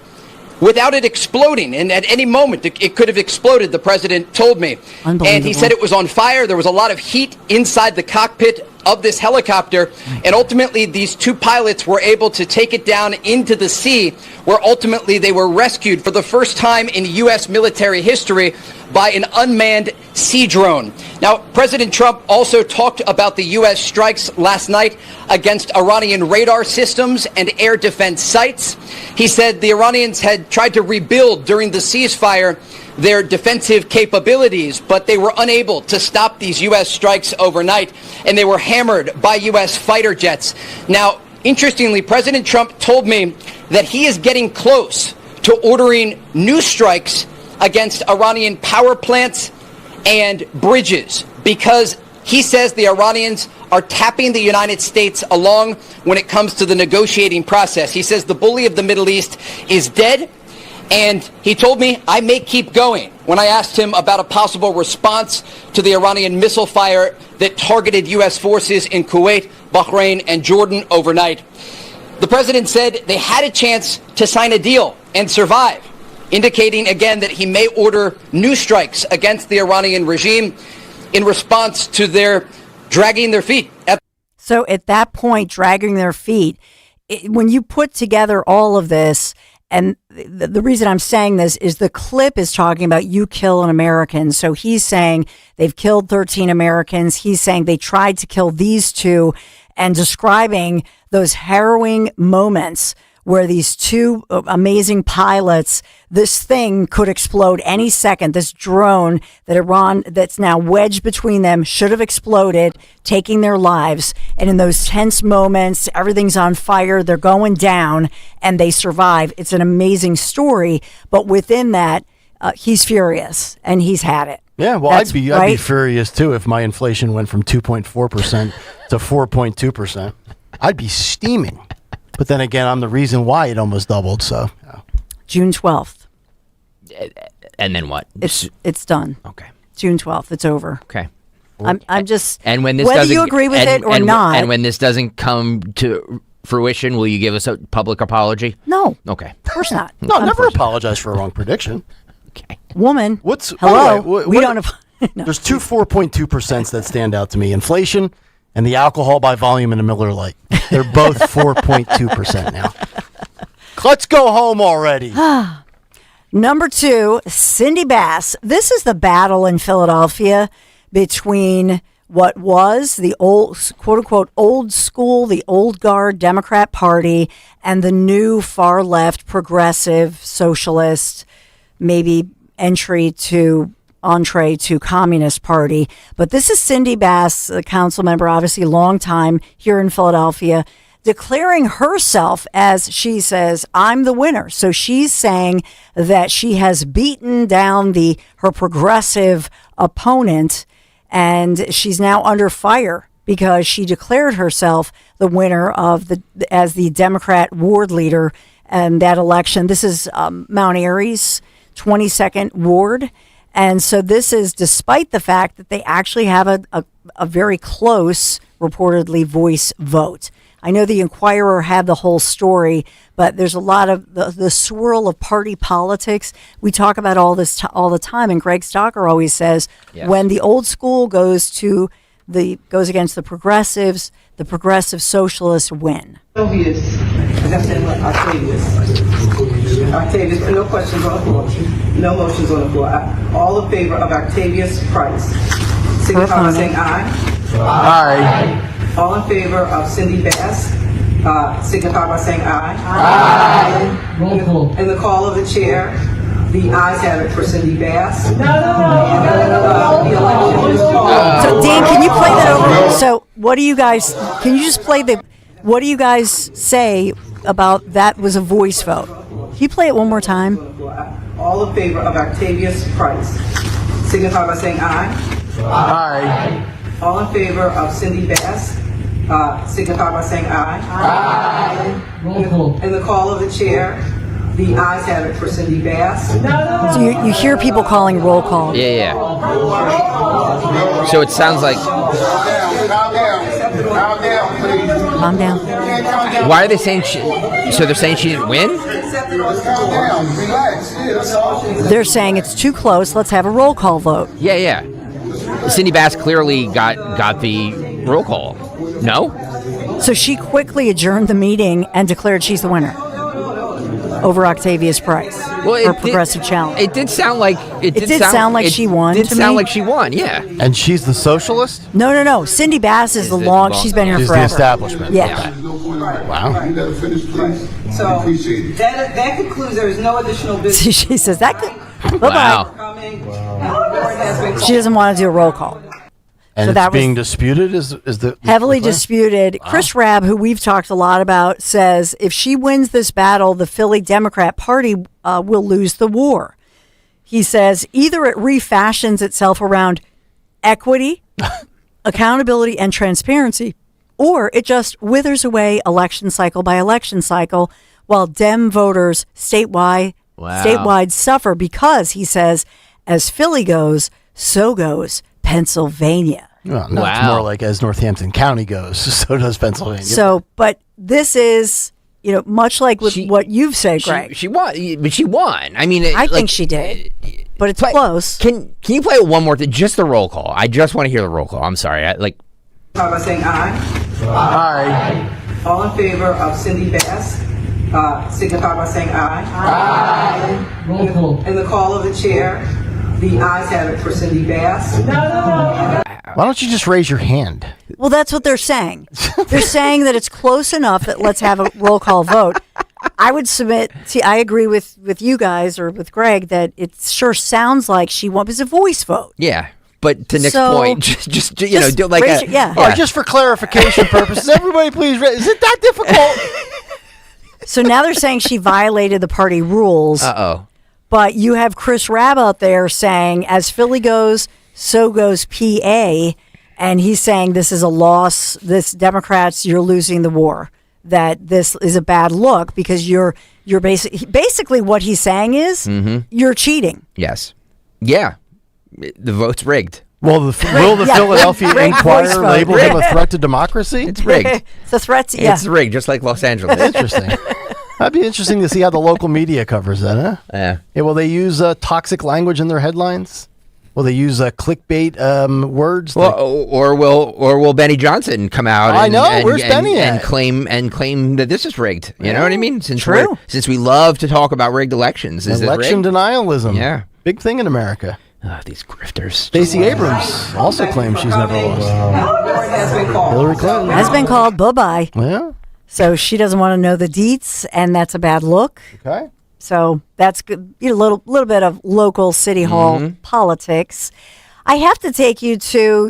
without it exploding. And at any moment, it could have exploded, the president told me. And he said it was on fire. There was a lot of heat inside the cockpit of this helicopter. And ultimately, these 2 pilots were able to take it down into the sea, where ultimately they were rescued for the first time in U.S. military history by an unmanned sea drone. Now, President Trump also talked about the U.S. strikes last night against Iranian radar systems and air defense sites. He said the Iranians had tried to rebuild during the ceasefire their defensive capabilities, but they were unable to stop these U.S. strikes overnight, and they were hammered by U.S. fighter jets. Now, interestingly, President Trump told me that he is getting close to ordering new strikes against Iranian power plants and bridges, because he says the Iranians are tapping the United States along when it comes to the negotiating process. He says the bully of the Middle East is dead, and he told me I may keep going when I asked him about a possible response to the Iranian missile fire that targeted U.S. forces in Kuwait, Bahrain, and Jordan overnight. The president said they had a chance to sign a deal and survive, indicating again that he may order new strikes against the Iranian regime in response to their dragging their feet. So at that point, dragging their feet, when you put together all of this, and the reason I'm saying this is the clip is talking about you kill an American. So he's saying they've killed 13 Americans. He's saying they tried to kill these 2 and describing those harrowing moments where these 2 amazing pilots, this thing could explode any second. This drone that Iran, that's now wedged between them, should have exploded, taking their lives. And in those tense moments, everything's on fire, they're going down, and they survive. It's an amazing story. But within that, he's furious and he's had it. Yeah, well, That's I'd be furious too if my inflation went from 2.4% to 4.2%. I'd be steaming. But then again, I'm the reason why it almost doubled. So June 12th. And then what? It's done. Okay. June 12th. It's over. Okay. I'm just. And when this whether doesn't, you agree with it or and, not, and when this doesn't come to fruition, will you give us a public apology? No. Okay. Of course not. no, never apologize for a wrong prediction. Okay. Woman. What's hello? Wait, we don't have. No. There's two 4.2% that stand out to me: inflation and the alcohol by volume in a Miller Lite. They're both 4.2% now. Let's go home already. Number 2, Cindy Bass. This is the battle in Philadelphia between what was the old, quote unquote, old school, the old guard Democrat Party, and the new far left progressive socialist, maybe entree to Communist Party. But this is Cindy Bass, a council member, obviously long time here in Philadelphia, declaring herself as, she says, I'm the winner. So she's saying that she has beaten down her progressive opponent, and she's now under fire because she declared herself the winner as the Democrat ward leader in that election. This is Mount Airy's 22nd ward. And so this is despite the fact that they actually have a very close, reportedly, voice vote. I know the Inquirer had the whole story, but there's a lot of the swirl of party politics. We talk about all this all the time, and Greg Stocker always says when the old school goes against the progressives socialists win. Octavius, no questions on the floor. No motions on the floor. All in favor of Octavius Price, signify by saying aye. Aye. All in favor of Cindy Bass, signify by saying aye. Aye. Roll call. In the call of the chair, the ayes have it for Cindy Bass. No. The election is called. So, Dean, can you play that over? So, what do you guys, can you just play what do you guys say about that was a voice vote? Can you play it one more time? All in favor of Octavius Price, signify by saying aye. Aye. All in favor of Cindy Bass, signify by saying aye. Aye. Roll call. In the call of the chair, the ayes have it for Cindy Bass. So you hear people calling roll call. Yeah. So it sounds like. Calm down. Why are they saying so they're saying she didn't win? They're saying it's too close. Let's have a roll call vote. Yeah. Cindy Bass clearly got the roll call. No? So she quickly adjourned the meeting and declared she's the winner over Octavius Price. Her progressive challenge. It did sound like it did sound like she won. It did sound like she won. Yeah. And she's the socialist? No. Cindy Bass is she's been here she's forever. The establishment. Yeah. Wow. So that concludes. There is no additional business. She says that could. Bye-bye. Wow. She doesn't want to do a roll call. And so it's that being disputed? Is the heavily disputed. Wow. Chris Rabb, who we've talked a lot about, says if she wins this battle, the Philly Democrat Party will lose the war. He says either it refashions itself around equity, accountability, and transparency, or it just withers away election cycle by election cycle while Dem voters statewide suffer because, he says, as Philly goes, so goes Pennsylvania. Well, no, it's more like as Northampton County goes, so does Pennsylvania. So, but this is, much like with what you've said, Greg. She won, but she won. I mean, I think she did, but it's close. Can you play it one more? Just the roll call. I just want to hear the roll call. I'm sorry. By saying aye. Aye. All in favor of Cindy Bass, signify by saying aye. Aye. Roll call. In the call of the chair, the ayes have it for Cindy Bass. Why don't you just raise your hand? Well, that's what they're saying. They're saying that it's close enough that let's have a roll call vote. I would submit. See, I agree with you guys or with Greg that it sure sounds like she won. It's a voice vote. Yeah. But to Nick's point, just do like just for clarification purposes, everybody please is it that difficult? So now they're saying she violated the party rules. Uh-oh. But you have Chris Rabb out there saying, as Philly goes, so goes PA. And he's saying this is a loss. This Democrats, you're losing the war. That this is a bad look because you're basically what he's saying is you're cheating. Yes. Yeah. The vote's rigged. Well, will the Philadelphia Inquirer label him a threat to democracy? It's rigged. It's a threat to, It's rigged, just like Los Angeles. Interesting. That'd be interesting to see how the local media covers that, huh? Yeah. Will they use toxic language in their headlines? Will they use clickbait words? Well, or will Benny Johnson come out? I know. Where's Benny and at? claim that this is rigged? You know what I mean? Since True. since we love to talk about rigged elections, is Election it rigged? denialism. Yeah, big thing in America. These grifters. Stacey Abrams also claims she's never lost. Hillary Clinton Has been called bye-bye. Yeah. So she doesn't want to know the deets, and that's a bad look. Okay. So that's good. A little bit of local city hall politics. I have to take you to,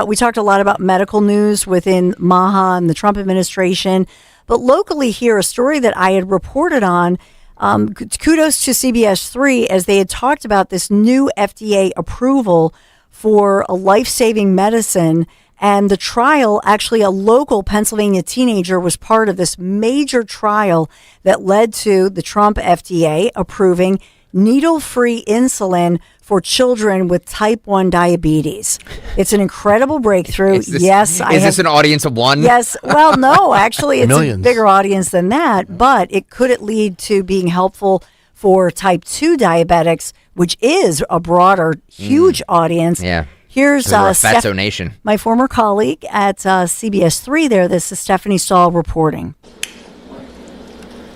we talked a lot about medical news within MAHA and the Trump administration, but locally here, a story that I had reported on, kudos to CBS 3 as they had talked about this new FDA approval for a life-saving medicine. And the trial, actually a local Pennsylvania teenager was part of this major trial that led to the Trump FDA approving needle-free insulin for children with type 1 diabetes. It's an incredible breakthrough. Is this an audience of one? Yes. Well, no, actually, it's Millions. a bigger audience than that, but it could lead to being helpful for type 2 diabetics, which is a broader, huge audience. Yeah. Here's we're a Fatso Nation. my former colleague at CBS 3 there. This is Stephanie Stahl reporting.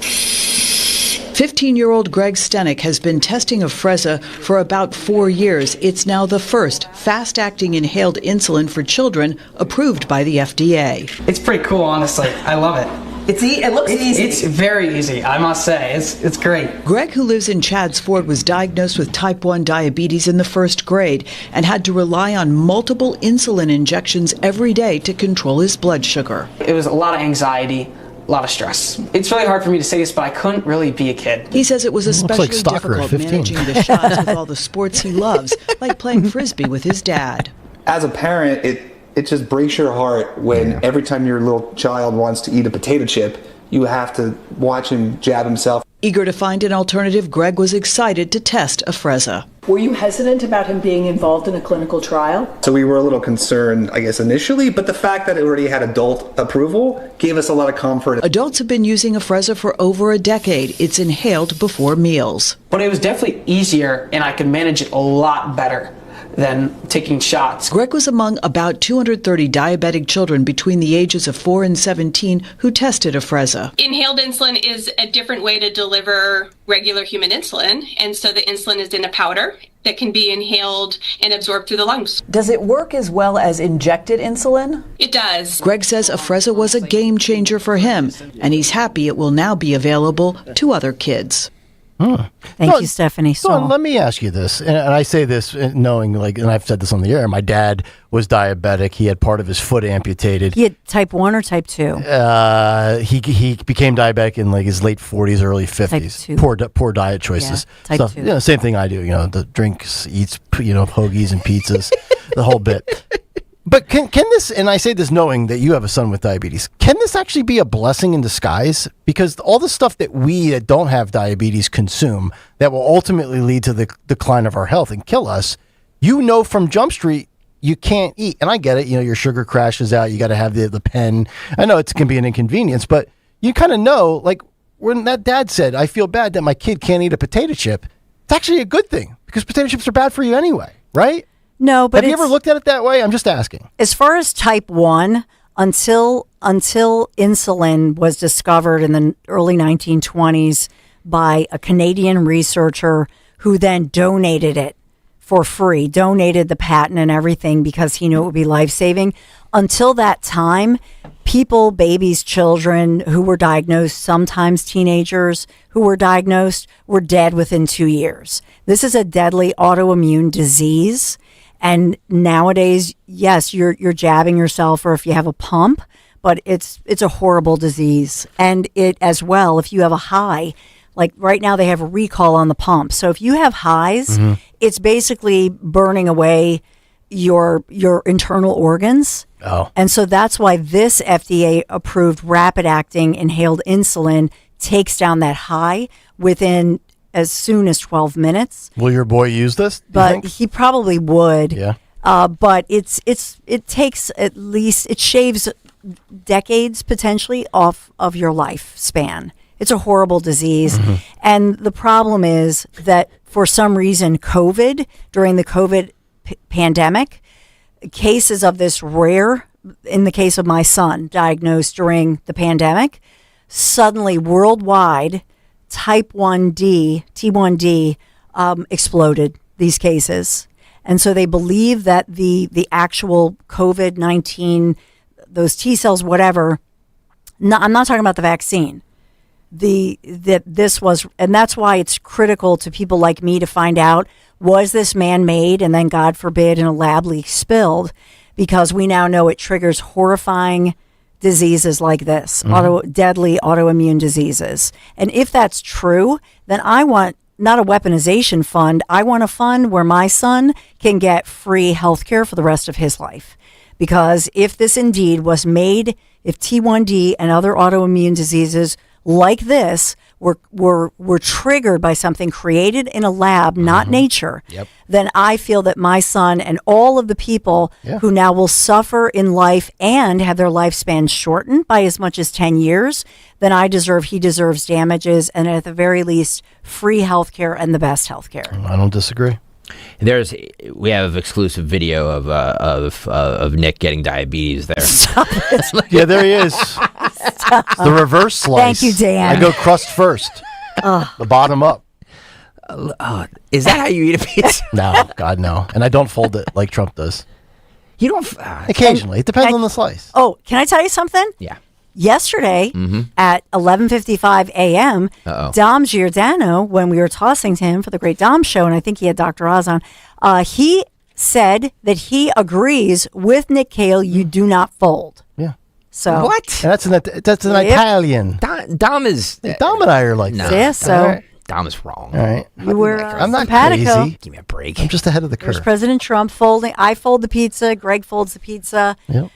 15-year-old Greg Stenick has been testing Afrezza for about 4 years. It's now the first fast-acting inhaled insulin for children approved by the FDA. It's pretty cool, honestly. I love it. It looks easy. It's very easy, I must say. It's great. Greg, who lives in Chadds Ford, was diagnosed with type 1 diabetes in the first grade and had to rely on multiple insulin injections every day to control his blood sugar. It was a lot of anxiety, a lot of stress. It's really hard for me to say this, but I couldn't really be a kid. He says it was especially difficult 15. managing the shots with all the sports he loves, like playing Frisbee with his dad. As a parent, it just breaks your heart when every time your little child wants to eat a potato chip, you have to watch him jab himself. Eager to find an alternative, Greg was excited to test Afrezza. Were you hesitant about him being involved in a clinical trial? So we were a little concerned, I guess, initially, but the fact that it already had adult approval gave us a lot of comfort. Adults have been using Afrezza for over a decade. It's inhaled before meals. But it was definitely easier, and I could manage it a lot better than taking shots. Greg was among about 230 diabetic children between the ages of 4 and 17 who tested Afrezza. Inhaled insulin is a different way to deliver regular human insulin, and so the insulin is in a powder that can be inhaled and absorbed through the lungs. Does it work as well as injected insulin? It does. Greg says Afrezza was a game changer for him, and he's happy it will now be available to other kids. Thank you, Stephanie. So let me ask you this, and I say this knowing, and I've said this on the air, my dad was diabetic. He had part of his foot amputated. He had type 1 or type 2? He became diabetic in his late 40s, early 50s. Poor diet choices. Yeah, type 2. Same thing I do. The drinks, eats, hoagies and pizzas, the whole bit. But can this, and I say this knowing that you have a son with diabetes, can this actually be a blessing in disguise? Because all the stuff that we that don't have diabetes consume that will ultimately lead to the decline of our health and kill us, from Jump Street, you can't eat. And I get it, your sugar crashes out, you got to have the pen. I know it can be an inconvenience, but you kind of know, when that dad said, I feel bad that my kid can't eat a potato chip, it's actually a good thing because potato chips are bad for you anyway, right? No, but have you ever looked at it that way? I'm just asking. As far as type 1, until insulin was discovered in the early 1920s by a Canadian researcher who then donated it for free, donated the patent and everything because he knew it would be life-saving. Until that time, people, babies, children who were diagnosed, sometimes teenagers who were diagnosed, were dead within 2 years. This is a deadly autoimmune disease. And nowadays, yes, you're jabbing yourself, or if you have a pump, but it's a horrible disease. And it as well, if you have a high Like right now they have a recall on the pump. So if you have highs, it's basically burning away your internal organs. Oh. And so that's why this FDA approved rapid acting inhaled insulin takes down that high within as soon as 12 minutes. Will your boy use this? do you But think? he probably would. Yeah. But it takes at least, it shaves decades potentially off of your lifespan. It's a horrible disease. And the problem is that for some reason, during the COVID pandemic, cases of this rare, in the case of my son, diagnosed during the pandemic, suddenly worldwide, type 1D, T1D, exploded, these cases. And so they believe that the actual COVID-19, those T cells, whatever, I'm not talking about the vaccine. This was, and that's why it's critical to people like me to find out, was this man-made and then, God forbid, in a lab leak spilled? Because we now know it triggers horrifying diseases like this, deadly autoimmune diseases. And if that's true, then I want not a weaponization fund. I want a fund where my son can get free health care for the rest of his life. Because if this indeed was made, if T1D and other autoimmune diseases like this were triggered by something created in a lab, not nature, then I feel that my son and all of the people who now will suffer in life and have their lifespan shortened by as much as 10 years, then he deserves damages and at the very least free health care and the best health care. I don't disagree. We have exclusive video of Nick getting diabetes there. Yeah, there he is. It's the reverse slice. Thank you, Dan. I go crust first. The bottom up. Is that how you eat a pizza? No, God, no. And I don't fold it like Trump does. You don't. Occasionally. It depends on the slice. Oh, can I tell you something? Yeah. Yesterday at 11:55 a.m., Dom Giordano, when we were tossing to him for the Great Dom Show, and I think he had Dr. Oz on, he said that he agrees with Nick Kayal, you do not fold. Yeah. So what? That's an Italian. Dom is. Dom and I are like that. Yeah, so Dom is wrong. All right. you were I'm not simpatico. crazy. Give me a break. I'm just ahead of the There's curve. President Trump folding. I fold the pizza. Greg folds the pizza. Yep.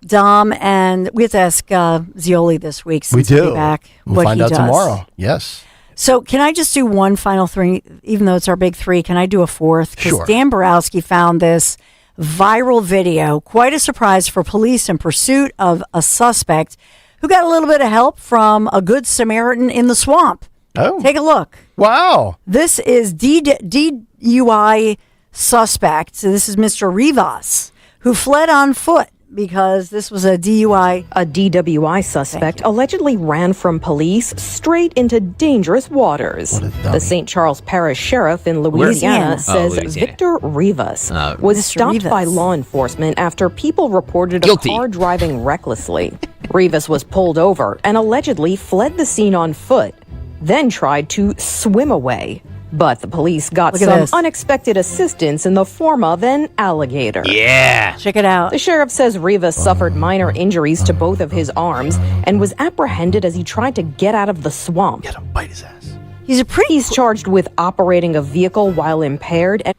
Dom, and we have to ask Zioli this week since We he'll do. be back. We'll what find he out does. tomorrow. Yes. So can I just do one final three, even though it's our big three? Can I do a fourth? Because Sure. Dan Borowski found this viral video, quite a surprise for police in pursuit of a suspect who got a little bit of help from a good Samaritan in the swamp. Oh. Take a look. Wow. This is DUI suspect. So this is Mr. Rivas, who fled on foot because this was a DUI. A DWI suspect allegedly ran from police straight into dangerous waters. The St. Charles Parish Sheriff in Louisiana says Victor Rivas was Mr. stopped Rivas. by law enforcement after people reported a car driving recklessly. Rivas was pulled over and allegedly fled the scene on foot, then tried to swim away. But the police got Look at some this. unexpected assistance in the form of an alligator. Yeah. Check it out. The sheriff says Rivas suffered minor injuries to both of his arms and was apprehended as he tried to get out of the swamp. Get him, bite his ass. He's charged with operating a vehicle while impaired. And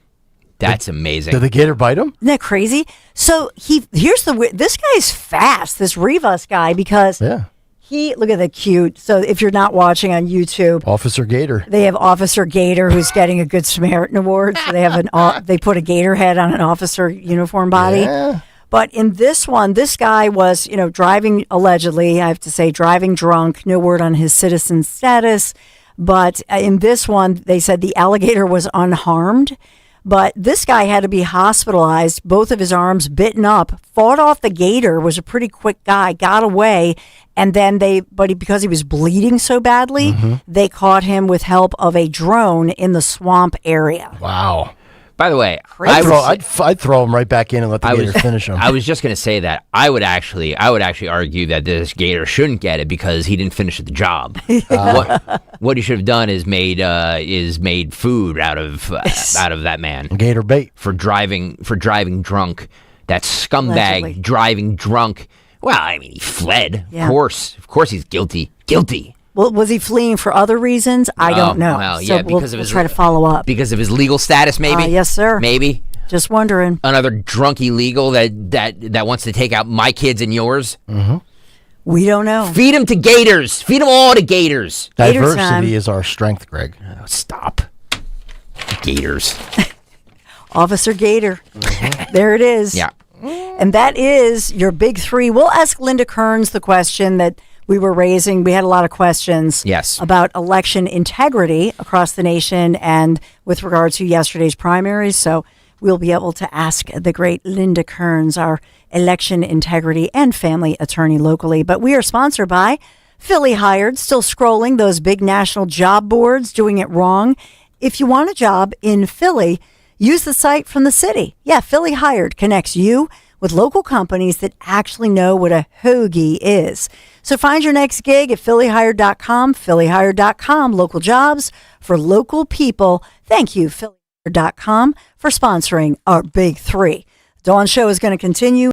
That's amazing. Did the gator bite him? Isn't that crazy? So this guy's fast, this Rivas guy, because look at the cute. So if you're not watching on YouTube, Officer Gator. they have Officer Gator who's getting a Good Samaritan award. So they have they put a gator head on an officer uniform body. Yeah. But in this one, this guy was, driving allegedly, I have to say, driving drunk. No word on his citizen status. But in this one, they said the alligator was unharmed. But this guy had to be hospitalized, both of his arms bitten up, fought off the gator, was a pretty quick guy, got away, and then because he was bleeding so badly, they caught him with help of a drone in the swamp area. Wow. By the way, I'd throw him right back in and let the gator finish him. I was just going to say that I would actually argue that this gator shouldn't get it because he didn't finish the job. What he should have done is made food out of that man. Gator bait for driving drunk. That scumbag Allegedly. driving drunk. Well, I mean, he fled. Yeah. Of course he's guilty. Guilty. Well, was he fleeing for other reasons? I don't know. Well, so yeah, because we'll try to follow up. Because of his legal status, maybe? Yes, sir. Maybe. Just wondering. Another drunk illegal that wants to take out my kids and yours? Mm-hmm. We don't know. Feed them to gators. Feed them all to gators. Diversity is our strength, Greg. Oh, stop. Gators. Officer Gator. There it is. Yeah. And that is your big three. We'll ask Linda Kearns the question that we were raising. We had a lot of questions about election integrity across the nation and with regard to yesterday's primaries. So we'll be able to ask the great Linda Kearns, our election integrity and family attorney locally. But we are sponsored by Philly Hired, still scrolling those big national job boards, doing it wrong. If you want a job in Philly, use the site from the city. Yeah, Philly Hired connects you with local companies that actually know what a hoagie is. So find your next gig at phillyhired.com, phillyhired.com, local jobs for local people. Thank you, phillyhired.com, for sponsoring our Big Three. Dawn Show is going to continue.